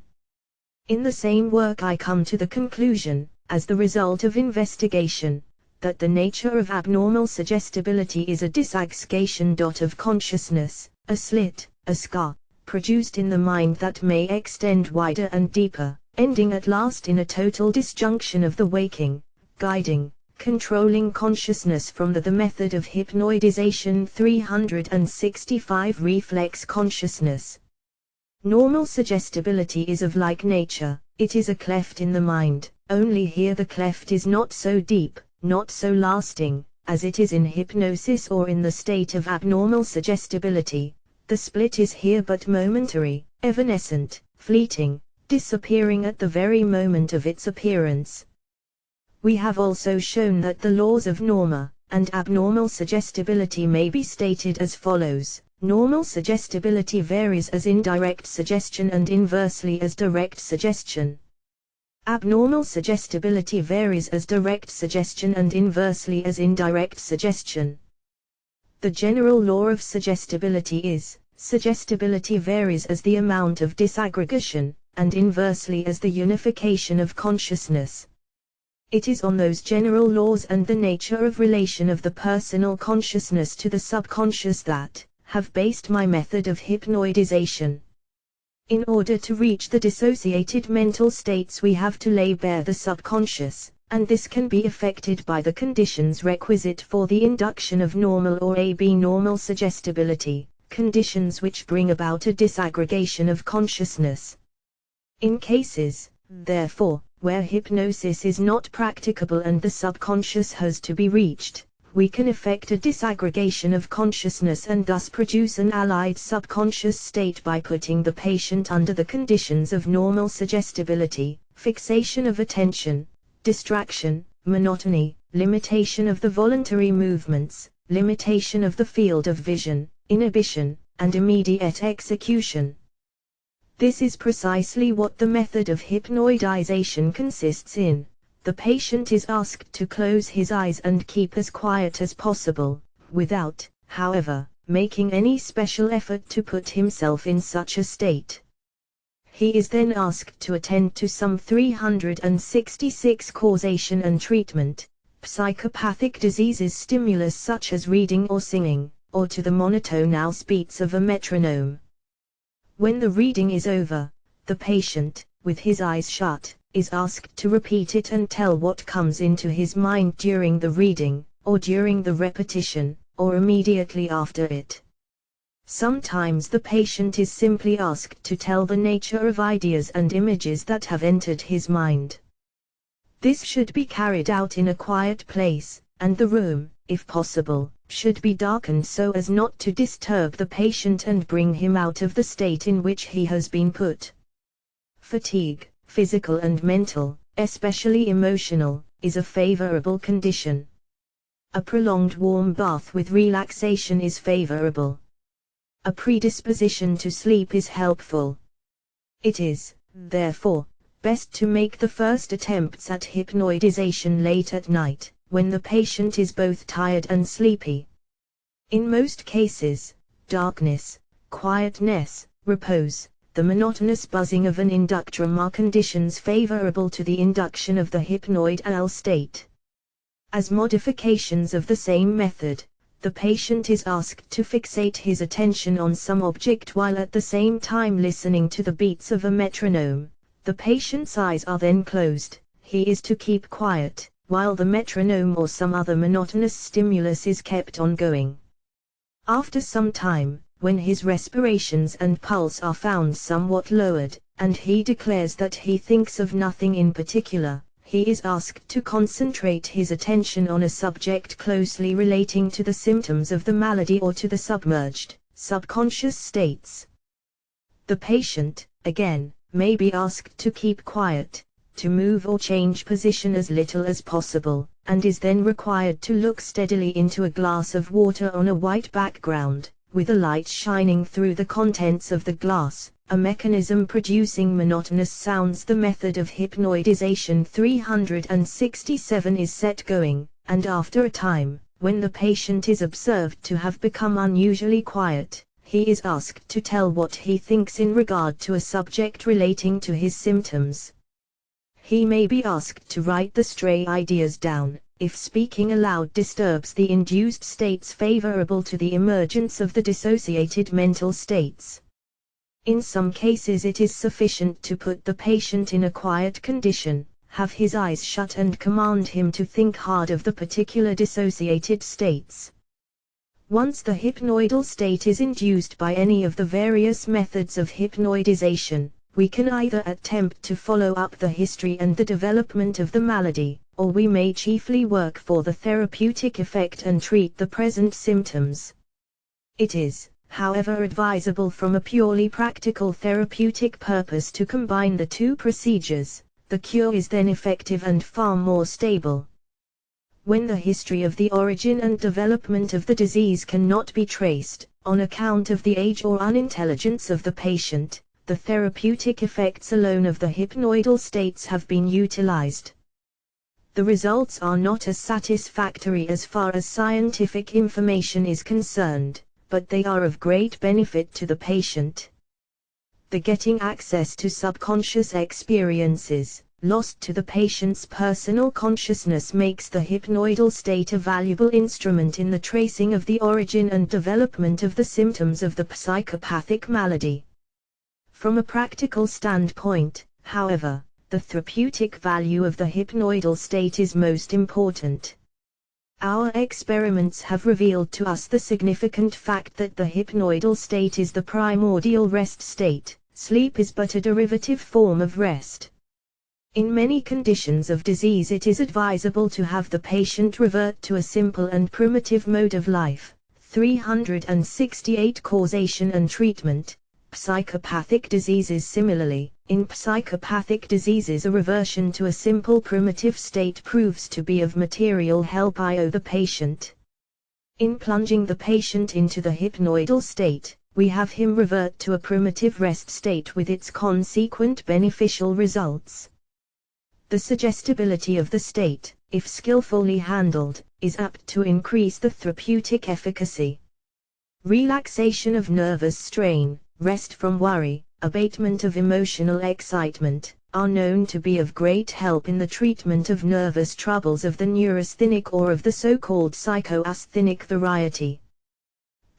In the same work I come to the conclusion, as the result of investigation, that the nature of abnormal suggestibility is a disaggregation of consciousness, a slit, a scar, produced in the mind that may extend wider and deeper, ending at last in a total disjunction of the waking, guiding, controlling consciousness from the method of hypnoidization 365 reflex consciousness. Normal suggestibility is of like nature, it is a cleft in the mind, only here the cleft is not so deep, not so lasting, as it is in hypnosis or in the state of abnormal suggestibility. The split is here but momentary, evanescent, fleeting, disappearing at the very moment of its appearance. We have also shown that the laws of normal and abnormal suggestibility may be stated as follows. Normal suggestibility varies as indirect suggestion and inversely as direct suggestion. Abnormal suggestibility varies as direct suggestion and inversely as indirect suggestion. The general law of suggestibility is, suggestibility varies as the amount of disaggregation, and inversely as the unification of consciousness. It is on those general laws and the nature of relation of the personal consciousness to the subconscious that have based my method of hypnoidization. In order to reach the dissociated mental states we have to lay bare the subconscious, and this can be effected by the conditions requisite for the induction of normal or abnormal suggestibility, conditions which bring about a disaggregation of consciousness. In cases, therefore, where hypnosis is not practicable and the subconscious has to be reached, we can effect a disaggregation of consciousness and thus produce an allied subconscious state by putting the patient under the conditions of normal suggestibility, fixation of attention, distraction, monotony, limitation of the voluntary movements, limitation of the field of vision, inhibition, and immediate execution. This is precisely what the method of hypnoidization consists in, the patient is asked to close his eyes and keep as quiet as possible, without, however, making any special effort to put himself in such a state. He is then asked to attend to some 366 causation and treatment, psychopathic diseases stimulus such as reading or singing, or to the monotone beats of a metronome. When the reading is over, the patient, with his eyes shut, is asked to repeat it and tell what comes into his mind during the reading, or during the repetition, or immediately after it. Sometimes the patient is simply asked to tell the nature of ideas and images that have entered his mind. This should be carried out in a quiet place, and the room, if possible, should be darkened so as not to disturb the patient and bring him out of the state in which he has been put. Fatigue, physical and mental, especially emotional, is a favorable condition. A prolonged warm bath with relaxation is favorable. A predisposition to sleep is helpful. It is, therefore, best to make the first attempts at hypnoidization late at night, when the patient is both tired and sleepy. In most cases, darkness, quietness, repose, the monotonous buzzing of an inductrum are conditions favorable to the induction of the hypnoidal state. As modifications of the same method, the patient is asked to fixate his attention on some object while at the same time listening to the beats of a metronome. The patient's eyes are then closed. He is to keep quiet, while the metronome or some other monotonous stimulus is kept on going. After some time, when his respirations and pulse are found somewhat lowered, and he declares that he thinks of nothing in particular, he is asked to concentrate his attention on a subject closely relating to the symptoms of the malady or to the submerged, subconscious states. The patient, again, may be asked to keep quiet, to move or change position as little as possible, and is then required to look steadily into a glass of water on a white background, with a light shining through the contents of the glass, a mechanism producing monotonous sounds. The method of hypnoidization 367 is set going, and after a time, when the patient is observed to have become unusually quiet, he is asked to tell what he thinks in regard to a subject relating to his symptoms. He may be asked to write the stray ideas down, if speaking aloud disturbs the induced states favorable to the emergence of the dissociated mental states. In some cases it is sufficient to put the patient in a quiet condition, have his eyes shut and command him to think hard of the particular dissociated states. Once the hypnoidal state is induced by any of the various methods of hypnoidization, we can either attempt to follow up the history and the development of the malady, or we may chiefly work for the therapeutic effect and treat the present symptoms. It is, however, advisable from a purely practical therapeutic purpose to combine the two procedures. The cure is then effective and far more stable. When the history of the origin and development of the disease cannot be traced, on account of the age or unintelligence of the patient, the therapeutic effects alone of the hypnoidal states have been utilized. The results are not as satisfactory as far as scientific information is concerned, but they are of great benefit to the patient. The getting access to subconscious experiences, lost to the patient's personal consciousness, makes the hypnoidal state a valuable instrument in the tracing of the origin and development of the symptoms of the psychopathic malady. From a practical standpoint, however, the therapeutic value of the hypnoidal state is most important. Our experiments have revealed to us the significant fact that the hypnoidal state is the primordial rest state. Sleep is but a derivative form of rest. In many conditions of disease it is advisable to have the patient revert to a simple and primitive mode of life. 368 Causation and treatment. Psychopathic diseases. Similarly, in psychopathic diseases a reversion to a simple primitive state proves to be of material help to the patient. In plunging the patient into the hypnoidal state, we have him revert to a primitive rest state with its consequent beneficial results. The suggestibility of the state, if skillfully handled, is apt to increase the therapeutic efficacy. Relaxation of nervous strain, rest from worry, abatement of emotional excitement, are known to be of great help in the treatment of nervous troubles of the neurasthenic or of the so-called psychoasthenic variety.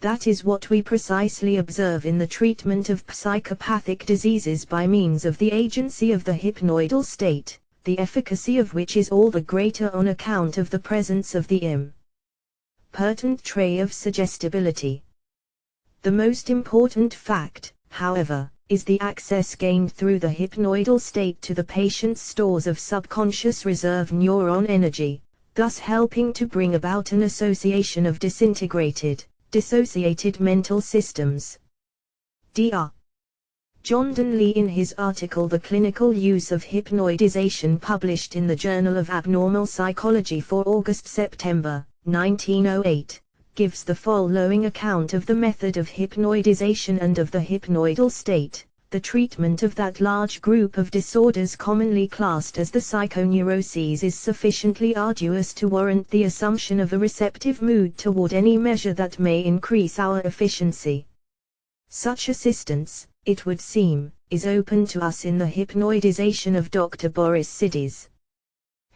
That is what we precisely observe in the treatment of psychopathic diseases by means of the agency of the hypnoidal state, the efficacy of which is all the greater on account of the presence of the impertinent trait of suggestibility. The most important fact, however, is the access gained through the hypnoidal state to the patient's stores of subconscious reserve neuron energy, thus helping to bring about an association of dissociated mental systems. Dr. John Dunley, in his article The Clinical Use of Hypnoidization, published in the Journal of Abnormal Psychology for August-September 1908, gives the following account of the method of hypnoidization and of the hypnoidal state, the treatment of that large group of disorders commonly classed as the psychoneuroses is sufficiently arduous to warrant the assumption of a receptive mood toward any measure that may increase our efficiency. Such assistance, it would seem, is open to us in the hypnoidization of Dr. Boris Sidis.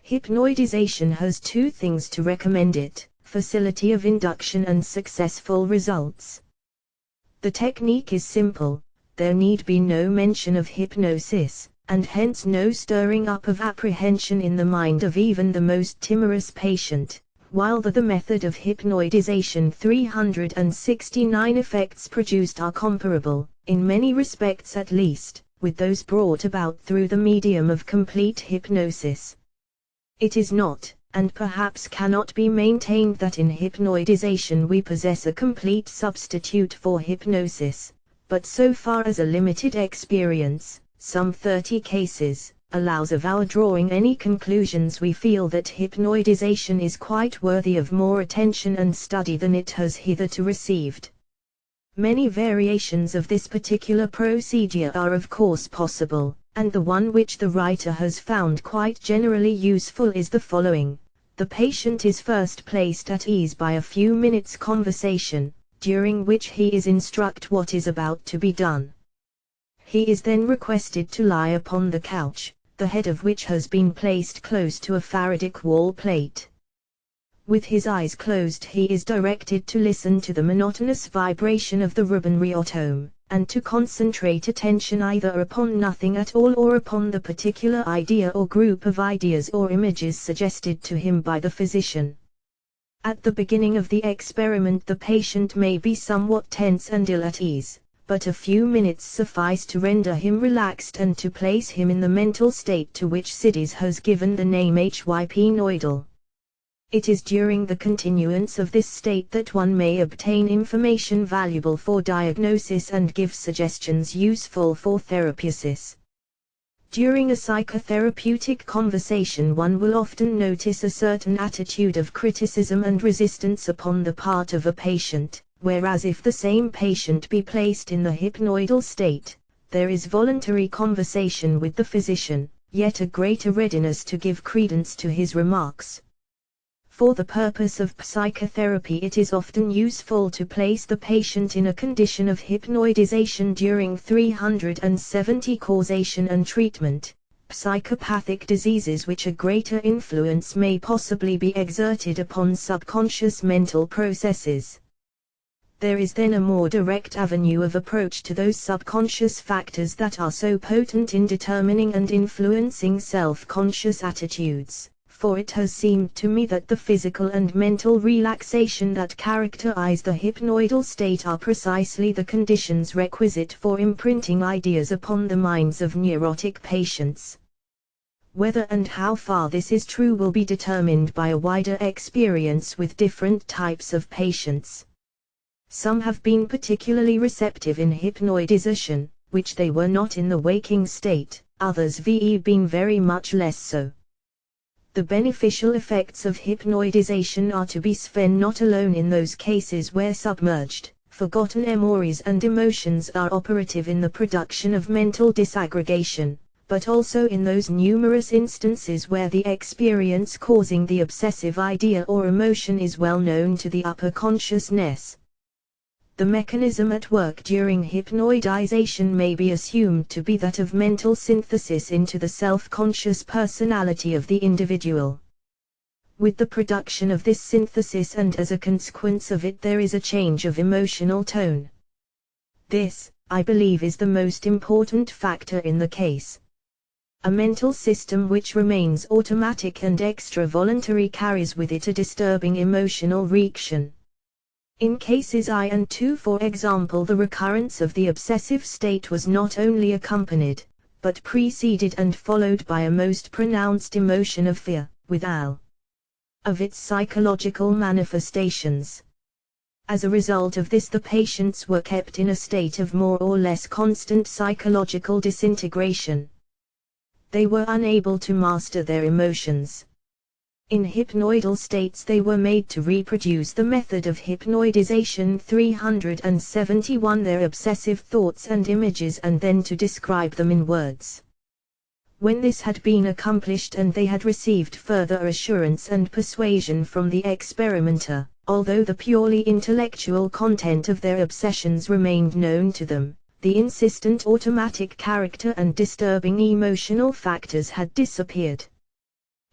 Hypnoidization has two things to recommend it: facility of induction and successful results. The technique is simple. There need be no mention of hypnosis, and hence no stirring up of apprehension in the mind of even the most timorous patient, while the method of hypnoidization 369 effects produced are comparable, in many respects at least, with those brought about through the medium of complete hypnosis. It is not, and perhaps cannot be maintained, that in hypnoidization we possess a complete substitute for hypnosis, but so far as a limited experience, some 30 cases, allows of our drawing any conclusions, we feel that hypnoidization is quite worthy of more attention and study than it has hitherto received. Many variations of this particular procedure are of course possible, and the one which the writer has found quite generally useful is the following. The patient is first placed at ease by a few minutes' conversation, during which he is instructed what is about to be done. He is then requested to lie upon the couch, the head of which has been placed close to a Faradic wall plate. With his eyes closed he is directed to listen to the monotonous vibration of the rubinriotome, and to concentrate attention either upon nothing at all or upon the particular idea or group of ideas or images suggested to him by the physician. At the beginning of the experiment the patient may be somewhat tense and ill at ease, but a few minutes suffice to render him relaxed and to place him in the mental state to which Sidis has given the name hypnoidal. It is during the continuance of this state that one may obtain information valuable for diagnosis and give suggestions useful for therapeusis. During a psychotherapeutic conversation one will often notice a certain attitude of criticism and resistance upon the part of a patient, whereas if the same patient be placed in the hypnoidal state, there is voluntary conversation with the physician, yet a greater readiness to give credence to his remarks. For the purpose of psychotherapy it is often useful to place the patient in a condition of hypnoidization during 370 causation and treatment, psychopathic diseases which a greater influence may possibly be exerted upon subconscious mental processes. There is then a more direct avenue of approach to those subconscious factors that are so potent in determining and influencing self-conscious attitudes. For it has seemed to me that the physical and mental relaxation that characterize the hypnoidal state are precisely the conditions requisite for imprinting ideas upon the minds of neurotic patients. Whether and how far this is true will be determined by a wider experience with different types of patients. Some have been particularly receptive in hypnoidization, which they were not in the waking state, others have been very much less so. The beneficial effects of hypnoidization are to be seen not alone in those cases where submerged, forgotten memories and emotions are operative in the production of mental disaggregation, but also in those numerous instances where the experience causing the obsessive idea or emotion is well known to the upper consciousness. The mechanism at work during hypnoidization may be assumed to be that of mental synthesis into the self-conscious personality of the individual. With the production of this synthesis and as a consequence of it, there is a change of emotional tone. This, I believe, is the most important factor in the case. A mental system which remains automatic and extra-voluntary carries with it a disturbing emotional reaction. In cases I and II, for example, the recurrence of the obsessive state was not only accompanied, but preceded and followed by a most pronounced emotion of fear, with all of its psychological manifestations. As a result of this, the patients were kept in a state of more or less constant psychological disintegration. They were unable to master their emotions. In hypnoidal states they were made to reproduce the method of hypnoidization 371, their obsessive thoughts and images, and then to describe them in words. When this had been accomplished and they had received further assurance and persuasion from the experimenter, although the purely intellectual content of their obsessions remained known to them, the insistent automatic character and disturbing emotional factors had disappeared.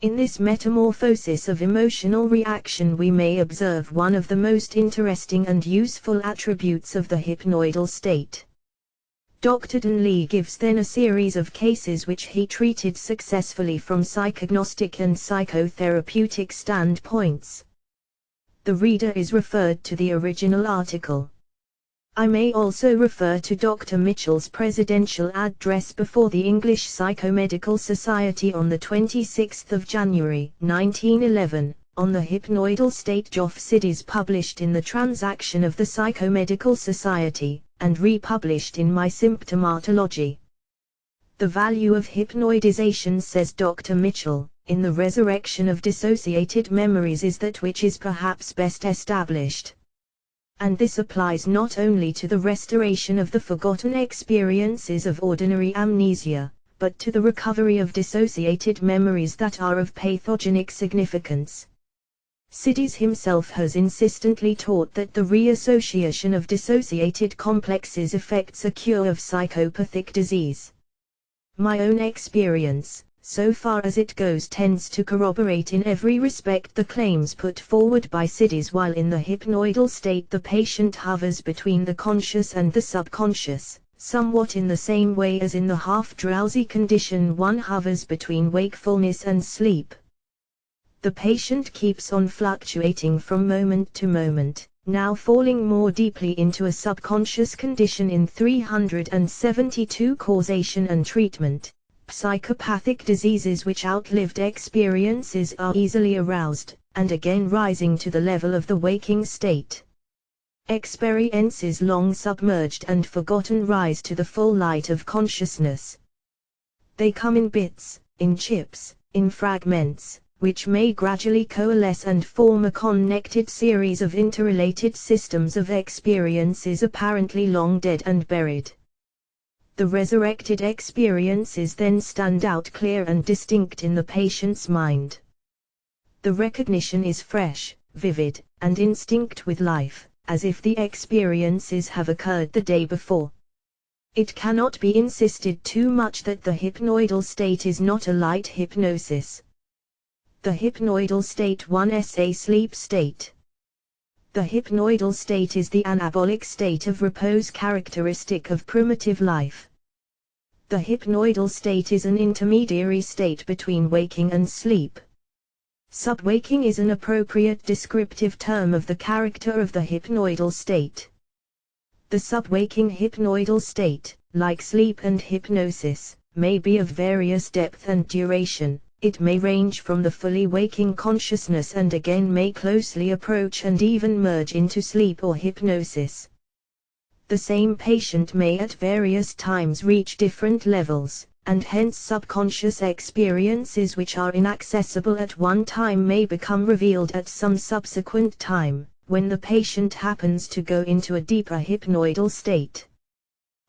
In this metamorphosis of emotional reaction we may observe one of the most interesting and useful attributes of the hypnoidal state. Dr. Dunley gives then a series of cases which he treated successfully from psychognostic and psychotherapeutic standpoints. The reader is referred to the original article. I may also refer to Dr. Mitchell's presidential address before the English Psychomedical Society on the 26th of January, 1911, on the hypnoidal state. Boris Sidis, published in the Transaction of the Psychomedical Society, and republished in My Symptomatology. The value of hypnoidization, says Dr. Mitchell, in the resurrection of dissociated memories is that which is perhaps best established. And this applies not only to the restoration of the forgotten experiences of ordinary amnesia, but to the recovery of dissociated memories that are of pathogenic significance. Sidis himself has insistently taught that the reassociation of dissociated complexes effects a cure of psychopathic disease. My own experience, so far as it goes, tends to corroborate in every respect the claims put forward by Sidis. While in the hypnoidal state the patient hovers between the conscious and the subconscious, somewhat in the same way as in the half-drowsy condition one hovers between wakefulness and sleep. The patient keeps on fluctuating from moment to moment, now falling more deeply into a subconscious condition in 372 Causation and Treatment. Psychopathic diseases which outlived experiences are easily aroused, and again rising to the level of the waking state. Experiences long submerged and forgotten rise to the full light of consciousness. They come in bits, in chips, in fragments, which may gradually coalesce and form a connected series of interrelated systems of experiences apparently long dead and buried. The resurrected experiences then stand out clear and distinct in the patient's mind. The recognition is fresh, vivid, and instinct with life, as if the experiences have occurred the day before. It cannot be insisted too much that the hypnoidal state is not a light hypnosis. The hypnoidal state is a sleep state. The hypnoidal state is the anabolic state of repose characteristic of primitive life. The hypnoidal state is an intermediary state between waking and sleep. Subwaking is an appropriate descriptive term of the character of the hypnoidal state. The subwaking hypnoidal state, like sleep and hypnosis, may be of various depth and duration. It may range from the fully waking consciousness and again may closely approach and even merge into sleep or hypnosis. The same patient may at various times reach different levels, and hence subconscious experiences which are inaccessible at one time may become revealed at some subsequent time, when the patient happens to go into a deeper hypnoidal state.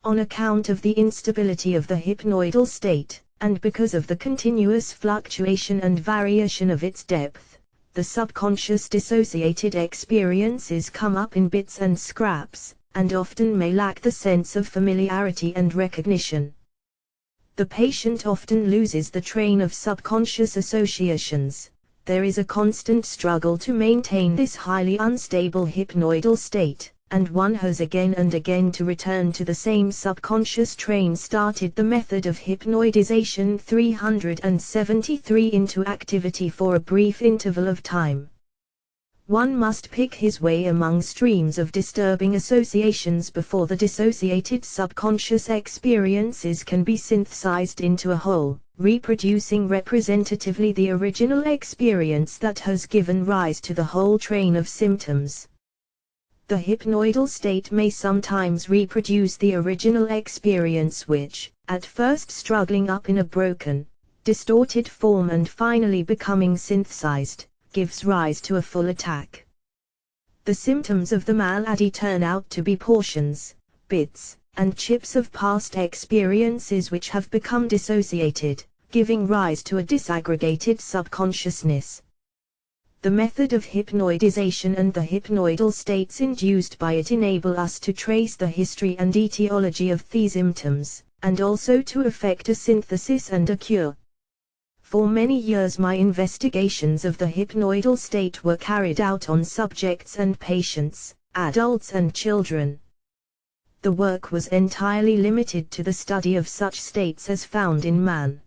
On account of the instability of the hypnoidal state, and because of the continuous fluctuation and variation of its depth, the subconscious dissociated experiences come up in bits and scraps, and often may lack the sense of familiarity and recognition. The patient often loses the train of subconscious associations. There is a constant struggle to maintain this highly unstable hypnoidal state, and one has again and again to return to the same subconscious train. Started the method of hypnoidization 373 into activity for a brief interval of time. One must pick his way among streams of disturbing associations before the dissociated subconscious experiences can be synthesized into a whole, reproducing representatively the original experience that has given rise to the whole train of symptoms. The hypnoidal state may sometimes reproduce the original experience which, at first struggling up in a broken, distorted form and finally becoming synthesized, gives rise to a full attack. The symptoms of the malady turn out to be portions, bits, and chips of past experiences which have become dissociated, giving rise to a disaggregated subconsciousness. The method of hypnoidization and the hypnoidal states induced by it enable us to trace the history and etiology of these symptoms, and also to effect a synthesis and a cure. For many years my investigations of the hypnoidal state were carried out on subjects and patients, adults and children. The work was entirely limited to the study of such states as found in man.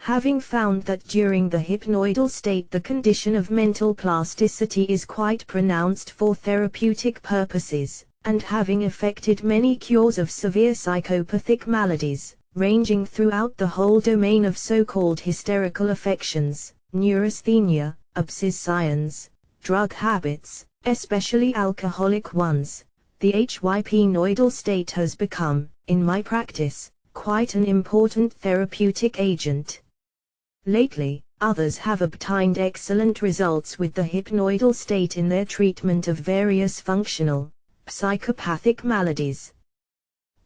Having found that during the hypnoidal state the condition of mental plasticity is quite pronounced for therapeutic purposes, and having effected many cures of severe psychopathic maladies, ranging throughout the whole domain of so-called hysterical affections, neurasthenia, obsessions, drug habits, especially alcoholic ones, the hypnoidal state has become, in my practice, quite an important therapeutic agent. Lately, others have obtained excellent results with the hypnoidal state in their treatment of various functional, psychopathic maladies.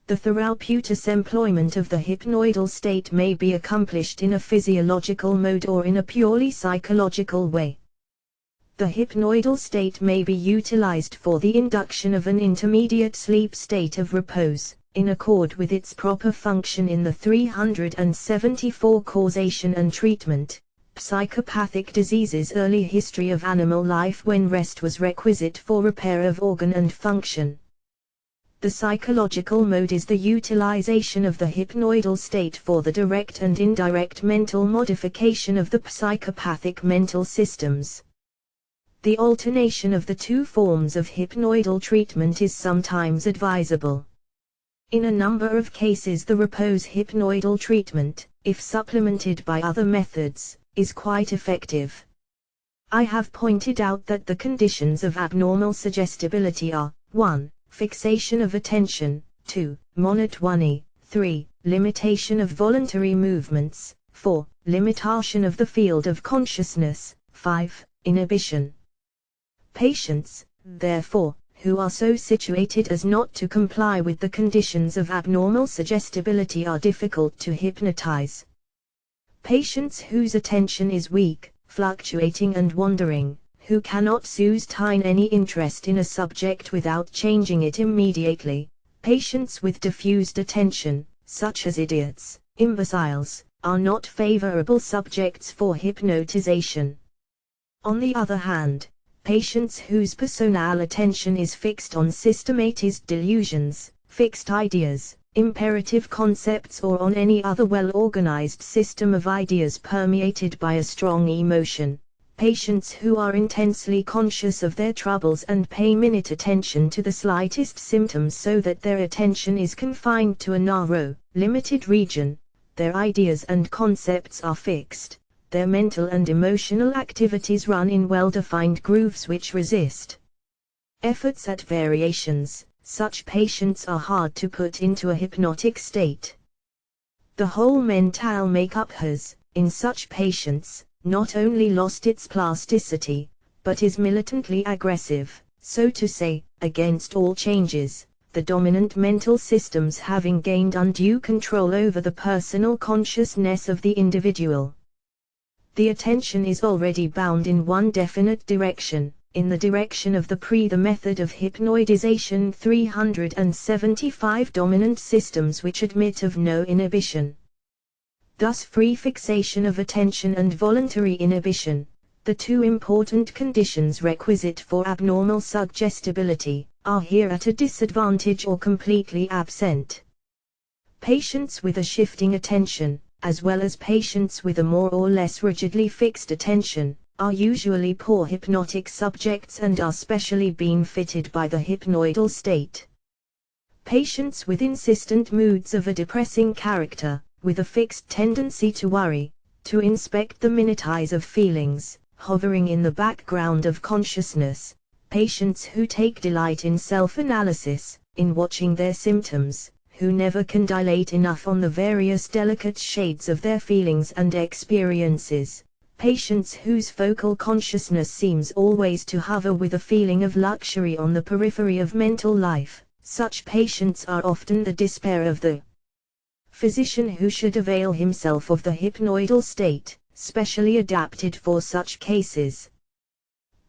The therapeutic employment of the hypnoidal state may be accomplished in a physiological mode or in a purely psychological way. The hypnoidal state may be utilized for the induction of an intermediate sleep state of repose, in accord with its proper function in the 374 Causation and Treatment, Psychopathic Diseases Early History of Animal Life when rest was requisite for repair of organ and function. The psychological mode is the utilization of the hypnoidal state for the direct and indirect mental modification of the psychopathic mental systems. The alternation of the two forms of hypnoidal treatment is sometimes advisable. In a number of cases the repose hypnoidal treatment, if supplemented by other methods, is quite effective. I have pointed out that the conditions of abnormal suggestibility are 1. Fixation of attention, 2. Monotony, 3. Limitation of voluntary movements, 4. Limitation of the field of consciousness, 5. Inhibition. Patients, therefore, who are so situated as not to comply with the conditions of abnormal suggestibility are difficult to hypnotize. Patients whose attention is weak, fluctuating and wandering, who cannot sustain any interest in a subject without changing it immediately, patients with diffused attention, such as idiots, imbeciles, are not favorable subjects for hypnotization. On the other hand, patients whose personal attention is fixed on systematized delusions, fixed ideas, imperative concepts or on any other well-organized system of ideas permeated by a strong emotion, patients who are intensely conscious of their troubles and pay minute attention to the slightest symptoms so that their attention is confined to a narrow, limited region, their ideas and concepts are fixed, their mental and emotional activities run in well-defined grooves which resist efforts at variations, such patients are hard to put into a hypnotic state. The whole mental makeup has, in such patients, not only lost its plasticity, but is militantly aggressive, so to say, against all changes, the dominant mental systems having gained undue control over the personal consciousness of the individual. The attention is already bound in one definite direction, in the direction of the method of hypnoidization. 375 dominant systems which admit of no inhibition. Thus free fixation of attention and voluntary inhibition, the two important conditions requisite for abnormal suggestibility, are here at a disadvantage or completely absent. Patients with a shifting attention, as well as patients with a more or less rigidly fixed attention, are usually poor hypnotic subjects and are specially been fitted by the hypnoidal state. Patients with insistent moods of a depressing character, with a fixed tendency to worry, to inspect the minute eyes of feelings, hovering in the background of consciousness, patients who take delight in self-analysis, in watching their symptoms, who never can dilate enough on the various delicate shades of their feelings and experiences, patients whose focal consciousness seems always to hover with a feeling of luxury on the periphery of mental life. Such patients are often the despair of the physician who should avail himself of the hypnoidal state, specially adapted for such cases.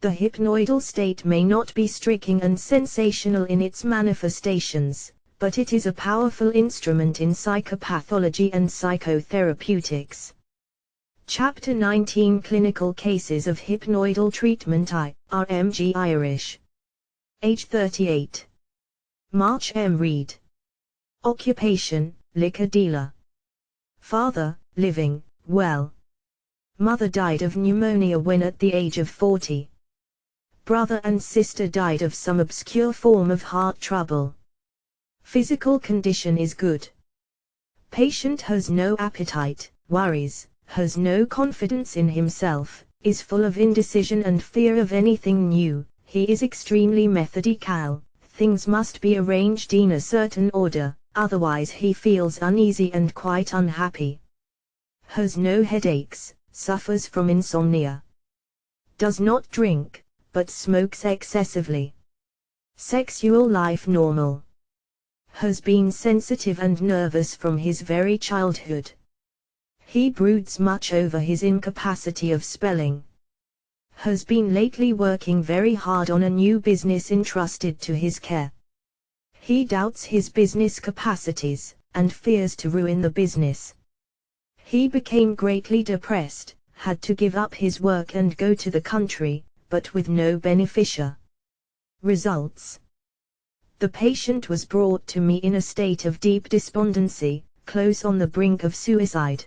The hypnoidal state may not be striking and sensational in its manifestations, but it is a powerful instrument in psychopathology and psychotherapeutics. Chapter 19 Clinical Cases of Hypnoidal Treatment. RMG Irish. Age 38. March M. Reed. Occupation, liquor dealer. Father, living, well. Mother died of pneumonia when at the age of 40. Brother and sister died of some obscure form of heart trouble. Physical condition is good. Patient has no appetite, worries, has no confidence in himself, is full of indecision and fear of anything new. He is extremely methodical. Things must be arranged in a certain order, otherwise he feels uneasy and quite unhappy. Has no headaches, suffers from insomnia. Does not drink, but smokes excessively. Sexual life normal. Has been sensitive and nervous from his very childhood. He broods much over his incapacity of spelling. Has been lately working very hard on a new business entrusted to his care. He doubts his business capacities, and fears to ruin the business. He became greatly depressed, had to give up his work and go to the country, but with no beneficia. Results. The patient was brought to me in a state of deep despondency, close on the brink of suicide.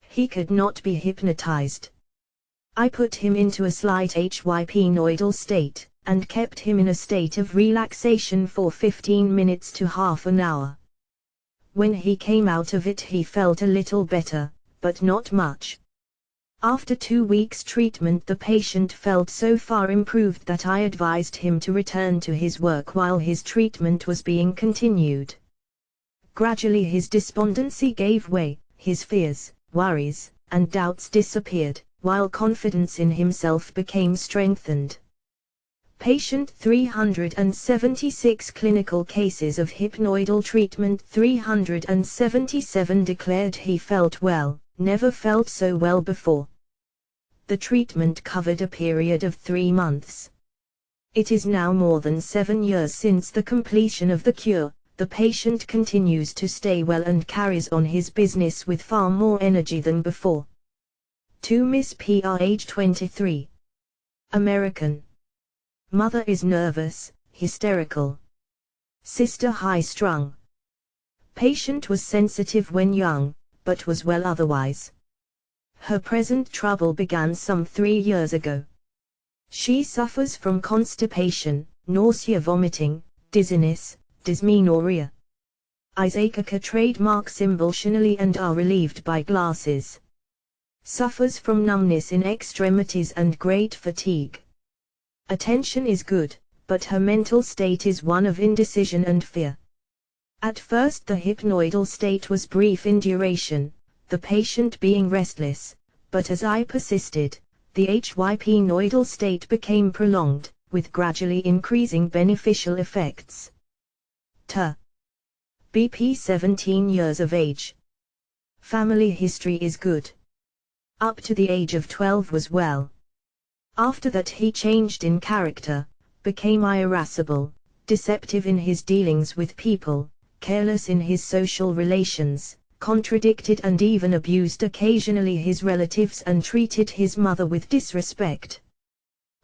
He could not be hypnotized. I put him into a slight hypnoidal state, and kept him in a state of relaxation for 15 minutes to half an hour. When he came out of it he felt a little better, but not much. After 2 weeks' treatment the patient felt so far improved that I advised him to return to his work while his treatment was being continued. Gradually his despondency gave way, his fears, worries, and doubts disappeared, while confidence in himself became strengthened. Patient 376 Clinical cases of hypnoidal treatment. 377 declared he felt well, never felt so well before. The treatment covered a period of 3 months. It is now more than 7 years since the completion of the cure. The patient continues to stay well and carries on his business with far more energy than before. To Miss P.R. age 23. American. Mother is nervous, hysterical. Sister high-strung. Patient was sensitive when young, but was well otherwise. Her present trouble began some 3 years ago. She suffers from constipation, nausea, vomiting, dizziness, dysmenorrhea. Isaaca trademark symbolially and are relieved by glasses. Suffers from numbness in extremities and great fatigue. Attention is good, but her mental state is one of indecision and fear. At first the hypnoidal state was brief in duration, the patient being restless, but as I persisted, the hypnoidal state became prolonged, with gradually increasing beneficial effects. BP 17 years of age. Family history is good. Up to the age of 12 was well. After that he changed in character, became irascible, deceptive in his dealings with people, careless in his social relations, contradicted and even abused occasionally his relatives and treated his mother with disrespect.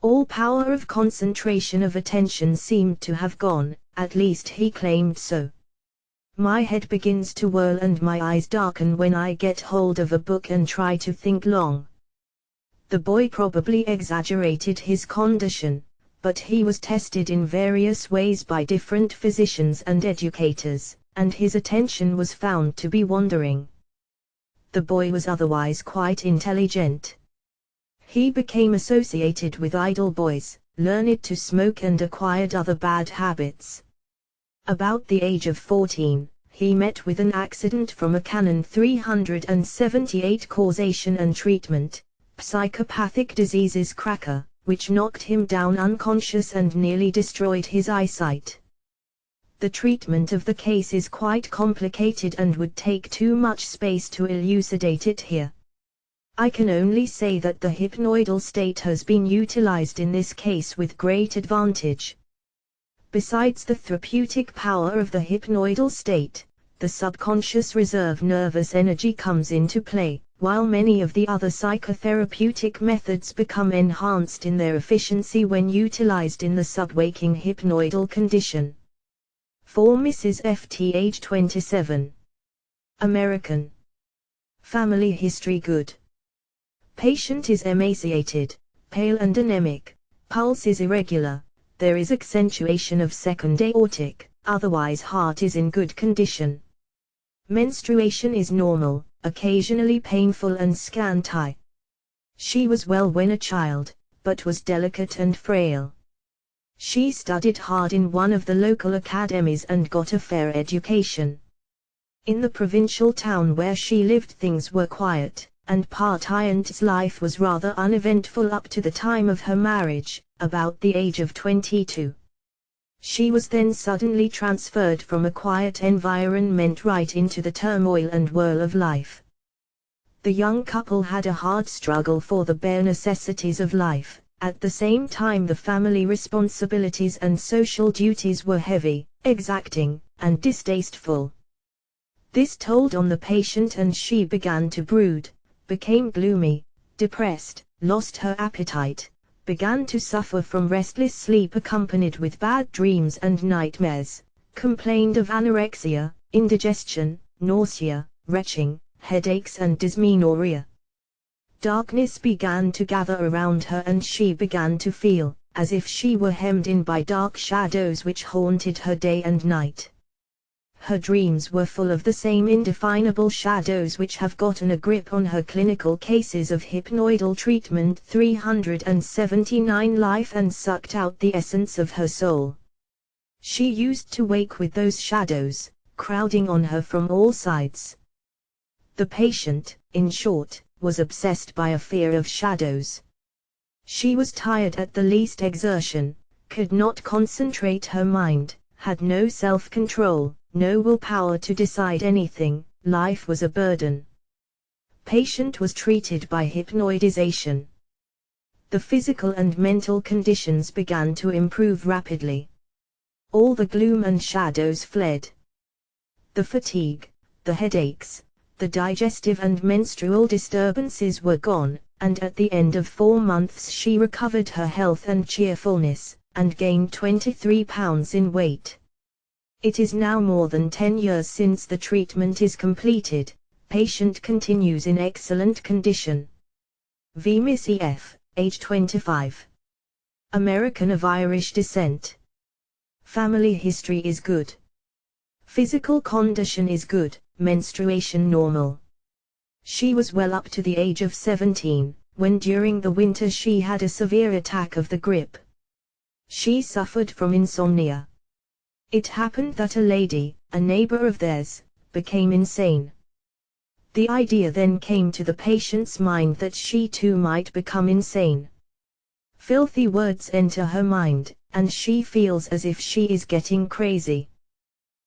All power of concentration of attention seemed to have gone, at least he claimed so. My head begins to whirl and my eyes darken when I get hold of a book and try to think long. The boy probably exaggerated his condition, but he was tested in various ways by different physicians and educators, and his attention was found to be wandering. The boy was otherwise quite intelligent. He became associated with idle boys, learned to smoke and acquired other bad habits. About the age of 14, he met with an accident from a Canon 378 causation and treatment, psychopathic diseases cracker, which knocked him down unconscious and nearly destroyed his eyesight. The treatment of the case is quite complicated and would take too much space to elucidate it here. I can only say that the hypnoidal state has been utilized in this case with great advantage. Besides the therapeutic power of the hypnoidal state, the subconscious reserve nervous energy comes into play, while many of the other psychotherapeutic methods become enhanced in their efficiency when utilized in the subwaking hypnoidal condition. For Mrs. F.T. age 27. American. Family history good. Patient is emaciated, pale and anemic, pulse is irregular, there is accentuation of second aortic, otherwise heart is in good condition. Menstruation is normal, occasionally painful and scanty. She was well when a child, but was delicate and frail. She studied hard in one of the local academies and got a fair education. In the provincial town where she lived things were quiet, and Patient's life was rather uneventful up to the time of her marriage, about the age of 22. She was then suddenly transferred from a quiet environment right into the turmoil and whirl of life. The young couple had a hard struggle for the bare necessities of life. At the same time the family responsibilities and social duties were heavy, exacting, and distasteful. This told on the patient and she began to brood, became gloomy, depressed, lost her appetite, began to suffer from restless sleep accompanied with bad dreams and nightmares, complained of anorexia, indigestion, nausea, retching, headaches and dysmenorrhea. Darkness began to gather around her and she began to feel as if she were hemmed in by dark shadows which haunted her day and night. Her dreams were full of the same indefinable shadows which have gotten a grip on her clinical cases of hypnoidal treatment 379 life and sucked out the essence of her soul. She used to wake with those shadows, crowding on her from all sides. The patient, in short, was obsessed by a fear of shadows. She was tired at the least exertion, could not concentrate her mind, had no self-control, no willpower to decide anything, life was a burden. Patient was treated by hypnoidization. The physical and mental conditions began to improve rapidly. All the gloom and shadows fled. The fatigue, the headaches, the digestive and menstrual disturbances were gone, and at the end of 4 months she recovered her health and cheerfulness, and gained 23 pounds in weight. It is now more than 10 years since the treatment is completed. Patient continues in excellent condition. V. Missy F., age 25. American of Irish descent. Family history is good. Physical condition is good, menstruation normal. She was well up to the age of 17, when during the winter she had a severe attack of the grip. She suffered from insomnia. It happened that a lady, a neighbor of theirs, became insane. The idea then came to the patient's mind that she too might become insane. Filthy words enter her mind, and she feels as if she is getting crazy.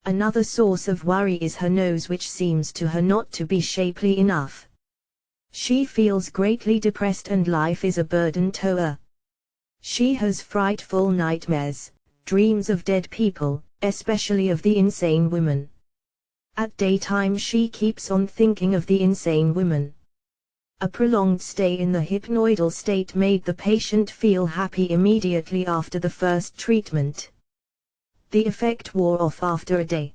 Another source of worry is her nose, which seems to her not to be shapely enough. She feels greatly depressed and life is a burden to her. She has frightful nightmares, dreams of dead people, especially of the insane women. At daytime she keeps on thinking of the insane women. A prolonged stay in the hypnoidal state made the patient feel happy immediately after the first treatment. The effect wore off after a day.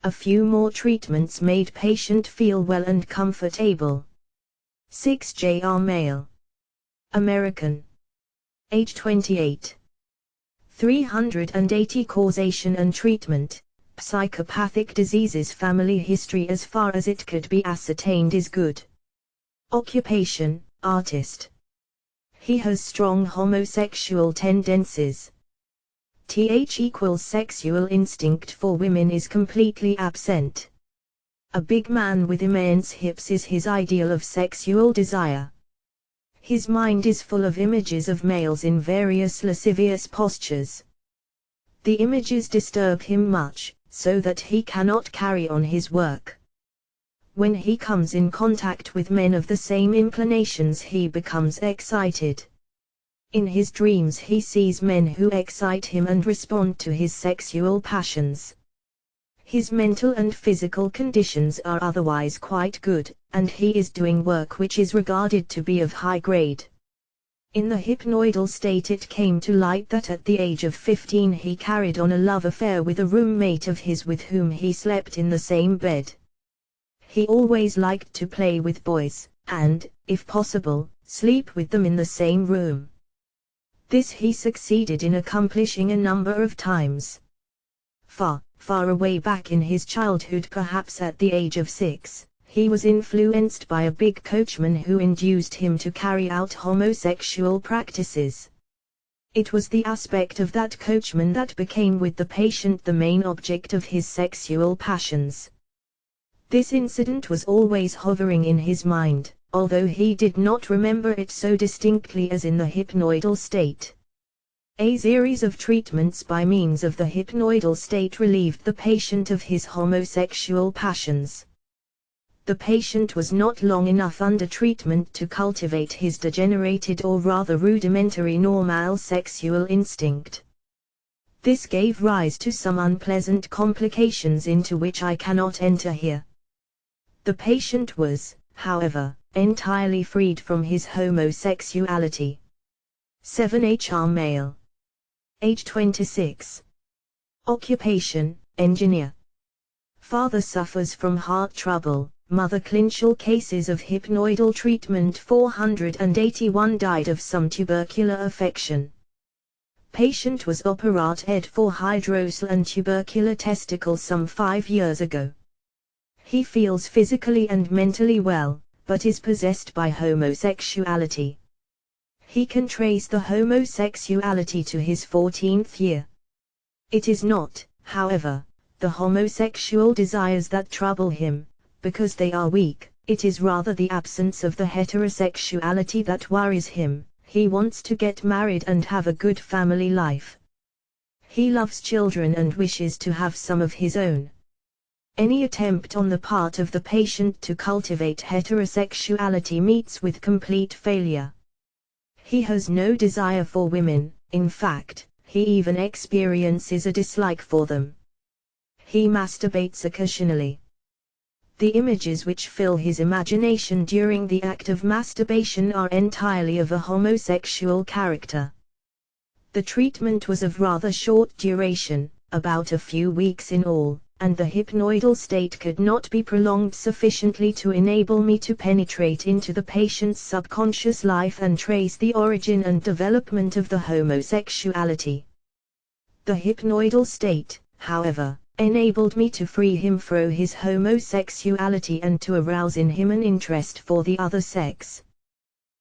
A few more treatments made patient feel well and comfortable. 6Jr male. American. Age 28. 380 causation and treatment. Psychopathic diseases. Family history as far as it could be ascertained is good. Occupation, artist. He has strong homosexual tendencies. Sexual instinct for women is completely absent. A big man with immense hips is his ideal of sexual desire. His mind is full of images of males in various lascivious postures. The images disturb him much, so that he cannot carry on his work. When he comes in contact with men of the same inclinations, he becomes excited. In his dreams he sees men who excite him and respond to his sexual passions. His mental and physical conditions are otherwise quite good, and he is doing work which is regarded to be of high grade. In the hypnoidal state it came to light that at the age of 15 he carried on a love affair with a roommate of his with whom he slept in the same bed. He always liked to play with boys, and, if possible, sleep with them in the same room. This he succeeded in accomplishing a number of times. Far away back in his childhood, perhaps at the age of 6, he was influenced by a big coachman who induced him to carry out homosexual practices. It was the aspect of that coachman that became with the patient the main object of his sexual passions. This incident was always hovering in his mind, although he did not remember it so distinctly as in the hypnoidal state. A series of treatments by means of the hypnoidal state relieved the patient of his homosexual passions. The patient was not long enough under treatment to cultivate his degenerated or rather rudimentary normal sexual instinct. This gave rise to some unpleasant complications into which I cannot enter here. The patient was, however, entirely freed from his homosexuality. 7Hr male. Age 26. Occupation, engineer. Father suffers from heart trouble, mother clinical cases of hypnoidal treatment. 481 died of some tubercular affection. Patient was operated for hydrocele and tubercular testicle some 5 years ago. He feels physically and mentally well, but is possessed by homosexuality. He can trace the homosexuality to his 14th year. It is not, however, the homosexual desires that trouble him, because they are weak. It is rather the absence of the heterosexuality that worries him. He wants to get married and have a good family life. He loves children and wishes to have some of his own. Any attempt on the part of the patient to cultivate heterosexuality meets with complete failure. He has no desire for women, in fact, he even experiences a dislike for them. He masturbates occasionally. The images which fill his imagination during the act of masturbation are entirely of a homosexual character. The treatment was of rather short duration, about a few weeks in all, and the hypnoidal state could not be prolonged sufficiently to enable me to penetrate into the patient's subconscious life and trace the origin and development of the homosexuality. The hypnoidal state, however, enabled me to free him from his homosexuality and to arouse in him an interest for the other sex.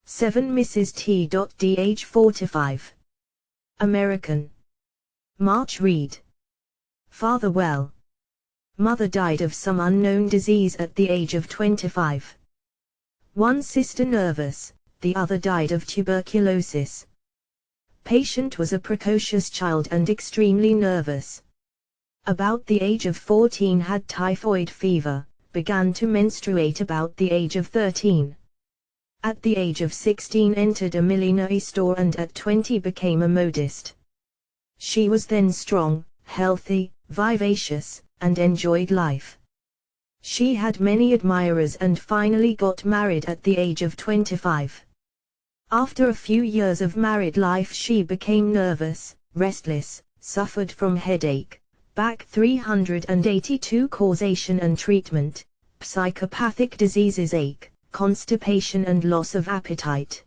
7 Mrs. T. Age 45. American. March Reed. Father well. Mother died of some unknown disease at the age of 25. One sister nervous, the other died of tuberculosis. Patient was a precocious child and extremely nervous. About the age of 14 had typhoid fever, began to menstruate about the age of 13. At the age of 16 entered a millinery store and at 20 became a modist. She was then strong, healthy, vivacious, and enjoyed life. She had many admirers and finally got married at the age of 25. After a few years of married life she became nervous, restless, suffered from headache. Back 382 Causation and treatment, psychopathic diseases, ache, constipation and loss of appetite.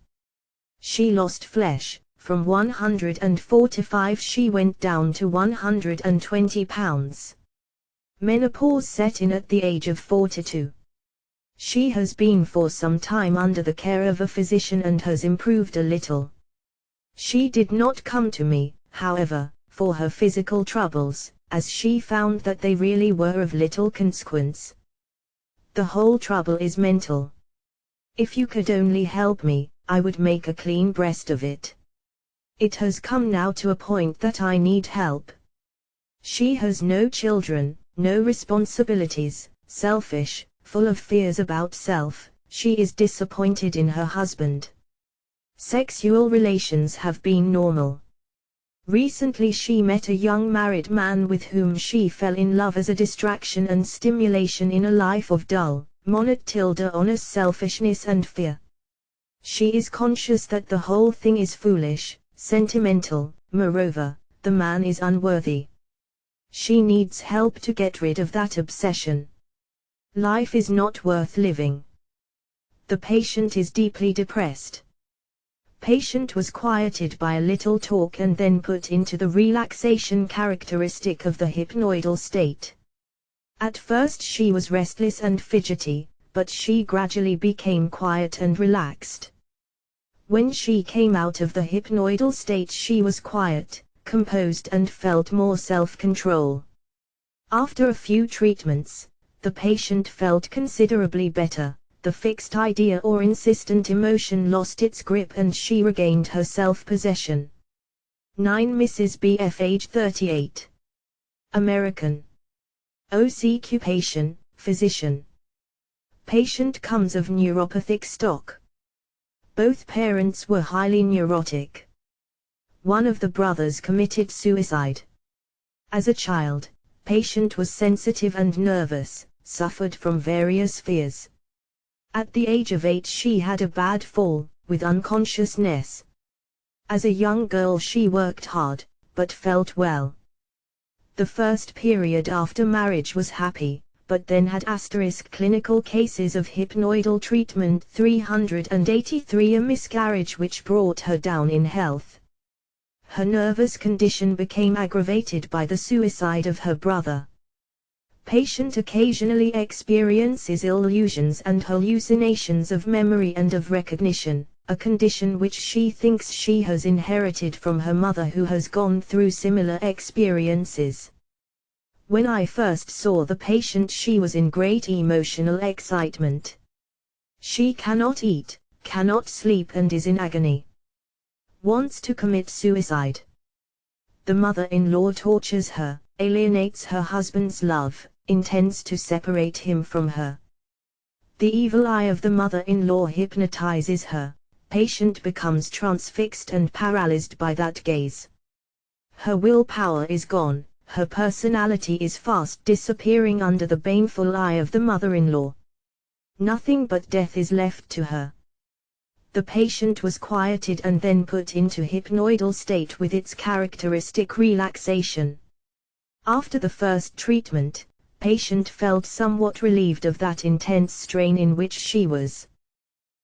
She lost flesh, from 145 she went down to 120 pounds. Menopause set in at the age of 42. She has been for some time under the care of a physician and has improved a little. She did not come to me, however, for her physical troubles, as she found that they really were of little consequence. The whole trouble is mental. If you could only help me, I would make a clean breast of it. It has come now to a point that I need help. She has no children, no responsibilities, selfish, full of fears about self, she is disappointed in her husband. Sexual relations have been normal. Recently she met a young married man with whom she fell in love as a distraction and stimulation in a life of dull, monotonous selfishness and fear. She is conscious that the whole thing is foolish, sentimental, moreover, the man is unworthy. She needs help to get rid of that obsession. Life is not worth living. The patient is deeply depressed. Patient was quieted by a little talk and then put into the relaxation characteristic of the hypnoidal state. At first she was restless and fidgety, but she gradually became quiet and relaxed. When she came out of the hypnoidal state she was quiet, composed and felt more self-control. After a few treatments, the patient felt considerably better. The fixed idea or insistent emotion lost its grip and she regained her self-possession. 9 Mrs. B.F. age 38. American. Occupation, physician. Patient comes of neuropathic stock. Both parents were highly neurotic. One of the brothers committed suicide. As a child, patient was sensitive and nervous, suffered from various fears. At the age of 8 she had a bad fall, with unconsciousness. As a young girl she worked hard, but felt well. The first period after marriage was happy, but then had clinical cases of hypnoidal treatment 383, a miscarriage which brought her down in health. Her nervous condition became aggravated by the suicide of her brother. Patient occasionally experiences illusions and hallucinations of memory and of recognition, a condition which she thinks she has inherited from her mother who has gone through similar experiences. When I first saw the patient she was in great emotional excitement. She cannot eat, cannot sleep and is in agony. Wants to commit suicide. The mother-in-law tortures her, alienates her husband's love, intends to separate him from her. The evil eye of the mother-in-law hypnotizes her. Patient becomes transfixed and paralyzed by that gaze. Her willpower is gone, her personality is fast disappearing under the baneful eye of the mother-in-law. Nothing but death is left to her. The patient was quieted and then put into hypnoidal state with its characteristic relaxation. After the first treatment, patient felt somewhat relieved of that intense strain in which she was.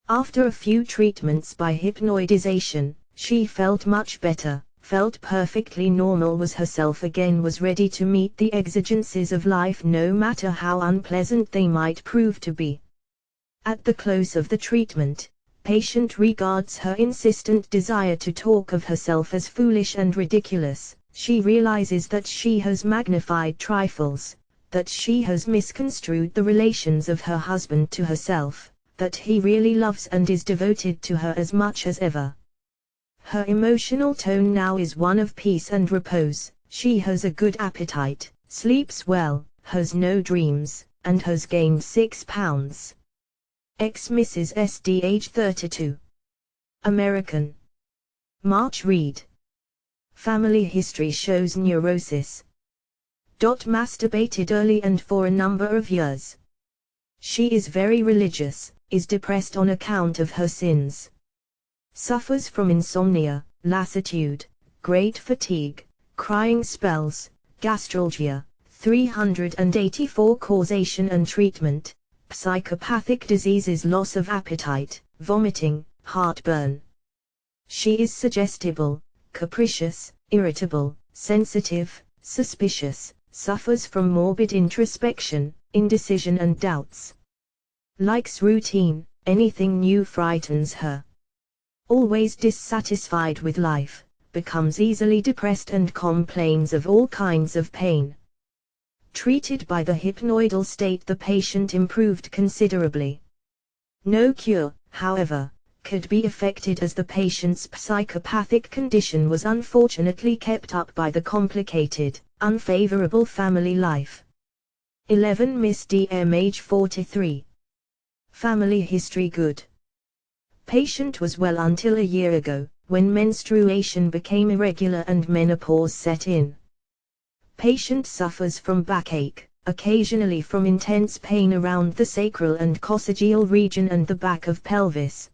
After a few treatments by hypnoidization, she felt much better, felt perfectly normal, was herself again, was ready to meet the exigencies of life no matter how unpleasant they might prove to be. At the close of the treatment, patient regards her insistent desire to talk of herself as foolish and ridiculous. She realizes that she has magnified trifles, that she has misconstrued the relations of her husband to herself, that he really loves and is devoted to her as much as ever. Her emotional tone now is one of peace and repose. She has a good appetite, sleeps well, has no dreams, and has gained 6 pounds. Ex-Mrs. SD age 32. American. March Reed. Family history shows neurosis. Masturbated early and for a number of years. She is very religious, is depressed on account of her sins. Suffers from insomnia, lassitude, great fatigue, crying spells, gastralgia. 384 Causation and treatment. Psychopathic diseases: loss of appetite, vomiting, heartburn. She is suggestible, capricious, irritable, sensitive, suspicious, suffers from morbid introspection, indecision and doubts. Likes routine, anything new frightens her. Always dissatisfied with life, becomes easily depressed and complains of all kinds of pain. Treated by the hypnoidal state, the patient improved considerably. No cure, however, could be effected as the patient's psychopathic condition was unfortunately kept up by the complicated, unfavorable family life. 11 Miss DM age 43. Family history good. Patient was well until a year ago, when menstruation became irregular and menopause set in. Patient suffers from backache, occasionally from intense pain around the sacral and coccygeal region and the back of pelvis.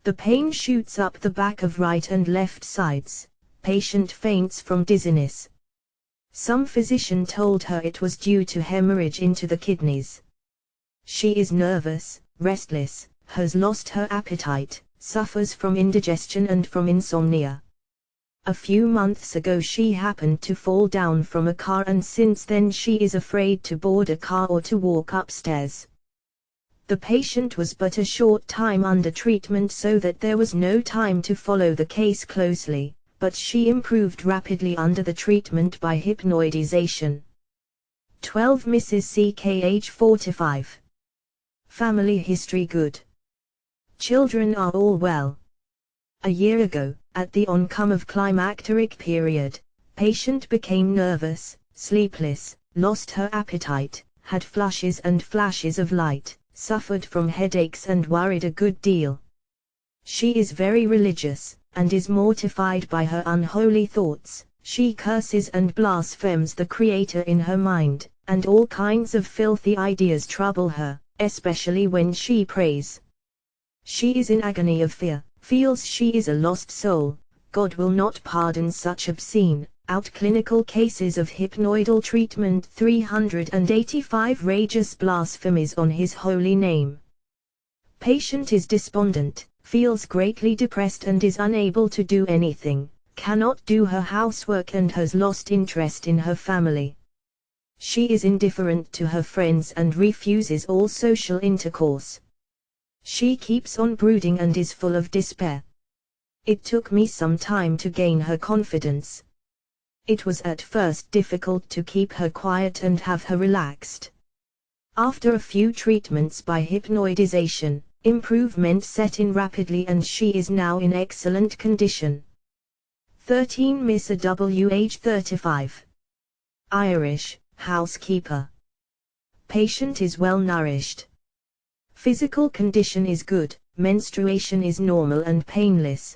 The pain shoots up the back of right and left sides. Patient faints from dizziness. Some physician told her it was due to hemorrhage into the kidneys. She is nervous, restless, has lost her appetite, suffers from indigestion and from insomnia. A few months ago she happened to fall down from a car, and since then she is afraid to board a car or to walk upstairs. The patient was but a short time under treatment, so that there was no time to follow the case closely, but she improved rapidly under the treatment by hypnoidization. 12 Mrs. CK age 45. Family history good. Children are all well. A year ago, at the oncome of climacteric period, patient became nervous, sleepless, lost her appetite, had flushes and flashes of light, suffered from headaches and worried a good deal. She is very religious, and is mortified by her unholy thoughts. She curses and blasphemes the Creator in her mind, and all kinds of filthy ideas trouble her, especially when she prays. She is in agony of fear, feels she is a lost soul. God will not pardon such obscene, outclinical cases of hypnoidal treatment. 385 rageous blasphemies on his holy name. Patient is despondent, feels greatly depressed and is unable to do anything, cannot do her housework and has lost interest in her family. She is indifferent to her friends and refuses all social intercourse. She keeps on brooding and is full of despair. It took me some time to gain her confidence. It was at first difficult to keep her quiet and have her relaxed. After a few treatments by hypnoidization, improvement set in rapidly and she is now in excellent condition. 13 Miss W age 35. Irish, housekeeper. Patient is well nourished. Physical condition is good, menstruation is normal and painless.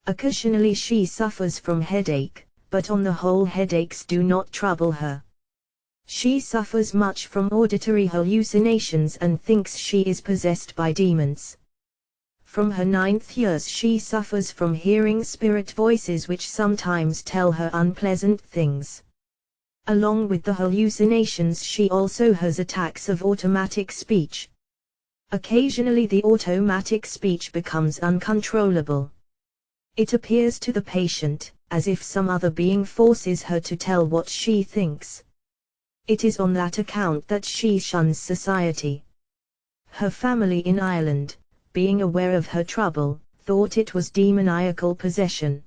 Occasionally she suffers from headache, but on the whole headaches do not trouble her. She suffers much from auditory hallucinations and thinks she is possessed by demons. From her 9th years she suffers from hearing spirit voices which sometimes tell her unpleasant things. Along with the hallucinations she also has attacks of automatic speech. Occasionally the automatic speech becomes uncontrollable. It appears to the patient as if some other being forces her to tell what she thinks. It is on that account that she shuns society. Her family in Ireland, being aware of her trouble, thought it was demoniacal possession.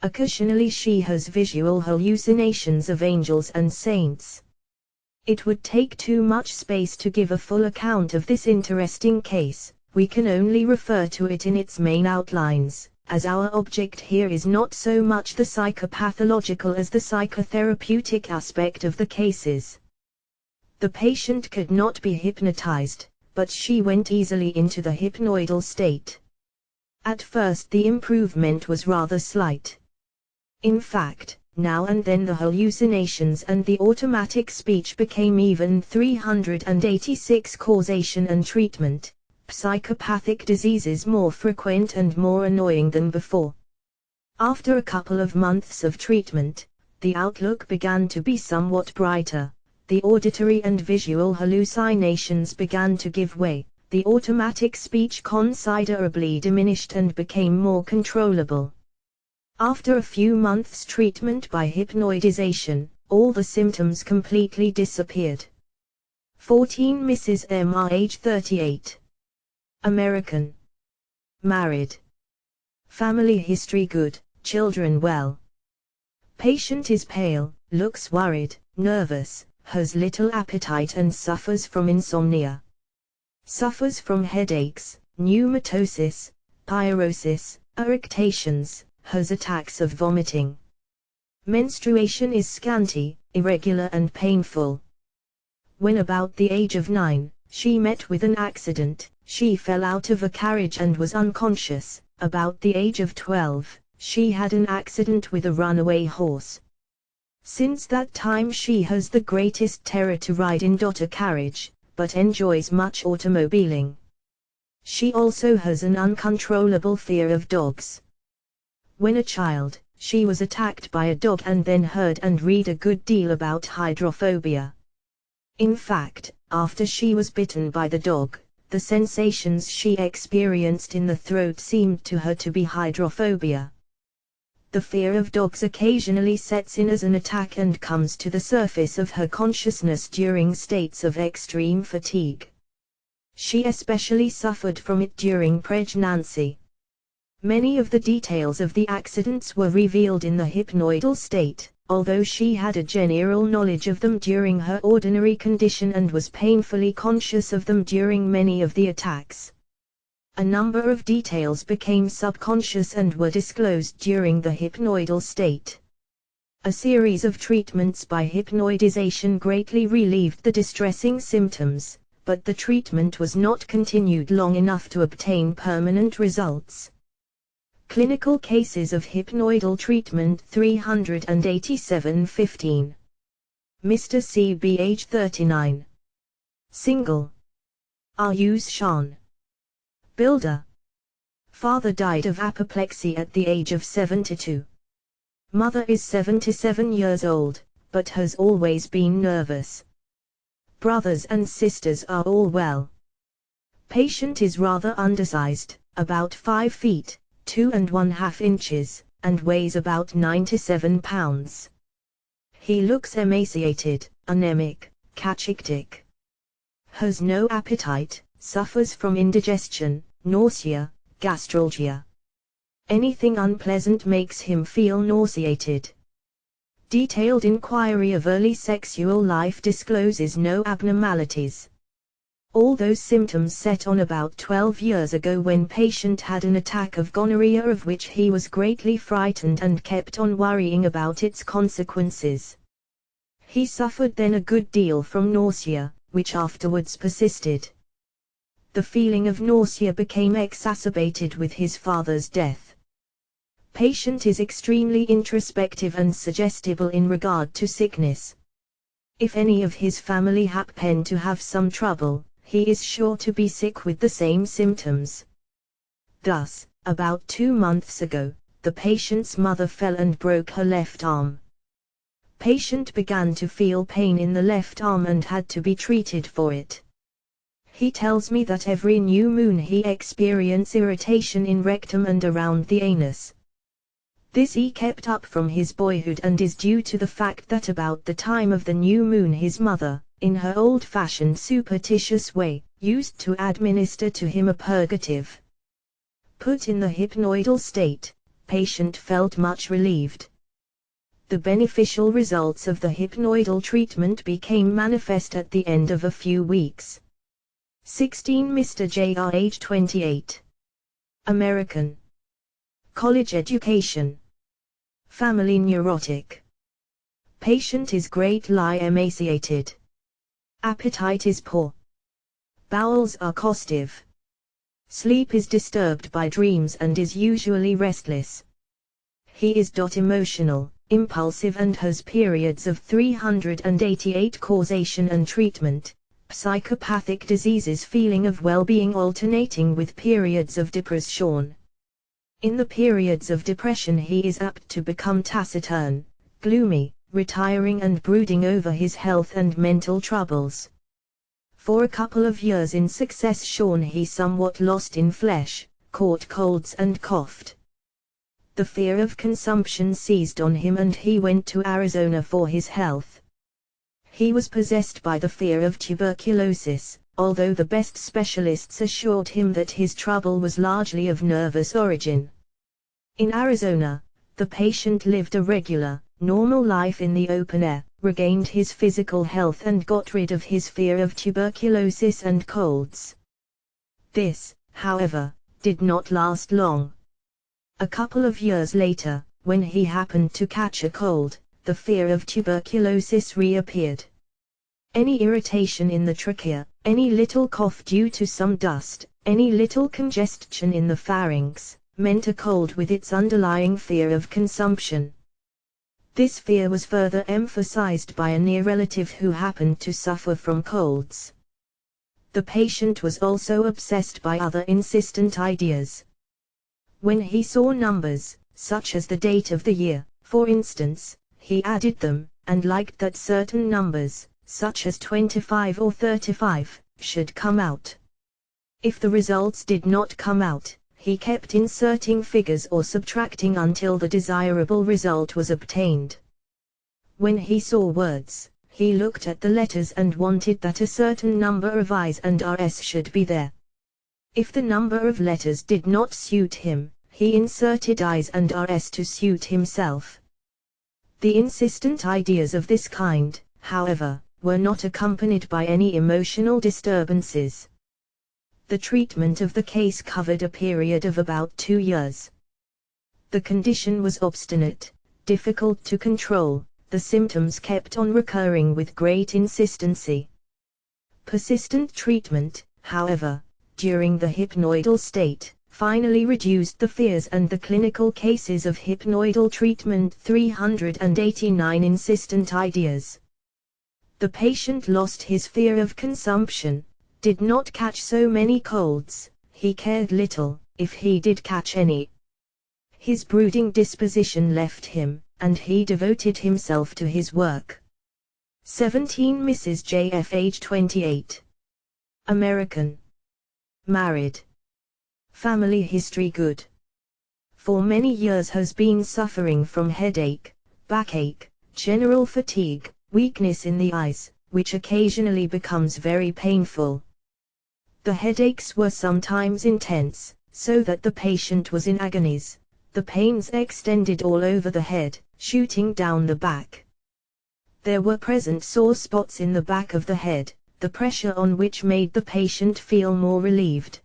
Occasionally she has visual hallucinations of angels and saints. It would take too much space to give a full account of this interesting case. We can only refer to it in its main outlines. as our object here is not so much the psychopathological as the psychotherapeutic aspect of the cases. The patient could not be hypnotized, but she went easily into the hypnoidal state. At first the improvement was rather slight. In fact, now and then the hallucinations and the automatic speech became even 386. Causation and treatment. Psychopathic diseases more frequent and more annoying than before. After a couple of months of treatment, the outlook began to be somewhat brighter. The auditory and visual hallucinations began to give way, the automatic speech considerably diminished and became more controllable. After a few months' treatment by hypnoidization, all the symptoms completely disappeared. 14 Mrs. M.R. age 38. American. Married. Family history good, children well. Patient is pale, looks worried, nervous, has little appetite and suffers from insomnia. Suffers from headaches, pneumatosis, pyrosis, eructations, has attacks of vomiting. Menstruation is scanty, irregular and painful. When about the age of 9, she met with an accident. She fell out of a carriage and was unconscious. About the age of 12, she had an accident with a runaway horse. Since that time she has the greatest terror to ride in a carriage, but enjoys much automobiling. She also has an uncontrollable fear of dogs. When a child, she was attacked by a dog and then heard and read a good deal about hydrophobia. In fact, after she was bitten by the dog, the sensations she experienced in the throat seemed to her to be hydrophobia. The fear of dogs occasionally sets in as an attack and comes to the surface of her consciousness during states of extreme fatigue. She especially suffered from it during pregnancy. Many of the details of the accidents were revealed in the hypnoidal state, although she had a general knowledge of them during her ordinary condition and was painfully conscious of them during many of the attacks. A number of details became subconscious and were disclosed during the hypnoidal state. A series of treatments by hypnoidization greatly relieved the distressing symptoms, but the treatment was not continued long enough to obtain permanent results. Clinical cases of hypnoidal treatment 387-15. Mr. C.B. age 39. Single. R.U.'s Sean. Builder. Father died of apoplexy at the age of 72. Mother is 77 years old, but has always been nervous. Brothers and sisters are all well. Patient is rather undersized, about 5 feet, 2½ inches, and weighs about 97 pounds. He looks emaciated, anemic, cachectic. Has no appetite, suffers from indigestion, nausea, gastralgia. Anything unpleasant makes him feel nauseated. Detailed inquiry of early sexual life discloses no abnormalities. All those symptoms set on about 12 years ago when patient had an attack of gonorrhea of which he was greatly frightened and kept on worrying about its consequences. He suffered then a good deal from nausea, which afterwards persisted. The feeling of nausea became exacerbated with his father's death. Patient is extremely introspective and suggestible in regard to sickness. If any of his family happen to have some trouble, he is sure to be sick with the same symptoms. Thus, about 2 months ago, the patient's mother fell and broke her left arm. Patient began to feel pain in the left arm and had to be treated for it. He tells me that every new moon he experiences irritation in rectum and around the anus. This he kept up from his boyhood and is due to the fact that about the time of the new moon his mother, in her old-fashioned superstitious way, used to administer to him a purgative. Put in the hypnoidal state, patient felt much relieved. The beneficial results of the hypnoidal treatment became manifest at the end of a few weeks. 16 Mr. J.R. age 28. American. College education. Family neurotic. Patient is greatly emaciated. Appetite is poor. Bowels are costive. Sleep is disturbed by dreams and is usually restless. He is emotional, impulsive and has periods of 388 causation and treatment. Psychopathic diseases, feeling of well-being alternating with periods of depression. In the periods of depression he is apt to become taciturn, gloomy, retiring and brooding over his health and mental troubles. For a couple of years in succession he somewhat lost in flesh, caught colds and coughed. The fear of consumption seized on him and he went to Arizona for his health. He was possessed by the fear of tuberculosis, although the best specialists assured him that his trouble was largely of nervous origin. In Arizona, the patient lived a regular, normal life in the open air, regained his physical health and got rid of his fear of tuberculosis and colds. This, however, did not last long. A couple of years later, when he happened to catch a cold, the fear of tuberculosis reappeared. Any irritation in the trachea, any little cough due to some dust, any little congestion in the pharynx, meant a cold with its underlying fear of consumption. This fear was further emphasized by a near relative who happened to suffer from colds. The patient was also obsessed by other insistent ideas. When he saw numbers, such as the date of the year, for instance, he added them, and liked that certain numbers, such as 25 or 35, should come out. If the results did not come out, he kept inserting figures or subtracting until the desirable result was obtained. When he saw words, he looked at the letters and wanted that a certain number of I's and R's should be there. If the number of letters did not suit him, he inserted I's and R's to suit himself. The insistent ideas of this kind, however, were not accompanied by any emotional disturbances. The treatment of the case covered a period of about 2 years. The condition was obstinate, difficult to control, the symptoms kept on recurring with great insistency. Persistent treatment, however, during the hypnoidal state, finally reduced the fears and the clinical cases of hypnoidal treatment 389 insistent ideas. The patient lost his fear of consumption, did not catch so many colds, he cared little, if he did catch any. His brooding disposition left him, and he devoted himself to his work. 17 Mrs. J.F. age 28. American. Married. Family history good. For many years has been suffering from headache, backache, general fatigue, weakness in the eyes, which occasionally becomes very painful. The headaches were sometimes intense, so that the patient was in agonies. The pains extended all over the head, shooting down the back. There were present sore spots in the back of the head, the pressure on which made the patient feel more relieved.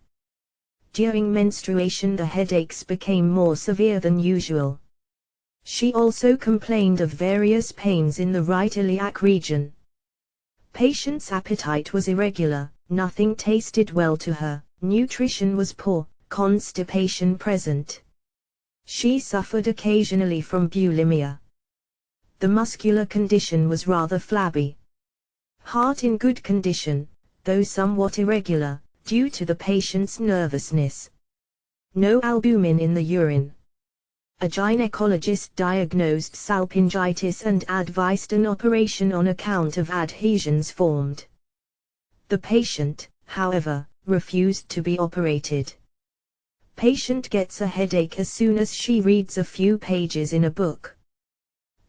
During menstruation the headaches became more severe than usual. She also complained of various pains in the right iliac region. Patient's appetite was irregular, nothing tasted well to her, nutrition was poor, constipation present. She suffered occasionally from bulimia. The muscular condition was rather flabby. Heart in good condition, though somewhat irregular, due to the patient's nervousness. No albumin in the urine. A gynecologist diagnosed salpingitis and advised an operation on account of adhesions formed. The patient, however, refused to be operated. Patient gets a headache as soon as she reads a few pages in a book.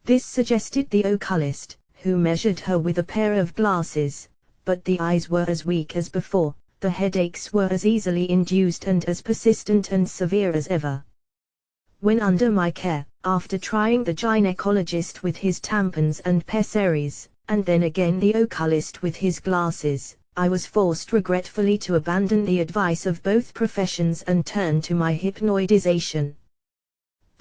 This suggested the oculist, who measured her with a pair of glasses, but the eyes were as weak as before, the headaches were as easily induced and as persistent and severe as ever. When under my care, after trying the gynecologist with his tampons and pessaries, and then again the oculist with his glasses, I was forced regretfully to abandon the advice of both professions and turn to my hypnoidization.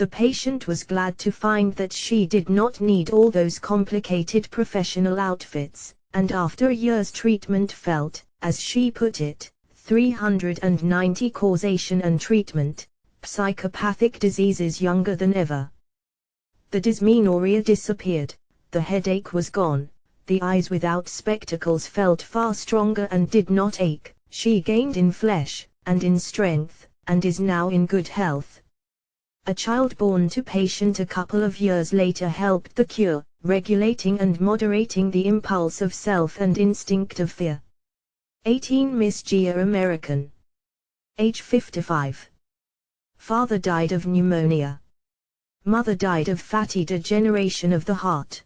The patient was glad to find that she did not need all those complicated professional outfits, and after a year's treatment felt, as she put it, 390 causation and treatment, psychopathic diseases younger than ever. The dysmenorrhea disappeared, the headache was gone, the eyes without spectacles felt far stronger and did not ache, she gained in flesh, and in strength, and is now in good health. A child born to patient a couple of years later helped the cure, regulating and moderating the impulse of self and instinct of fear. 18 Miss Gia, American. Age 55. Father died of pneumonia. Mother died of fatty degeneration of the heart.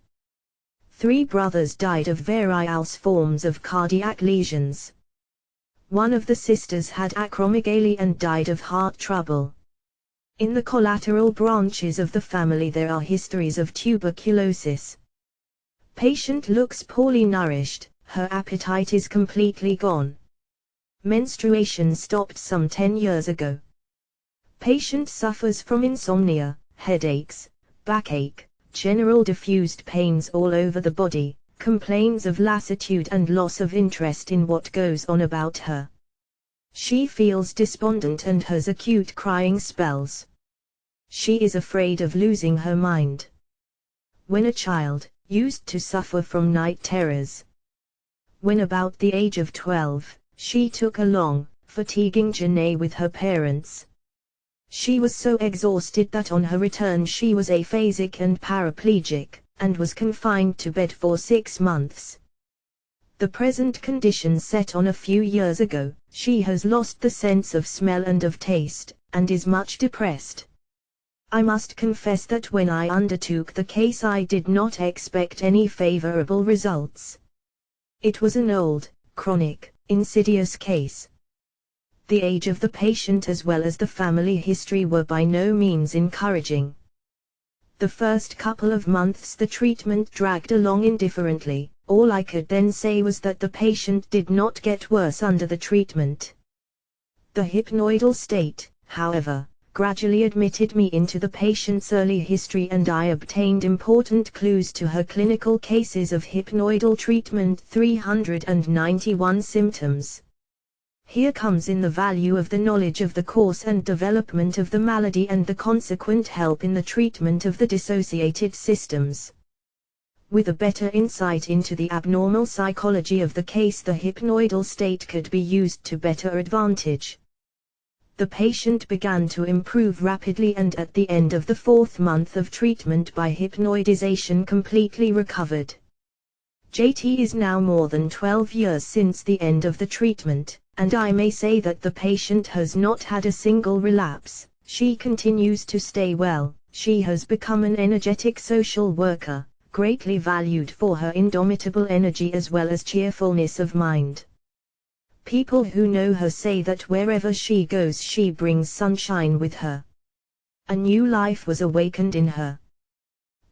3 brothers died of various forms of cardiac lesions. One of the sisters had acromegaly and died of heart trouble. In the collateral branches of the family there are histories of tuberculosis. Patient looks poorly nourished, her appetite is completely gone. Menstruation stopped some 10 years ago. Patient suffers from insomnia, headaches, backache, general diffused pains all over the body, complains of lassitude and loss of interest in what goes on about her. She feels despondent and has acute crying spells. She is afraid of losing her mind. When a child, used to suffer from night terrors. When about the age of 12, she took a long, fatiguing journey with her parents. She was so exhausted that on her return she was aphasic and paraplegic, and was confined to bed for 6 months. The present condition set on a few years ago. She has lost the sense of smell and of taste, and is much depressed. I must confess that when I undertook the case I did not expect any favorable results. It was an old, chronic, insidious case. The age of the patient as well as the family history were by no means encouraging. The first couple of months the treatment dragged along indifferently. All I could then say was that the patient did not get worse under the treatment. The hypnoidal state, however, gradually admitted me into the patient's early history and I obtained important clues to her clinical cases of hypnoidal treatment. 391 symptoms. Here comes in the value of the knowledge of the course and development of the malady and the consequent help in the treatment of the dissociated systems. With a better insight into the abnormal psychology of the case, the hypnoidal state could be used to better advantage. The patient began to improve rapidly and at the end of the 4th month of treatment by hypnoidization completely recovered. JT is now more than 12 years since the end of the treatment, and I may say that the patient has not had a single relapse. She continues to stay well. She has become an energetic social worker, greatly valued for her indomitable energy as well as cheerfulness of mind. People who know her say that wherever she goes she brings sunshine with her. A new life was awakened in her.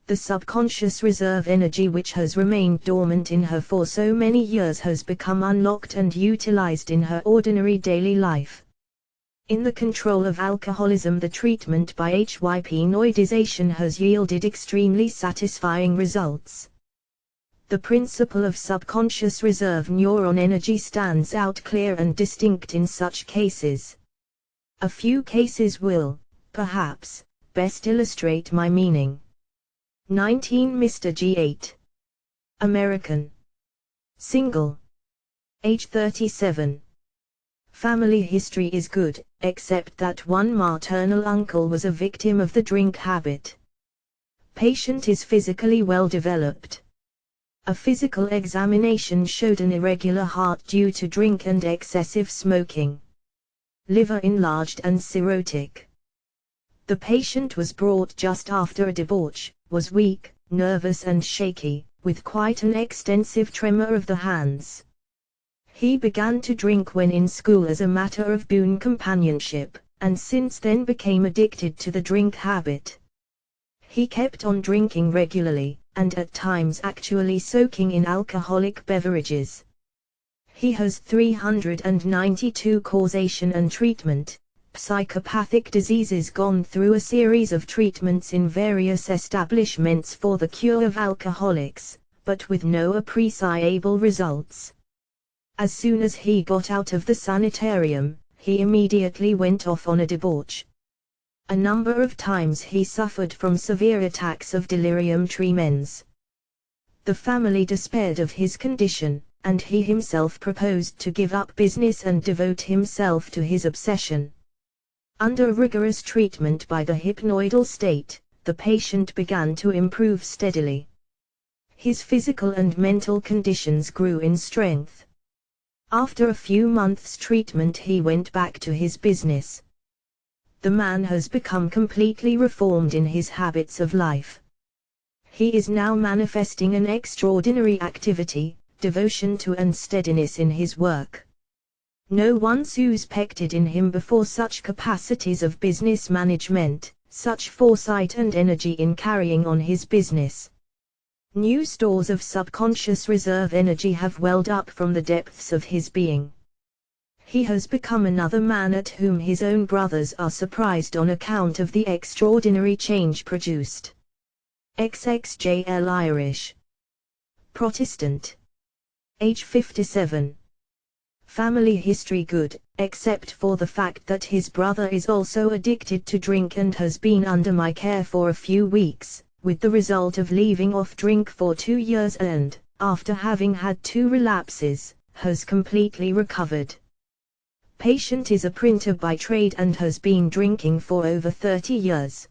The subconscious reserve energy which has remained dormant in her for so many years has become unlocked and utilized in her ordinary daily life. In the control of alcoholism, the treatment by hypnoidization has yielded extremely satisfying results. The principle of subconscious reserve neuron energy stands out clear and distinct in such cases. A few cases will, perhaps, best illustrate my meaning. 19 Mr. G8. American. Single. Age 37. Family history is good, except that one maternal uncle was a victim of the drink habit. Patient is physically well developed. A physical examination showed an irregular heart due to drink and excessive smoking. Liver enlarged and cirrhotic. The patient was brought just after a debauch, was weak, nervous and shaky, with quite an extensive tremor of the hands. He began to drink when in school as a matter of boon companionship, and since then became addicted to the drink habit. He kept on drinking regularly, and at times actually soaking in alcoholic beverages. He has 392 causation and treatment, psychopathic diseases gone through a series of treatments in various establishments for the cure of alcoholics, but with no appreciable results. As soon as he got out of the sanitarium, he immediately went off on a debauch. A number of times he suffered from severe attacks of delirium tremens. The family despaired of his condition, and he himself proposed to give up business and devote himself to his obsession. Under rigorous treatment by the hypnoidal state, the patient began to improve steadily. His physical and mental conditions grew in strength. After a few months' treatment he went back to his business. The man has become completely reformed in his habits of life. He is now manifesting an extraordinary activity, devotion to and steadiness in his work. No one suspected in him before such capacities of business management, such foresight and energy in carrying on his business. New stores of subconscious reserve energy have welled up from the depths of his being. He has become another man at whom his own brothers are surprised on account of the extraordinary change produced. XXJL Irish. Protestant. Age 57. Family history good, except for the fact that his brother is also addicted to drink and has been under my care for a few weeks, with the result of leaving off drink for 2 years and, after having had 2 relapses, has completely recovered. Patient is a printer by trade and has been drinking for over 30 years.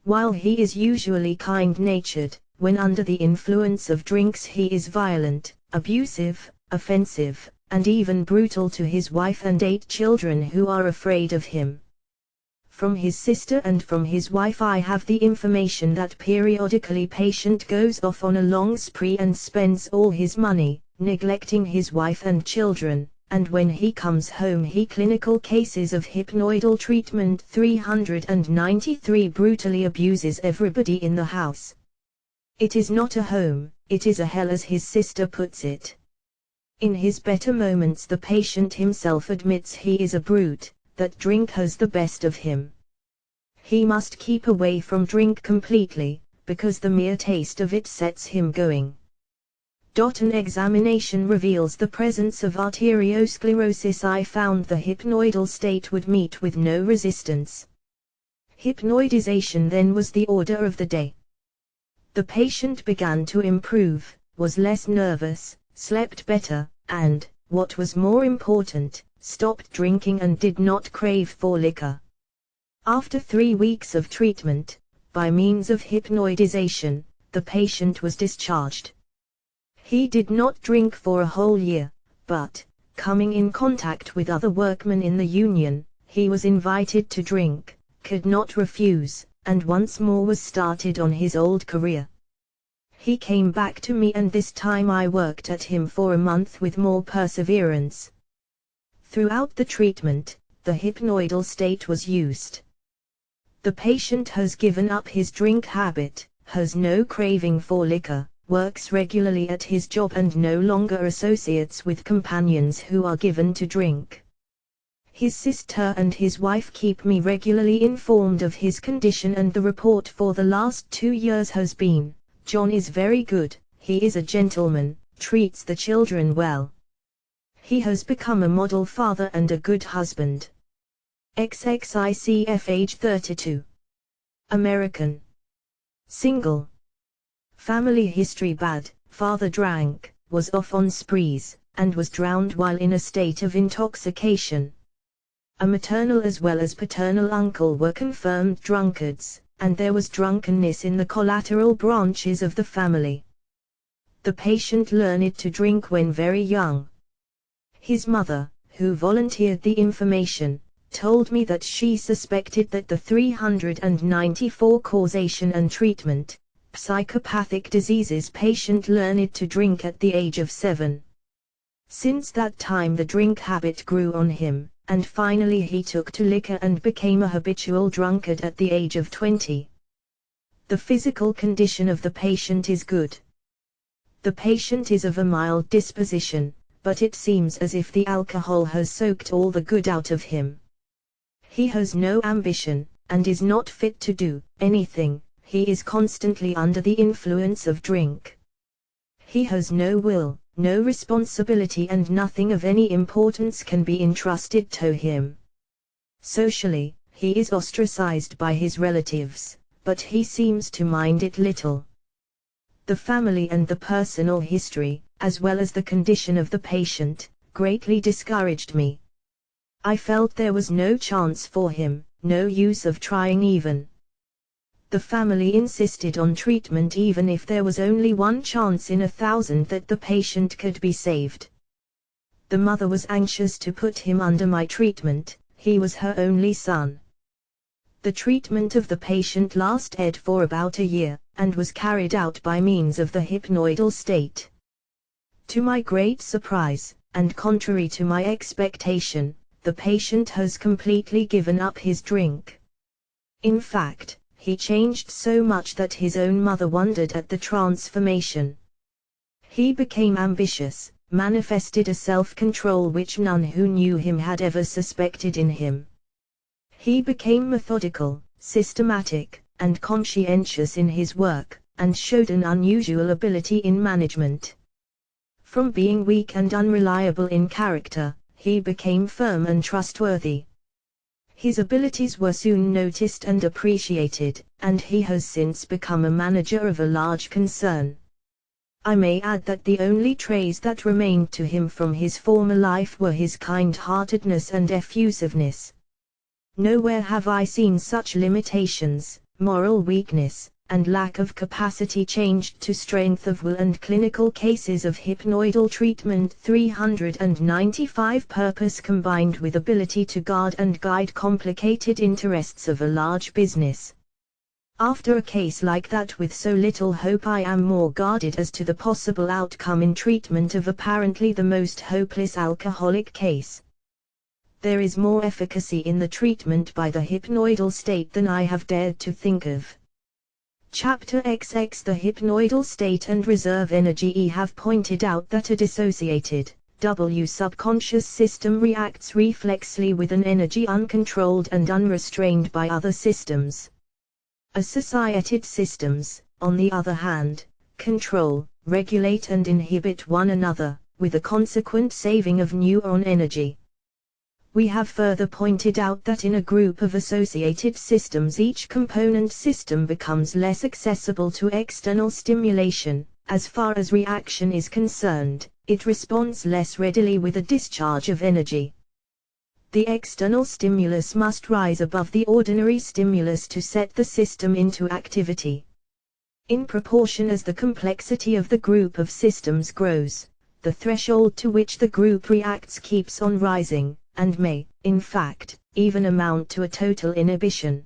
While he is usually kind-natured, when under the influence of drinks he is violent, abusive, offensive, and even brutal to his wife and 8 children who are afraid of him. From his sister and from his wife I have the information that periodically patient goes off on a long spree and spends all his money, neglecting his wife and children, and when he comes home he clinical cases of hypnoidal treatment 393 brutally abuses everybody in the house. It is not a home, it is a hell as his sister puts it. In his better moments the patient himself admits he is a brute, that drink has the best of him. He must keep away from drink completely, because the mere taste of it sets him going. An examination reveals the presence of arteriosclerosis. I found the hypnoidal state would meet with no resistance. Hypnoidization then was the order of the day. The patient began to improve, was less nervous, slept better, and, what was more important, stopped drinking and did not crave for liquor. After 3 weeks of treatment, by means of hypnoidization, the patient was discharged. He did not drink for a whole year, but, coming in contact with other workmen in the union, he was invited to drink, could not refuse, and once more was started on his old career. He came back to me and this time I worked at him for a month with more perseverance. Throughout the treatment, the hypnoidal state was used. The patient has given up his drink habit, has no craving for liquor, works regularly at his job and no longer associates with companions who are given to drink. His sister and his wife keep me regularly informed of his condition and the report for the last 2 years has been, John is very good, he is a gentleman, treats the children well. He has become a model father and a good husband. XXICF age 32. American. Single. Family history bad, father drank, was off on sprees, and was drowned while in a state of intoxication. A maternal as well as paternal uncle were confirmed drunkards, and there was drunkenness in the collateral branches of the family. The patient learned to drink when very young. His mother, who volunteered the information, told me that she suspected that the 394 causation and treatment, psychopathic diseases patient learned to drink at the age of 7. Since that time the drink habit grew on him, and finally he took to liquor and became a habitual drunkard at the age of 20. The physical condition of the patient is good. The patient is of a mild disposition, but it seems as if the alcohol has soaked all the good out of him. He has no ambition, and is not fit to do anything. He is constantly under the influence of drink. He has no will, no responsibility, and nothing of any importance can be entrusted to him. Socially, he is ostracized by his relatives, but he seems to mind it little. The family and the personal history, as well as the condition of the patient, greatly discouraged me. I felt there was no chance for him, no use of trying even. The family insisted on treatment even if there was only one chance in 1,000 that the patient could be saved. The mother was anxious to put him under my treatment, he was her only son. The treatment of the patient lasted for about a year, and was carried out by means of the hypnoidal state. To my great surprise, and contrary to my expectation, the patient has completely given up his drink. In fact, he changed so much that his own mother wondered at the transformation. He became ambitious, manifested a self-control which none who knew him had ever suspected in him. He became methodical, systematic, and conscientious in his work, and showed an unusual ability in management. From being weak and unreliable in character, he became firm and trustworthy. His abilities were soon noticed and appreciated, and he has since become a manager of a large concern. I may add that the only traits that remained to him from his former life were his kind-heartedness and effusiveness. Nowhere have I seen such limitations, moral weakness, and lack of capacity changed to strength of will and clinical cases of hypnoidal treatment 395 purpose combined with ability to guard and guide complicated interests of a large business. After a case like that with so little hope, I am more guarded as to the possible outcome in treatment of apparently the most hopeless alcoholic case. There is more efficacy in the treatment by the hypnoidal state than I have dared to think of. Chapter XX The hypnoidal state and reserve energy. E have pointed out that a dissociated, subconscious system reacts reflexly with an energy uncontrolled and unrestrained by other systems. Associated systems, on the other hand, control, regulate and inhibit one another, with a consequent saving of neuron energy. We have further pointed out that in a group of associated systems each component system becomes less accessible to external stimulation. As far as reaction is concerned, it responds less readily with a discharge of energy. The external stimulus must rise above the ordinary stimulus to set the system into activity. In proportion as the complexity of the group of systems grows, the threshold to which the group reacts keeps on rising, and may, in fact, even amount to a total inhibition.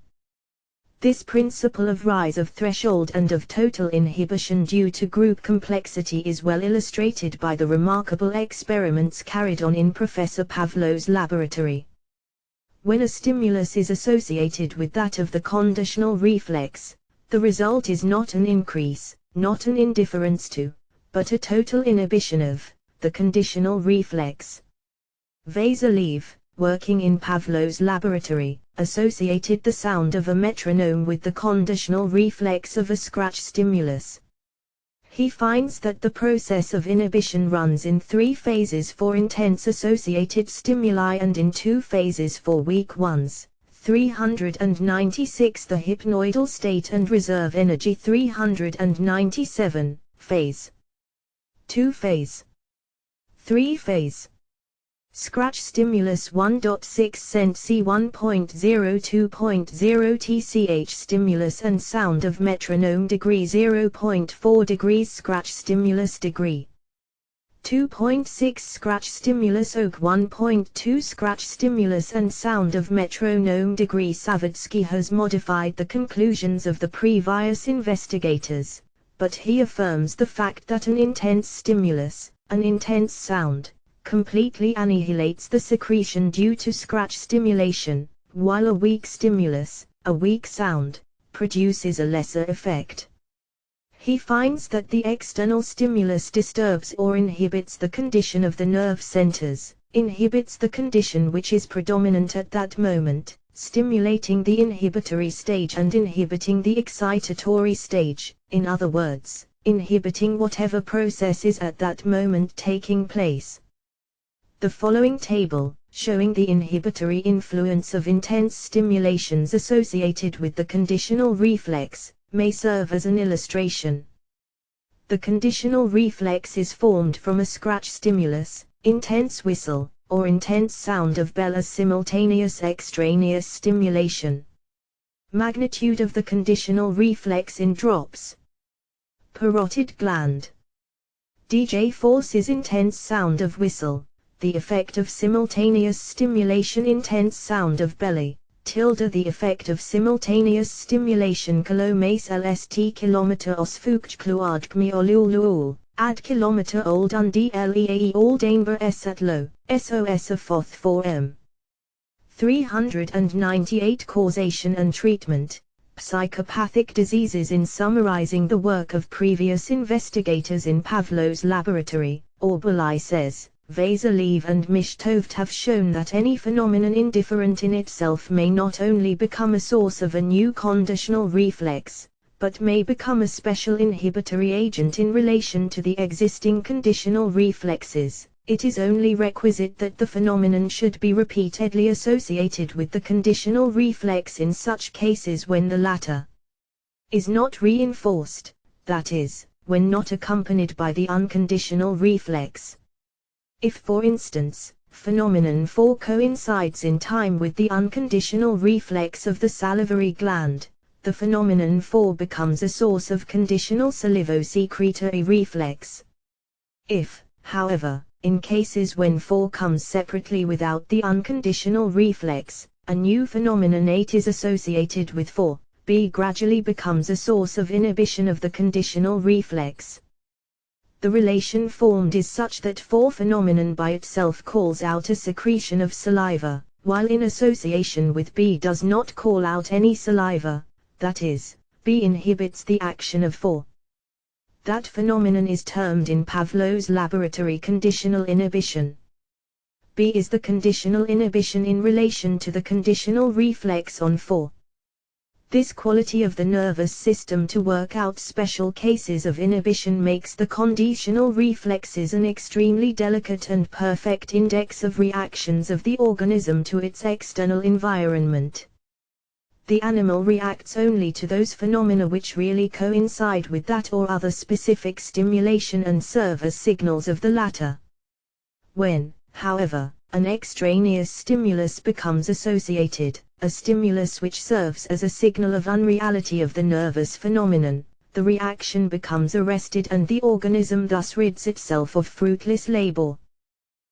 This principle of rise of threshold and of total inhibition due to group complexity is well illustrated by the remarkable experiments carried on in Professor Pavlov's laboratory. When a stimulus is associated with that of the conditional reflex, the result is not an increase, not an indifference to, but a total inhibition of, the conditional reflex. Vasiliv, working in Pavlov's laboratory, associated the sound of a metronome with the conditional reflex of a scratch stimulus. He finds that the process of inhibition runs in 3 phases for intense associated stimuli and in 2 phases for weak ones. 396 The hypnoidal state and reserve energy. 397 Phase 2 phase 3 phase. Scratch stimulus 1.6 cent C 1.02.0 tch stimulus and sound of metronome degree 0.4 degrees scratch stimulus degree 2.6 scratch stimulus oak 1.2 scratch stimulus and sound of metronome degree. Savitsky has modified the conclusions of the previous investigators, but he affirms the fact that an intense stimulus, an intense sound, completely annihilates the secretion due to scratch stimulation, while a weak stimulus, a weak sound, produces a lesser effect. He finds that the external stimulus disturbs or inhibits the condition of the nerve centers, inhibits the condition which is predominant at that moment, stimulating the inhibitory stage and inhibiting the excitatory stage, in other words, inhibiting whatever process is at that moment taking place. The following table, showing the inhibitory influence of intense stimulations associated with the conditional reflex, may serve as an illustration. The conditional reflex is formed from a scratch stimulus, intense whistle, or intense sound of bell as simultaneous extraneous stimulation. Magnitude of the conditional reflex in drops. Parotid gland. DJ force is intense sound of whistle. The effect of simultaneous stimulation intense sound of belly, tilde the effect of simultaneous stimulation kilomace lst kilometer osfugt kluadgmi olul, ad kilometer old undleae old amber s at low, sos of foth 4m. 398 Causation and Treatment, Psychopathic Diseases. In summarizing the work of previous investigators in Pavlov's laboratory, Orbeli says, Vasiliv and Mishtovt have shown that any phenomenon indifferent in itself may not only become a source of a new conditional reflex, but may become a special inhibitory agent in relation to the existing conditional reflexes. It is only requisite that the phenomenon should be repeatedly associated with the conditional reflex in such cases when the latter is not reinforced, that is, when not accompanied by the unconditional reflex. If, for instance, phenomenon 4 coincides in time with the unconditional reflex of the salivary gland, the phenomenon 4 becomes a source of conditional salivosecretory reflex. If, however, in cases when 4 comes separately without the unconditional reflex, a new phenomenon 8 is associated with 4, B gradually becomes a source of inhibition of the conditional reflex. The relation formed is such that 4 phenomenon by itself calls out a secretion of saliva, while in association with B does not call out any saliva, that is, B inhibits the action of 4. That phenomenon is termed in Pavlov's laboratory conditional inhibition. B is the conditional inhibition in relation to the conditional reflex on 4. This quality of the nervous system to work out special cases of inhibition makes the conditional reflexes an extremely delicate and perfect index of reactions of the organism to its external environment. The animal reacts only to those phenomena which really coincide with that or other specific stimulation and serve as signals of the latter. When, however, an extraneous stimulus becomes associated, a stimulus which serves as a signal of unreality of the nervous phenomenon, the reaction becomes arrested and the organism thus rids itself of fruitless labor.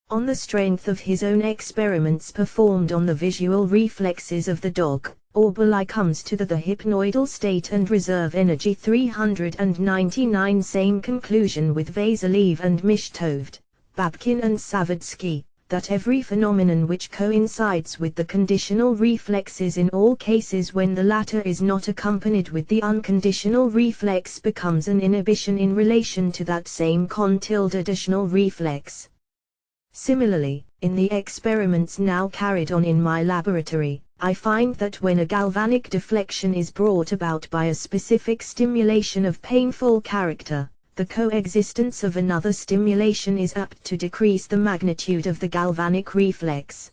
On the strength of his own experiments performed on the visual reflexes of the dog, Orbeli comes to the hypnoidal state and reserve energy 399. Same conclusion with Vasiliv and Mishtovt, Babkin and Savadsky, that every phenomenon which coincides with the conditional reflexes in all cases when the latter is not accompanied with the unconditional reflex becomes an inhibition in relation to that same conditional reflex. Similarly, in the experiments now carried on in my laboratory, I find that when a galvanic deflection is brought about by a specific stimulation of painful character, the coexistence of another stimulation is apt to decrease the magnitude of the galvanic reflex.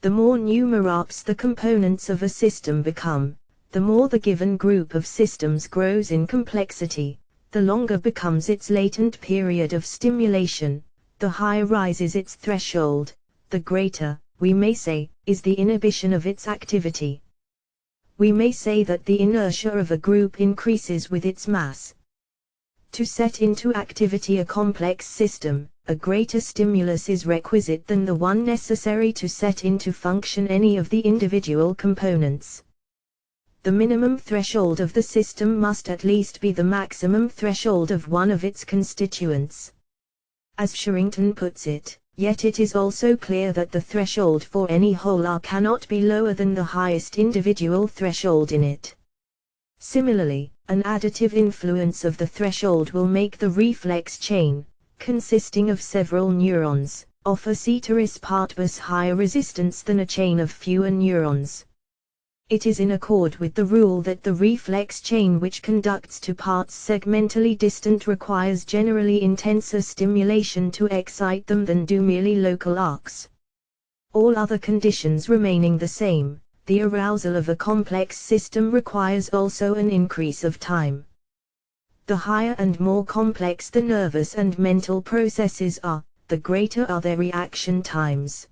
The more numerous the components of a system become, the more the given group of systems grows in complexity, the longer becomes its latent period of stimulation, the higher rises its threshold, the greater, we may say, is the inhibition of its activity. We may say that the inertia of a group increases with its mass. To set into activity a complex system, a greater stimulus is requisite than the one necessary to set into function any of the individual components. The minimum threshold of the system must at least be the maximum threshold of one of its constituents. As Sherrington puts it, yet it is also clear that the threshold for any whole R cannot be lower than the highest individual threshold in it. Similarly, an additive influence of the threshold will make the reflex chain, consisting of several neurons, offer ceteris paribus higher resistance than a chain of fewer neurons. It is in accord with the rule that the reflex chain which conducts to parts segmentally distant requires generally intenser stimulation to excite them than do merely local arcs. All other conditions remaining the same, the arousal of a complex system requires also an increase of time. The higher and more complex the nervous and mental processes are, the greater are their reaction times.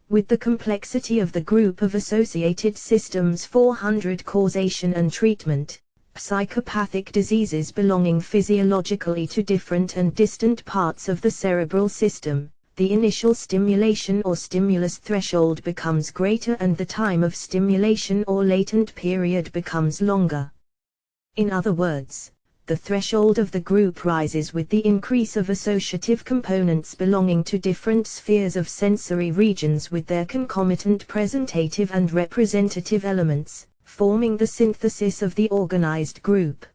With the complexity of the group of associated systems 400 causation and treatment, psychopathic diseases belonging physiologically to different and distant parts of the cerebral system, the initial stimulation or stimulus threshold becomes greater and the time of stimulation or latent period becomes longer. In other words, the threshold of the group rises with the increase of associative components belonging to different spheres of sensory regions with their concomitant presentative and representative elements, forming the synthesis of the organized group.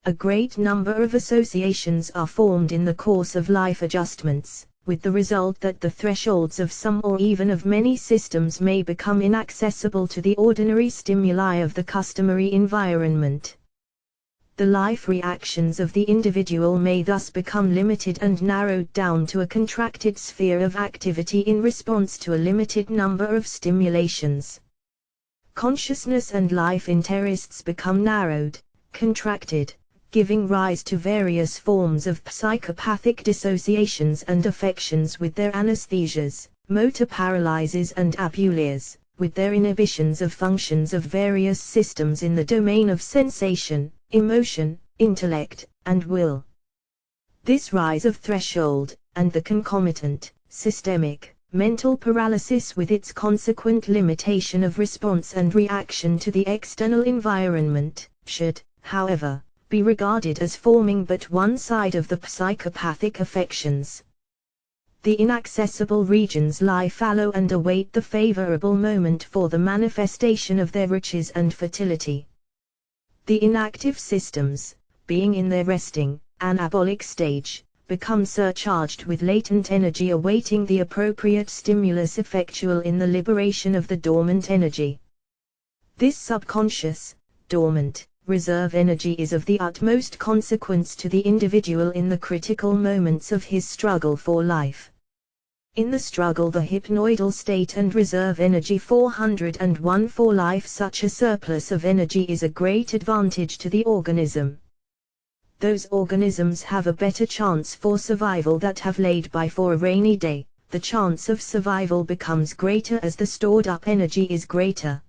A great number of associations are formed in the course of life adjustments, with the result that the thresholds of some or even of many systems may become inaccessible to the ordinary stimuli of the customary environment. The life reactions of the individual may thus become limited and narrowed down to a contracted sphere of activity in response to a limited number of stimulations. Consciousness and life interests become narrowed, contracted, giving rise to various forms of psychopathic dissociations and affections with their anesthesias, motor paralyses and abulias, with their inhibitions of functions of various systems in the domain of sensation, emotion, intellect, and will. This rise of threshold, and the concomitant, systemic, mental paralysis with its consequent limitation of response and reaction to the external environment, should, however, be regarded as forming but one side of the psychopathic affections. The inaccessible regions lie fallow and await the favorable moment for the manifestation of their riches and fertility. The inactive systems, being in their resting, anabolic stage, become surcharged with latent energy awaiting the appropriate stimulus effectual in the liberation of the dormant energy. This subconscious, dormant, reserve energy is of the utmost consequence to the individual in the critical moments of his struggle for life. In the struggle the hypnoidal state and reserve energy 401 for life, such a surplus of energy is a great advantage to the organism. Those organisms have a better chance for survival that have laid by for a rainy day. The chance of survival becomes greater as the stored up energy is greater.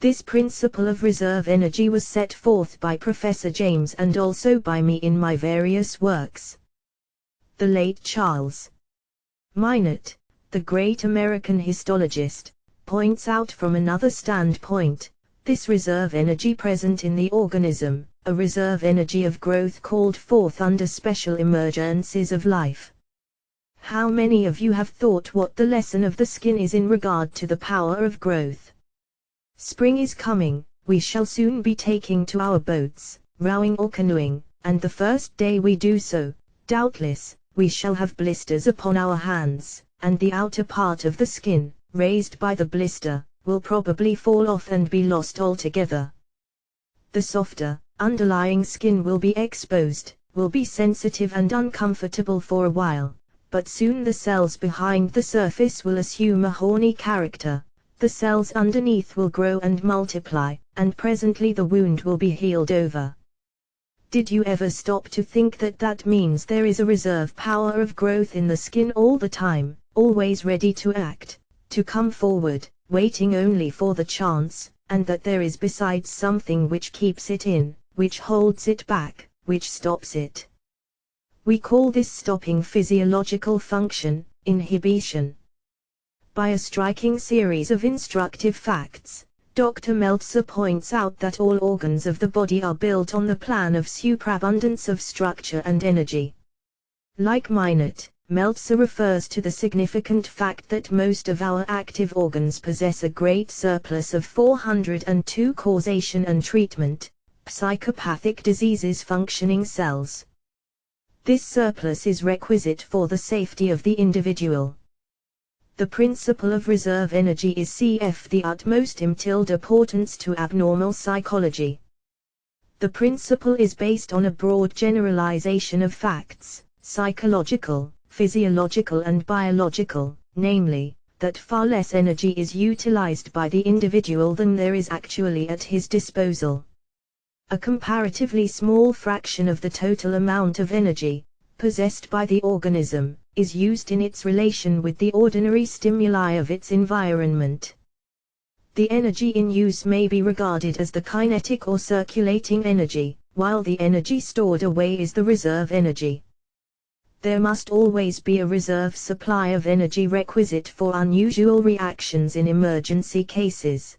This principle of reserve energy was set forth by Professor James and also by me in my various works. The late Charles Minot, the great American histologist, points out from another standpoint, this reserve energy present in the organism, a reserve energy of growth called forth under special emergencies of life. How many of you have thought what the lesson of the skin is in regard to the power of growth? Spring is coming, we shall soon be taking to our boats, rowing or canoeing, and the first day we do so, doubtless, we shall have blisters upon our hands, and the outer part of the skin, raised by the blister, will probably fall off and be lost altogether. The softer, underlying skin will be exposed, will be sensitive and uncomfortable for a while, but soon the cells behind the surface will assume a horny character, the cells underneath will grow and multiply, and presently the wound will be healed over. Did you ever stop to think that that means there is a reserve power of growth in the skin all the time, always ready to act, to come forward, waiting only for the chance, and that there is besides something which keeps it in, which holds it back, which stops it? We call this stopping physiological function, inhibition. By a striking series of instructive facts, Dr. Meltzer points out that all organs of the body are built on the plan of superabundance of structure and energy. Like Minot, Meltzer refers to the significant fact that most of our active organs possess a great surplus of 402 causation and treatment, psychopathic diseases functioning cells. This surplus is requisite for the safety of the individual. The principle of reserve energy is cf the utmost importance to abnormal psychology. The principle is based on a broad generalization of facts, psychological, physiological and biological, namely, that far less energy is utilized by the individual than there is actually at his disposal. A comparatively small fraction of the total amount of energy, possessed by the organism, is used in its relation with the ordinary stimuli of its environment. The energy in use may be regarded as the kinetic or circulating energy, while the energy stored away is the reserve energy. There must always be a reserve supply of energy requisite for unusual reactions in emergency cases.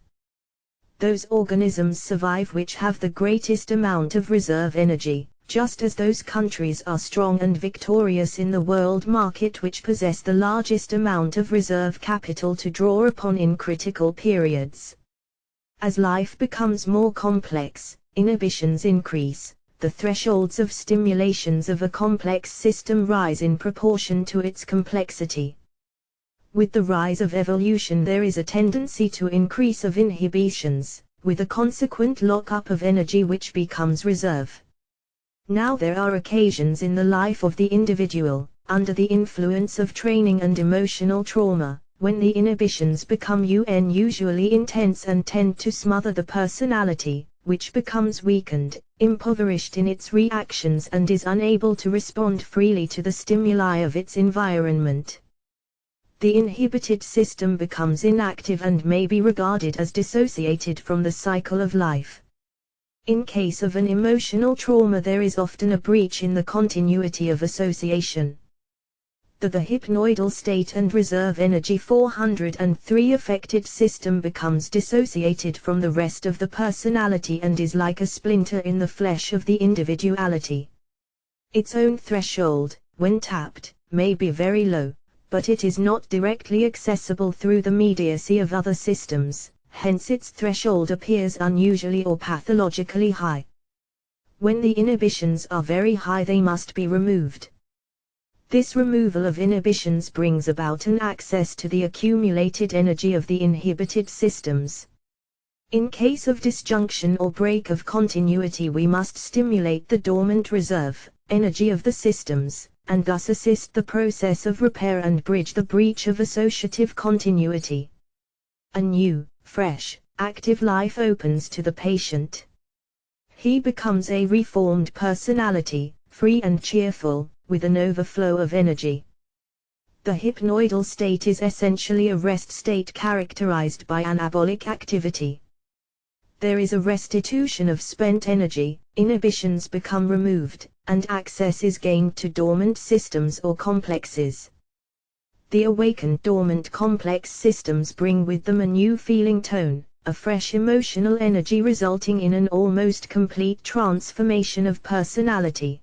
Those organisms survive which have the greatest amount of reserve energy, just as those countries are strong and victorious in the world market which possess the largest amount of reserve capital to draw upon in critical periods. As life becomes more complex, inhibitions increase, the thresholds of stimulations of a complex system rise in proportion to its complexity. With the rise of evolution there is a tendency to increase of inhibitions, with a consequent lock-up of energy which becomes reserve. Now there are occasions in the life of the individual, under the influence of training and emotional trauma, when the inhibitions become usually intense and tend to smother the personality, which becomes weakened, impoverished in its reactions and is unable to respond freely to the stimuli of its environment. The inhibited system becomes inactive and may be regarded as dissociated from the cycle of life. In case of an emotional trauma there is often a breach in the continuity of association. The hypnoidal state and reserve energy 403 affected system becomes dissociated from the rest of the personality and is like a splinter in the flesh of the individuality. Its own threshold, when tapped, may be very low, but it is not directly accessible through the mediacy of other systems, hence its threshold appears unusually or pathologically high. When the inhibitions are very high they must be removed. This removal of inhibitions brings about an access to the accumulated energy of the inhibited systems. In case of disjunction or break of continuity we must stimulate the dormant reserve energy of the systems, and thus assist the process of repair and bridge the breach of associative continuity. A new, fresh, active life opens to the patient. He becomes a reformed personality, free and cheerful, with an overflow of energy. The hypnoidal state is essentially a rest state characterized by anabolic activity. There is a restitution of spent energy, inhibitions become removed, and access is gained to dormant systems or complexes. The awakened dormant complex systems bring with them a new feeling tone, a fresh emotional energy resulting in an almost complete transformation of personality.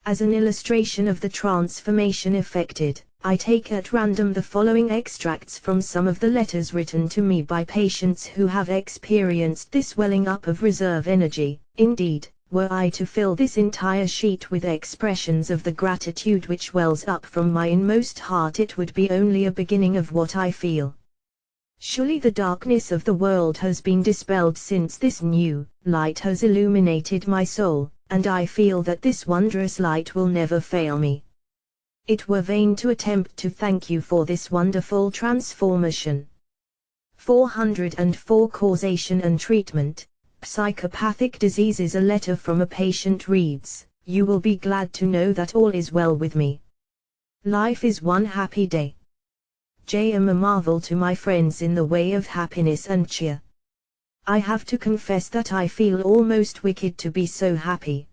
As an illustration of the transformation effected, I take at random the following extracts from some of the letters written to me by patients who have experienced this welling up of reserve energy. Indeed, were I to fill this entire sheet with expressions of the gratitude which wells up from my inmost heart, it would be only a beginning of what I feel. Surely the darkness of the world has been dispelled since this new light has illuminated my soul, and I feel that this wondrous light will never fail me. It were vain to attempt to thank you for this wonderful transformation. 404 Causation and Treatment, Psychopathic Diseases. A letter from a patient reads, "You will be glad to know that all is well with me. Life is one happy day. I am a marvel to my friends in the way of happiness and cheer. I have to confess that I feel almost wicked to be so happy."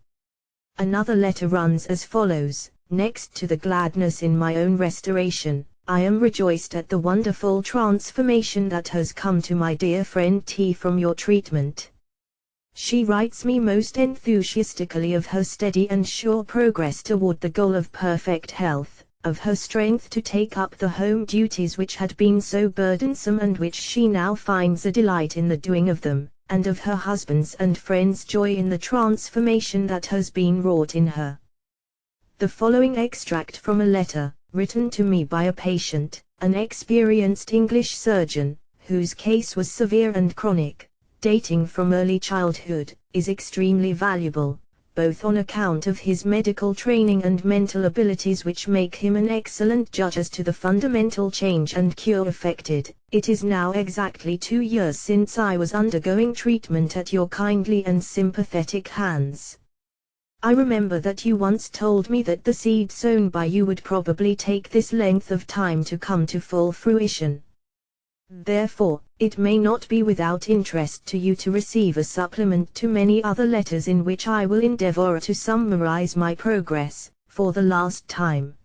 Another letter runs as follows: "Next to the gladness in my own restoration, I am rejoiced at the wonderful transformation that has come to my dear friend T from your treatment. She writes me most enthusiastically of her steady and sure progress toward the goal of perfect health, of her strength to take up the home duties which had been so burdensome and which she now finds a delight in the doing of them, and of her husband's and friends' joy in the transformation that has been wrought in her. The following extract from a letter, written to me by a patient, an experienced English surgeon, whose case was severe and chronic, dating from early childhood, is extremely valuable, both on account of his medical training and mental abilities which make him an excellent judge as to the fundamental change and cure effected. It is now exactly 2 years since I was undergoing treatment at your kindly and sympathetic hands. I remember that you once told me that the seed sown by you would probably take this length of time to come to full fruition. Therefore, it may not be without interest to you to receive a supplement to many other letters in which I will endeavor to summarize my progress, for the last time.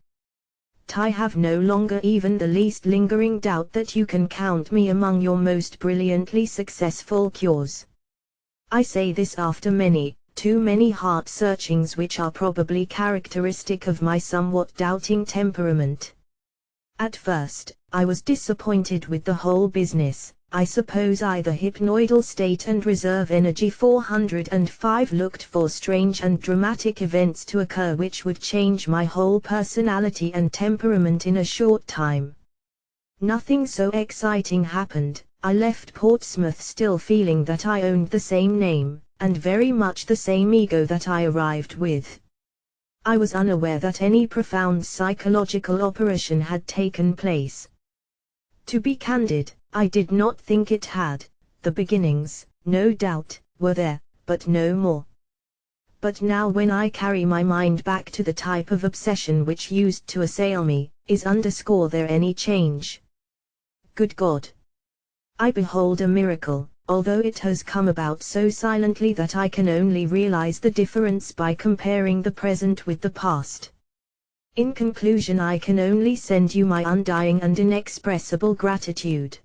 I have no longer even the least lingering doubt that you can count me among your most brilliantly successful cures. I say this after too many heart-searchings which are probably characteristic of my somewhat doubting temperament. At first, I was disappointed with the whole business. I suppose the hypnoidal state and reserve energy 405 looked for strange and dramatic events to occur which would change my whole personality and temperament in a short time. Nothing so exciting happened. I left Portsmouth still feeling that I owned the same name, and very much the same ego that I arrived with. I was unaware that any profound psychological operation had taken place. To be candid, I did not think it had. The beginnings, no doubt, were there, but no more. But now when I carry my mind back to the type of obsession which used to assail me, is there any change? Good God! I behold a miracle, although it has come about so silently that I can only realize the difference by comparing the present with the past. In conclusion, I can only send you my undying and inexpressible gratitude.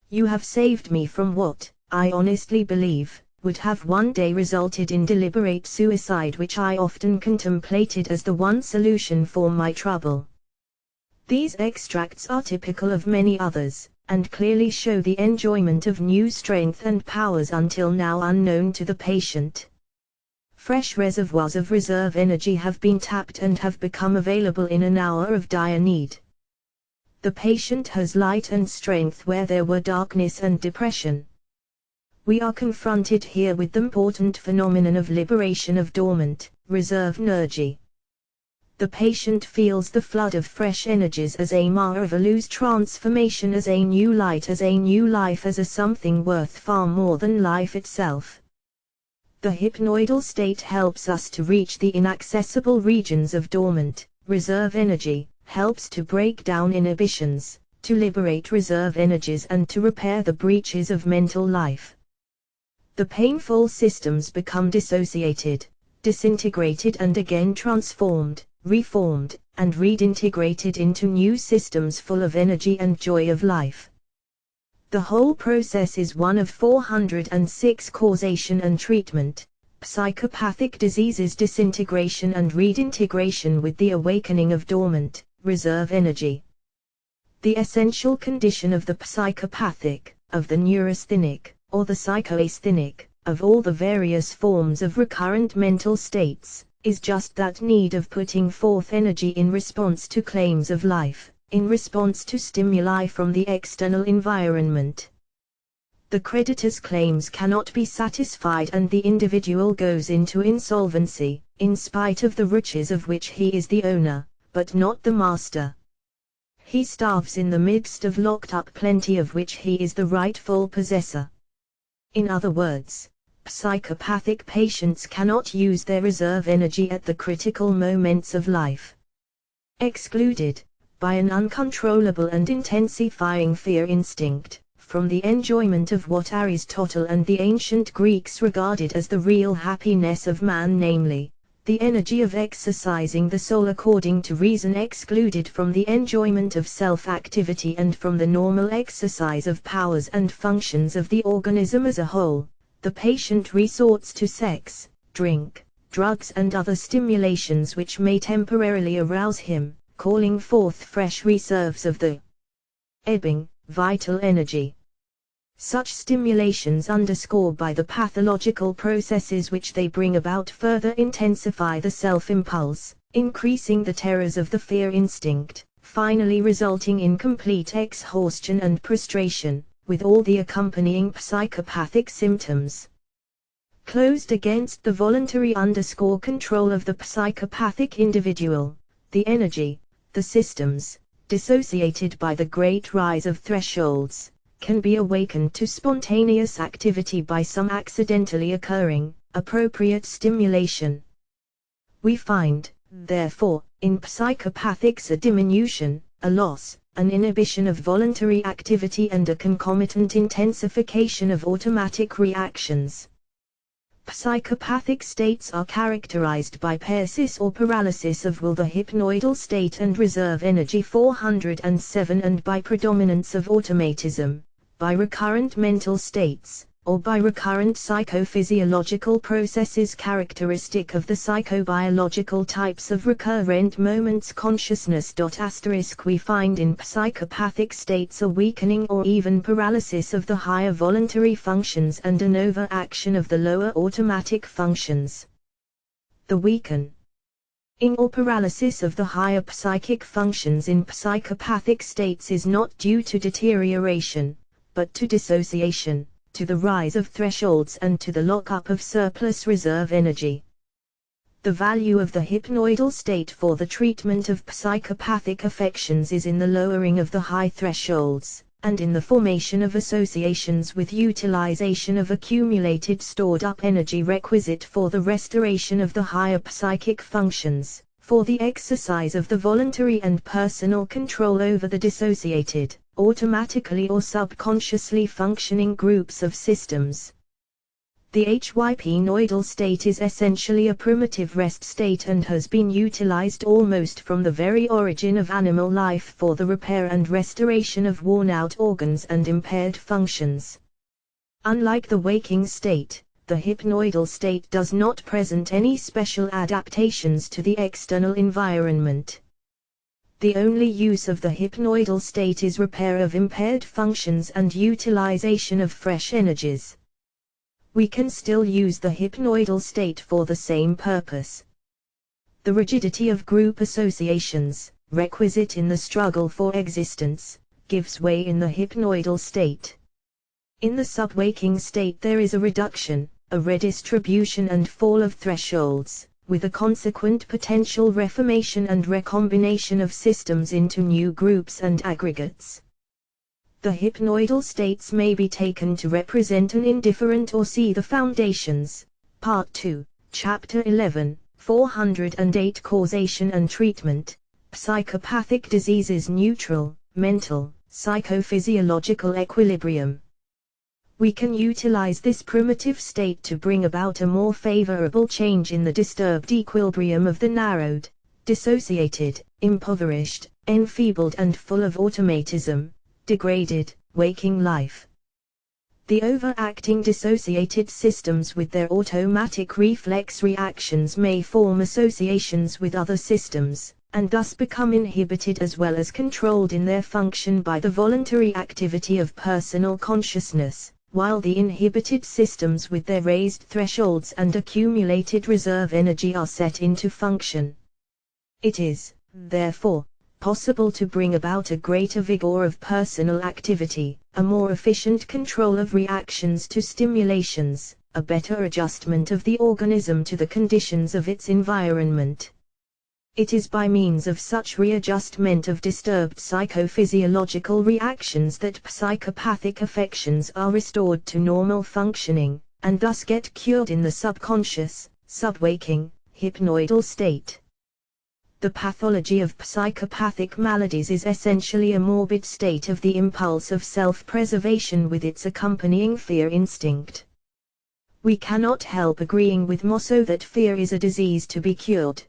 You have saved me from what, I honestly believe, would have one day resulted in deliberate suicide, which I often contemplated as the one solution for my trouble. These extracts are typical of many others, and clearly show the enjoyment of new strength and powers until now unknown to the patient. Fresh reservoirs of reserve energy have been tapped and have become available in an hour of dire need. The patient has light and strength where there were darkness and depression. We are confronted here with the important phenomenon of liberation of dormant, reserve energy. The patient feels the flood of fresh energies as a marvelous transformation, as a new light, as a new life, as a something worth far more than life itself. The hypnoidal state helps us to reach the inaccessible regions of dormant, reserve energy, helps to break down inhibitions, to liberate reserve energies and to repair the breaches of mental life. The painful systems become dissociated, disintegrated and again transformed, reformed, and reintegrated into new systems full of energy and joy of life. The whole process is one of 406 causation and treatment, psychopathic diseases, disintegration and reintegration with the awakening of dormant, reserve energy. The essential condition of the psychopathic, of the neurasthenic, or the psychoasthenic, of all the various forms of recurrent mental states, is just that need of putting forth energy in response to claims of life, in response to stimuli from the external environment. The creditor's claims cannot be satisfied and the individual goes into insolvency, in spite of the riches of which he is the owner, but not the master. He starves in the midst of locked-up plenty of which he is the rightful possessor. In other words, psychopathic patients cannot use their reserve energy at the critical moments of life. Excluded, by an uncontrollable and intensifying fear instinct, from the enjoyment of what Aristotle and the ancient Greeks regarded as the real happiness of man, namely, the energy of exercising the soul according to reason, excluded from the enjoyment of self-activity and from the normal exercise of powers and functions of the organism as a whole, the patient resorts to sex, drink, drugs and other stimulations which may temporarily arouse him, calling forth fresh reserves of the ebbing, vital energy. Such stimulations, underscored by the pathological processes which they bring about, further intensify the self-impulse, increasing the terrors of the fear instinct, finally resulting in complete exhaustion and prostration, with all the accompanying psychopathic symptoms. Closed against the voluntary control of the psychopathic individual, the energy, the systems, dissociated by the great rise of thresholds, can be awakened to spontaneous activity by some accidentally occurring, appropriate stimulation. We find, therefore, in psychopathics a diminution, a loss, an inhibition of voluntary activity and a concomitant intensification of automatic reactions. Psychopathic states are characterized by paresis or paralysis of will, the hypnoidal state and reserve energy 407, and by predominance of automatism, by recurrent mental states, or by recurrent psychophysiological processes characteristic of the psychobiological types of recurrent moments consciousness. We find in psychopathic states a weakening or even paralysis of the higher voluntary functions and an overaction of the lower automatic functions. The weakening or paralysis of the higher psychic functions in psychopathic states is not due to deterioration, but to dissociation, to the rise of thresholds and to the lockup of surplus reserve energy. The value of the hypnoidal state for the treatment of psychopathic affections is in the lowering of the high thresholds, and in the formation of associations with utilization of accumulated stored up energy requisite for the restoration of the higher psychic functions, for the exercise of the voluntary and personal control over the dissociated, automatically or subconsciously functioning groups of systems. The hypnoidal state is essentially a primitive rest state and has been utilized almost from the very origin of animal life for the repair and restoration of worn-out organs and impaired functions. Unlike the waking state, the hypnoidal state does not present any special adaptations to the external environment. The only use of the hypnoidal state is repair of impaired functions and utilization of fresh energies. We can still use the hypnoidal state for the same purpose. The rigidity of group associations, requisite in the struggle for existence, gives way in the hypnoidal state. In the sub-waking state there is a reduction, a redistribution and fall of thresholds, with a consequent potential reformation and recombination of systems into new groups and aggregates. The hypnoidal states may be taken to represent an indifferent or see the foundations. Part 2, Chapter 11, 408 Causation and Treatment, Psychopathic Diseases Neutral, Mental, Psychophysiological Equilibrium. We can utilize this primitive state to bring about a more favorable change in the disturbed equilibrium of the narrowed, dissociated, impoverished, enfeebled and full of automatism, degraded, waking life. The overacting dissociated systems with their automatic reflex reactions may form associations with other systems, and thus become inhibited as well as controlled in their function by the voluntary activity of personal consciousness, while the inhibited systems with their raised thresholds and accumulated reserve energy are set into function. It is, therefore, possible to bring about a greater vigor of personal activity, a more efficient control of reactions to stimulations, a better adjustment of the organism to the conditions of its environment. It is by means of such readjustment of disturbed psychophysiological reactions that psychopathic affections are restored to normal functioning, and thus get cured in the subconscious, subwaking, hypnoidal state. The pathology of psychopathic maladies is essentially a morbid state of the impulse of self-preservation with its accompanying fear instinct. We cannot help agreeing with Mosso that fear is a disease to be cured.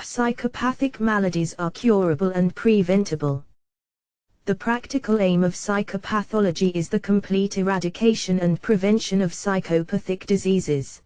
Psychopathic maladies are curable and preventable. The practical aim of psychopathology is the complete eradication and prevention of psychopathic diseases.